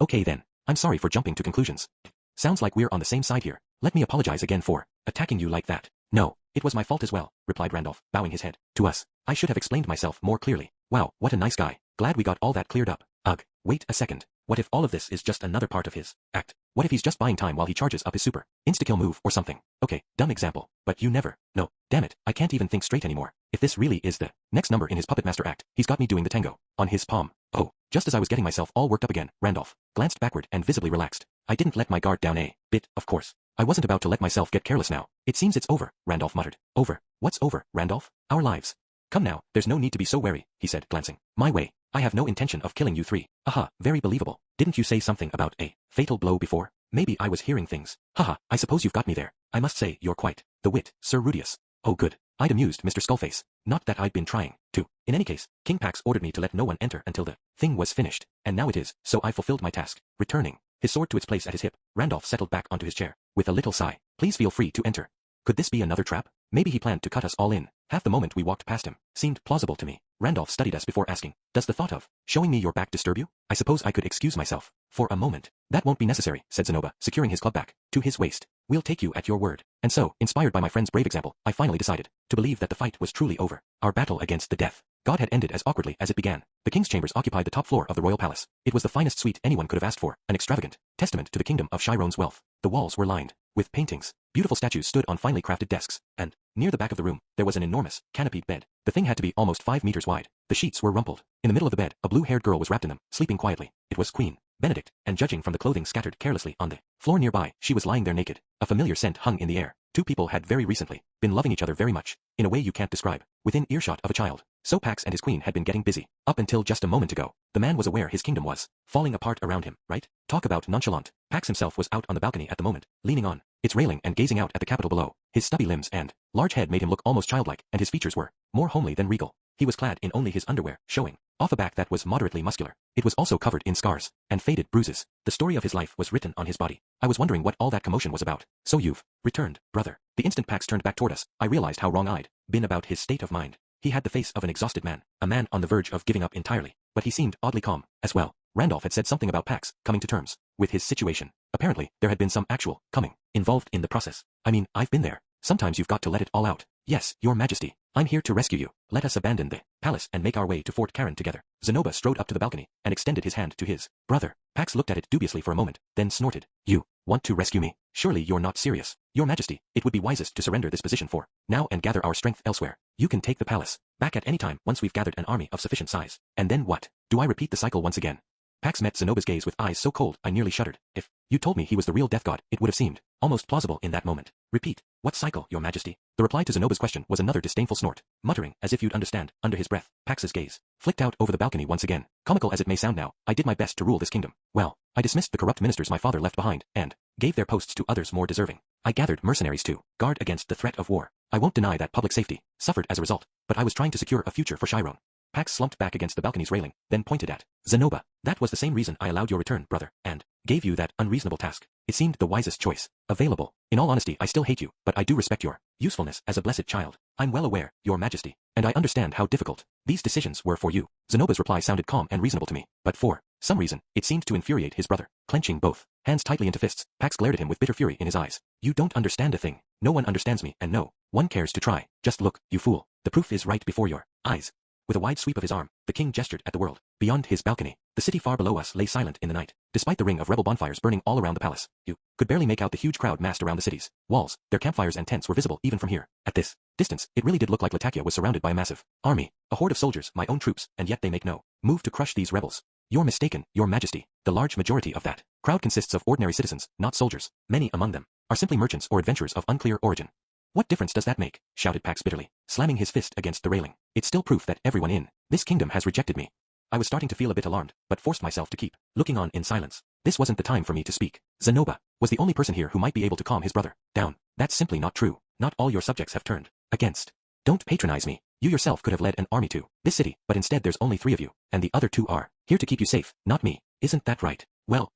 Okay then. I'm sorry for jumping to conclusions. Sounds like we're on the same side here. Let me apologize again for attacking you like that. No, it was my fault as well, replied Randolph, bowing his head. To us, I should have explained myself more clearly. Wow, what a nice guy. Glad we got all that cleared up. Ugh, wait a second. What if all of this is just another part of his act? What if he's just buying time while he charges up his super insta-kill move or something? Okay, dumb example, but you never. No, damn it, I can't even think straight anymore. If this really is the next number in his Puppet Master act, he's got me doing the tango on his palm. Oh, just as I was getting myself all worked up again, Randolph glanced backward and visibly relaxed. I didn't let my guard down a bit, of course. I wasn't about to let myself get careless now. It seems it's over, Randolph muttered. Over? What's over, Randolph? Our lives. Come now, there's no need to be so wary, he said, glancing my way. I have no intention of killing you three. Aha, very believable. Didn't you say something about a fatal blow before? Maybe I was hearing things. Haha, I suppose you've got me there. I must say, you're quite the wit, Sir Rudius. Oh good. I'd amused Mr. Skullface. Not that I'd been trying to. In any case, King Pax ordered me to let no one enter until the thing was finished, and now it is, so I fulfilled my task. Returning his sword to its place at his hip, Randolph settled back onto his chair, with a little sigh. Please feel free to enter. Could this be another trap? Maybe he planned to cut us all in. Half the moment we walked past him seemed plausible to me. Randolph studied us before asking, does the thought of showing me your back disturb you? I suppose I could excuse myself for a moment. That won't be necessary, said Zenoba, securing his club back to his waist. We'll take you at your word. And so, inspired by my friend's brave example, I finally decided to believe that the fight was truly over. Our battle against the death god had ended as awkwardly as it began. The king's chambers occupied the top floor of the royal palace. It was the finest suite anyone could have asked for, an extravagant testament to the kingdom of Chiron's wealth. The walls were lined with paintings. Beautiful statues stood on finely crafted desks, and near the back of the room, there was an enormous, canopied bed. The thing had to be almost 5 meters wide. The sheets were rumpled. In the middle of the bed, a blue-haired girl was wrapped in them, sleeping quietly. It was Queen Benedict, and judging from the clothing scattered carelessly on the floor nearby, she was lying there naked. A familiar scent hung in the air. Two people had very recently been loving each other very much, in a way you can't describe, within earshot of a child. So Pax and his queen had been getting busy. Up until just a moment ago, the man was aware his kingdom was falling apart around him, right? Talk about nonchalant. Pax himself was out on the balcony at the moment, leaning on its railing and gazing out at the capital below. His stubby limbs and large head made him look almost childlike, and his features were more homely than regal. He was clad in only his underwear, showing off a back that was moderately muscular. It was also covered in scars and faded bruises. The story of his life was written on his body. I was wondering what all that commotion was about. So you've returned, brother. The instant Pax turned back toward us, I realized how wrong I'd been about his state of mind. He had the face of an exhausted man, a man on the verge of giving up entirely, but he seemed oddly calm, as well. Randolph had said something about Pax coming to terms with his situation. Apparently, there had been some actual coming involved in the process. I mean, I've been there. Sometimes you've got to let it all out. Yes, your majesty. I'm here to rescue you. Let us abandon the palace and make our way to Fort Karen together. Zenoba strode up to the balcony and extended his hand to his brother. Pax looked at it dubiously for a moment, then snorted. You want to rescue me? Surely you're not serious. Your majesty, it would be wisest to surrender this position for now and gather our strength elsewhere. You can take the palace back at any time once we've gathered an army of sufficient size. And then what? Do I repeat the cycle once again? Pax met Zenoba's gaze with eyes so cold I nearly shuddered. If you told me he was the real death god, it would have seemed almost plausible in that moment. Repeat. What cycle, your majesty? The reply to Zenoba's question was another disdainful snort, muttering, as if you'd understand, under his breath. Pax's gaze flicked out over the balcony once again. Comical as it may sound now, I did my best to rule this kingdom. Well, I dismissed the corrupt ministers my father left behind, and gave their posts to others more deserving. I gathered mercenaries to guard against the threat of war. I won't deny that public safety suffered as a result, but I was trying to secure a future for Chiron. Pax slumped back against the balcony's railing, then pointed at Zenoba. That was the same reason I allowed your return, brother, and gave you that unreasonable task. It seemed the wisest choice available. In all honesty, I still hate you, but I do respect your usefulness as a blessed child. I'm well aware, your majesty, and I understand how difficult these decisions were for you. Zenoba's reply sounded calm and reasonable to me, but for some reason, it seemed to infuriate his brother. Clenching both hands tightly into fists, Pax glared at him with bitter fury in his eyes. You don't understand a thing. No one understands me, and no one cares to try. Just look, you fool. The proof is right before your eyes. With a wide sweep of his arm, the king gestured at the world. Beyond his balcony, the city far below us lay silent in the night. Despite the ring of rebel bonfires burning all around the palace, you could barely make out the huge crowd massed around the city's walls. Their campfires and tents were visible even from here. At this distance, it really did look like Latakia was surrounded by a massive army, a horde of soldiers, my own troops, and yet they make no move to crush these rebels. You're mistaken, your majesty. The large majority of that crowd consists of ordinary citizens, not soldiers. Many among them are simply merchants or adventurers of unclear origin. What difference does that make? Shouted Pax bitterly, slamming his fist against the railing. It's still proof that everyone in this kingdom has rejected me. I was starting to feel a bit alarmed, but forced myself to keep looking on in silence. This wasn't the time for me to speak. Zenoba was the only person here who might be able to calm his brother down. That's simply not true. Not all your subjects have turned against. Don't patronize me. You yourself could have led an army to this city, but instead there's only 3 of you, and the other 2 are here to keep you safe, not me. Isn't that right? Well,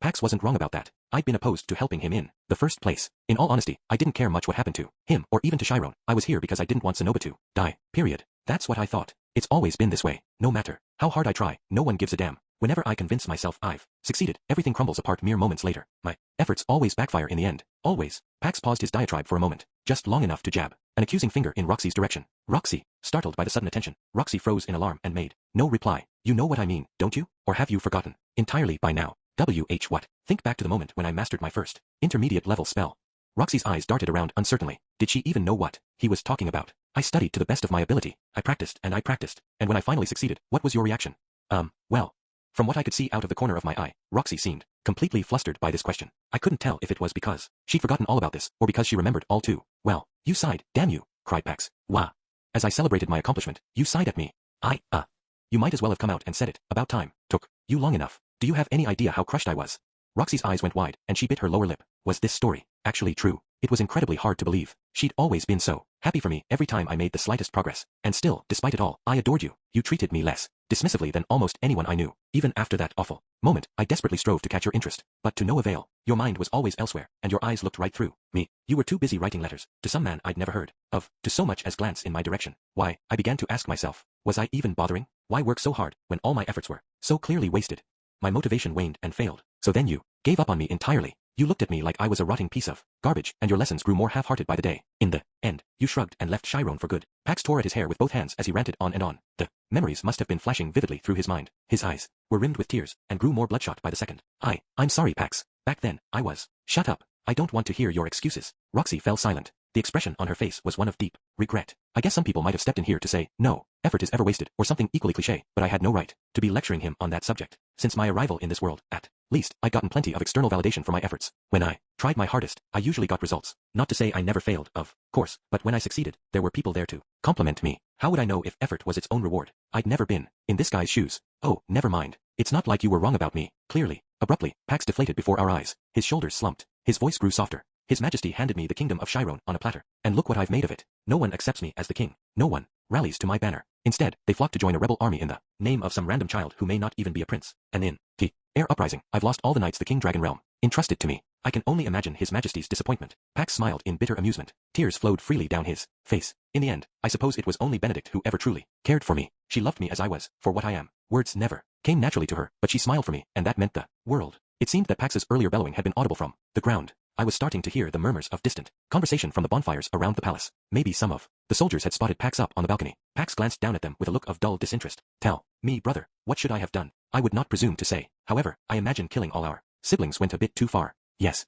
Pax wasn't wrong about that. I'd been opposed to helping him in the first place. In all honesty, I didn't care much what happened to him or even to Chiron. I was here because I didn't want Zenoba to die, period. That's what I thought. It's always been this way. No matter how hard I try, no one gives a damn. Whenever I convince myself I've succeeded, everything crumbles apart mere moments later. My efforts always backfire in the end. Always. Pax paused his diatribe for a moment, just long enough to jab an accusing finger in Roxy's direction. Roxy, startled by the sudden attention, Roxy froze in alarm and made no reply. You know what I mean, don't you? Or have you forgotten entirely by now? What? Think back to the moment when I mastered my first intermediate level spell. Roxy's eyes darted around uncertainly. Did she even know what he was talking about? I studied to the best of my ability. I practiced, and when I finally succeeded, what was your reaction? Well. From what I could see out of the corner of my eye, Roxy seemed completely flustered by this question. I couldn't tell if it was because she'd forgotten all about this, or because she remembered all too well. You sighed, damn you, cried Pax. Wah. As I celebrated my accomplishment, you sighed at me. You might as well have come out and said it. About time. Took you long enough. Do you have any idea how crushed I was? Roxy's eyes went wide, and she bit her lower lip. Was this story actually true? It was incredibly hard to believe. She'd always been so happy for me every time I made the slightest progress. And still, despite it all, I adored you. You treated me less dismissively than almost anyone I knew. Even after that awful moment, I desperately strove to catch your interest. But to no avail. Your mind was always elsewhere, and your eyes looked right through me. You were too busy writing letters to some man I'd never heard of, to so much as glance in my direction. Why, I began to ask myself, was I even bothering? Why work so hard when all my efforts were so clearly wasted? My motivation waned and failed. So then you gave up on me entirely. You looked at me like I was a rotting piece of garbage, and your lessons grew more half-hearted by the day. In the end, you shrugged and left Chiron for good. Pax tore at his hair with both hands as he ranted on and on. The memories must have been flashing vividly through his mind. His eyes were rimmed with tears and grew more bloodshot by the second. I'm sorry, Pax. Back then, I was. Shut up. I don't want to hear your excuses. Roxy fell silent. The expression on her face was one of deep regret. I guess some people might have stepped in here to say, no effort is ever wasted, or something equally cliché, but I had no right to be lecturing him on that subject. Since my arrival in this world, at least, I'd gotten plenty of external validation for my efforts. When I tried my hardest, I usually got results. Not to say I never failed, of course, but when I succeeded, there were people there to compliment me. How would I know if effort was its own reward? I'd never been in this guy's shoes. Oh, never mind. It's not like you were wrong about me, clearly. Abruptly, Pax deflated before our eyes. His shoulders slumped. His voice grew softer. His Majesty handed me the kingdom of Chiron on a platter. And look what I've made of it. No one accepts me as the king. No one rallies to my banner. Instead, they flock to join a rebel army in the name of some random child who may not even be a prince. And in the air uprising, I've lost all the knights the king dragon realm entrusted to me. I can only imagine His Majesty's disappointment. Pax smiled in bitter amusement. Tears flowed freely down his face. In the end, I suppose it was only Benedict who ever truly cared for me. She loved me as I was, for what I am. Words never came naturally to her, but she smiled for me, and that meant the world. It seemed that Pax's earlier bellowing had been audible from the ground. I was starting to hear the murmurs of distant conversation from the bonfires around the palace. Maybe some of the soldiers had spotted Pax up on the balcony. Pax glanced down at them with a look of dull disinterest. Tell me, brother, what should I have done? I would not presume to say. However, I imagine killing all our siblings went a bit too far. Yes,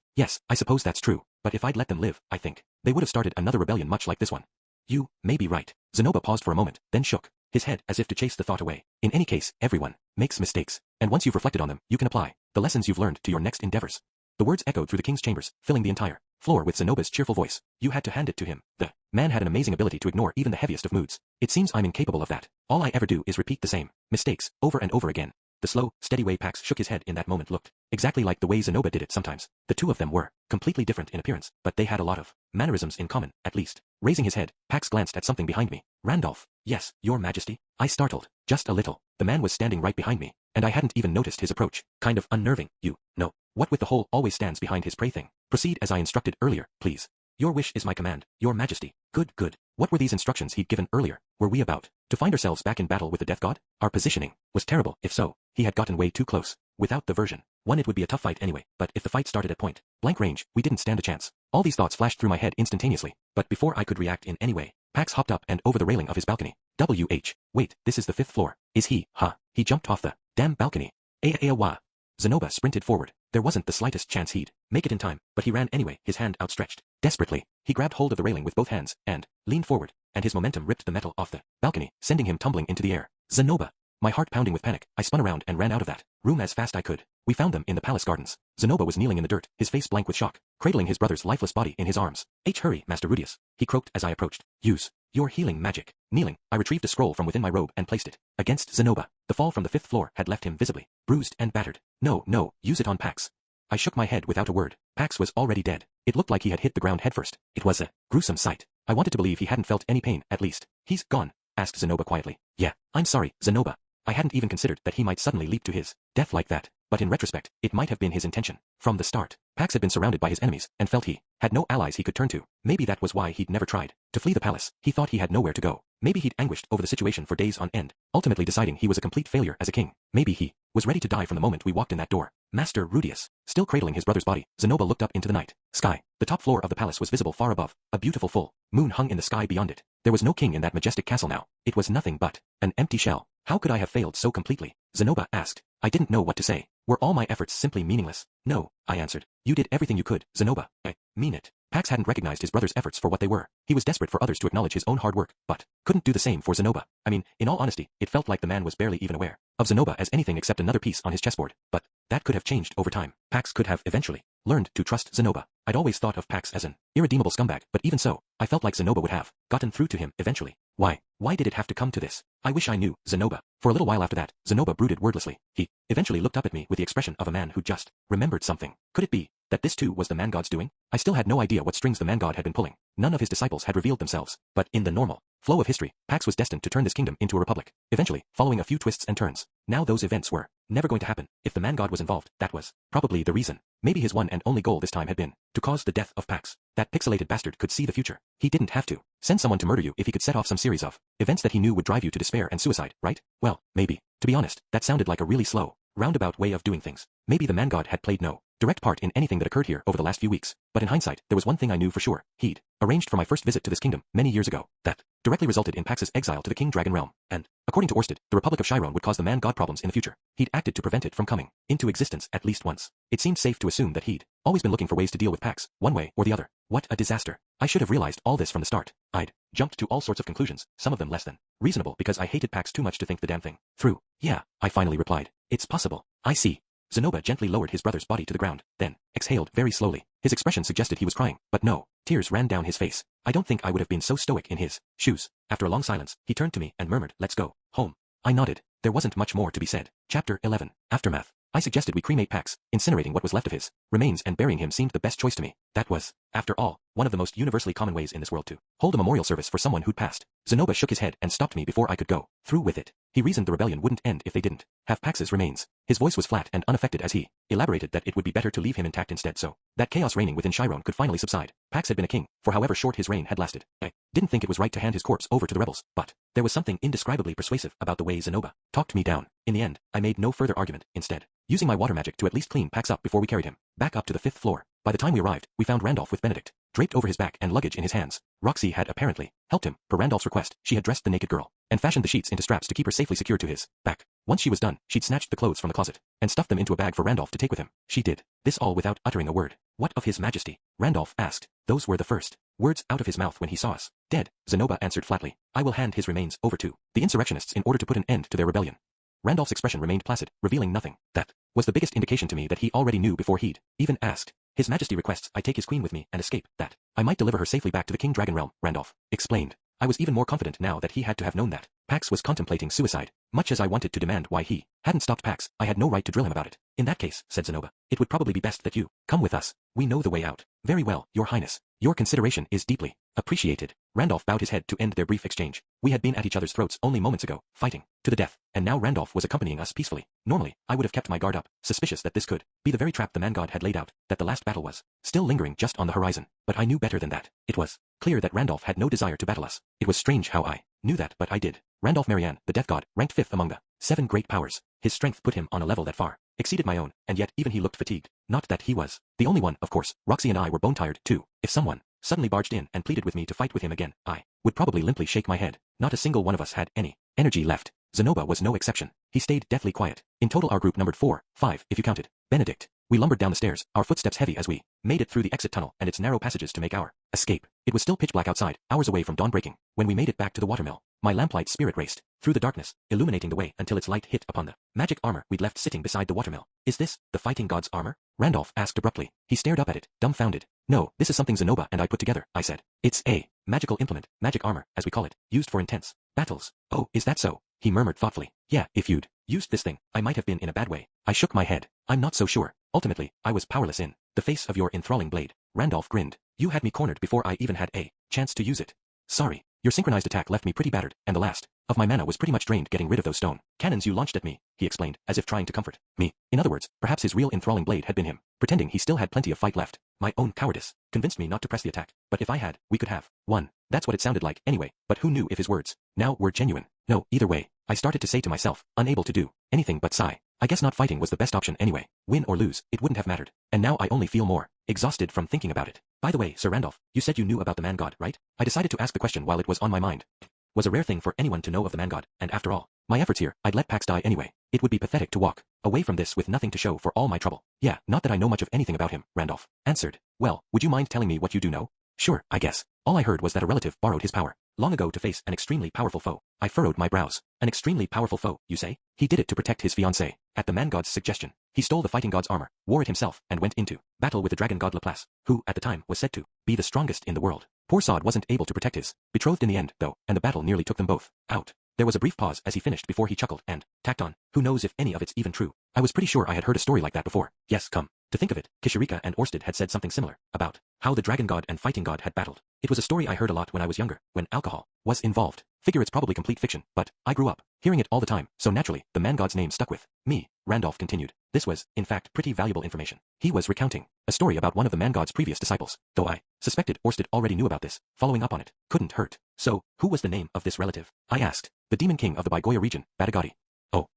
I suppose that's true. But if I'd let them live, I think they would have started another rebellion much like this one. You may be right. Zenoba paused for a moment, then shook his head as if to chase the thought away. In any case, everyone makes mistakes, and once you've reflected on them, you can apply the lessons you've learned to your next endeavors. The words echoed through the king's chambers, filling the entire floor with Zenoba's cheerful voice. You had to hand it to him. The man had an amazing ability to ignore even the heaviest of moods. It seems I'm incapable of that. All I ever do is repeat the same mistakes over and over again. The slow, steady way Pax shook his head in that moment looked exactly like the way Zenoba did it sometimes. The two of them were completely different in appearance, but they had a lot of mannerisms in common, at least. Raising his head, Pax glanced at something behind me. Randolph. Yes, your majesty. I startled, just a little. The man was standing right behind me, and I hadn't even noticed his approach. Kind of unnerving, you know. What with the whole always stands behind his prey thing. Proceed as I instructed earlier, please. Your wish is my command, your majesty. Good. What were these instructions he'd given earlier? Were we about to find ourselves back in battle with the death god? Our positioning was terrible. If so, he had gotten way too close. Without the version 1, it would be a tough fight anyway, but if the fight started at point blank range, we didn't stand a chance. All these thoughts flashed through my head instantaneously, but before I could react in any way, Pax hopped up and over the railing of his balcony. Wait, this is the 5th floor. Is he? He jumped off the damn balcony. Wah. Zenoba sprinted forward. There wasn't the slightest chance he'd make it in time, but he ran anyway, his hand outstretched. Desperately, he grabbed hold of the railing with both hands, and leaned forward, and his momentum ripped the metal off the balcony, sending him tumbling into the air. Zenoba! My heart pounding with panic, I spun around and ran out of that room as fast I could. We found them in the palace gardens. Zenoba was kneeling in the dirt, his face blank with shock, cradling his brother's lifeless body in his arms. Hurry, Master Rudius, he croaked as I approached. Use your healing magic. Kneeling, I retrieved a scroll from within my robe and placed it against Zenoba. The fall from the 5th floor had left him visibly bruised and battered. No, use it on Pax. I shook my head without a word. Pax was already dead. It looked like he had hit the ground headfirst. It was a gruesome sight. I wanted to believe he hadn't felt any pain, at least. He's gone, asked Zenoba quietly. Yeah, I'm sorry, Zenoba. I hadn't even considered that he might suddenly leap to his death like that, but in retrospect, it might have been his intention. From the start, Pax had been surrounded by his enemies, and felt he had no allies he could turn to. Maybe that was why he'd never tried to flee the palace. He thought he had nowhere to go. Maybe he'd anguished over the situation for days on end, ultimately deciding he was a complete failure as a king. Maybe he was ready to die from the moment we walked in that door. Master Rudius, still cradling his brother's body, Zenoba looked up into the night sky. The top floor of the palace was visible far above. A beautiful full moon hung in the sky beyond it. There was no king in that majestic castle now. It was nothing but an empty shell. How could I have failed so completely? Zenoba asked. I didn't know what to say. Were all my efforts simply meaningless? No, I answered. You did everything you could, Zenoba. I mean it. Pax hadn't recognized his brother's efforts for what they were. He was desperate for others to acknowledge his own hard work, but couldn't do the same for Zenoba. I mean, in all honesty, it felt like the man was barely even aware of Zenoba as anything except another piece on his chessboard. But that could have changed over time. Pax could have eventually learned to trust Zenoba. I'd always thought of Pax as an irredeemable scumbag, but even so, I felt like Zenoba would have gotten through to him eventually. Why did it have to come to this? I wish I knew, Zenoba. For a little while after that, Zenoba brooded wordlessly. He eventually looked up at me with the expression of a man who just remembered something. Could it be that this too was the man god's doing? I still had no idea what strings the man god had been pulling. None of his disciples had revealed themselves, but in the normal flow of history, Pax was destined to turn this kingdom into a republic, eventually, following a few twists and turns. Now those events were never going to happen. If the man god was involved, that was probably the reason. Maybe his one and only goal this time had been to cause the death of Pax. That pixelated bastard could see the future. He didn't have to send someone to murder you if he could set off some series of events that he knew would drive you to despair and suicide, right? Well, maybe. To be honest, that sounded like a really slow, roundabout way of doing things. Maybe the man god had played no direct part in anything that occurred here over the last few weeks. But in hindsight, there was one thing I knew for sure. He'd arranged for my first visit to this kingdom many years ago. That directly resulted in Pax's exile to the King Dragon realm. And, according to Orsted, the Republic of Chiron would cause the man god problems in the future. He'd acted to prevent it from coming into existence at least once. It seemed safe to assume that he'd always been looking for ways to deal with Pax, one way or the other. What a disaster. I should have realized all this from the start. I'd jumped to all sorts of conclusions, some of them less than reasonable because I hated Pax too much to think the damn thing through. Yeah, I finally replied. It's possible. I see. Zenoba gently lowered his brother's body to the ground, then exhaled very slowly. His expression suggested he was crying, but no, tears ran down his face. I don't think I would have been so stoic in his shoes. After a long silence, he turned to me and murmured, "Let's go home." I nodded. There wasn't much more to be said. Chapter 11. Aftermath. I suggested we cremate Pax. Incinerating what was left of his remains and burying him seemed the best choice to me. That was, after all, one of the most universally common ways in this world to hold a memorial service for someone who'd passed. Zenoba shook his head and stopped me before I could go through with it. He reasoned the rebellion wouldn't end if they didn't have Pax's remains. His voice was flat and unaffected as he elaborated that it would be better to leave him intact instead so that chaos reigning within Chiron could finally subside. Pax had been a king for however short his reign had lasted. I didn't think it was right to hand his corpse over to the rebels, but there was something indescribably persuasive about the way Zenoba talked me down. In the end, I made no further argument, instead using my water magic to at least clean Pax up before we carried him back up to the 5th floor. By the time we arrived, we found Randolph with Benedict draped over his back and luggage in his hands. Roxy had apparently helped him. Per Randolph's request, she had dressed the naked girl and fashioned the sheets into straps to keep her safely secured to his back. Once she was done, she'd snatched the clothes from the closet and stuffed them into a bag for Randolph to take with him. She did this all without uttering a word. "What of His Majesty?" Randolph asked. Those were the first words out of his mouth when he saw us. "Dead," Zenoba answered flatly. "I will hand his remains over to the insurrectionists in order to put an end to their rebellion." Randolph's expression remained placid, revealing nothing. That was the biggest indication to me that he already knew before he'd even asked. "His Majesty requests I take his queen with me and escape, that I might deliver her safely back to the King Dragon realm," Randolph explained. I was even more confident now that he had to have known that Pax was contemplating suicide. Much as I wanted to demand why he hadn't stopped Pax, I had no right to drill him about it. "In that case," said Zenoba, "it would probably be best that you come with us. We know the way out." "Very well, Your Highness. Your consideration is deeply appreciated." Randolph bowed his head to end their brief exchange. We had been at each other's throats only moments ago, fighting to the death, and now Randolph was accompanying us peacefully. Normally, I would have kept my guard up, suspicious that this could be the very trap the man god had laid out, that the last battle was still lingering just on the horizon. But I knew better than that. It was clear that Randolph had no desire to battle us. It was strange how I knew that, but I did. Randolph Marianne, the death god, ranked 5th among the 7 great powers. His strength put him on a level that far exceeded my own, and yet even he looked fatigued. Not that he was the only one, of course. Roxy and I were bone-tired, too. If someone suddenly barged in and pleaded with me to fight with him again, I would probably limply shake my head. Not a single one of us had any energy left. Zenoba was no exception. He stayed deathly quiet. In total our group numbered 4, 5, if you counted Benedict. We lumbered down the stairs, our footsteps heavy as we made it through the exit tunnel and its narrow passages to make our escape. It was still pitch black outside, hours away from dawn breaking, when we made it back to the watermill. My lamplight spirit raced through the darkness, illuminating the way until its light hit upon the magic armor we'd left sitting beside the watermill. Is this the fighting god's armor? Randolph asked abruptly. He stared up at it, dumbfounded. No, this is something Zenoba and I put together, I said. It's a magical implement, magic armor, as we call it, used for intense battles. Oh, is that so? He murmured thoughtfully. Yeah, if you'd used this thing, I might have been in a bad way. I shook my head. I'm not so sure. Ultimately, I was powerless in the face of your enthralling blade. Randolph grinned. You had me cornered before I even had a chance to use it. Sorry. Your synchronized attack left me pretty battered, and the last of my mana was pretty much drained getting rid of those stone cannons you launched at me, he explained, as if trying to comfort me. In other words, perhaps his real enthralling blade had been him, pretending he still had plenty of fight left. My own cowardice convinced me not to press the attack, but if I had, we could have won. That's what it sounded like anyway, but who knew if his words now were genuine? No, either way, I started to say to myself, unable to do anything but sigh. I guess not fighting was the best option anyway. Win or lose, it wouldn't have mattered. And now I only feel more exhausted from thinking about it. By the way, Sir Randolph, you said you knew about the man god, right? I decided to ask the question while it was on my mind. Was a rare thing for anyone to know of the man god, and after all my efforts here, I'd let Pax die anyway. It would be pathetic to walk away from this with nothing to show for all my trouble. Yeah, not that I know much of anything about him, Randolph answered. Well, would you mind telling me what you do know? Sure, I guess. All I heard was that a relative borrowed his power long ago to face an extremely powerful foe. I furrowed my brows. An extremely powerful foe, you say? He did it to protect his fiancée. At the man god's suggestion, he stole the fighting god's armor, wore it himself, and went into battle with the dragon god Laplace, who, at the time, was said to be the strongest in the world. Poor Sod wasn't able to protect his betrothed in the end, though, and the battle nearly took them both out. There was a brief pause as he finished before he chuckled and tacked on, who knows if any of it's even true. I was pretty sure I had heard a story like that before. Yes, come to think of it, Kishirika and Orsted had said something similar about how the dragon god and fighting god had battled. It was a story I heard a lot when I was younger, when alcohol was involved. Figure it's probably complete fiction, but I grew up hearing it all the time, so naturally, the man god's name stuck with me. Randolph continued. This was, in fact, pretty valuable information. He was recounting a story about one of the man god's previous disciples, though I suspected Orsted already knew about this. Following up on it couldn't hurt. So, who was the name of this relative? I asked. The demon king of the Bigoya region, Badigati. Oh,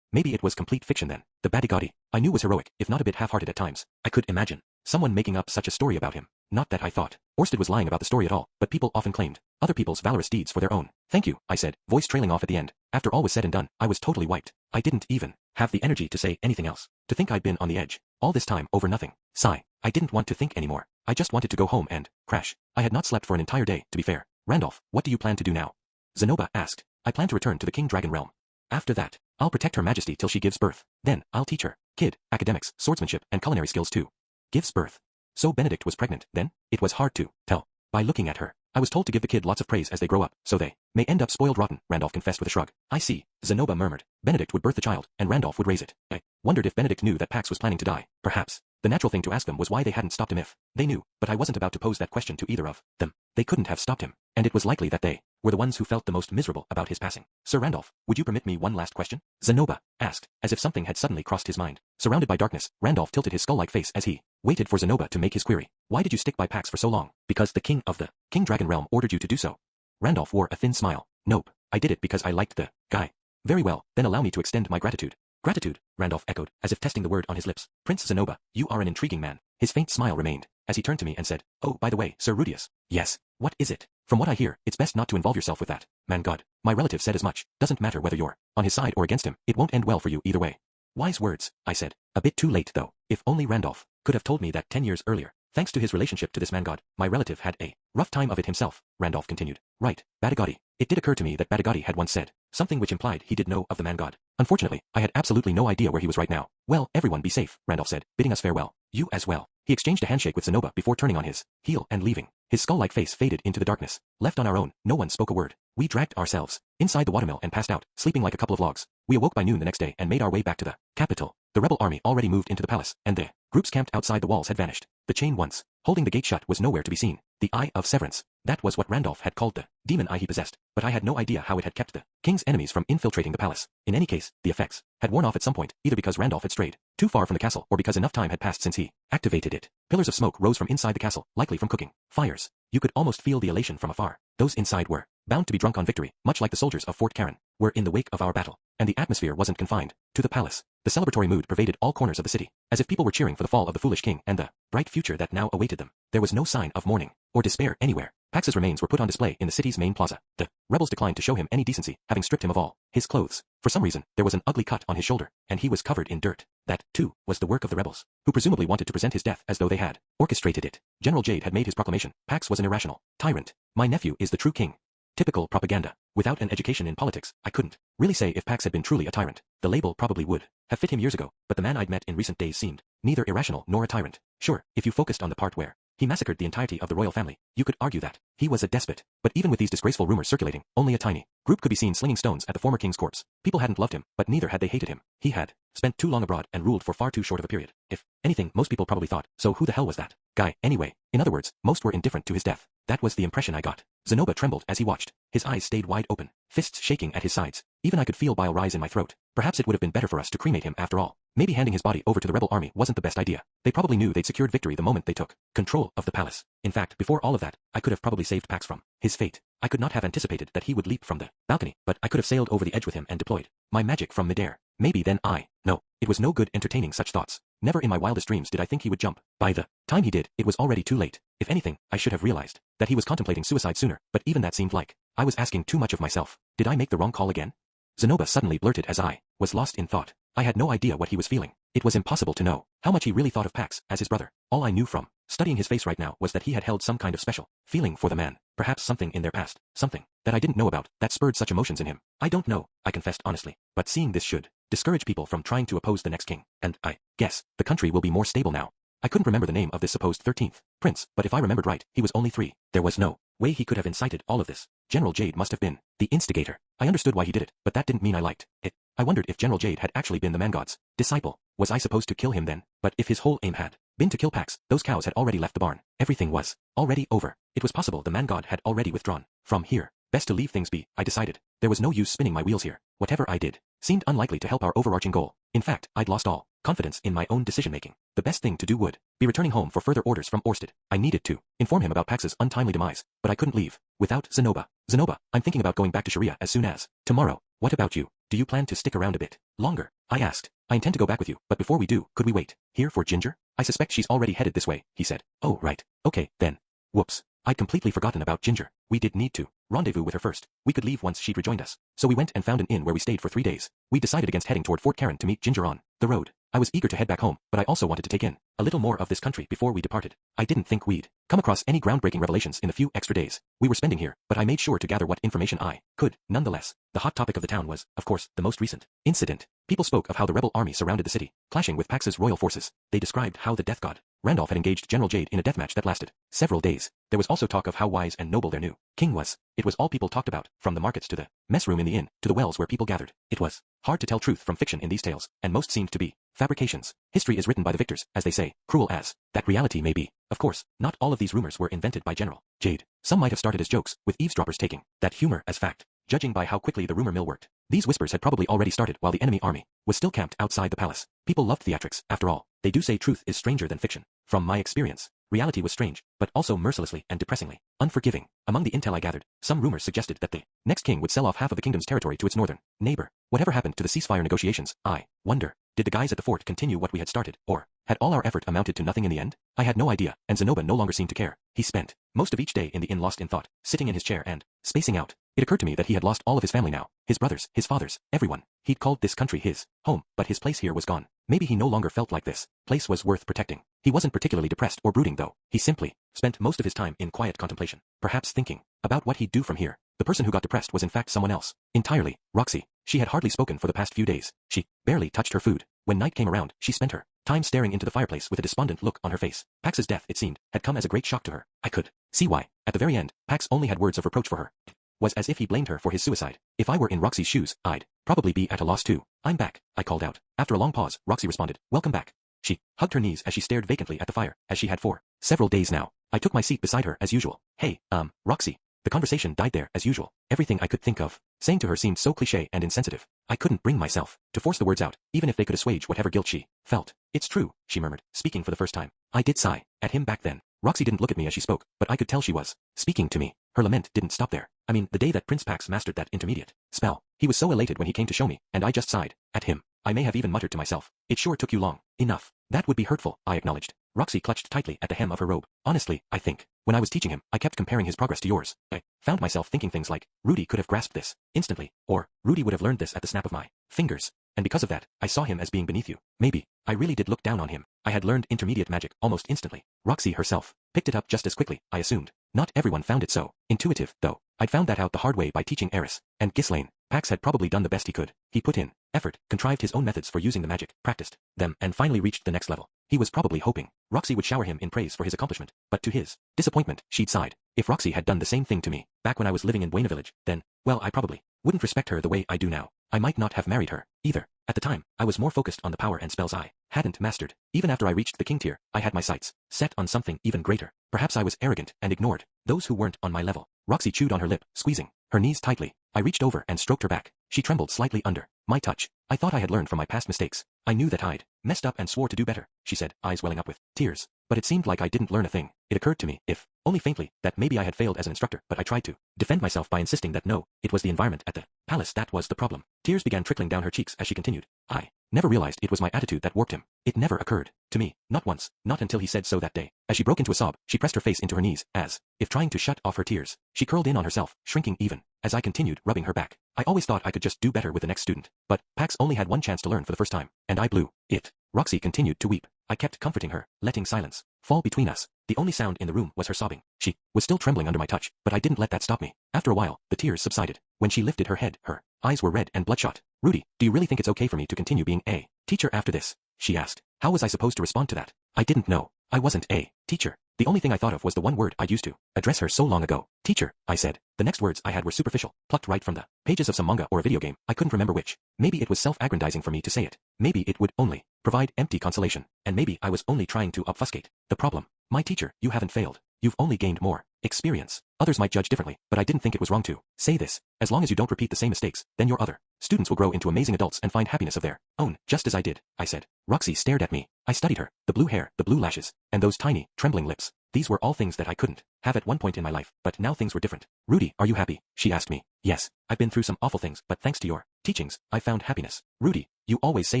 maybe it was complete fiction then. The Badigati I knew was heroic, if not a bit half-hearted at times. I could imagine someone making up such a story about him. Not that I thought Orsted was lying about the story at all, but people often claimed other people's valorous deeds for their own. Thank you, I said, voice trailing off at the end. After all was said and done, I was totally wiped. I didn't even have the energy to say anything else. To think I'd been on the edge all this time over nothing. Sigh. I didn't want to think anymore. I just wanted to go home and crash. I had not slept for an entire day, to be fair. Randolph, what do you plan to do now? Zenoba asked. I plan to return to the King Dragon realm. After that, I'll protect Her Majesty till she gives birth. Then, I'll teach her, kid, academics, swordsmanship, and culinary skills too. Gives birth. So Benedict was pregnant, then? It was hard to tell by looking at her. I was told to give the kid lots of praise as they grow up, so they may end up spoiled rotten, Randolph confessed with a shrug. I see, Zenoba murmured. Benedict would birth the child, and Randolph would raise it. I wondered if Benedict knew that Pax was planning to die. Perhaps. The natural thing to ask them was why they hadn't stopped him if they knew, but I wasn't about to pose that question to either of them. They couldn't have stopped him, and it was likely that they were the ones who felt the most miserable about his passing. Sir Randolph, would you permit me one last question? Zenoba asked, as if something had suddenly crossed his mind. Surrounded by darkness, Randolph tilted his skull-like face as he waited for Zenoba to make his query. Why did you stick by Pax for so long? Because the king of the King Dragon realm ordered you to do so. Randolph wore a thin smile. Nope, I did it because I liked the guy. Very well, then allow me to extend my gratitude. Gratitude, Randolph echoed, as if testing the word on his lips. Prince Zenoba, you are an intriguing man. His faint smile remained, as he turned to me and said, oh, by the way, Sir Rudius. Yes, what is it? From what I hear, it's best not to involve yourself with that. Man god, my relative said as much. Doesn't matter whether you're on his side or against him, it won't end well for you either way. Wise words, I said. A bit too late though. If only Randolph could have told me that 10 years earlier. Thanks to his relationship to this man god, my relative had a rough time of it himself, Randolph continued. Right, Badigati. It did occur to me that Badigati had once said something which implied he did know of the man god. Unfortunately, I had absolutely no idea where he was right now. Well, everyone be safe, Randolph said, bidding us farewell. You as well. He exchanged a handshake with Zenoba before turning on his heel and leaving. His skull-like face faded into the darkness. Left on our own, no one spoke a word. We dragged ourselves inside the watermill and passed out, sleeping like a couple of logs. We awoke by noon the next day and made our way back to the capital. The rebel army already moved into the palace, and the groups camped outside the walls had vanished. The chain once holding the gate shut was nowhere to be seen. The Eye of Severance. That was what Randolph had called the demon eye he possessed, but I had no idea how it had kept the king's enemies from infiltrating the palace. In any case, the effects had worn off at some point, either because Randolph had strayed too far from the castle or because enough time had passed since he activated it. Pillars of smoke rose from inside the castle, likely from cooking fires. You could almost feel the elation from afar. Those inside were bound to be drunk on victory, much like the soldiers of Fort Karen were in the wake of our battle. And the atmosphere wasn't confined to the palace. The celebratory mood pervaded all corners of the city, as if people were cheering for the fall of the foolish king and the bright future that now awaited them. There was no sign of mourning or despair anywhere. Pax's remains were put on display in the city's main plaza. The rebels declined to show him any decency, having stripped him of all his clothes. For some reason, there was an ugly cut on his shoulder, and he was covered in dirt. That, too, was the work of the rebels, who presumably wanted to present his death as though they had orchestrated it. General Jade had made his proclamation. Pax was an irrational tyrant. My nephew is the true king. Typical propaganda. Without an education in politics, I couldn't really say if Pax had been truly a tyrant. The label probably would have fit him years ago, but the man I'd met in recent days seemed neither irrational nor a tyrant. Sure, if you focused on the part where he massacred the entirety of the royal family, you could argue that he was a despot. But even with these disgraceful rumors circulating, only a tiny group could be seen slinging stones at the former king's corpse. People hadn't loved him, but neither had they hated him. He had spent too long abroad and ruled for far too short of a period. If anything, most people probably thought, so who the hell was that guy, anyway? In other words, most were indifferent to his death. That was the impression I got. Zenoba trembled as he watched. His eyes stayed wide open, fists shaking at his sides. Even I could feel bile rise in my throat. Perhaps it would have been better for us to cremate him after all. Maybe handing his body over to the rebel army wasn't the best idea. They probably knew they'd secured victory the moment they took control of the palace. In fact, before all of that, I could have probably saved Pax from his fate. I could not have anticipated that he would leap from the balcony, but I could have sailed over the edge with him and deployed my magic from midair. Maybe then no, it was no good entertaining such thoughts. Never in my wildest dreams did I think he would jump. By the time he did, it was already too late. If anything, I should have realized that he was contemplating suicide sooner, but even that seemed like I was asking too much of myself. Did I make the wrong call again? Zenoba suddenly blurted as I was lost in thought. I had no idea what he was feeling. It was impossible to know how much he really thought of Pax as his brother. All I knew from studying his face right now was that he had held some kind of special feeling for the man, perhaps something in their past, something that I didn't know about, that spurred such emotions in him. I don't know, I confessed honestly, but seeing this should discourage people from trying to oppose the next king, and I guess the country will be more stable now. I couldn't remember the name of this supposed 13th prince, but if I remembered right, he was only 3. There was no way he could have incited all of this. General Jade must have been the instigator. I understood why he did it, but that didn't mean I liked it. I wondered if General Jade had actually been the man god's disciple. Was I supposed to kill him then? But if his whole aim had been to kill Pax, those cows had already left the barn. Everything was already over. It was possible the man god had already withdrawn from here. Best to leave things be, I decided. There was no use spinning my wheels here. Whatever I did seemed unlikely to help our overarching goal. In fact, I'd lost all confidence in my own decision-making. The best thing to do would be returning home for further orders from Orsted. I needed to inform him about Pax's untimely demise, but I couldn't leave without Zenoba. Zenoba, I'm thinking about going back to Sharia as soon as tomorrow. What about you? Do you plan to stick around a bit longer? I asked. I intend to go back with you, but before we do, could we wait here for Ginger? I suspect she's already headed this way, he said. Oh, right. Okay, then. Whoops. I'd completely forgotten about Ginger. We did need to rendezvous with her first. We could leave once she'd rejoined us. So we went and found an inn where we stayed for 3 days. We decided against heading toward Fort Karen to meet Ginger on the road. I was eager to head back home, but I also wanted to take in a little more of this country before we departed. I didn't think we'd come across any groundbreaking revelations in the few extra days we were spending here, but I made sure to gather what information I could. Nonetheless, the hot topic of the town was, of course, the most recent incident. People spoke of how the rebel army surrounded the city, clashing with Pax's royal forces. They described how the death god Randolph had engaged General Jade in a deathmatch that lasted several days. There was also talk of how wise and noble their new king was. It was all people talked about, from the markets to the mess room in the inn, to the wells where people gathered. It was hard to tell truth from fiction in these tales, and most seemed to be fabrications. History is written by the victors, as they say, cruel as that reality may be. Of course, not all of these rumors were invented by General Jade. Some might have started as jokes, with eavesdroppers taking that humor as fact. Judging by how quickly the rumor mill worked, these whispers had probably already started while the enemy army was still camped outside the palace. People loved theatrics, after all. They do say truth is stranger than fiction. From my experience, reality was strange, but also mercilessly and depressingly unforgiving. Among the intel I gathered, some rumors suggested that the next king would sell off half of the kingdom's territory to its northern neighbor. Whatever happened to the ceasefire negotiations, I wonder, did the guys at the fort continue what we had started, or had all our effort amounted to nothing in the end? I had no idea, and Zenoba no longer seemed to care. He spent most of each day in the inn lost in thought, sitting in his chair and spacing out. It occurred to me that he had lost all of his family now, his brothers, his fathers, everyone. He'd called this country his home, but his place here was gone. Maybe he no longer felt like this place was worth protecting. He wasn't particularly depressed or brooding though. He simply spent most of his time in quiet contemplation, perhaps thinking about what he'd do from here. The person who got depressed was in fact someone else entirely. Roxy. She had hardly spoken for the past few days. She barely touched her food. When night came around, she spent her time staring into the fireplace with a despondent look on her face. Pax's death, it seemed, had come as a great shock to her. I could see why. At the very end, Pax only had words of reproach for her. Was as if he blamed her for his suicide. If I were in Roxy's shoes, I'd probably be at a loss too. I'm back, I called out. After a long pause, Roxy responded, welcome back. She hugged her knees as she stared vacantly at the fire, as she had for several days now. I took my seat beside her as usual. Hey, Roxy. The conversation died there as usual. Everything I could think of saying to her seemed so cliché and insensitive. I couldn't bring myself to force the words out, even if they could assuage whatever guilt she felt. It's true, she murmured, speaking for the first time. I did sigh at him back then. Roxy didn't look at me as she spoke, but I could tell she was speaking to me. Her lament didn't stop there. I mean, the day that Prince Pax mastered that intermediate spell, he was so elated when he came to show me, and I just sighed at him. I may have even muttered to myself, it sure took you long enough. That would be hurtful, I acknowledged. Roxy clutched tightly at the hem of her robe. Honestly, I think, when I was teaching him, I kept comparing his progress to yours. I found myself thinking things like, Rudy could have grasped this instantly, or Rudy would have learned this at the snap of my fingers. And because of that, I saw him as being beneath you. Maybe I really did look down on him. I had learned intermediate magic almost instantly. Roxy herself picked it up just as quickly, I assumed. Not everyone found it so intuitive, though. I'd found that out the hard way by teaching Eris and Ghislaine. Pax had probably done the best he could. He put in effort, contrived his own methods for using the magic, practiced them, and finally reached the next level. He was probably hoping Roxy would shower him in praise for his accomplishment, but to his disappointment, she'd sighed. If Roxy had done the same thing to me back when I was living in Buena Village, then, well, I probably wouldn't respect her the way I do now. I might not have married her, either. At the time, I was more focused on the power and spells I hadn't mastered. Even after I reached the king tier, I had my sights set on something even greater. Perhaps I was arrogant and ignored those who weren't on my level. Roxy chewed on her lip, squeezing her knees tightly. I reached over and stroked her back. She trembled slightly under my touch. I thought I had learned from my past mistakes. I knew that I'd messed up and swore to do better, she said, eyes welling up with tears. But it seemed like I didn't learn a thing. It occurred to me, if only faintly, that maybe I had failed as an instructor, but I tried to defend myself by insisting that no, it was the environment at the palace that was the problem. Tears began trickling down her cheeks as she continued. I never realized it was my attitude that warped him. It never occurred to me, not once, not until he said so that day. As she broke into a sob, she pressed her face into her knees, as if trying to shut off her tears. She curled in on herself, shrinking even as I continued rubbing her back. I always thought I could just do better with the next student, but Pax only had one chance to learn for the first time, and I blew it. Roxy continued to weep. I kept comforting her, letting silence fall between us. The only sound in the room was her sobbing. She was still trembling under my touch, but I didn't let that stop me. After a while, the tears subsided. When she lifted her head, her eyes were red and bloodshot. Rudy, do you really think it's okay for me to continue being a teacher after this? She asked. How was I supposed to respond to that? I didn't know. I wasn't a teacher. The only thing I thought of was the one word I'd used to address her so long ago. Teacher, I said. The next words I had were superficial, plucked right from the pages of some manga or a video game. I couldn't remember which. Maybe it was self-aggrandizing for me to say it. Maybe it would only provide empty consolation. And maybe I was only trying to obfuscate the problem. My teacher, you haven't failed. You've only gained more experience. Others might judge differently, but I didn't think it was wrong to say this. As long as you don't repeat the same mistakes, then your other students will grow into amazing adults and find happiness of their own, just as I did, I said. Roxy stared at me. I studied her, the blue hair, the blue lashes, and those tiny, trembling lips. These were all things that I couldn't have at one point in my life, but now things were different. Rudy, are you happy? She asked me. Yes, I've been through some awful things, but thanks to your teachings, I found happiness. Rudy, you always say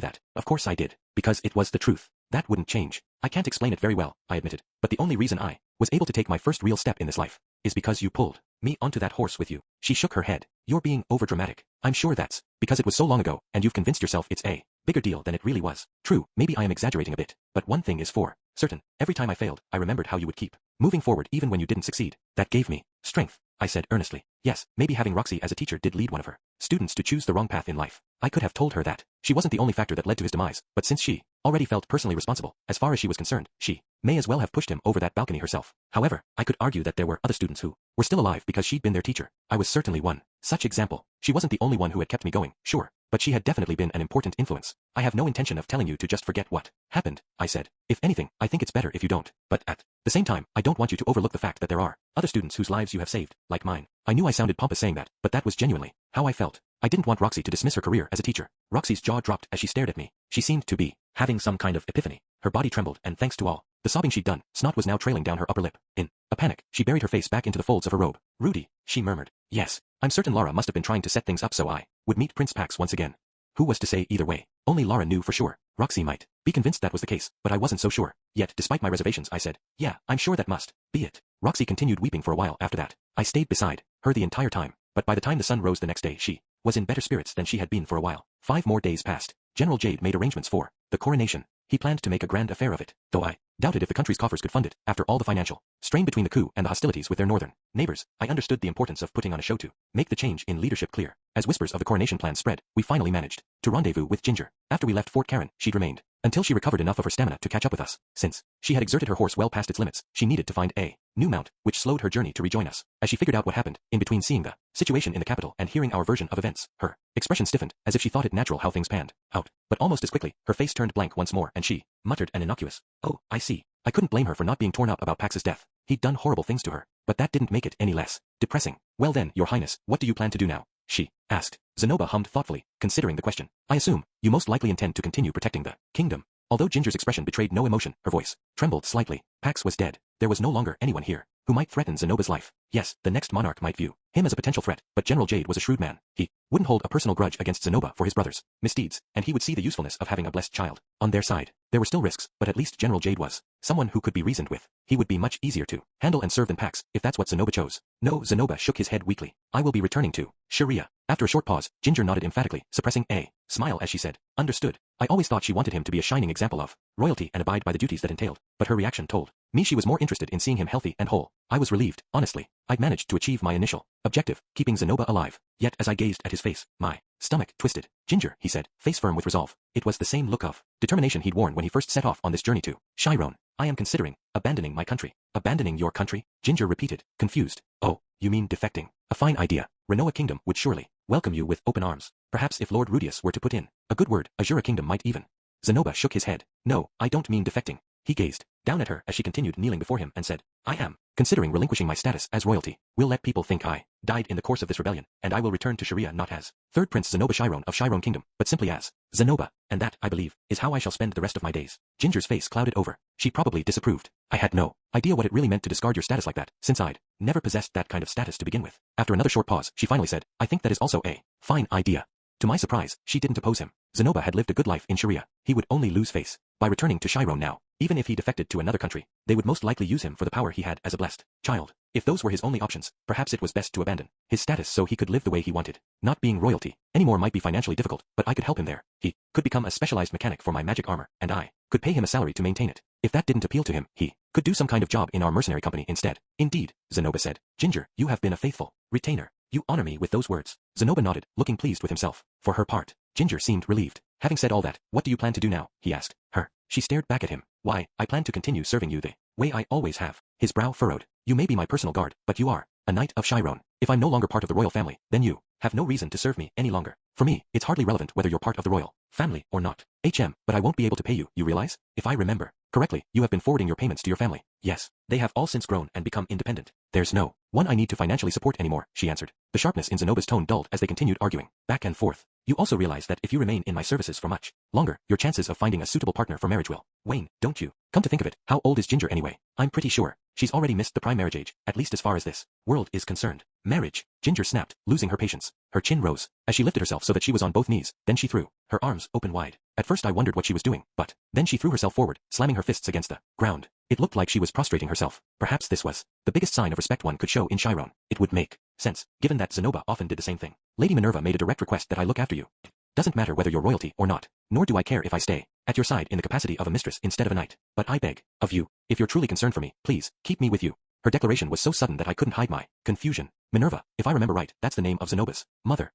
that. Of course I did, because it was the truth. That wouldn't change. I can't explain it very well, I admitted, but the only reason I was able to take my first real step in this life is because you pulled me onto that horse with you. She shook her head. You're being overdramatic. I'm sure that's because it was so long ago, and you've convinced yourself it's a bigger deal than it really was. True, maybe I am exaggerating a bit, but one thing is for certain. Every time I failed, I remembered how you would keep moving forward even when you didn't succeed. That gave me strength, I said earnestly. Yes, maybe having Roxy as a teacher did lead one of her students to choose the wrong path in life. I could have told her that she wasn't the only factor that led to his demise, but since she already felt personally responsible, as far as she was concerned, she may as well have pushed him over that balcony herself. However, I could argue that there were other students who were still alive because she'd been their teacher. I was certainly one such example. She wasn't the only one who had kept me going, sure, but she had definitely been an important influence. I have no intention of telling you to just forget what happened, I said. If anything, I think it's better if you don't, but at the same time, I don't want you to overlook the fact that there are other students whose lives you have saved, like mine. I knew I sounded pompous saying that, but that was genuinely how I felt. I didn't want Roxy to dismiss her career as a teacher. Roxy's jaw dropped as she stared at me. She seemed to be having some kind of epiphany. Her body trembled, and thanks to all the sobbing she'd done, snot was now trailing down her upper lip. In a panic, she buried her face back into the folds of her robe. Rudy, she murmured. Yes, I'm certain Lara must have been trying to set things up so I would meet Prince Pax once again. Who was to say either way? Only Lara knew for sure. Roxy might be convinced that was the case, but I wasn't so sure. Yet, despite my reservations, I said, yeah, I'm sure that must be it. Roxy continued weeping for a while after that. I stayed beside her the entire time, but by the time the sun rose the next day, she was in better spirits than she had been for a while. 5 more days passed. General Jade made arrangements for the coronation. He planned to make a grand affair of it, though I doubted if the country's coffers could fund it. After all the financial strain between the coup and the hostilities with their northern neighbors, I understood the importance of putting on a show to make the change in leadership clear. As whispers of the coronation plan spread, we finally managed to rendezvous with Ginger. After we left Fort Karen, she'd remained until she recovered enough of her stamina to catch up with us. Since she had exerted her horse well past its limits, she needed to find a new mount, which slowed her journey to rejoin us. As she figured out what happened, in between seeing the situation in the capital and hearing our version of events, her expression stiffened, as if she thought it natural how things panned out. But almost as quickly, her face turned blank once more, and she muttered an innocuous, "Oh, I see." I couldn't blame her for not being torn up about Pax's death. He'd done horrible things to her, but that didn't make it any less depressing. Well then, Your Highness, what do you plan to do now? She asked. Zenoba hummed thoughtfully, considering the question. I assume you most likely intend to continue protecting the kingdom. Although Ginger's expression betrayed no emotion, her voice trembled slightly. Pax was dead. There was no longer anyone here who might threaten Zenoba's life. Yes, the next monarch might view him as a potential threat, but General Jade was a shrewd man. He wouldn't hold a personal grudge against Zenoba for his brother's misdeeds, and he would see the usefulness of having a blessed child on their side. There were still risks, but at least General Jade was someone who could be reasoned with. He would be much easier to handle and serve than Pax, if that's what Zenoba chose. No, Zenoba shook his head weakly. I will be returning to Sharia. After a short pause, Ginger nodded emphatically, suppressing a smile as she said, understood. I always thought she wanted him to be a shining example of royalty and abide by the duties that entailed, but her reaction told Me, she was more interested in seeing him healthy and whole. I was relieved, honestly. I'd managed to achieve my initial objective, keeping Zenoba alive. Yet as I gazed at his face, my stomach twisted. Ginger, he said, face firm with resolve. It was the same look of determination he'd worn when he first set off on this journey to Chiron. I am considering abandoning my country. Abandoning your country? Ginger repeated, confused. Oh, you mean defecting? A fine idea. Renoa Kingdom would surely welcome you with open arms. Perhaps if Lord Rudius were to put in a good word, Azura Kingdom might even. Zenoba shook his head. No, I don't mean defecting. He gazed down at her as she continued kneeling before him and said, I am considering relinquishing my status as royalty. We'll let people think I died in the course of this rebellion, and I will return to Sharia not as third Prince Zenoba Chiron of Chiron Kingdom, but simply as Zenoba, and that, I believe, is how I shall spend the rest of my days. Ginger's face clouded over. She probably disapproved. I had no idea what it really meant to discard your status like that, since I'd never possessed that kind of status to begin with. After another short pause, she finally said, I think that is also a fine idea. To my surprise, she didn't oppose him. Zenoba had lived a good life in Sharia. He would only lose face by returning to Chiron now. Even if he defected to another country, they would most likely use him for the power he had as a blessed child. If those were his only options, perhaps it was best to abandon his status so he could live the way he wanted. Not being royalty anymore might be financially difficult, but I could help him there. He could become a specialized mechanic for my magic armor, and I could pay him a salary to maintain it. If that didn't appeal to him, he could do some kind of job in our mercenary company instead. Indeed, Zenoba said. Ginger, you have been a faithful retainer. You honor me with those words. Zenoba nodded, looking pleased with himself. For her part, Ginger seemed relieved. Having said all that, what do you plan to do now? He asked her. She stared back at him. Why, I plan to continue serving you the way I always have. His brow furrowed. You may be my personal guard, but you are a knight of Chiron. If I'm no longer part of the royal family, then you have no reason to serve me any longer. For me, it's hardly relevant whether you're part of the royal family or not. But I won't be able to pay you, you realize? If I remember correctly, you have been forwarding your payments to your family. Yes, they have all since grown and become independent. There's no one I need to financially support anymore, she answered. The sharpness in Zenoba's tone dulled as they continued arguing back and forth. You also realize that if you remain in my services for much longer, your chances of finding a suitable partner for marriage will wane, don't you? Come to think of it, how old is Ginger anyway? I'm pretty sure she's already missed the prime marriage age, at least as far as this world is concerned. Marriage? Ginger snapped, losing her patience. Her chin rose as she lifted herself so that she was on both knees. Then she threw her arms open wide. At first I wondered what she was doing, but then she threw herself forward, slamming her fists against the ground. It looked like she was prostrating herself. Perhaps this was the biggest sign of respect one could show in Chiron. It would make sense, given that Zenoba often did the same thing. Lady Minerva made a direct request that I look after you. Doesn't matter whether you're royalty or not, nor do I care if I stay at your side in the capacity of a mistress instead of a knight. But I beg of you, if you're truly concerned for me, please, keep me with you. Her declaration was so sudden that I couldn't hide my confusion. Minerva, if I remember right, that's the name of Zenoba's mother.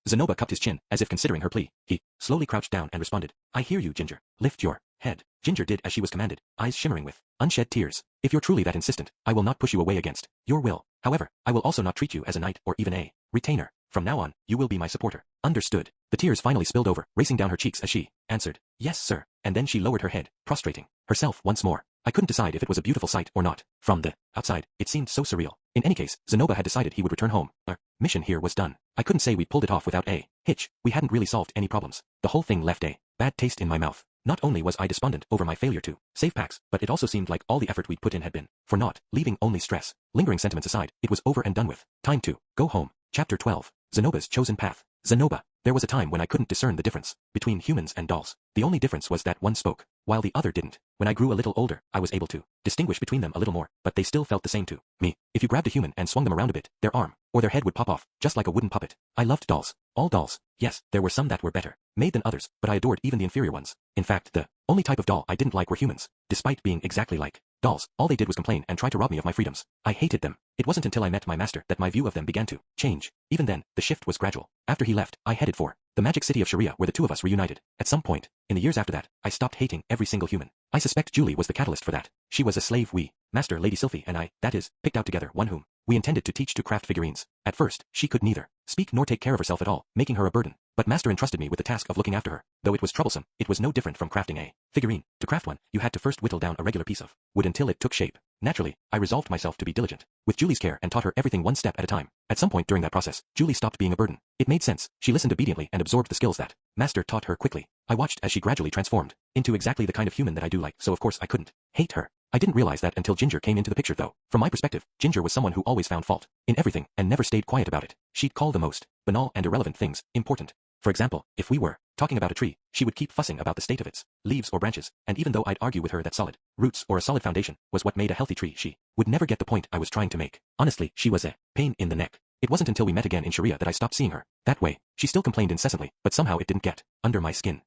Zenoba cupped his chin, as if considering her plea. He slowly crouched down and responded. I hear you, Ginger. Lift your head. Ginger did as she was commanded, eyes shimmering with unshed tears. If you're truly that insistent, I will not push you away against your will. However, I will also not treat you as a knight or even a retainer. From now on, you will be my supporter. Understood. The tears finally spilled over, racing down her cheeks as she answered, Yes, sir. And then she lowered her head, prostrating herself once more. I couldn't decide if it was a beautiful sight or not. From the outside, it seemed so surreal. In any case, Zenoba had decided he would return home. Our mission here was done. I couldn't say we pulled it off without a hitch. We hadn't really solved any problems. The whole thing left a bad taste in my mouth. Not only was I despondent over my failure to save Pax, but it also seemed like all the effort we'd put in had been for naught, leaving only stress. Lingering sentiments aside, it was over and done with. Time to go home. Chapter 12. Zenoba's Chosen Path. Zenoba. There was a time when I couldn't discern the difference between humans and dolls. The only difference was that one spoke, while the other didn't. When I grew a little older, I was able to distinguish between them a little more, but they still felt the same to me. If you grabbed a human and swung them around a bit, their arm or their head would pop off, just like a wooden puppet. I loved dolls. All dolls. Yes, there were some that were better made than others, but I adored even the inferior ones. In fact, the only type of doll I didn't like were humans. Despite being exactly like dolls, all they did was complain and try to rob me of my freedoms. I hated them. It wasn't until I met my master that my view of them began to change. Even then, the shift was gradual. After he left, I headed for the magic city of Sharia where the two of us reunited. At some point, in the years after that, I stopped hating every single human. I suspect Julie was the catalyst for that. She was a slave we, Master Lady Sylphie and I, that is, picked out together, one whom we intended to teach to craft figurines. At first, she could neither speak nor take care of herself at all, making her a burden. But Master entrusted me with the task of looking after her. Though it was troublesome, it was no different from crafting a figurine. To craft one, you had to first whittle down a regular piece of wood until it took shape. Naturally, I resolved myself to be diligent with Julie's care and taught her everything one step at a time. At some point during that process, Julie stopped being a burden. It made sense. She listened obediently and absorbed the skills that Master taught her quickly. I watched as she gradually transformed into exactly the kind of human that I do like, so of course I couldn't hate her. I didn't realize that until Ginger came into the picture though. From my perspective, Ginger was someone who always found fault in everything and never stayed quiet about it. She'd call the most banal and irrelevant things important. For example, if we were talking about a tree, she would keep fussing about the state of its leaves or branches, and even though I'd argue with her that solid roots or a solid foundation was what made a healthy tree, she would never get the point I was trying to make. Honestly, she was a pain in the neck. It wasn't until we met again in Sharia that I stopped seeing her that way. She still complained incessantly, but somehow it didn't get under my skin.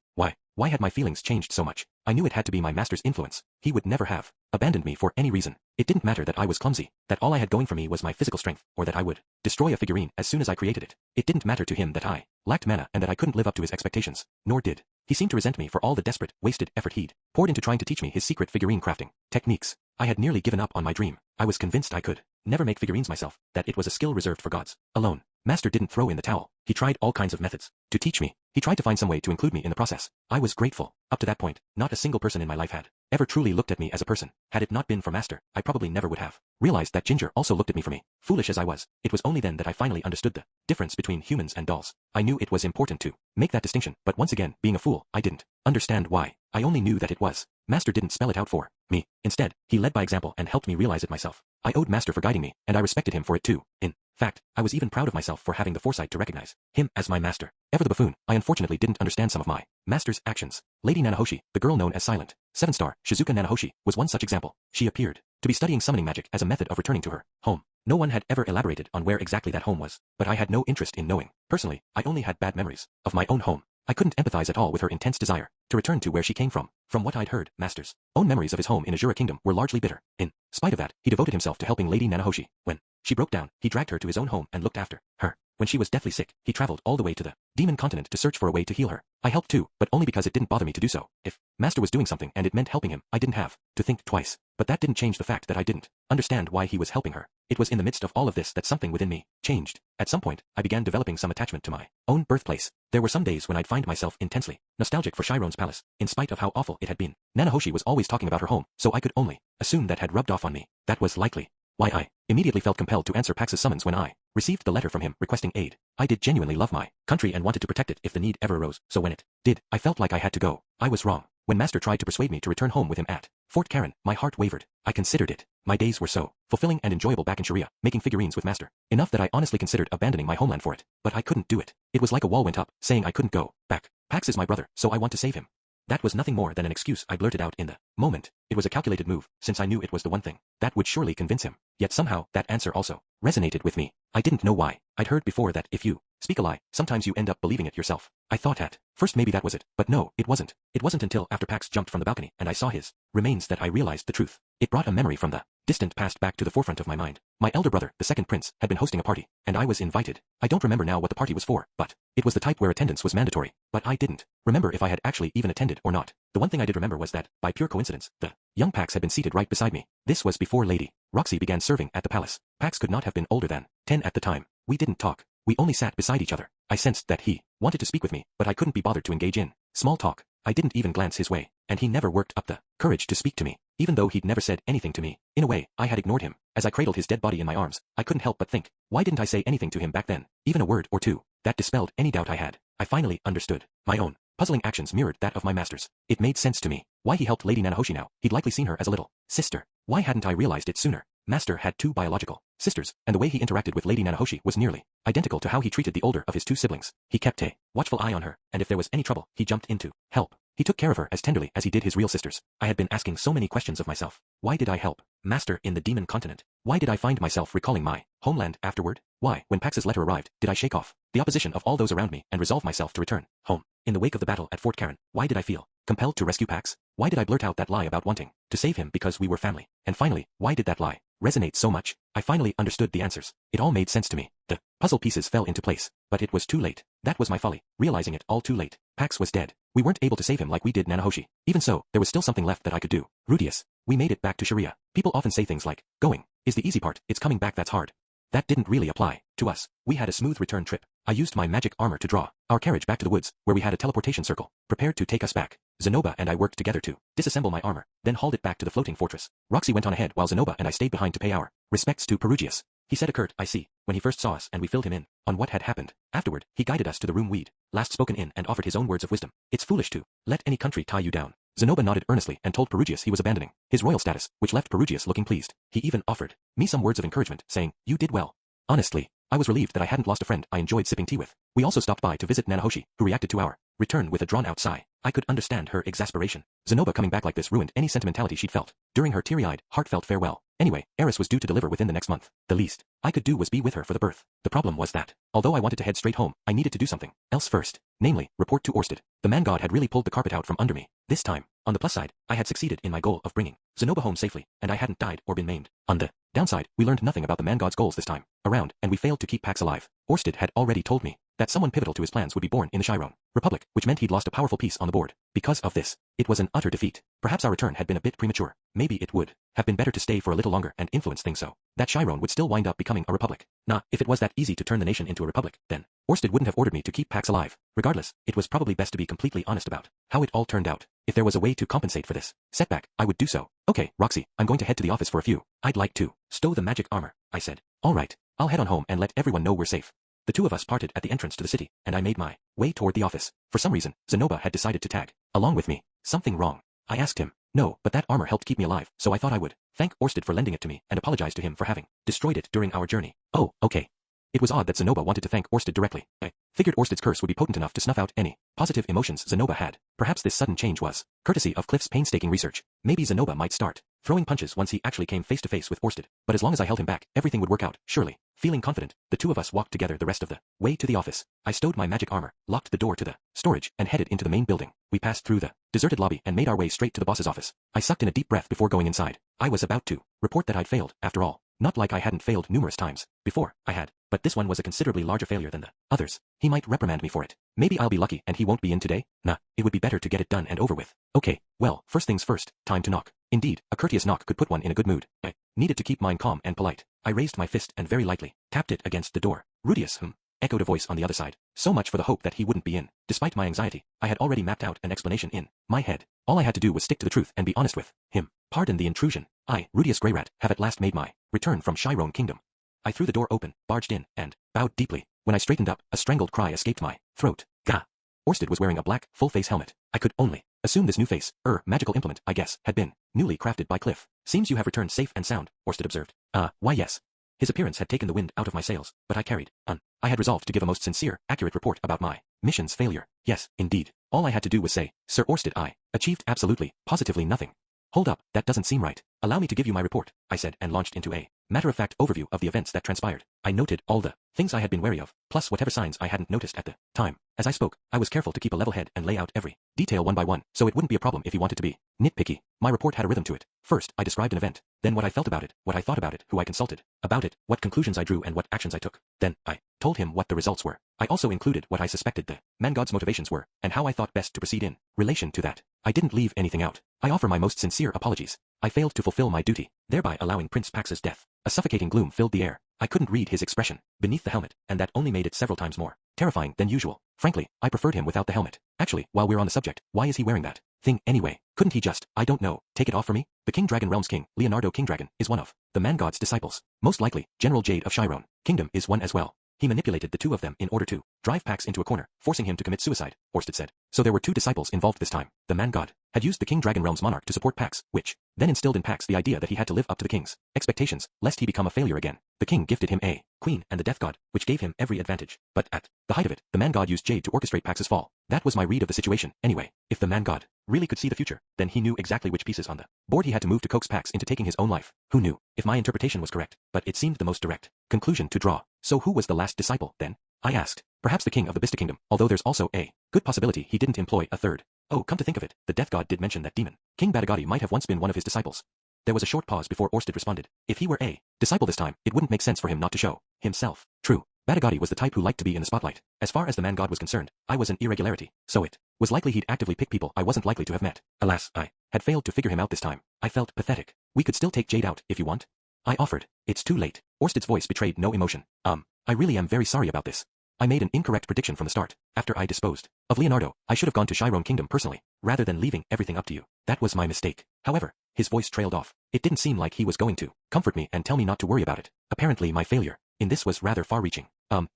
Why had my feelings changed so much? I knew it had to be my master's influence. He would never have abandoned me for any reason. It didn't matter that I was clumsy, that all I had going for me was my physical strength, or that I would destroy a figurine as soon as I created it. It didn't matter to him that I lacked mana and that I couldn't live up to his expectations, nor did he seem to resent me for all the desperate, wasted effort he'd poured into trying to teach me his secret figurine crafting techniques. I had nearly given up on my dream. I was convinced I could never make figurines myself, that it was a skill reserved for gods alone. Master didn't throw in the towel. He tried all kinds of methods to teach me. He tried to find some way to include me in the process. I was grateful. Up to that point, not a single person in my life had ever truly looked at me as a person. Had it not been for Master, I probably never would have realized that Ginger also looked at me for me. Foolish as I was, it was only then that I finally understood the difference between humans and dolls. I knew it was important to make that distinction, but once again, being a fool, I didn't understand why. I only knew that it was. Master didn't spell it out for me. Instead, he led by example and helped me realize it myself. I owed Master for guiding me, and I respected him for it too. In fact, I was even proud of myself for having the foresight to recognize him as my master. Ever the buffoon, I unfortunately didn't understand some of my master's actions. Lady Nanahoshi, the girl known as Silent 7-star Shizuka Nanahoshi, was one such example. She appeared to be studying summoning magic as a method of returning to her home. No one had ever elaborated on where exactly that home was, but I had no interest in knowing. Personally, I only had bad memories of my own home. I couldn't empathize at all with her intense desire to return to where she came from. From what I'd heard, Master's own memories of his home in Azura Kingdom were largely bitter. In spite of that, he devoted himself to helping Lady Nanahoshi. When she broke down, he dragged her to his own home and looked after her. When she was deathly sick, he traveled all the way to the demon continent to search for a way to heal her. I helped too, but only because it didn't bother me to do so. If Master was doing something and it meant helping him, I didn't have to think twice. But that didn't change the fact that I didn't understand why he was helping her. It was in the midst of all of this that something within me changed. At some point, I began developing some attachment to my own birthplace. There were some days when I'd find myself intensely nostalgic for Chiron's palace, in spite of how awful it had been. Nanahoshi was always talking about her home, so I could only assume that had rubbed off on me. That was likely why I immediately felt compelled to answer Pax's summons when I received the letter from him requesting aid. I did genuinely love my country and wanted to protect it if the need ever arose, so when it did, I felt like I had to go. I was wrong. When Master tried to persuade me to return home with him at Fort Karen, my heart wavered. I considered it. My days were so fulfilling and enjoyable back in Sharia, making figurines with Master. Enough that I honestly considered abandoning my homeland for it. But I couldn't do it. It was like a wall went up, saying I couldn't go back. Pax is my brother, so I want to save him. That was nothing more than an excuse I blurted out in the moment. It was a calculated move, since I knew it was the one thing that would surely convince him. Yet somehow, that answer also resonated with me. I didn't know why. I'd heard before that if you speak a lie, sometimes you end up believing it yourself. I thought at first maybe that was it, but no, it wasn't. It wasn't until after Pax jumped from the balcony and I saw his remains that I realized the truth. It brought a memory from the distant past back to the forefront of my mind. My elder brother, the second prince, had been hosting a party, and I was invited. I don't remember now what the party was for, but it was the type where attendance was mandatory. But I didn't remember if I had actually even attended or not. The one thing I did remember was that, by pure coincidence, the young Pax had been seated right beside me. This was before Lady Roxy began serving at the palace. Pax could not have been older than 10 at the time. We didn't talk. We only sat beside each other. I sensed that he wanted to speak with me, but I couldn't be bothered to engage in small talk. I didn't even glance his way, and he never worked up the courage to speak to me, even though he'd never said anything to me. In a way, I had ignored him. As I cradled his dead body in my arms, I couldn't help but think, why didn't I say anything to him back then? Even a word or two. That dispelled any doubt I had. I finally understood. My own puzzling actions mirrored that of my master's. It made sense to me. Why he helped Lady Nanahoshi now. He'd likely seen her as a little sister. Why hadn't I realized it sooner? Master had 2 biological sisters, and the way he interacted with Lady Nanahoshi was nearly identical to how he treated the older of his 2 siblings. He kept a watchful eye on her, and if there was any trouble, he jumped in to help. He took care of her as tenderly as he did his real sisters. I had been asking so many questions of myself. Why did I help Master in the demon continent? Why did I find myself recalling my homeland afterward? Why, when Pax's letter arrived, did I shake off the opposition of all those around me and resolve myself to return home? In the wake of the battle at Fort Karen, why did I feel compelled to rescue Pax? Why did I blurt out that lie about wanting to save him because we were family? And finally, why did that lie resonate so much? I finally understood the answers. It all made sense to me. The puzzle pieces fell into place, but it was too late. That was my folly, realizing it all too late. Pax was dead. We weren't able to save him like we did Nanahoshi. Even so, there was still something left that I could do. Rudius. We made it back to Sharia. People often say things like, going is the easy part, it's coming back that's hard. That didn't really apply to us. We had a smooth return trip. I used my magic armor to draw our carriage back to the woods, where we had a teleportation circle prepared to take us back. Zenoba and I worked together to disassemble my armor, then hauled it back to the floating fortress. Roxy went on ahead while Zenoba and I stayed behind to pay our respects to Perugius. He said a curt, I see, when he first saw us and we filled him in on what had happened. Afterward, he guided us to the room we'd last spoken in and offered his own words of wisdom. It's foolish to let any country tie you down. Zenoba nodded earnestly and told Perugius he was abandoning his royal status, which left Perugius looking pleased. He even offered me some words of encouragement, saying, you did well. Honestly, I was relieved that I hadn't lost a friend I enjoyed sipping tea with. We also stopped by to visit Nanahoshi, who reacted to our return with a drawn-out sigh. I could understand her exasperation. Zenoba coming back like this ruined any sentimentality she'd felt during her teary-eyed, heartfelt farewell. Anyway, Eris was due to deliver within the next month. The least I could do was be with her for the birth. The problem was that, although I wanted to head straight home, I needed to do something else first. Namely, report to Orsted. The man god had really pulled the carpet out from under me. This time, On the plus side, I had succeeded in my goal of bringing Zenoba home safely, and I hadn't died or been maimed. On the downside, we learned nothing about the man god's goals this time around, and we failed to keep Pax alive. Orsted had already told me that someone pivotal to his plans would be born in the Chiron Republic, which meant he'd lost a powerful piece on the board. Because of this, it was an utter defeat. Perhaps our return had been a bit premature. Maybe it would have been better to stay for a little longer and influence things so that Chiron would still wind up becoming a republic. Nah, if it was that easy to turn the nation into a republic, then Orsted wouldn't have ordered me to keep Pax alive. Regardless, it was probably best to be completely honest about how it all turned out. If there was a way to compensate for this setback, I would do so. Okay, Roxy, I'm going to head to the office for a few. I'd like to stow the magic armor, I said. All right, I'll head on home and let everyone know we're safe. The two of us parted at the entrance to the city, and I made my way toward the office. For some reason, Zenoba had decided to tag along with me. Something wrong? I asked him. No, but that armor helped keep me alive, so I thought I would thank Orsted for lending it to me and apologize to him for having destroyed it during our journey. Oh, okay. It was odd that Zenoba wanted to thank Orsted directly. I figured Orsted's curse would be potent enough to snuff out any positive emotions Zenoba had. Perhaps this sudden change was courtesy of Cliff's painstaking research. Maybe Zenoba might start throwing punches once he actually came face to face with Orsted. But as long as I held him back, everything would work out, surely. Feeling confident, the two of us walked together the rest of the way to the office. I stowed my magic armor, locked the door to the storage, and headed into the main building. We passed through the deserted lobby and made our way straight to the boss's office. I sucked in a deep breath before going inside. I was about to report that I'd failed, after all. Not like I hadn't failed numerous times before, I had, but this one was a considerably larger failure than the others. He might reprimand me for it. Maybe I'll be lucky and he won't be in today? Nah, it would be better to get it done and over with. Okay, well, first things first, time to knock. Indeed, a courteous knock could put one in a good mood. I needed to keep mine calm and polite. I raised my fist and very lightly tapped it against the door. Rudius, echoed a voice on the other side. So much for the hope that he wouldn't be in. Despite my anxiety, I had already mapped out an explanation in my head. All I had to do was stick to the truth and be honest with him. Pardon the intrusion. I, Rudius Greyrat, have at last made my return from Chiron Kingdom. I threw the door open, barged in, and bowed deeply. When I straightened up, a strangled cry escaped my throat. Gah! Orsted was wearing a black, full-face helmet. I could only assume this new face, magical implement, I guess, had been newly crafted by Cliff. Seems you have returned safe and sound, Orsted observed. Why yes. His appearance had taken the wind out of my sails, but I carried on. I had resolved to give a most sincere, accurate report about my mission's failure. Yes, indeed. All I had to do was say, Sir Orsted, I achieved absolutely, positively nothing. Hold up, that doesn't seem right. Allow me to give you my report, I said and launched into a matter-of-fact overview of the events that transpired. I noted all the things I had been wary of, plus whatever signs I hadn't noticed at the time. As I spoke, I was careful to keep a level head and lay out every detail one by one, so it wouldn't be a problem if he wanted to be nitpicky. My report had a rhythm to it. First, I described an event, then what I felt about it, what I thought about it, who I consulted about it, what conclusions I drew and what actions I took. Then, I told him what the results were. I also included what I suspected the man god's motivations were, and how I thought best to proceed in relation to that. I didn't leave anything out. I offer my most sincere apologies. I failed to fulfill my duty, thereby allowing Prince Pax's death. A suffocating gloom filled the air. I couldn't read his expression beneath the helmet, and that only made it several times more terrifying than usual. Frankly, I preferred him without the helmet. Actually, while we're on the subject, why is he wearing that thing anyway? Couldn't he just, I don't know, take it off for me? The King Dragon Realm's king, Leonardo King Dragon, is one of the man god's disciples. Most likely, General Jade of Chiron Kingdom is one as well. He manipulated the two of them in order to drive Pax into a corner, forcing him to commit suicide, Orsted said. So there were two disciples involved this time. The man god had used the King Dragon Realm's monarch to support Pax, which then instilled in Pax the idea that he had to live up to the king's expectations, lest he become a failure again. The king gifted him a queen and the death god, which gave him every advantage. But at the height of it, the man god used Jade to orchestrate Pax's fall. That was my read of the situation, anyway. If the man god really could see the future, then he knew exactly which pieces on the board he had to move to coax Pax into taking his own life. Who knew if my interpretation was correct? But it seemed the most direct conclusion to draw. So who was the last disciple, then? I asked. Perhaps the king of the Bista Kingdom, although there's also a good possibility he didn't employ a third. Oh, come to think of it, the death god did mention that demon King Badagati might have once been one of his disciples. There was a short pause before Orsted responded. If he were a disciple this time, it wouldn't make sense for him not to show himself. True. Badagati was the type who liked to be in the spotlight. As far as the man god was concerned, I was an irregularity, so it was likely he'd actively pick people I wasn't likely to have met. Alas, I had failed to figure him out this time. I felt pathetic. We could still take Jade out, if you want. I offered. It's too late. Orsted's voice betrayed no emotion. I really am very sorry about this. I made an incorrect prediction from the start. After I disposed of Leonardo, I should have gone to Chiron Kingdom personally, rather than leaving everything up to you. That was my mistake. However, his voice trailed off. It didn't seem like he was going to comfort me and tell me not to worry about it. Apparently my failure in this was rather far-reaching.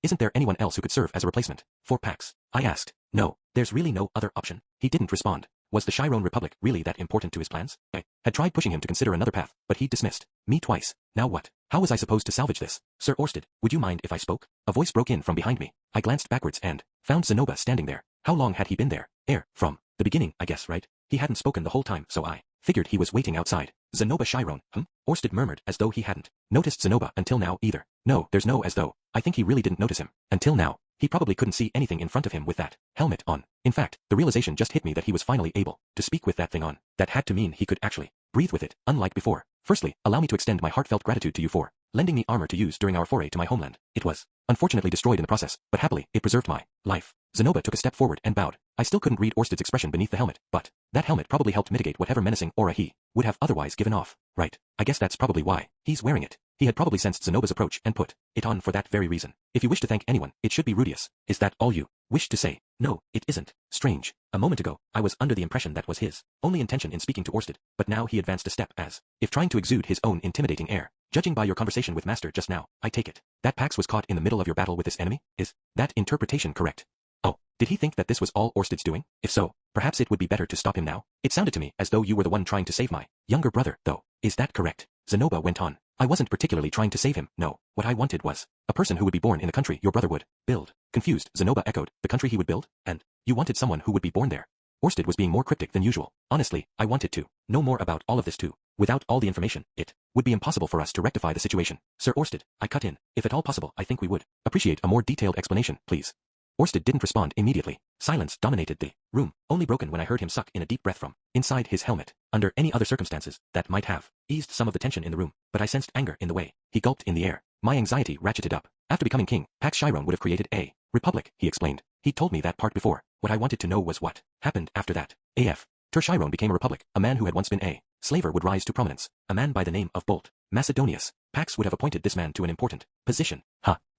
Isn't there anyone else who could serve as a replacement for Pax? I asked. No, there's really no other option. He didn't respond. Was the Chiron Republic really that important to his plans? I had tried pushing him to consider another path, but he dismissed me twice. Now what? How was I supposed to salvage this? Sir Orsted, would you mind if I spoke? A voice broke in from behind me. I glanced backwards and found Zenoba standing there. How long had he been there? From the beginning, I guess, right? He hadn't spoken the whole time, so I figured he was waiting outside. Zenoba Chiron, Orsted murmured as though he hadn't noticed Zenoba until now either. No, there's no as though. I think he really didn't notice him until now. He probably couldn't see anything in front of him with that helmet on. In fact, the realization just hit me that he was finally able to speak with that thing on. That had to mean he could actually breathe with it, unlike before. Firstly, allow me to extend my heartfelt gratitude to you for lending me armor to use during our foray to my homeland. It was unfortunately destroyed in the process, but happily, it preserved my life. Zenoba took a step forward and bowed. I still couldn't read Orsted's expression beneath the helmet, but that helmet probably helped mitigate whatever menacing aura he would have otherwise given off. Right. I guess that's probably why he's wearing it. He had probably sensed Zenoba's approach and put it on for that very reason. If you wish to thank anyone, it should be Rudius. Is that all you wish to say? No, it isn't. Strange. A moment ago, I was under the impression that was his only intention in speaking to Orsted, but now he advanced a step as if trying to exude his own intimidating air. Judging by your conversation with Master just now, I take it that Pax was caught in the middle of your battle with this enemy? Is that interpretation correct? Oh, did he think that this was all Orsted's doing? If so, perhaps it would be better to stop him now. It sounded to me as though you were the one trying to save my younger brother, though. Is that correct? Zenoba went on. I wasn't particularly trying to save him, no. What I wanted was a person who would be born in the country your brother would build. Confused, Zenoba echoed, the country he would build? And you wanted someone who would be born there? Orsted was being more cryptic than usual. Honestly, I wanted to know more about all of this too. Without all the information, it would be impossible for us to rectify the situation. Sir Orsted, I cut in. If at all possible, I think we would appreciate a more detailed explanation, please. Orsted didn't respond immediately. Silence dominated the room, only broken when I heard him suck in a deep breath from inside his helmet. Under any other circumstances, that might have eased some of the tension in the room, but I sensed anger in the way he gulped in the air. My anxiety ratcheted up. After becoming king, Pax Chiron would have created a republic, he explained. He told me that part before. What I wanted to know was what happened after that. AF. Ter Chiron became a republic. A man who had once been a slaver would rise to prominence. A man by the name of Bolt Macedonius. Pax would have appointed this man to an important position.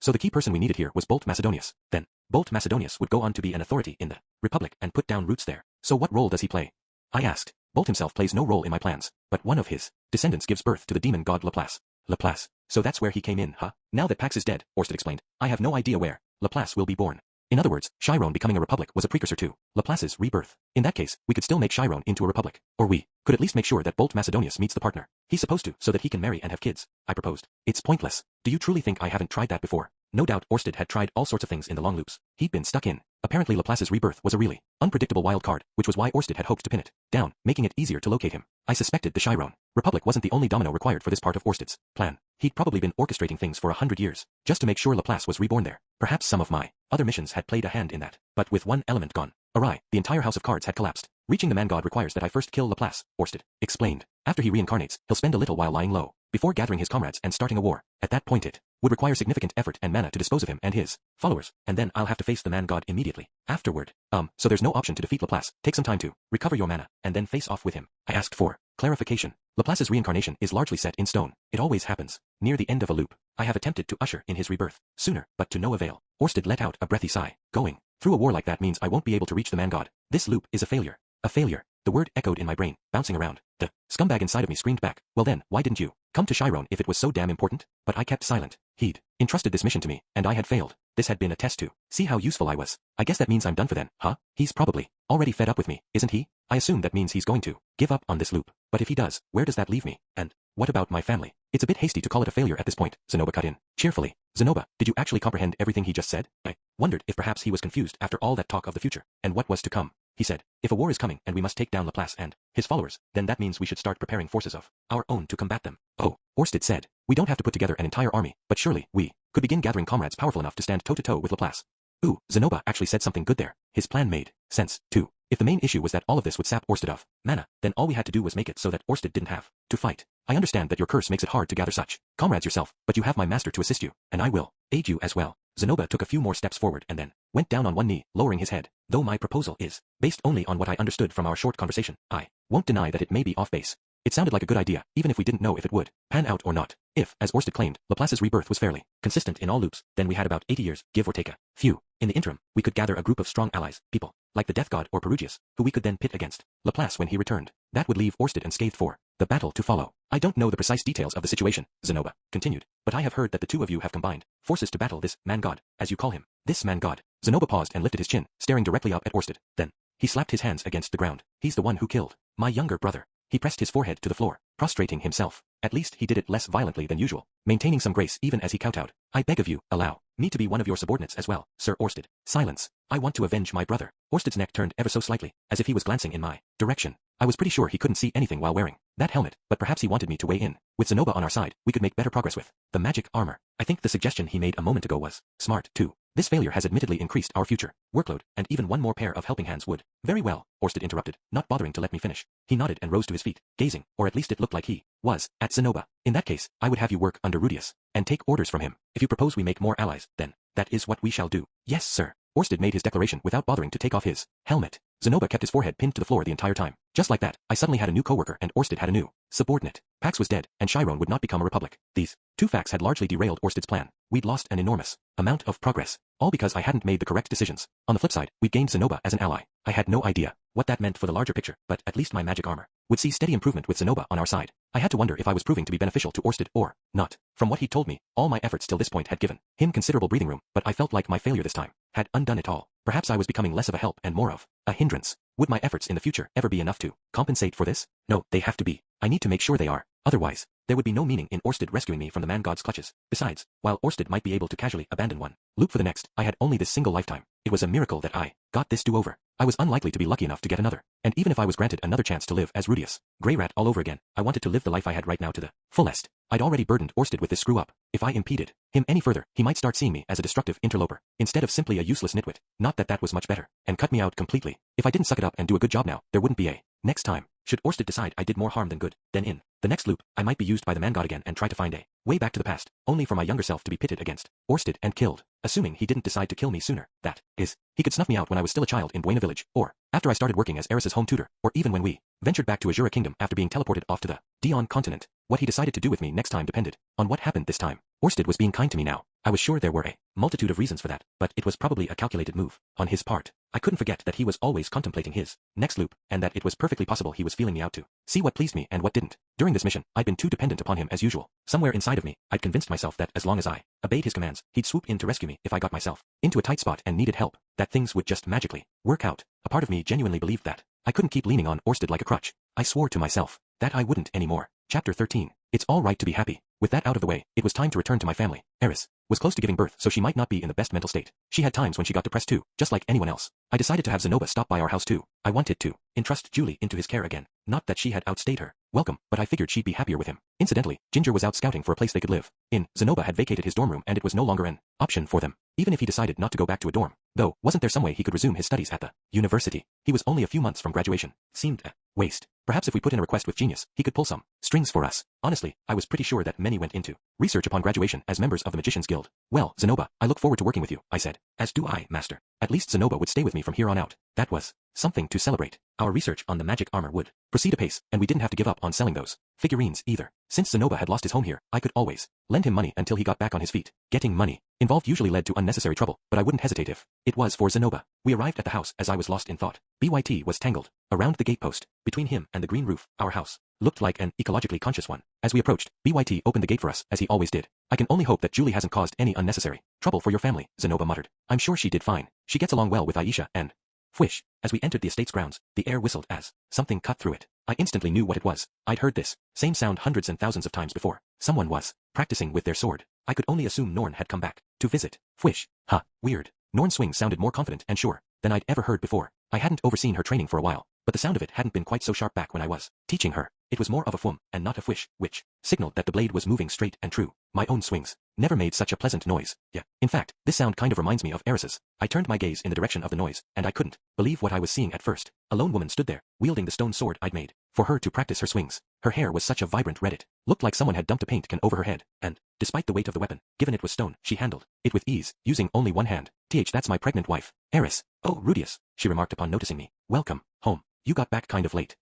So the key person we needed here was Bolt Macedonius. Then, Bolt Macedonius would go on to be an authority in the republic and put down roots there. So what role does he play? I asked. Bolt himself plays no role in my plans, but one of his descendants gives birth to the demon god Laplace. Laplace. So that's where he came in, huh? Now that Pax is dead, Orsted explained, I have no idea where Laplace will be born. In other words, Chiron becoming a republic was a precursor to Laplace's rebirth. In that case, we could still make Chiron into a republic. Or we could at least make sure that Bolt Macedonius meets the partner he's supposed to so that he can marry and have kids. I proposed. It's pointless. Do you truly think I haven't tried that before? No doubt Orsted had tried all sorts of things in the long loops he'd been stuck in. Apparently Laplace's rebirth was a really unpredictable wild card, which was why Orsted had hoped to pin it down, making it easier to locate him. I suspected the Chiron republic wasn't the only domino required for this part of Orsted's plan. He'd probably been orchestrating things for 100 years, just to make sure Laplace was reborn there. Perhaps some of my other missions had played a hand in that, but with one element gone awry, the entire house of cards had collapsed. Reaching the man god requires that I first kill Laplace, Orsted explained. After he reincarnates, he'll spend a little while lying low, before gathering his comrades and starting a war. At that point it would require significant effort and mana to dispose of him and his followers, and then I'll have to face the man god immediately afterward. So there's no option to defeat Laplace. Take some time to recover your mana, and then face off with him. I asked for clarification. Laplace's reincarnation is largely set in stone. It always happens near the end of a loop. I have attempted to usher in his rebirth sooner, but to no avail. Orsted let out a breathy sigh. Going through a war like that means I won't be able to reach the man god. This loop is a failure. A failure. The word echoed in my brain, bouncing around. The scumbag inside of me screamed back. Well then, why didn't you come to Chiron if it was so damn important? But I kept silent. He'd entrusted this mission to me, and I had failed. This had been a test to see how useful I was. I guess that means I'm done for then, huh? He's probably already fed up with me, isn't he? I assume that means he's going to give up on this loop. But if he does, where does that leave me? And what about my family? It's a bit hasty to call it a failure at this point, Zenoba cut in cheerfully. Zenoba, did you actually comprehend everything he just said? I wondered if perhaps he was confused after all that talk of the future, and what was to come. He said, if a war is coming and we must take down Laplace and his followers, then that means we should start preparing forces of our own to combat them. Oh, Orsted said, we don't have to put together an entire army, but surely we could begin gathering comrades powerful enough to stand toe-to-toe with Laplace. Ooh, Zenoba actually said something good there. His plan made sense, too. If the main issue was that all of this would sap Orsted of mana, then all we had to do was make it so that Orsted didn't have to fight. I understand that your curse makes it hard to gather such comrades yourself, but you have my master to assist you, and I will aid you as well. Zenoba took a few more steps forward and then went down on one knee, lowering his head. Though my proposal is based only on what I understood from our short conversation, I won't deny that it may be off base. It sounded like a good idea, even if we didn't know if it would pan out or not. If, as Orsted claimed, Laplace's rebirth was fairly consistent in all loops, then we had about 80 years, give or take a few. In the interim, we could gather a group of strong allies, people like the Death God or Perugius, who we could then pit against Laplace when he returned. That would leave Orsted unscathed for the battle to follow. I don't know the precise details of the situation, Zenoba continued, but I have heard that the two of you have combined forces to battle this man god, as you call him. This man god. Zenoba paused and lifted his chin, staring directly up at Orsted. Then he slapped his hands against the ground. He's the one who killed my younger brother. He pressed his forehead to the floor, prostrating himself. At least he did it less violently than usual, maintaining some grace even as he kowtowed. I beg of you, allow me to be one of your subordinates as well, Sir Orsted. Silence. I want to avenge my brother. Orsted's neck turned ever so slightly, as if he was glancing in my direction. I was pretty sure he couldn't see anything while wearing that helmet, but perhaps he wanted me to weigh in. With Zenoba on our side, we could make better progress with the magic armor. I think the suggestion he made a moment ago was smart, too. This failure has admittedly increased our future workload, and even one more pair of helping hands would. Very well, Orsted interrupted, not bothering to let me finish. He nodded and rose to his feet, gazing, or at least it looked like he was, at Zenoba. In that case, I would have you work under Rudius, and take orders from him. If you propose we make more allies, then that is what we shall do. Yes, sir. Orsted made his declaration without bothering to take off his helmet. Zenoba kept his forehead pinned to the floor the entire time. Just like that, I suddenly had a new coworker and Orsted had a new subordinate. Pax was dead, and Chiron would not become a republic. These two facts had largely derailed Orsted's plan. We'd lost an enormous amount of progress, all because I hadn't made the correct decisions. On the flip side, we'd gained Zenoba as an ally. I had no idea what that meant for the larger picture, but at least my magic armor would see steady improvement with Zenoba on our side. I had to wonder if I was proving to be beneficial to Orsted or not. From what he told me, all my efforts till this point had given him considerable breathing room, but I felt like my failure this time had undone it all. Perhaps I was becoming less of a help and more of a hindrance. Would my efforts in the future ever be enough to compensate for this? No, they have to be. I need to make sure they are. Otherwise, there would be no meaning in Orsted rescuing me from the man-god's clutches. Besides, while Orsted might be able to casually abandon one loop for the next, I had only this single lifetime. It was a miracle that I got this do-over. I was unlikely to be lucky enough to get another. And even if I was granted another chance to live as Rudius, Grey Rat all over again, I wanted to live the life I had right now to the fullest. I'd already burdened Orsted with this screw-up. If I impeded him any further, he might start seeing me as a destructive interloper, instead of simply a useless nitwit. Not that that was much better, and cut me out completely. If I didn't suck it up and do a good job now, there wouldn't be a next time. Should Orsted decide I did more harm than good, then in the next loop, I might be used by the man-god again and try to find a way back to the past, only for my younger self to be pitted against Orsted and killed. Assuming he didn't decide to kill me sooner, that is, he could snuff me out when I was still a child in Buena Village, or after I started working as Eris's home tutor, or even when we ventured back to Azura Kingdom after being teleported off to the Dion continent. What he decided to do with me next time depended on what happened this time. Orsted was being kind to me now. I was sure there were a multitude of reasons for that, but it was probably a calculated move on his part. I couldn't forget that he was always contemplating his next loop, and that it was perfectly possible he was feeling me out to see what pleased me and what didn't. During this mission, I'd been too dependent upon him as usual. Somewhere inside of me, I'd convinced myself that as long as I obeyed his commands, he'd swoop in to rescue me if I got myself into a tight spot and needed help, that things would just magically work out. A part of me genuinely believed that. I couldn't keep leaning on Orsted like a crutch. I swore to myself that I wouldn't anymore. Chapter 13. It's all right to be happy. With that out of the way, it was time to return to my family. Eris was close to giving birth, so she might not be in the best mental state. She had times when she got depressed too, just like anyone else. I decided to have Zenoba stop by our house too. I wanted to entrust Julie into his care again. Not that she had outstayed her welcome, but I figured she'd be happier with him. Incidentally, Ginger was out scouting for a place they could live in. Zenoba had vacated his dorm room and it was no longer an option for them. Even if he decided not to go back to a dorm, though, wasn't there some way he could resume his studies at the university? He was only a few months from graduation. Seemed a waste. Perhaps if we put in a request with Genius, he could pull some strings for us. Honestly, I was pretty sure that many went into research upon graduation as members of the Magician's Guild. Well, Zenoba, I look forward to working with you, I said. As do I, Master. At least Zenoba would stay with me from here on out. That was something to celebrate. Our research on the magic armor would proceed apace, and we didn't have to give up on selling those figurines either. Since Zenoba had lost his home here, I could always lend him money until he got back on his feet. Getting money involved usually led to unnecessary trouble, but I wouldn't hesitate if it was for Zenoba. We arrived at the house as I was lost in thought. BYT was tangled around the gatepost. Between him and the green roof, our house looked like an ecologically conscious one. As we approached, BYT opened the gate for us, as he always did. I can only hope that Julie hasn't caused any unnecessary trouble for your family, Zenoba muttered. I'm sure she did fine. She gets along well with Aisha and Fwish. As we entered the estate's grounds, the air whistled as something cut through it. I instantly knew what it was. I'd heard this same sound hundreds and thousands of times before. Someone was practicing with their sword. I could only assume Norn had come back to visit Fwish. Huh, weird. Norn's swing sounded more confident and sure than I'd ever heard before. I hadn't overseen her training for a while, but the sound of it hadn't been quite so sharp back when I was teaching her. It was more of a fwum and not a fwish, which signaled that the blade was moving straight and true. My own swings never made such a pleasant noise. Yeah. In fact, this sound kind of reminds me of Eris's. I turned my gaze in the direction of the noise, and I couldn't believe what I was seeing at first. A lone woman stood there, wielding the stone sword I'd made for her to practice her swings. Her hair was such a vibrant red it looked like someone had dumped a paint can over her head, and, despite the weight of the weapon, given it was stone, she handled it with ease, using only one hand. That's my pregnant wife, Eris. Oh, Rudius, she remarked upon noticing me. Welcome home. You got back kind of late.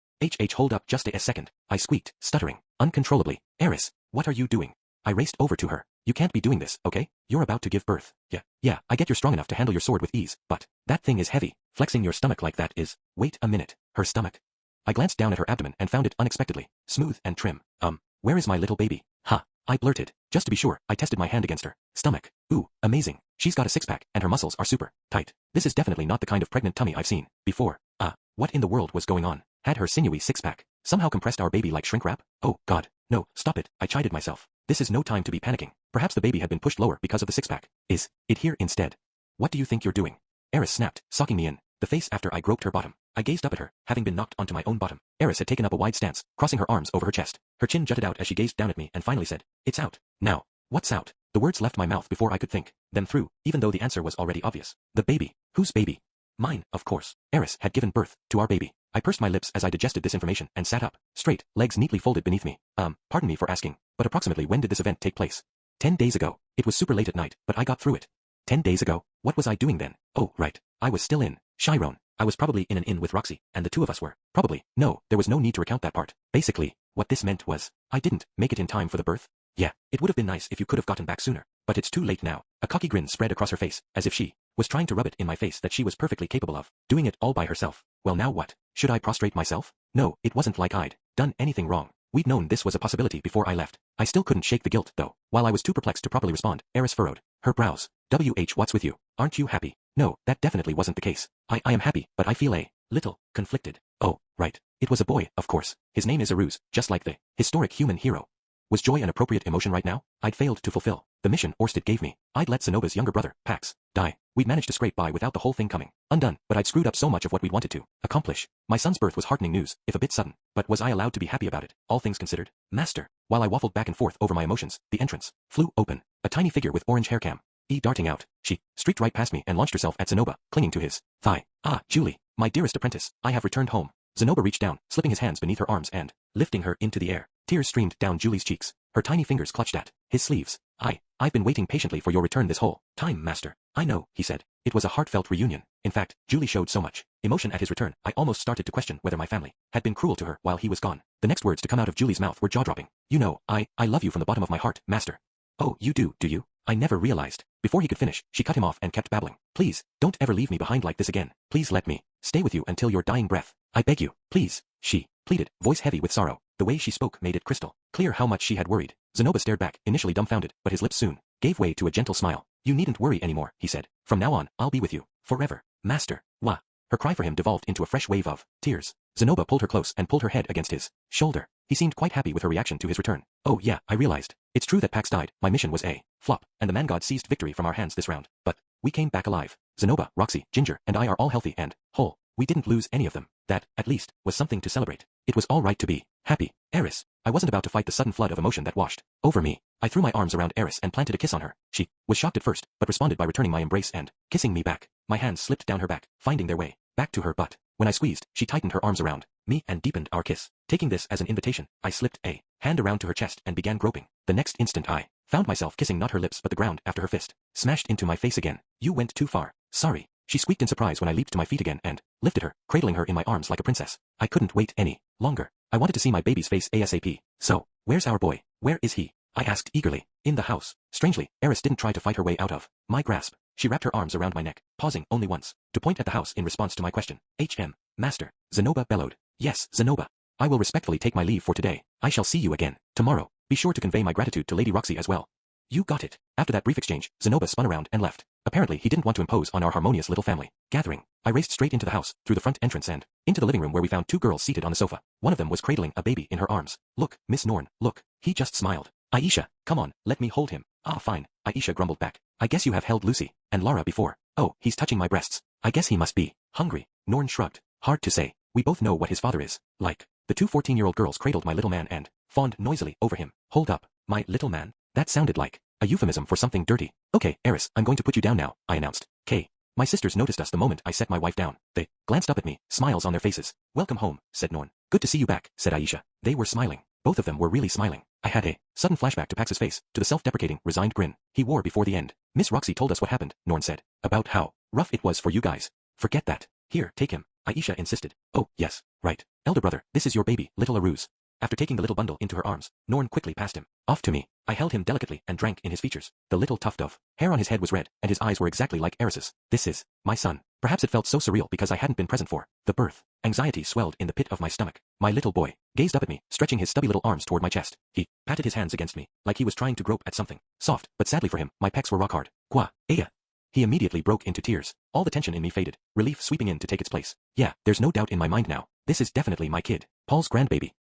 Hold up just a second, I squeaked, stuttering uncontrollably. Eris, what are you doing? I raced over to her. You can't be doing this, okay? You're about to give birth. Yeah, I get you're strong enough to handle your sword with ease, but that thing is heavy. Flexing your stomach like that is... Wait a minute. Her stomach. I glanced down at her abdomen and found it unexpectedly smooth and trim. Where is my little baby? Huh, I blurted. Just to be sure, I tested my hand against her stomach. Ooh, amazing. She's got a six-pack, and her muscles are super tight. This is definitely not the kind of pregnant tummy I've seen before. What in the world was going on? Had her sinewy six-pack somehow compressed our baby like shrink wrap? Oh, God. No, stop it, I chided myself. This is no time to be panicking. Perhaps the baby had been pushed lower because of the six-pack. Is it here instead? What do you think you're doing? Eris snapped, socking me in. the face after I groped her bottom. I gazed up at her, having been knocked onto my own bottom. Eris had taken up a wide stance, crossing her arms over her chest. Her chin jutted out as she gazed down at me and finally said, "It's out. Now." "What's out?" The words left my mouth before I could think them through, even though the answer was already obvious. "The baby." "Whose baby?" "Mine, of course." Eris had given birth to our baby. I pursed my lips as I digested this information and sat up, straight, legs neatly folded beneath me. Pardon me for asking, but approximately when did this event take place? 10 days ago. It was super late at night, but I got through it. 10 days ago? What was I doing then? Oh, right. I was still in Chiron. I was probably in an inn with Roxy, and the two of us were. Probably. No, there was no need to recount that part. Basically, what this meant was, I didn't make it in time for the birth. Yeah, it would have been nice if you could have gotten back sooner, but it's too late now. A cocky grin spread across her face, as if she was trying to rub it in my face that she was perfectly capable of doing it all by herself. Well, now what? Should I prostrate myself? No, it wasn't like I'd done anything wrong. We'd known this was a possibility before I left. I still couldn't shake the guilt, though. While I was too perplexed to properly respond, Eris furrowed her brows. What's with you? Aren't you happy? No, that definitely wasn't the case. I am happy, but I feel a little conflicted. Oh, right. It was a boy, of course. His name is Aruz, just like the historic human hero. Was joy an appropriate emotion right now? I'd failed to fulfill the mission Orsted gave me. I'd let Zenoba's younger brother, Pax, die. We'd managed to scrape by without the whole thing coming undone, but I'd screwed up so much of what we'd wanted to accomplish. My son's birth was heartening news, if a bit sudden, but was I allowed to be happy about it, all things considered? Master. While I waffled back and forth over my emotions, the entrance flew open. A tiny figure with orange hair darting out. She streaked right past me and launched herself at Zenoba, clinging to his thigh. "Ah, Julie, my dearest apprentice, I have returned home." Zenoba reached down, slipping his hands beneath her arms and lifting her into the air. Tears streamed down Julie's cheeks. Her tiny fingers clutched at his sleeves. I've been waiting patiently for your return this whole time, Master. I know, he said. It was a heartfelt reunion. In fact, Julie showed so much emotion at his return, I almost started to question whether my family had been cruel to her while he was gone. The next words to come out of Julie's mouth were jaw-dropping. "You know, I love you from the bottom of my heart, Master." "Oh, you do you? I never realized." Before he could finish, she cut him off and kept babbling. "Please, don't ever leave me behind like this again. Please let me stay with you until your dying breath. I beg you, please," she pleaded, voice heavy with sorrow. The way she spoke made it crystal clear how much she had worried. Zenoba stared back, initially dumbfounded, but his lips soon gave way to a gentle smile. "You needn't worry anymore," he said. "From now on, I'll be with you. Forever. Master." Wah. Her cry for him devolved into a fresh wave of tears. Zenoba pulled her close and pulled her head against his shoulder. He seemed quite happy with her reaction to his return. "Oh yeah, I realized. It's true that Pax died. My mission was a flop, and the man god seized victory from our hands this round. But we came back alive. Zenoba, Roxy, Ginger, and I are all healthy and whole. We didn't lose any of them. That, at least, was something to celebrate. It was all right to be happy." Eris. I wasn't about to fight the sudden flood of emotion that washed over me. I threw my arms around Eris and planted a kiss on her. She was shocked at first, but responded by returning my embrace and kissing me back. My hands slipped down her back, finding their way back to her butt. When I squeezed, she tightened her arms around me and deepened our kiss. Taking this as an invitation, I slipped a hand around to her chest and began groping. The next instant I found myself kissing not her lips but the ground after her fist smashed into my face again. "You went too far. Sorry." She squeaked in surprise when I leaped to my feet again and lifted her, cradling her in my arms like a princess. I couldn't wait any longer. I wanted to see my baby's face ASAP. "So, where's our boy? Where is he?" I asked eagerly. "In the house." Strangely, Eris didn't try to fight her way out of my grasp. She wrapped her arms around my neck, pausing only once to point at the house in response to my question. Master." Zenoba bellowed. "Yes, Zenoba. I will respectfully take my leave for today. I shall see you again tomorrow. Be sure to convey my gratitude to Lady Roxy as well." "You got it." After that brief exchange, Zenoba spun around and left. Apparently he didn't want to impose on our harmonious little family gathering. I raced straight into the house, through the front entrance and into the living room where we found two girls seated on the sofa. One of them was cradling a baby in her arms. "Look, Miss Norn, look." He just smiled. "Aisha, come on, let me hold him." "Ah, fine," Aisha grumbled back. "I guess you have held Lucy and Lara before." "Oh, he's touching my breasts. I guess he must be hungry." Norn shrugged. "Hard to say. We both know what his father is like." The two 14-year-old girls cradled my little man and fawned noisily over him. "Hold up, my little man?" That sounded like a euphemism for something dirty. "Okay, Eris, I'm going to put you down now," I announced. "K." My sisters noticed us the moment I set my wife down. They glanced up at me, smiles on their faces. "Welcome home," said Norn. "Good to see you back," said Aisha. They were smiling. Both of them were really smiling. I had a sudden flashback to Pax's face, to the self-deprecating, resigned grin he wore before the end. "Miss Roxy told us what happened," Norn said. "About how rough it was for you guys." "Forget that. Here, take him," Aisha insisted. "Oh, yes, right. Elder brother, this is your baby, little Aruz." After taking the little bundle into her arms, Norn quickly passed him off to me. I held him delicately and drank in his features. The little tuft of hair on his head was red, and his eyes were exactly like Eris's. "This is my son." Perhaps it felt so surreal because I hadn't been present for the birth. Anxiety swelled in the pit of my stomach. My little boy gazed up at me, stretching his stubby little arms toward my chest. He patted his hands against me, like he was trying to grope at something soft, but sadly for him, my pecs were rock hard. "Kwa, Aya." He immediately broke into tears. All the tension in me faded, relief sweeping in to take its place. Yeah, there's no doubt in my mind now. This is definitely my kid. Paul's grandbaby.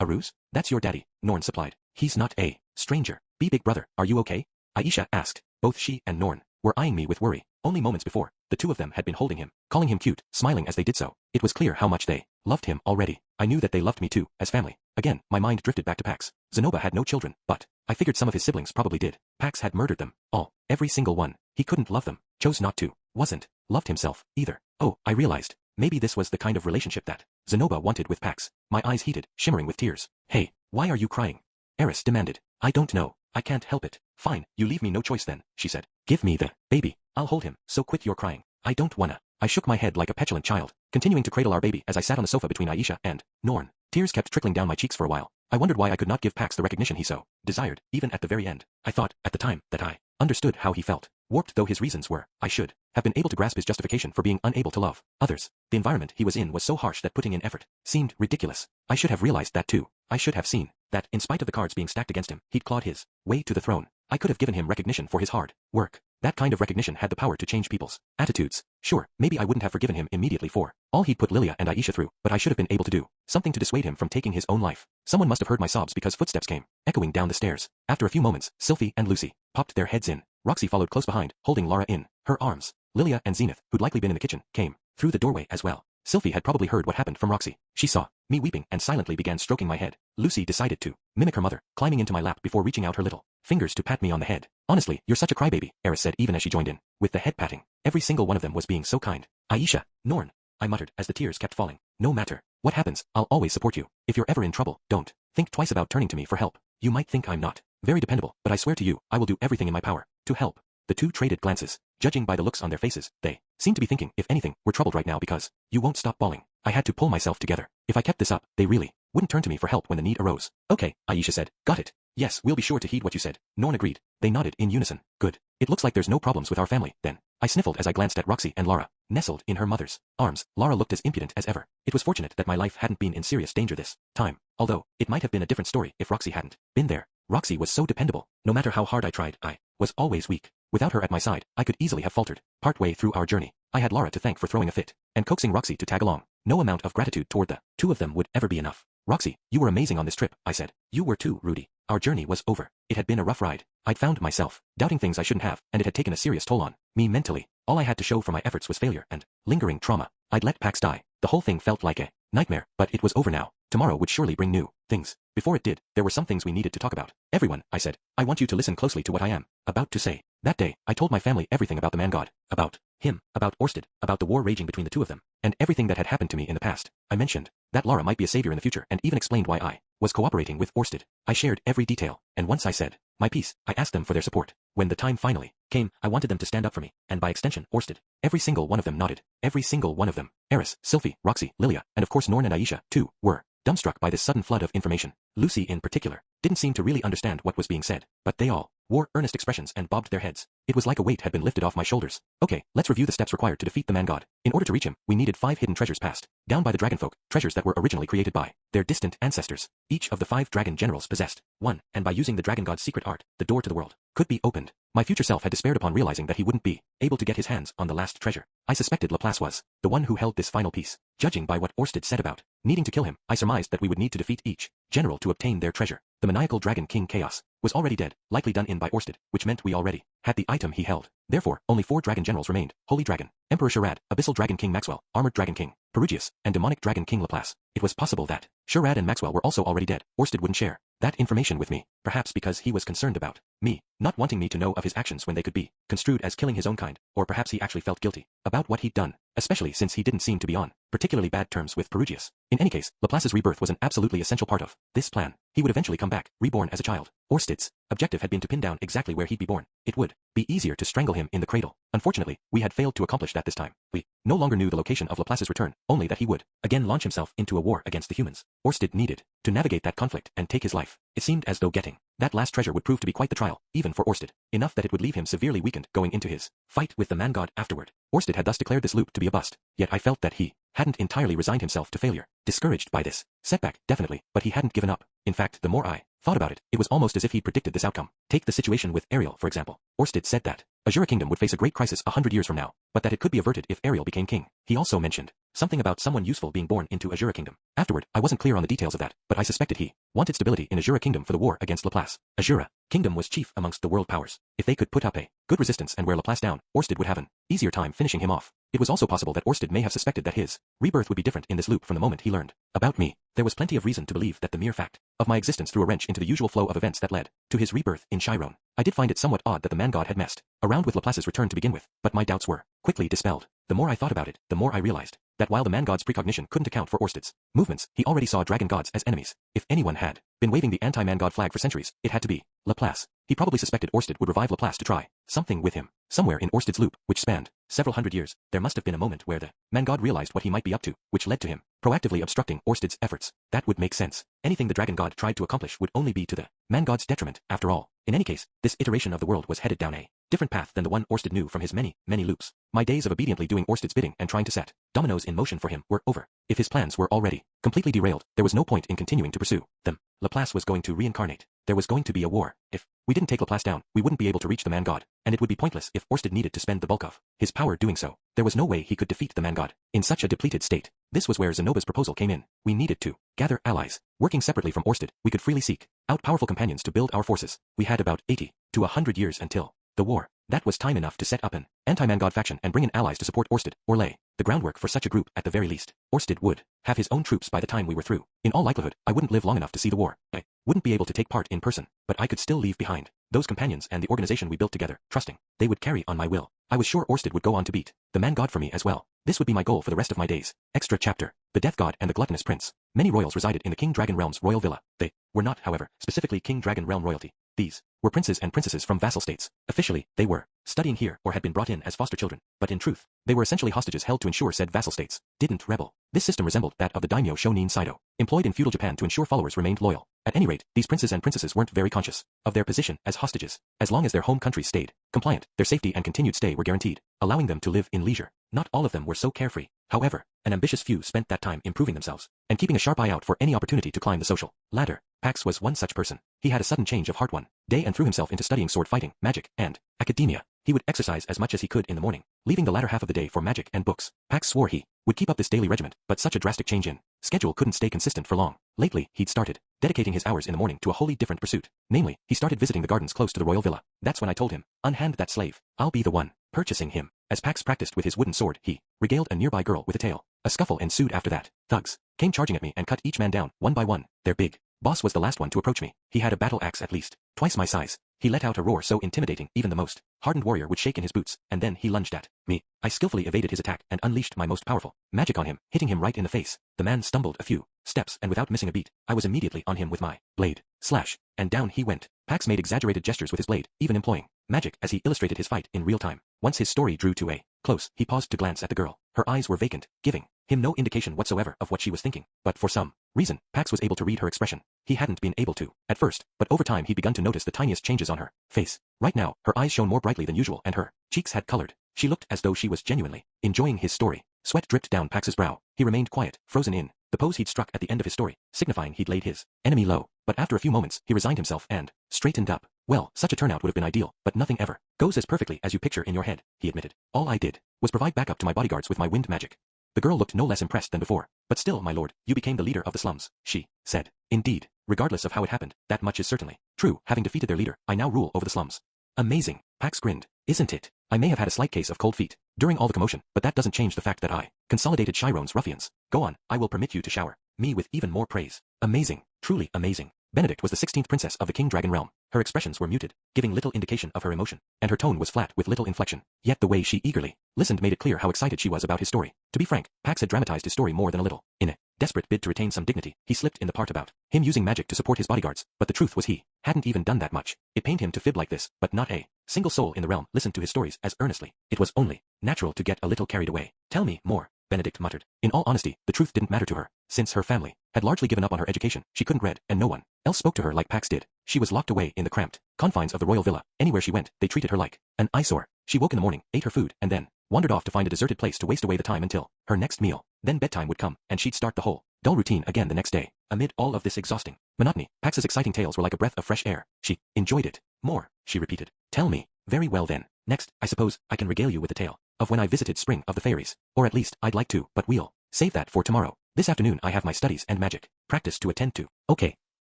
Aruz? That's your daddy, Norn supplied. "He's not a stranger. Big brother, are you okay?" Aisha asked. Both she and Norn were eyeing me with worry. Only moments before, the two of them had been holding him, calling him cute, smiling as they did so. It was clear how much they loved him already. I knew that they loved me too, as family. Again, my mind drifted back to Pax. Zenoba had no children, but I figured some of his siblings probably did. Pax had murdered them, all, every single one. He couldn't love them, chose not to, wasn't, loved himself, either. Oh, I realized. Maybe this was the kind of relationship that Zenoba wanted with Pax. My eyes heated, shimmering with tears. Hey, why are you crying? Eris demanded. I don't know. I can't help it. Fine, you leave me no choice then, she said. Give me the baby. I'll hold him, so quit your crying. I don't wanna. I shook my head like a petulant child, continuing to cradle our baby as I sat on the sofa between Aisha and Norn. Tears kept trickling down my cheeks for a while. I wondered why I could not give Pax the recognition he so desired, even at the very end. I thought, at the time, that I understood how he felt. Warped though his reasons were, I should have been able to grasp his justification for being unable to love others. The environment he was in was so harsh that putting in effort seemed ridiculous. I should have realized that too. I should have seen that, in spite of the cards being stacked against him, he'd clawed his way to the throne. I could have given him recognition for his hard work. That kind of recognition had the power to change people's attitudes. Sure, maybe I wouldn't have forgiven him immediately for all he'd put Lilia and Aisha through, but I should have been able to do something to dissuade him from taking his own life. Someone must have heard my sobs because footsteps came echoing down the stairs. After a few moments, Sylphie and Lucy popped their heads in. Roxy followed close behind, holding Lara in her arms. Lilia and Zenith, who'd likely been in the kitchen, came through the doorway as well. Sylphie had probably heard what happened from Roxy. She saw me weeping and silently began stroking my head. Lucy decided to mimic her mother, climbing into my lap before reaching out her little fingers to pat me on the head. Honestly, you're such a crybaby, Eris said even as she joined in with the head patting. Every single one of them was being so kind. Aisha, Norn, I muttered as the tears kept falling. No matter what happens, I'll always support you. If you're ever in trouble, don't think twice about turning to me for help. You might think I'm not very dependable, but I swear to you, I will do everything in my power to help. The two traded glances. Judging by the looks on their faces, they seemed to be thinking, if anything, we're troubled right now because you won't stop bawling. I had to pull myself together. If I kept this up, they really wouldn't turn to me for help when the need arose. Okay, Aisha said. Got it. Yes, we'll be sure to heed what you said. Norn agreed. They nodded in unison. Good. It looks like there's no problems with our family, then. I sniffled as I glanced at Roxy and Lara, nestled in her mother's arms. Lara looked as impudent as ever. It was fortunate that my life hadn't been in serious danger this time, although it might have been a different story if Roxy hadn't been there. Roxy was so dependable. No matter how hard I tried, I was always weak. Without her at my side, I could easily have faltered. Partway through our journey, I had Lara to thank for throwing a fit and coaxing Roxy to tag along. No amount of gratitude toward the two of them would ever be enough. Roxy, you were amazing on this trip, I said. You were too, Rudy. Our journey was over. It had been a rough ride. I'd found myself doubting things I shouldn't have, and it had taken a serious toll on me mentally. All I had to show for my efforts was failure and lingering trauma. I'd let Pax die. The whole thing felt like a nightmare, but it was over now. Tomorrow would surely bring new things. Before it did, there were some things we needed to talk about. Everyone, I said, I want you to listen closely to what I am about to say. That day, I told my family everything about the man god, about him, about Orsted, about the war raging between the two of them, and everything that had happened to me in the past. I mentioned that Lara might be a savior in the future and even explained why I was cooperating with Orsted. I shared every detail, and once I said my piece, I asked them for their support. When the time finally came, I wanted them to stand up for me, and by extension, Orsted. Every single one of them nodded. Every single one of them. Eris, Sylphie, Roxy, Lilia, and of course Norn and Aisha, too, were dumbstruck by this sudden flood of information. Lucy in particular didn't seem to really understand what was being said, but they all wore earnest expressions and bobbed their heads. It was like a weight had been lifted off my shoulders. Okay, let's review the steps required to defeat the man god. In order to reach him, we needed 5 hidden treasures passed down by the dragonfolk, treasures that were originally created by their distant ancestors. Each of the 5 dragon generals possessed one, and by using the dragon god's secret art, the door to the world could be opened. My future self had despaired upon realizing that he wouldn't be able to get his hands on the last treasure. I suspected Laplace was the one who held this final piece. Judging by what Orsted said about needing to kill him, I surmised that we would need to defeat each general to obtain their treasure. The maniacal dragon king Chaos was already dead, likely done in by Orsted, which meant we already had the item he held. Therefore, only 4 dragon generals remained: Holy Dragon, Emperor Sharad, Abyssal Dragon King Maxwell, Armored Dragon King Perugius, and Demonic Dragon King Laplace. It was possible that Sharad and Maxwell were also already dead. Orsted wouldn't share that information with me, perhaps because he was concerned about me, not wanting me to know of his actions when they could be construed as killing his own kind, or perhaps he actually felt guilty about what he'd done, especially since he didn't seem to be on particularly bad terms with Perugius. In any case, Laplace's rebirth was an absolutely essential part of this plan. He would eventually come back, reborn as a child. Orsted's objective had been to pin down exactly where he'd be born. It would be easier to strangle him in the cradle. Unfortunately, we had failed to accomplish that this time. We no longer knew the location of Laplace's return, only that he would again launch himself into a war against the humans. Orsted needed to navigate that conflict and take his life. It seemed as though getting that last treasure would prove to be quite the trial, even for Orsted, enough that it would leave him severely weakened going into his fight with the man god afterward. Orsted had thus declared this loop to be a bust, yet I felt that he hadn't entirely resigned himself to failure. Discouraged by this setback, definitely, but he hadn't given up. In fact, the more I thought about it, it was almost as if he'd predicted this outcome. Take the situation with Ariel, for example. Orsted said that Azura Kingdom would face a great crisis 100 years from now, but that it could be averted if Ariel became king. He also mentioned Something about someone useful being born into Azura Kingdom. Afterward, I wasn't clear on the details of that, but I suspected he wanted stability in Azura Kingdom for the war against Laplace. Azura Kingdom was chief amongst the world powers. If they could put up a good resistance and wear Laplace down, Orsted would have an easier time finishing him off. It was also possible that Orsted may have suspected that his rebirth would be different in this loop from the moment he learned about me. There was plenty of reason to believe that the mere fact of my existence threw a wrench into the usual flow of events that led to his rebirth in Chiron. I did find it somewhat odd that the man god had messed around with Laplace's return to begin with, but my doubts were quickly dispelled. The more I thought about it, the more I realized that while the man god's precognition couldn't account for Orsted's movements, he already saw dragon gods as enemies. If anyone had been waving the anti-man god flag for centuries, it had to be Laplace. He probably suspected Orsted would revive Laplace to try something with him. Somewhere in Orsted's loop, which spanned several hundred years, there must have been a moment where the man god realized what he might be up to, which led to him proactively obstructing Orsted's efforts. That would make sense. Anything the dragon god tried to accomplish would only be to the man god's detriment, after all. In any case, this iteration of the world was headed down a different path than the one Orsted knew from his many loops. My days of obediently doing Orsted's bidding and trying to set dominoes in motion for him were over. If his plans were already completely derailed, there was no point in continuing to pursue them. Laplace was going to reincarnate. There was going to be a war. If we didn't take Laplace down, we wouldn't be able to reach the man god, and it would be pointless if Orsted needed to spend the bulk of his power doing so. There was no way he could defeat the man god in such a depleted state. This was where Zenoba's proposal came in. We needed to gather allies. Working separately from Orsted, we could freely seek out powerful companions to build our forces. We had about 80 to 100 years until the war. That was time enough to set up an anti-man god faction and bring in allies to support Orsted, or lay the groundwork for such a group at the very least. Orsted would have his own troops by the time we were through. In all likelihood, I wouldn't live long enough to see the war. I wouldn't be able to take part in person, but I could still leave behind those companions and the organization we built together, trusting they would carry on my will. I was sure Orsted would go on to beat the man god for me as well. This would be my goal for the rest of my days. Extra chapter: The Death God and the Gluttonous Prince. Many royals resided in the King Dragon Realm's royal villa. They were not, however, specifically King Dragon Realm royalty. These were princes and princesses from vassal states. Officially, they were studying here or had been brought in as foster children, but in truth, they were essentially hostages held to ensure said vassal states didn't rebel. This system resembled that of the daimyo shonin saido, employed in feudal Japan to ensure followers remained loyal. At any rate, these princes and princesses weren't very conscious of their position as hostages. As long as their home countries stayed compliant, their safety and continued stay were guaranteed, allowing them to live in leisure. Not all of them were so carefree. However, an ambitious few spent that time improving themselves and keeping a sharp eye out for any opportunity to climb the social ladder. Pax was one such person. He had a sudden change of heart one day and threw himself into studying sword fighting, magic, and academia. He would exercise as much as he could in the morning, leaving the latter half of the day for magic and books. Pax swore he would keep up this daily regiment, but such a drastic change in schedule couldn't stay consistent for long. Lately, he'd started dedicating his hours in the morning to a wholly different pursuit. Namely, he started visiting the gardens close to the royal villa. That's when I told him, unhand that slave. I'll be the one purchasing him. As Pax practiced with his wooden sword, he regaled a nearby girl with a tail. A scuffle ensued after that. Thugs came charging at me and cut each man down, one by one. Their big boss was the last one to approach me. He had a battle axe at least twice my size. He let out a roar so intimidating even the most hardened warrior would shake in his boots, and then he lunged at me. I skillfully evaded his attack and unleashed my most powerful magic on him, hitting him right in the face. The man stumbled a few steps, and without missing a beat, I was immediately on him with my blade. Slash, and down he went. Pax made exaggerated gestures with his blade, even employing magic as he illustrated his fight in real time. Once his story drew to a close, he paused to glance at the girl. Her eyes were vacant, giving him no indication whatsoever of what she was thinking, but for some reason, Pax was able to read her expression. He hadn't been able to at first, but over time he'd begun to notice the tiniest changes on her face. Right now, her eyes shone more brightly than usual and her cheeks had colored. She looked as though she was genuinely enjoying his story. Sweat dripped down Pax's brow. He remained quiet, frozen in the pose he'd struck at the end of his story, signifying he'd laid his enemy low. But after a few moments, he resigned himself and straightened up. Well, such a turnout would have been ideal, but nothing ever goes as perfectly as you picture in your head, he admitted. All I did was provide backup to my bodyguards with my wind magic. The girl looked no less impressed than before. But still, my lord, you became the leader of the slums, she said. Indeed, regardless of how it happened, that much is certainly true. Having defeated their leader, I now rule over the slums. Amazing, Pax grinned. Isn't it? I may have had a slight case of cold feet during all the commotion, but that doesn't change the fact that I consolidated Chiron's ruffians. Go on, I will permit you to shower me with even more praise. Amazing, truly amazing. Benedict was the 16th princess of the King Dragon Realm. Her expressions were muted, giving little indication of her emotion, and her tone was flat with little inflection. Yet the way she eagerly listened made it clear how excited she was about his story. To be frank, Pax had dramatized his story more than a little. In a desperate bid to retain some dignity, he slipped in the part about him using magic to support his bodyguards, but the truth was he hadn't even done that much. It pained him to fib like this, but not a single soul in the realm listened to his stories as earnestly. It was only natural to get a little carried away. Tell me more, Benedict muttered. In all honesty, the truth didn't matter to her. Since her family had largely given up on her education, she couldn't read, and no one else spoke to her like Pax did. She was locked away in the cramped confines of the royal villa. Anywhere she went, they treated her like an eyesore. She woke in the morning, ate her food, and then wandered off to find a deserted place to waste away the time until her next meal. Then bedtime would come, and she'd start the whole dull routine again the next day. Amid all of this exhausting monotony, Pax's exciting tales were like a breath of fresh air. She enjoyed it. More, she repeated. Tell me. Very well then. Next, I suppose, I can regale you with the tale of when I visited Spring of the Fairies. Or at least, I'd like to, but we'll Save that for tomorrow. This afternoon I have my studies and magic practice to attend to. Okay.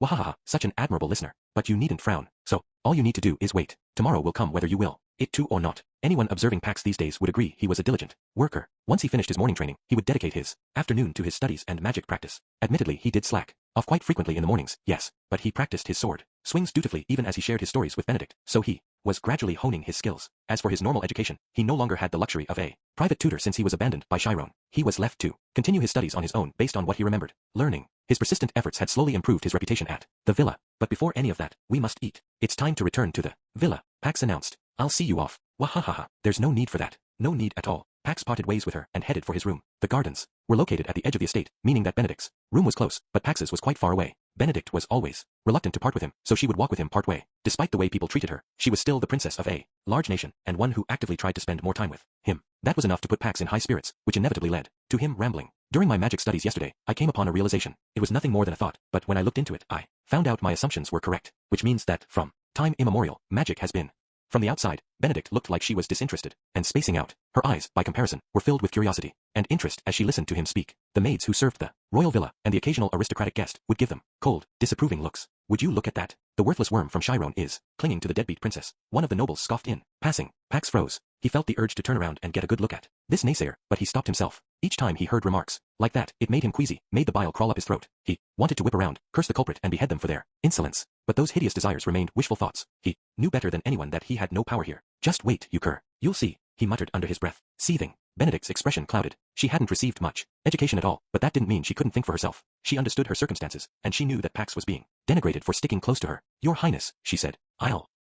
Wahaha, such an admirable listener. But you needn't frown. So, all you need to do is wait. Tomorrow will come whether you will it to or not. Anyone observing Pax these days would agree he was a diligent worker. Once he finished his morning training, he would dedicate his afternoon to his studies and magic practice. Admittedly, he did slack off quite frequently in the mornings, yes, but he practiced his sword swings dutifully even as he shared his stories with Benedict, so he was gradually honing his skills. As for his normal education, he no longer had the luxury of a private tutor since he was abandoned by Chiron. He was left to continue his studies on his own based on what he remembered. Learning. His persistent efforts had slowly improved his reputation at the villa. But before any of that, we must eat. It's time to return to the villa, Pax announced. I'll see you off. Wahahaha. There's no need for that. No need at all. Pax parted ways with her and headed for his room. The gardens were located at the edge of the estate, meaning that Benedict's room was close, but Pax's was quite far away. Benedict was always reluctant to part with him, so she would walk with him part way. Despite the way people treated her, she was still the princess of a large nation, and one who actively tried to spend more time with him. That was enough to put Pax in high spirits, which inevitably led to him rambling. During my magic studies yesterday, I came upon a realization. It was nothing more than a thought, but when I looked into it, I found out my assumptions were correct, which means that, from time immemorial, magic has been. From the outside, Benedict looked like she was disinterested and spacing out. Her eyes, by comparison, were filled with curiosity and interest as she listened to him speak. The maids who served the royal villa and the occasional aristocratic guest would give them cold, disapproving looks. Would you look at that? The worthless worm from Chiron is clinging to the deadbeat princess. One of the nobles scoffed in passing. Pax froze. He felt the urge to turn around and get a good look at this naysayer, but he stopped himself. Each time he heard remarks like that, it made him queasy, made the bile crawl up his throat. He wanted to whip around, curse the culprit and behead them for their insolence. But those hideous desires remained wishful thoughts. He knew better than anyone that he had no power here. Just wait, you cur. You'll see, he muttered under his breath. Seething. Benedict's expression clouded. She hadn't received much education at all, but that didn't mean she couldn't think for herself. She understood her circumstances, and she knew that Pax was being denigrated for sticking close to her. Your Highness, she said.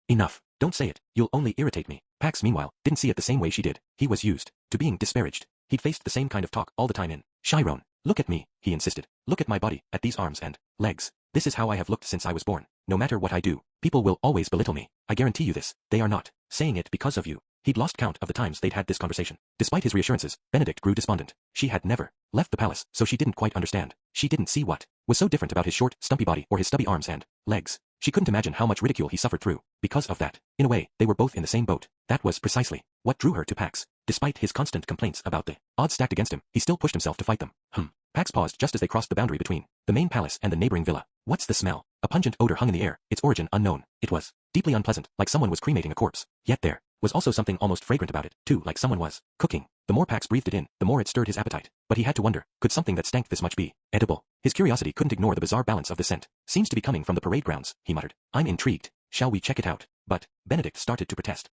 Enough. Don't say it. You'll only irritate me. Pax, meanwhile, didn't see it the same way she did. He was used to being disparaged. He'd faced the same kind of talk all the time in Chiron. Look at me, he insisted. Look at my body, at these arms and legs. This is how I have looked since I was born. No matter what I do, people will always belittle me. I guarantee you this. They are not saying it because of you. He'd lost count of the times they'd had this conversation. Despite his reassurances, Benedict grew despondent. She had never left the palace, so she didn't quite understand. She didn't see what was so different about his short, stumpy body or his stubby arms and legs. She couldn't imagine how much ridicule he suffered through because of that. In a way, they were both in the same boat. That was precisely what drew her to Pax. Despite his constant complaints about the odds stacked against him, he still pushed himself to fight them. Pax paused just as they crossed the boundary between the main palace and the neighboring villa. What's the smell? A pungent odor hung in the air, its origin unknown. It was deeply unpleasant, like someone was cremating a corpse. Yet there was also something almost fragrant about it, too, like someone was cooking. The more Pax breathed it in, the more it stirred his appetite. But he had to wonder, could something that stank this much be edible? His curiosity couldn't ignore the bizarre balance of the scent. Seems to be coming from the parade grounds, he muttered. I'm intrigued. Shall we check it out? But Benedict started to protest.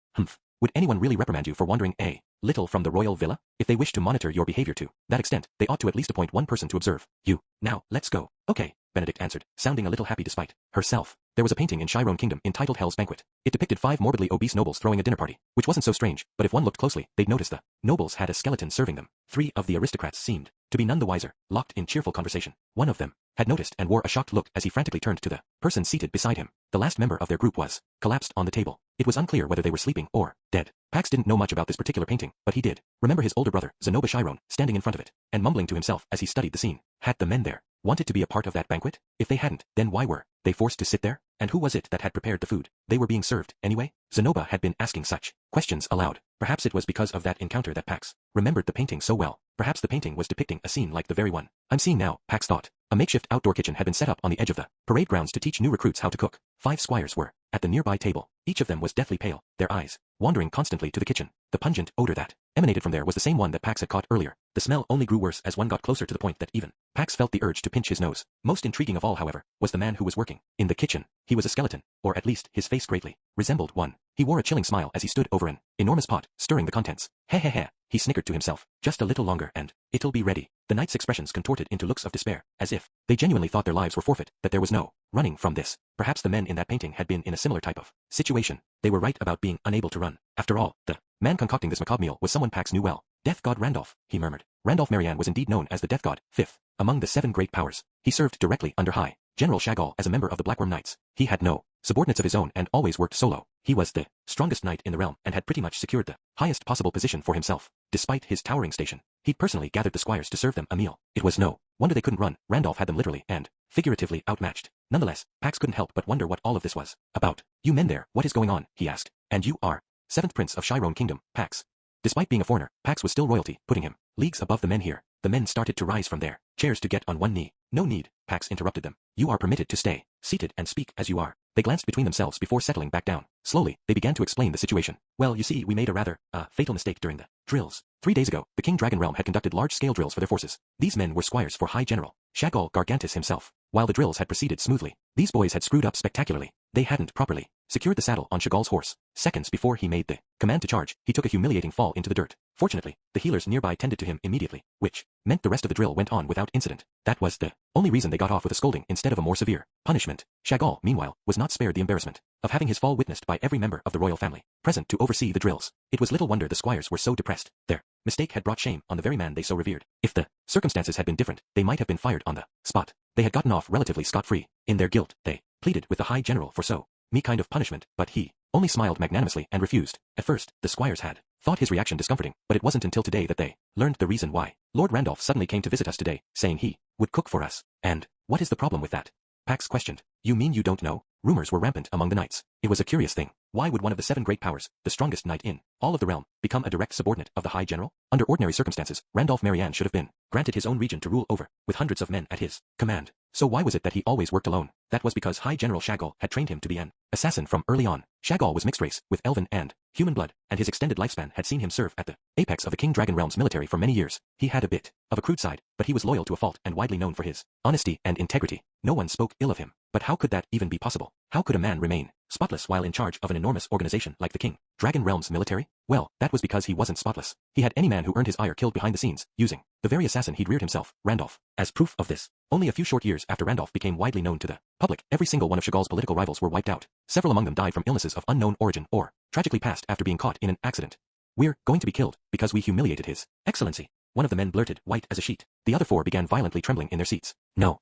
Would anyone really reprimand you for wandering a little from the royal villa? If they wish to monitor your behavior to that extent, they ought to at least appoint one person to observe you. Now, let's go. Okay, Benedict answered, sounding a little happy despite herself. There was a painting in Chiron Kingdom entitled Hell's Banquet. It depicted 5 morbidly obese nobles throwing a dinner party, which wasn't so strange, but if one looked closely, they'd notice the nobles had a skeleton serving them. 3 of the aristocrats seemed to be none the wiser, locked in cheerful conversation. One of them had noticed and wore a shocked look as he frantically turned to the person seated beside him. The last member of their group was collapsed on the table. It was unclear whether they were sleeping or dead. Pax didn't know much about this particular painting, but he did remember his older brother, Zenoba Chiron, standing in front of it, and mumbling to himself as he studied the scene. Had the men there wanted to be a part of that banquet? If they hadn't, then why were they forced to sit there? And who was it that had prepared the food? They were being served, anyway? Zenoba had been asking such questions aloud. Perhaps it was because of that encounter that Pax remembered the painting so well. Perhaps the painting was depicting a scene like the very one I'm seeing now, Pax thought. A makeshift outdoor kitchen had been set up on the edge of the parade grounds to teach new recruits how to cook. 5 squires were at the nearby table. Each of them was deathly pale, their eyes wandering constantly to the kitchen. The pungent odor that emanated from there was the same one that Pax had caught earlier. The smell only grew worse as one got closer to the point that even Pax felt the urge to pinch his nose. Most intriguing of all, however, was the man who was working in the kitchen. He was a skeleton, or at least his face greatly resembled one. He wore a chilling smile as he stood over an enormous pot, stirring the contents. Heh, he snickered to himself. Just a little longer and it'll be ready. The knight's expressions contorted into looks of despair, as if they genuinely thought their lives were forfeit, that there was no running from this. Perhaps the men in that painting had been in a similar type of situation. They were right about being unable to run. After all, the man concocting this macabre meal was someone Pax knew well. Death God Randolph, he murmured. Randolph Marianne was indeed known as the Death God, 5th among the 7 great powers. He served directly under High General Chagall as a member of the Blackworm Knights. He had no subordinates of his own and always worked solo. He was the strongest knight in the realm and had pretty much secured the highest possible position for himself. Despite his towering station, he'd personally gathered the squires to serve them a meal. It was no wonder they couldn't run. Randolph had them literally and figuratively outmatched. Nonetheless, Pax couldn't help but wonder what all of this was about. You men there, what is going on? He asked. And you are 7th Prince of Chiron Kingdom, Pax. Despite being a foreigner, Pax was still royalty, putting him leagues above the men here. The men started to rise from their chairs to get on one knee. No need, Pax interrupted them. You are permitted to stay seated and speak as you are. They glanced between themselves before settling back down. Slowly, they began to explain the situation. Well, you see, we made a rather, fatal mistake during the drills. 3 days ago, the King Dragon Realm had conducted large-scale drills for their forces. These men were squires for High General Shagall Gargantus himself. While the drills had proceeded smoothly, these boys had screwed up spectacularly. They hadn't properly secured the saddle on Shagall's horse. Seconds before he made the command to charge, he took a humiliating fall into the dirt. Fortunately, the healers nearby tended to him immediately, which meant the rest of the drill went on without incident. That was the only reason they got off with a scolding instead of a more severe punishment. Shagall, meanwhile, was not spared the embarrassment of having his fall witnessed by every member of the royal family present to oversee the drills. It was little wonder the squires were so depressed. Their mistake had brought shame on the very man they so revered. If the circumstances had been different, they might have been fired on the spot. They had gotten off relatively scot-free. In their guilt, they pleaded with the High General for me kind of punishment, but he only smiled magnanimously and refused. At first, the squires had thought his reaction discomforting, but it wasn't until today that they learned the reason why. Lord Randolph suddenly came to visit us today, saying he would cook for us. And what is the problem with that? Pax questioned. You mean you don't know? Rumors were rampant among the knights. It was a curious thing. Why would one of the 7 great powers, the strongest knight in all of the realm, become a direct subordinate of the High General? Under ordinary circumstances, Randolph Marianne should have been granted his own region to rule over, with hundreds of men at his command. So why was it that he always worked alone? That was because High General Shagall had trained him to be an assassin from early on. Shagall was mixed race, with elven and human blood, and his extended lifespan had seen him serve at the apex of the King Dragon Realm's military for many years. He had a bit of a crude side, but he was loyal to a fault and widely known for his honesty and integrity. No one spoke ill of him. But how could that even be possible? How could a man remain spotless while in charge of an enormous organization like the King Dragon Realm's military? Well, that was because he wasn't spotless. He had any man who earned his ire killed behind the scenes, using the very assassin he'd reared himself, Randolph. As proof of this, only a few short years after Randolph became widely known to the public, every single one of Shagall's political rivals were wiped out. Several among them died from illnesses of unknown origin or tragically passed after being caught in an accident. We're going to be killed because we humiliated His Excellency. One of the men blurted, white as a sheet. The other 4 began violently trembling in their seats. No,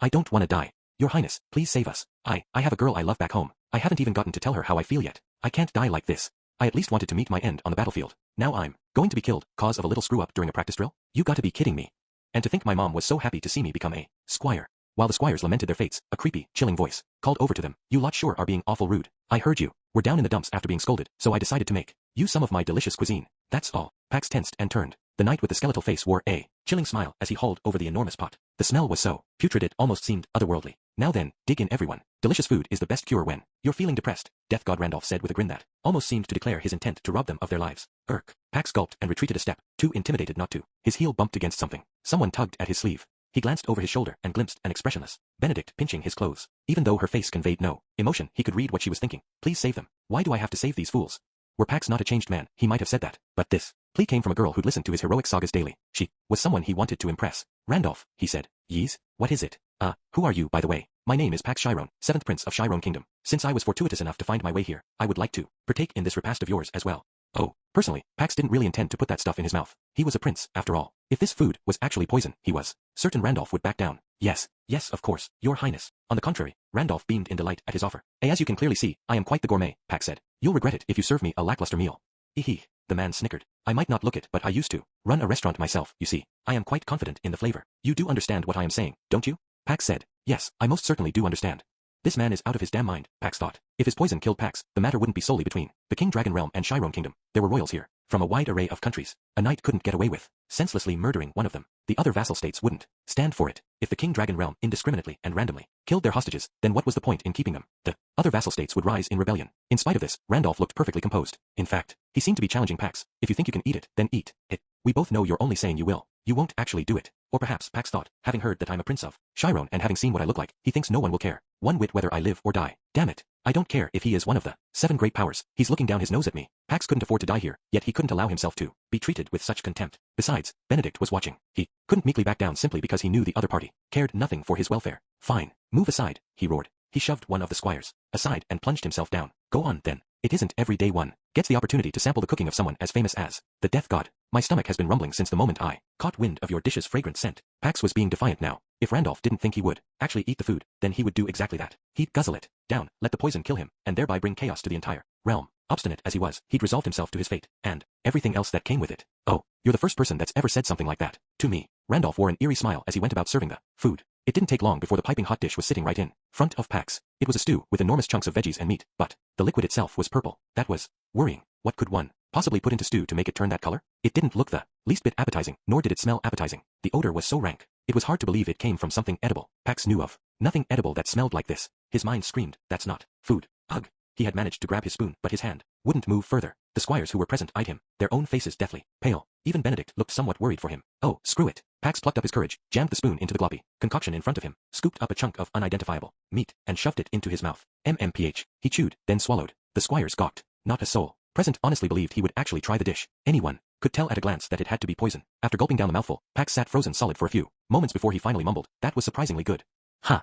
I don't want to die. Your Highness, please save us. I have a girl I love back home. I haven't even gotten to tell her how I feel yet. I can't die like this. I at least wanted to meet my end on the battlefield. Now I'm going to be killed, cause of a little screw-up during a practice drill? You got to be kidding me. And to think my mom was so happy to see me become a squire. While the squires lamented their fates, a creepy, chilling voice called over to them. You lot sure are being awful rude. I heard you. We're down in the dumps after being scolded, so I decided to make you some of my delicious cuisine. That's all. Pax tensed and turned. The knight with the skeletal face wore a chilling smile as he hauled over the enormous pot. The smell was so putrid it almost seemed otherworldly. Now then, dig in everyone. Delicious food is the best cure when you're feeling depressed, Death God Randolph said with a grin that almost seemed to declare his intent to rob them of their lives. Pax gulped and retreated a step, too intimidated not to. His heel bumped against something. Someone tugged at his sleeve. He glanced over his shoulder and glimpsed an expressionless Benedict pinching his clothes. Even though her face conveyed no emotion, he could read what she was thinking. Please save them. Why do I have to save these fools? Were Pax not a changed man, he might have said that. But this plea came from a girl who'd listened to his heroic sagas daily. She was someone he wanted to impress. Randolph, he said. Yees? What is it? Who are you, by the way? My name is Pax Chiron, 7th Prince of Chiron Kingdom. Since I was fortuitous enough to find my way here, I would like to partake in this repast of yours as well. Oh, personally, Pax didn't really intend to put that stuff in his mouth. He was a prince, after all. If this food was actually poison, he was certain Randolph would back down. Yes, of course, your highness. On the contrary, Randolph beamed in delight at his offer. As you can clearly see, I am quite the gourmet, Pax said. You'll regret it if you serve me a lackluster meal. The man snickered. I might not look it, but I used to run a restaurant myself, you see. I am quite confident in the flavor. You do understand what I am saying, don't you? Pax said. Yes, I most certainly do understand. This man is out of his damn mind, Pax thought. If his poison killed Pax, the matter wouldn't be solely between the King Dragon Realm and Chiron Kingdom. There were royals here, from a wide array of countries. A knight couldn't get away with senselessly murdering one of them. The other vassal states wouldn't stand for it. If the King Dragon Realm indiscriminately and randomly killed their hostages, then what was the point in keeping them? The other vassal states would rise in rebellion. In spite of this, Randolph looked perfectly composed. In fact, he seemed to be challenging Pax. If you think you can eat it, then eat it. We both know you're only saying you will. You won't actually do it. Or perhaps, Pax thought, having heard that I'm a prince of Chiron and having seen what I look like, he thinks no one will care one whit whether I live or die. Damn it. I don't care if he is one of the 7 great powers. He's looking down his nose at me. Pax couldn't afford to die here, yet he couldn't allow himself to be treated with such contempt. Besides, Benedict was watching. He couldn't meekly back down simply because he knew the other party cared nothing for his welfare. Fine. Move aside, he roared. He shoved one of the squires aside and plunged himself down. Go on, then. It isn't every day one gets the opportunity to sample the cooking of someone as famous as the Death God. My stomach has been rumbling since the moment I caught wind of your dish's fragrant scent. Pax was being defiant now. If Randolph didn't think he would actually eat the food, then he would do exactly that. He'd guzzle it down, let the poison kill him, and thereby bring chaos to the entire realm. Obstinate as he was, he'd resolved himself to his fate, and everything else that came with it. Oh, you're the first person that's ever said something like that to me. Randolph wore an eerie smile as he went about serving the food. It didn't take long before the piping hot dish was sitting right in front of Pax. It was a stew with enormous chunks of veggies and meat, but the liquid itself was purple. That was worrying. What could one possibly put into stew to make it turn that color? It didn't look the least bit appetizing, nor did it smell appetizing. The odor was so rank. It was hard to believe it came from something edible. Pax knew of nothing edible that smelled like this. His mind screamed, that's not food. Ugh. He had managed to grab his spoon, but his hand wouldn't move further. The squires who were present eyed him, their own faces deathly pale. Even Benedict looked somewhat worried for him. Oh, screw it. Pax plucked up his courage, jammed the spoon into the gloppy concoction in front of him, scooped up a chunk of unidentifiable meat, and shoved it into his mouth. MMPH. He chewed, then swallowed. The squires gawked. Not a soul present honestly believed he would actually try the dish. Anyone could tell at a glance that it had to be poison. After gulping down the mouthful, Pax sat frozen solid for a few moments before he finally mumbled, that was surprisingly good. Huh.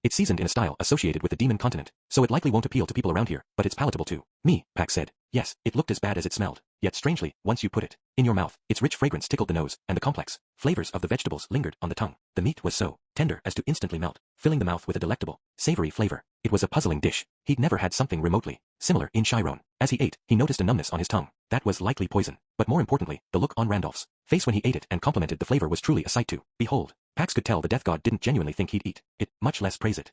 It's seasoned in a style associated with the demon continent, so it likely won't appeal to people around here, but it's palatable to me, Pax said. Yes, it looked as bad as it smelled. Yet strangely, once you put it in your mouth, its rich fragrance tickled the nose, and the complex flavors of the vegetables lingered on the tongue. The meat was so tender as to instantly melt, filling the mouth with a delectable, savory flavor. It was a puzzling dish. He'd never had something remotely similar in Chiron. As he ate, he noticed a numbness on his tongue. That was likely poison. But more importantly, the look on Randolph's face when he ate it and complimented the flavor was truly a sight to behold. Pax could tell the death god didn't genuinely think he'd eat it, much less praise it.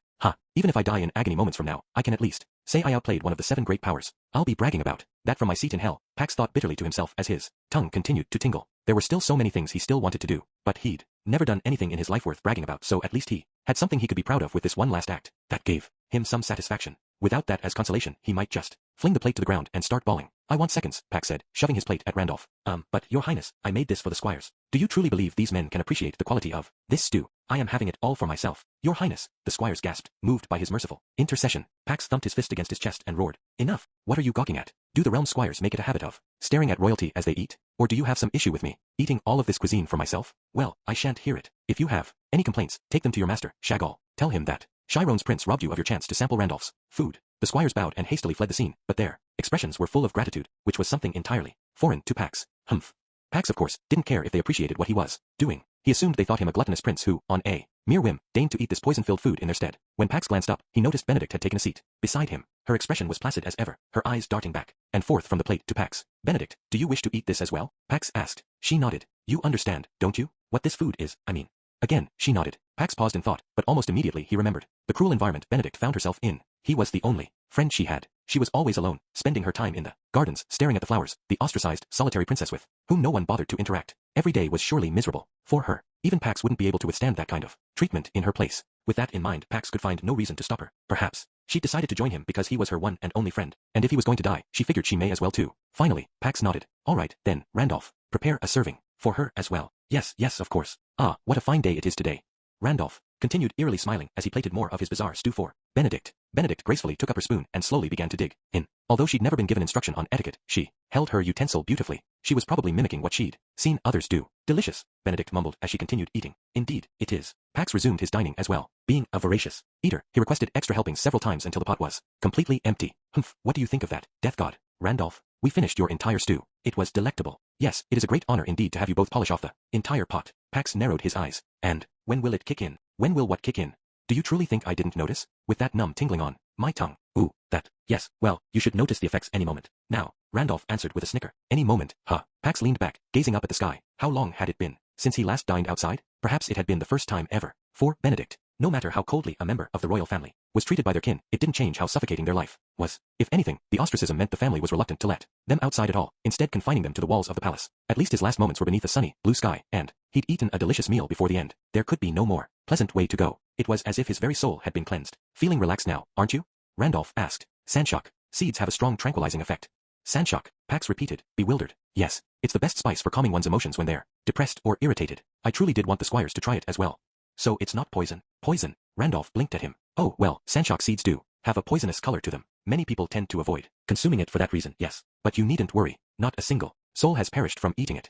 Even if I die in agony moments from now, I can at least say I outplayed one of the 7 great powers. I'll be bragging about that from my seat in hell, Pax thought bitterly to himself as his tongue continued to tingle. There were still so many things he still wanted to do, but he'd never done anything in his life worth bragging about, so at least he had something he could be proud of with this one last act. That gave him some satisfaction. Without that as consolation, he might just fling the plate to the ground and start bawling. I want seconds, Pax said, shoving his plate at Randolph. But your highness, I made this for the squires. Do you truly believe these men can appreciate the quality of this stew? I am having it all for myself. Your highness, the squires gasped, moved by his merciful intercession. Pax thumped his fist against his chest and roared. Enough. What are you gawking at? Do the realm squires make it a habit of staring at royalty as they eat? Or do you have some issue with me eating all of this cuisine for myself? Well, I shan't hear it. If you have any complaints, take them to your master, Shagall. Tell him that Chiron's prince robbed you of your chance to sample Randolph's food. The squires bowed and hastily fled the scene, but their expressions were full of gratitude, which was something entirely foreign to Pax. Humph. Pax, of course, didn't care if they appreciated what he was doing. He assumed they thought him a gluttonous prince who, on a mere whim, deigned to eat this poison-filled food in their stead. When Pax glanced up, he noticed Benedict had taken a seat beside him. Her expression was placid as ever, her eyes darting back and forth from the plate to Pax. Benedict, do you wish to eat this as well? Pax asked. She nodded. You understand, don't you? What this food is, I mean. Again, she nodded. Pax paused in thought, but almost immediately he remembered the cruel environment Benedict found herself in. He was the only friend she had. She was always alone, spending her time in the gardens, staring at the flowers, the ostracized, solitary princess with whom no one bothered to interact. Every day was surely miserable for her. Even Pax wouldn't be able to withstand that kind of treatment in her place. With that in mind, Pax could find no reason to stop her. Perhaps she decided to join him because he was her one and only friend, and if he was going to die, she figured she may as well too. Finally, Pax nodded. All right, then, Randolph, prepare a serving for her as well. Yes, of course. Ah, what a fine day it is today. Randolph continued eerily smiling as he plated more of his bizarre stew for Benedict. Benedict gracefully took up her spoon and slowly began to dig in. Although she'd never been given instruction on etiquette, she held her utensil beautifully. She was probably mimicking what she'd seen others do. Delicious, Benedict mumbled as she continued eating. Indeed, it is. Pax resumed his dining as well. Being a voracious eater, he requested extra helpings several times until the pot was completely empty. Humph, what do you think of that, death god? Randolph, we finished your entire stew. It was delectable. Yes, it is a great honor indeed to have you both polish off the entire pot. Pax narrowed his eyes. And when will it kick in? When will what kick in? Do you truly think I didn't notice? With that numb tingling on my tongue. Ooh, that. Yes, well, you should notice the effects any moment. Now, Randolph answered with a snicker. Any moment, huh? Pax leaned back, gazing up at the sky. How long had it been since he last dined outside? Perhaps it had been the first time ever. For Benedict, no matter how coldly a member of the royal family was treated by their kin, it didn't change how suffocating their life was. If anything, the ostracism meant the family was reluctant to let them outside at all, instead confining them to the walls of the palace. At least his last moments were beneath a sunny, blue sky, and he'd eaten a delicious meal before the end. There could be no more pleasant way to go. It was as if his very soul had been cleansed. Feeling relaxed now, aren't you? Randolph asked. Sanshock. Seeds have a strong tranquilizing effect. Sanshock, Pax repeated, bewildered. Yes, it's the best spice for calming one's emotions when they're depressed or irritated. I truly did want the squires to try it as well. So it's not poison. Poison? Randolph blinked at him. Oh, well, Sanshock seeds do have a poisonous color to them. Many people tend to avoid consuming it for that reason, yes. But you needn't worry. Not a single soul has perished from eating it.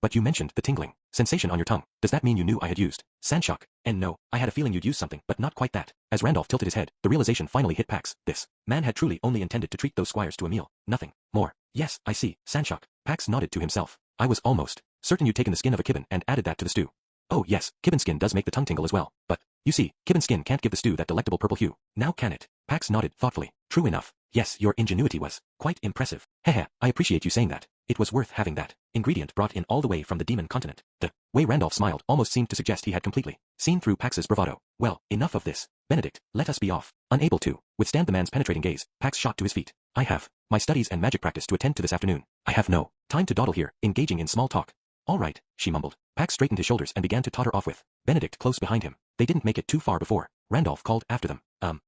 But you mentioned the tingling sensation on your tongue. Does that mean you knew I had used Sanshock? And no, I had a feeling you'd use something, but not quite that. As Randolph tilted his head, the realization finally hit Pax. This man had truly only intended to treat those squires to a meal. Nothing more. Yes, I see, Sanshock. Pax nodded to himself. I was almost certain you'd taken the skin of a kibbon and added that to the stew. Oh yes, kibbon skin does make the tongue tingle as well. But, you see, kibbon skin can't give the stew that delectable purple hue. Now can it? Pax nodded thoughtfully. True enough. Yes, your ingenuity was quite impressive. Hehe, I appreciate you saying that. It was worth having that ingredient brought in all the way from the demon continent. The way Randolph smiled almost seemed to suggest he had completely seen through Pax's bravado. Well, enough of this. Benedict, let us be off. Unable to withstand the man's penetrating gaze, Pax shot to his feet. I have my studies and magic practice to attend to this afternoon. I have no time to dawdle here, engaging in small talk. All right, she mumbled. Pax straightened his shoulders and began to totter off with Benedict close behind him. They didn't make it too far before Randolph called after them.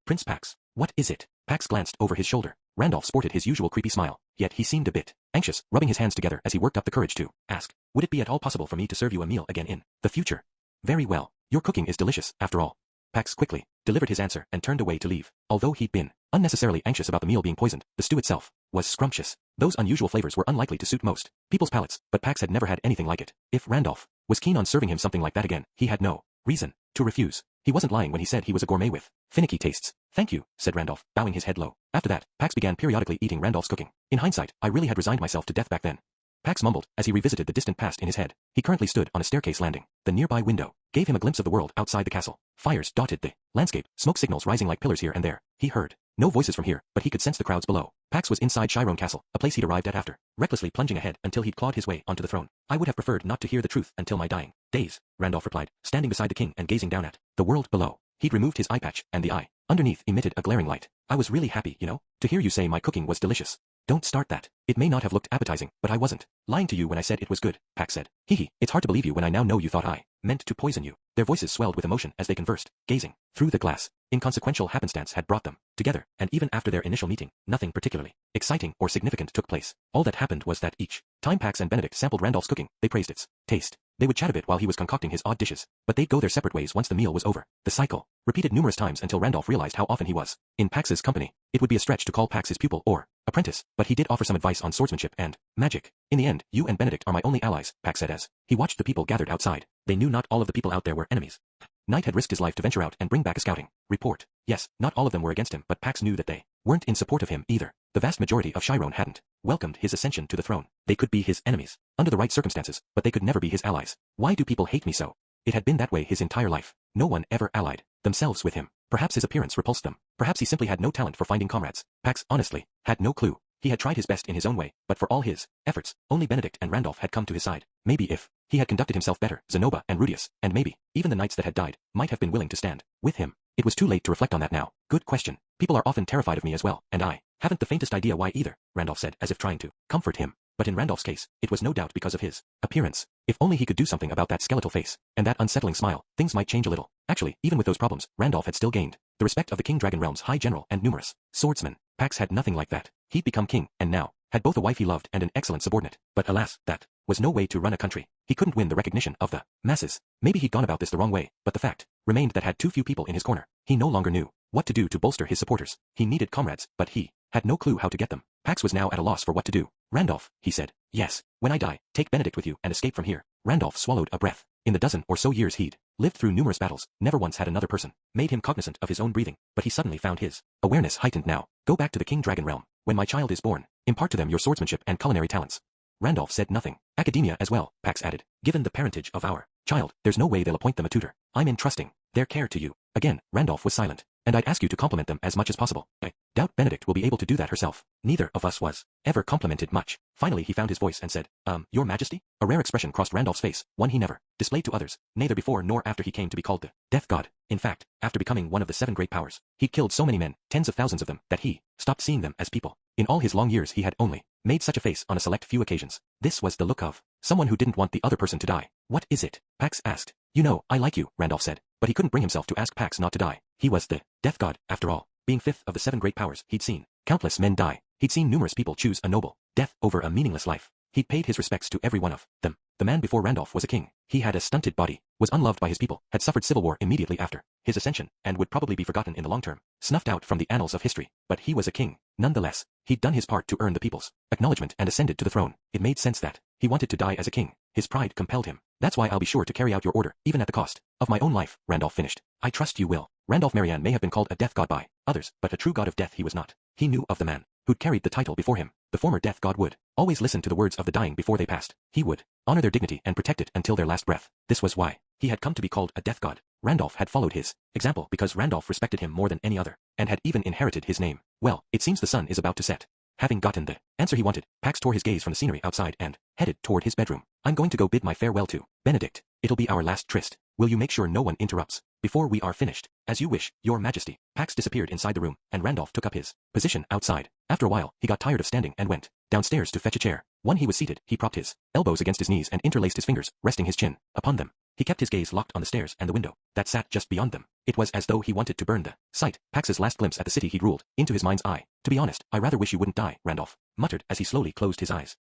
Prince Pax. What is it? Pax glanced over his shoulder. Randolph sported his usual creepy smile, yet he seemed a bit anxious, rubbing his hands together as he worked up the courage to ask, would it be at all possible for me to serve you a meal again in the future? Very well. Your cooking is delicious, after all. Pax quickly delivered his answer and turned away to leave. Although he'd been unnecessarily anxious about the meal being poisoned, the stew itself was scrumptious. Those unusual flavors were unlikely to suit most people's palates, but Pax had never had anything like it. If Randolph was keen on serving him something like that again, he had no reason to refuse. He wasn't lying when he said he was a gourmet with finicky tastes. Thank you, said Randolph, bowing his head low. After that, Pax began periodically eating Randolph's cooking. In hindsight, I really had resigned myself to death back then. Pax mumbled as he revisited the distant past in his head. He currently stood on a staircase landing. The nearby window gave him a glimpse of the world outside the castle. Fires dotted the landscape, smoke signals rising like pillars here and there. He heard no voices from here, but he could sense the crowds below. Pax was inside Chiron Castle, a place he'd arrived at after recklessly plunging ahead until he'd clawed his way onto the throne. I would have preferred not to hear the truth until my dying days, Randolph replied, standing beside the king and gazing down at the world below. He'd removed his eye patch, and the eye underneath emitted a glaring light. I was really happy, to hear you say my cooking was delicious. Don't start that. It may not have looked appetizing, but I wasn't lying to you when I said it was good, Pax said. Hee, it's hard to believe you when I now know you thought I meant to poison you. Their voices swelled with emotion as they conversed, gazing through the glass. Inconsequential happenstance had brought them together, and even after their initial meeting, nothing particularly exciting or significant took place. All that happened was that each time Pax and Benedict sampled Randolph's cooking, they praised its taste. They would chat a bit while he was concocting his odd dishes, but they'd go their separate ways once the meal was over. The cycle repeated numerous times until Randolph realized how often he was in Pax's company. It would be a stretch to call Pax his pupil or apprentice, but he did offer some advice on swordsmanship and magic. In the end, you and Benedict are my only allies, Pax said as he watched the people gathered outside. They knew not all of the people out there were enemies. Knight had risked his life to venture out and bring back a scouting report. Yes, not all of them were against him, but Pax knew that they weren't in support of him either. The vast majority of Chiron hadn't welcomed his ascension to the throne. They could be his enemies under the right circumstances, but they could never be his allies. Why do people hate me so? It had been that way his entire life. No one ever allied themselves with him. Perhaps his appearance repulsed them. Perhaps he simply had no talent for finding comrades. Pax honestly had no clue. He had tried his best in his own way, but for all his efforts, only Benedict and Randolph had come to his side. Maybe if he had conducted himself better, Zenoba and Rudius, and maybe even the knights that had died, might have been willing to stand with him. It was too late to reflect on that now. Good question. People are often terrified of me as well, and I haven't the faintest idea why either, Randolph said as if trying to comfort him. But in Randolph's case, it was no doubt because of his appearance. If only he could do something about that skeletal face and that unsettling smile, things might change a little. Actually, even with those problems, Randolph had still gained the respect of the King Dragon Realm's High General and numerous swordsmen. Pax had nothing like that. He'd become king, and now had both a wife he loved and an excellent subordinate. But alas, that was no way to run a country. He couldn't win the recognition of the masses. Maybe he'd gone about this the wrong way, but the fact remained that had too few people in his corner. He no longer knew what to do to bolster his supporters. He needed comrades, but he had no clue how to get them. Pax was now at a loss for what to do. Randolph, he said. Yes, when I die, take Benedict with you and escape from here. Randolph swallowed a breath. In the dozen or so years he'd lived through numerous battles, never once had another person made him cognizant of his own breathing, but he suddenly found his awareness heightened now. Go back to the King Dragon Realm. When my child is born, impart to them your swordsmanship and culinary talents. Randolph said nothing. Academia as well, Pax added. Given the parentage of our child, there's no way they'll appoint them a tutor. I'm entrusting their care to you. Again, Randolph was silent. And I'd ask you to compliment them as much as possible. I doubt Benedict will be able to do that herself. Neither of us was ever complimented much. Finally he found his voice and said, Your Majesty? A rare expression crossed Randolph's face, one he never displayed to others, neither before nor after he came to be called the Death God. In fact, after becoming one of the 7 great powers, he'd killed so many men, tens of thousands of them, that he stopped seeing them as people. In all his long years he had only made such a face on a select few occasions. This was the look of someone who didn't want the other person to die. What is it? Pax asked. You know, I like you, Randolph said, but he couldn't bring himself to ask Pax not to die. He was the Death God, after all. Being 5th of the 7 great powers, he'd seen countless men die. He'd seen numerous people choose a noble death over a meaningless life. He'd paid his respects to every one of them. The man before Randolph was a king. He had a stunted body, was unloved by his people, had suffered civil war immediately after his ascension, and would probably be forgotten in the long term, snuffed out from the annals of history. But he was a king. Nonetheless, he'd done his part to earn the people's acknowledgement and ascended to the throne. It made sense that he wanted to die as a king. His pride compelled him. That's why I'll be sure to carry out your order, even at the cost of my own life, Randolph finished. I trust you will. Randolph Marianne may have been called a death god by others, but a true god of death he was not. He knew of the man who'd carried the title before him. The former death god would always listen to the words of the dying before they passed. He would honor their dignity and protect it until their last breath. This was why he had come to be called a death god. Randolph had followed his example because Randolph respected him more than any other, and had even inherited his name. Well, it seems the sun is about to set. Having gotten the answer he wanted, Pax tore his gaze from the scenery outside and headed toward his bedroom. I'm going to go bid my farewell to Benedict. It'll be our last tryst. Will you make sure no one interrupts before we are finished? As you wish, Your Majesty. Pax disappeared inside the room, and Randolph took up his position outside. After a while, he got tired of standing and went downstairs to fetch a chair. When he was seated, he propped his elbows against his knees and interlaced his fingers, resting his chin upon them. He kept his gaze locked on the stairs and the window that sat just beyond them. It was as though he wanted to burn the sight, Pax's last glimpse at the city he'd ruled, into his mind's eye. To be honest, I rather wish you wouldn't die, Randolph muttered as he slowly closed his eyes.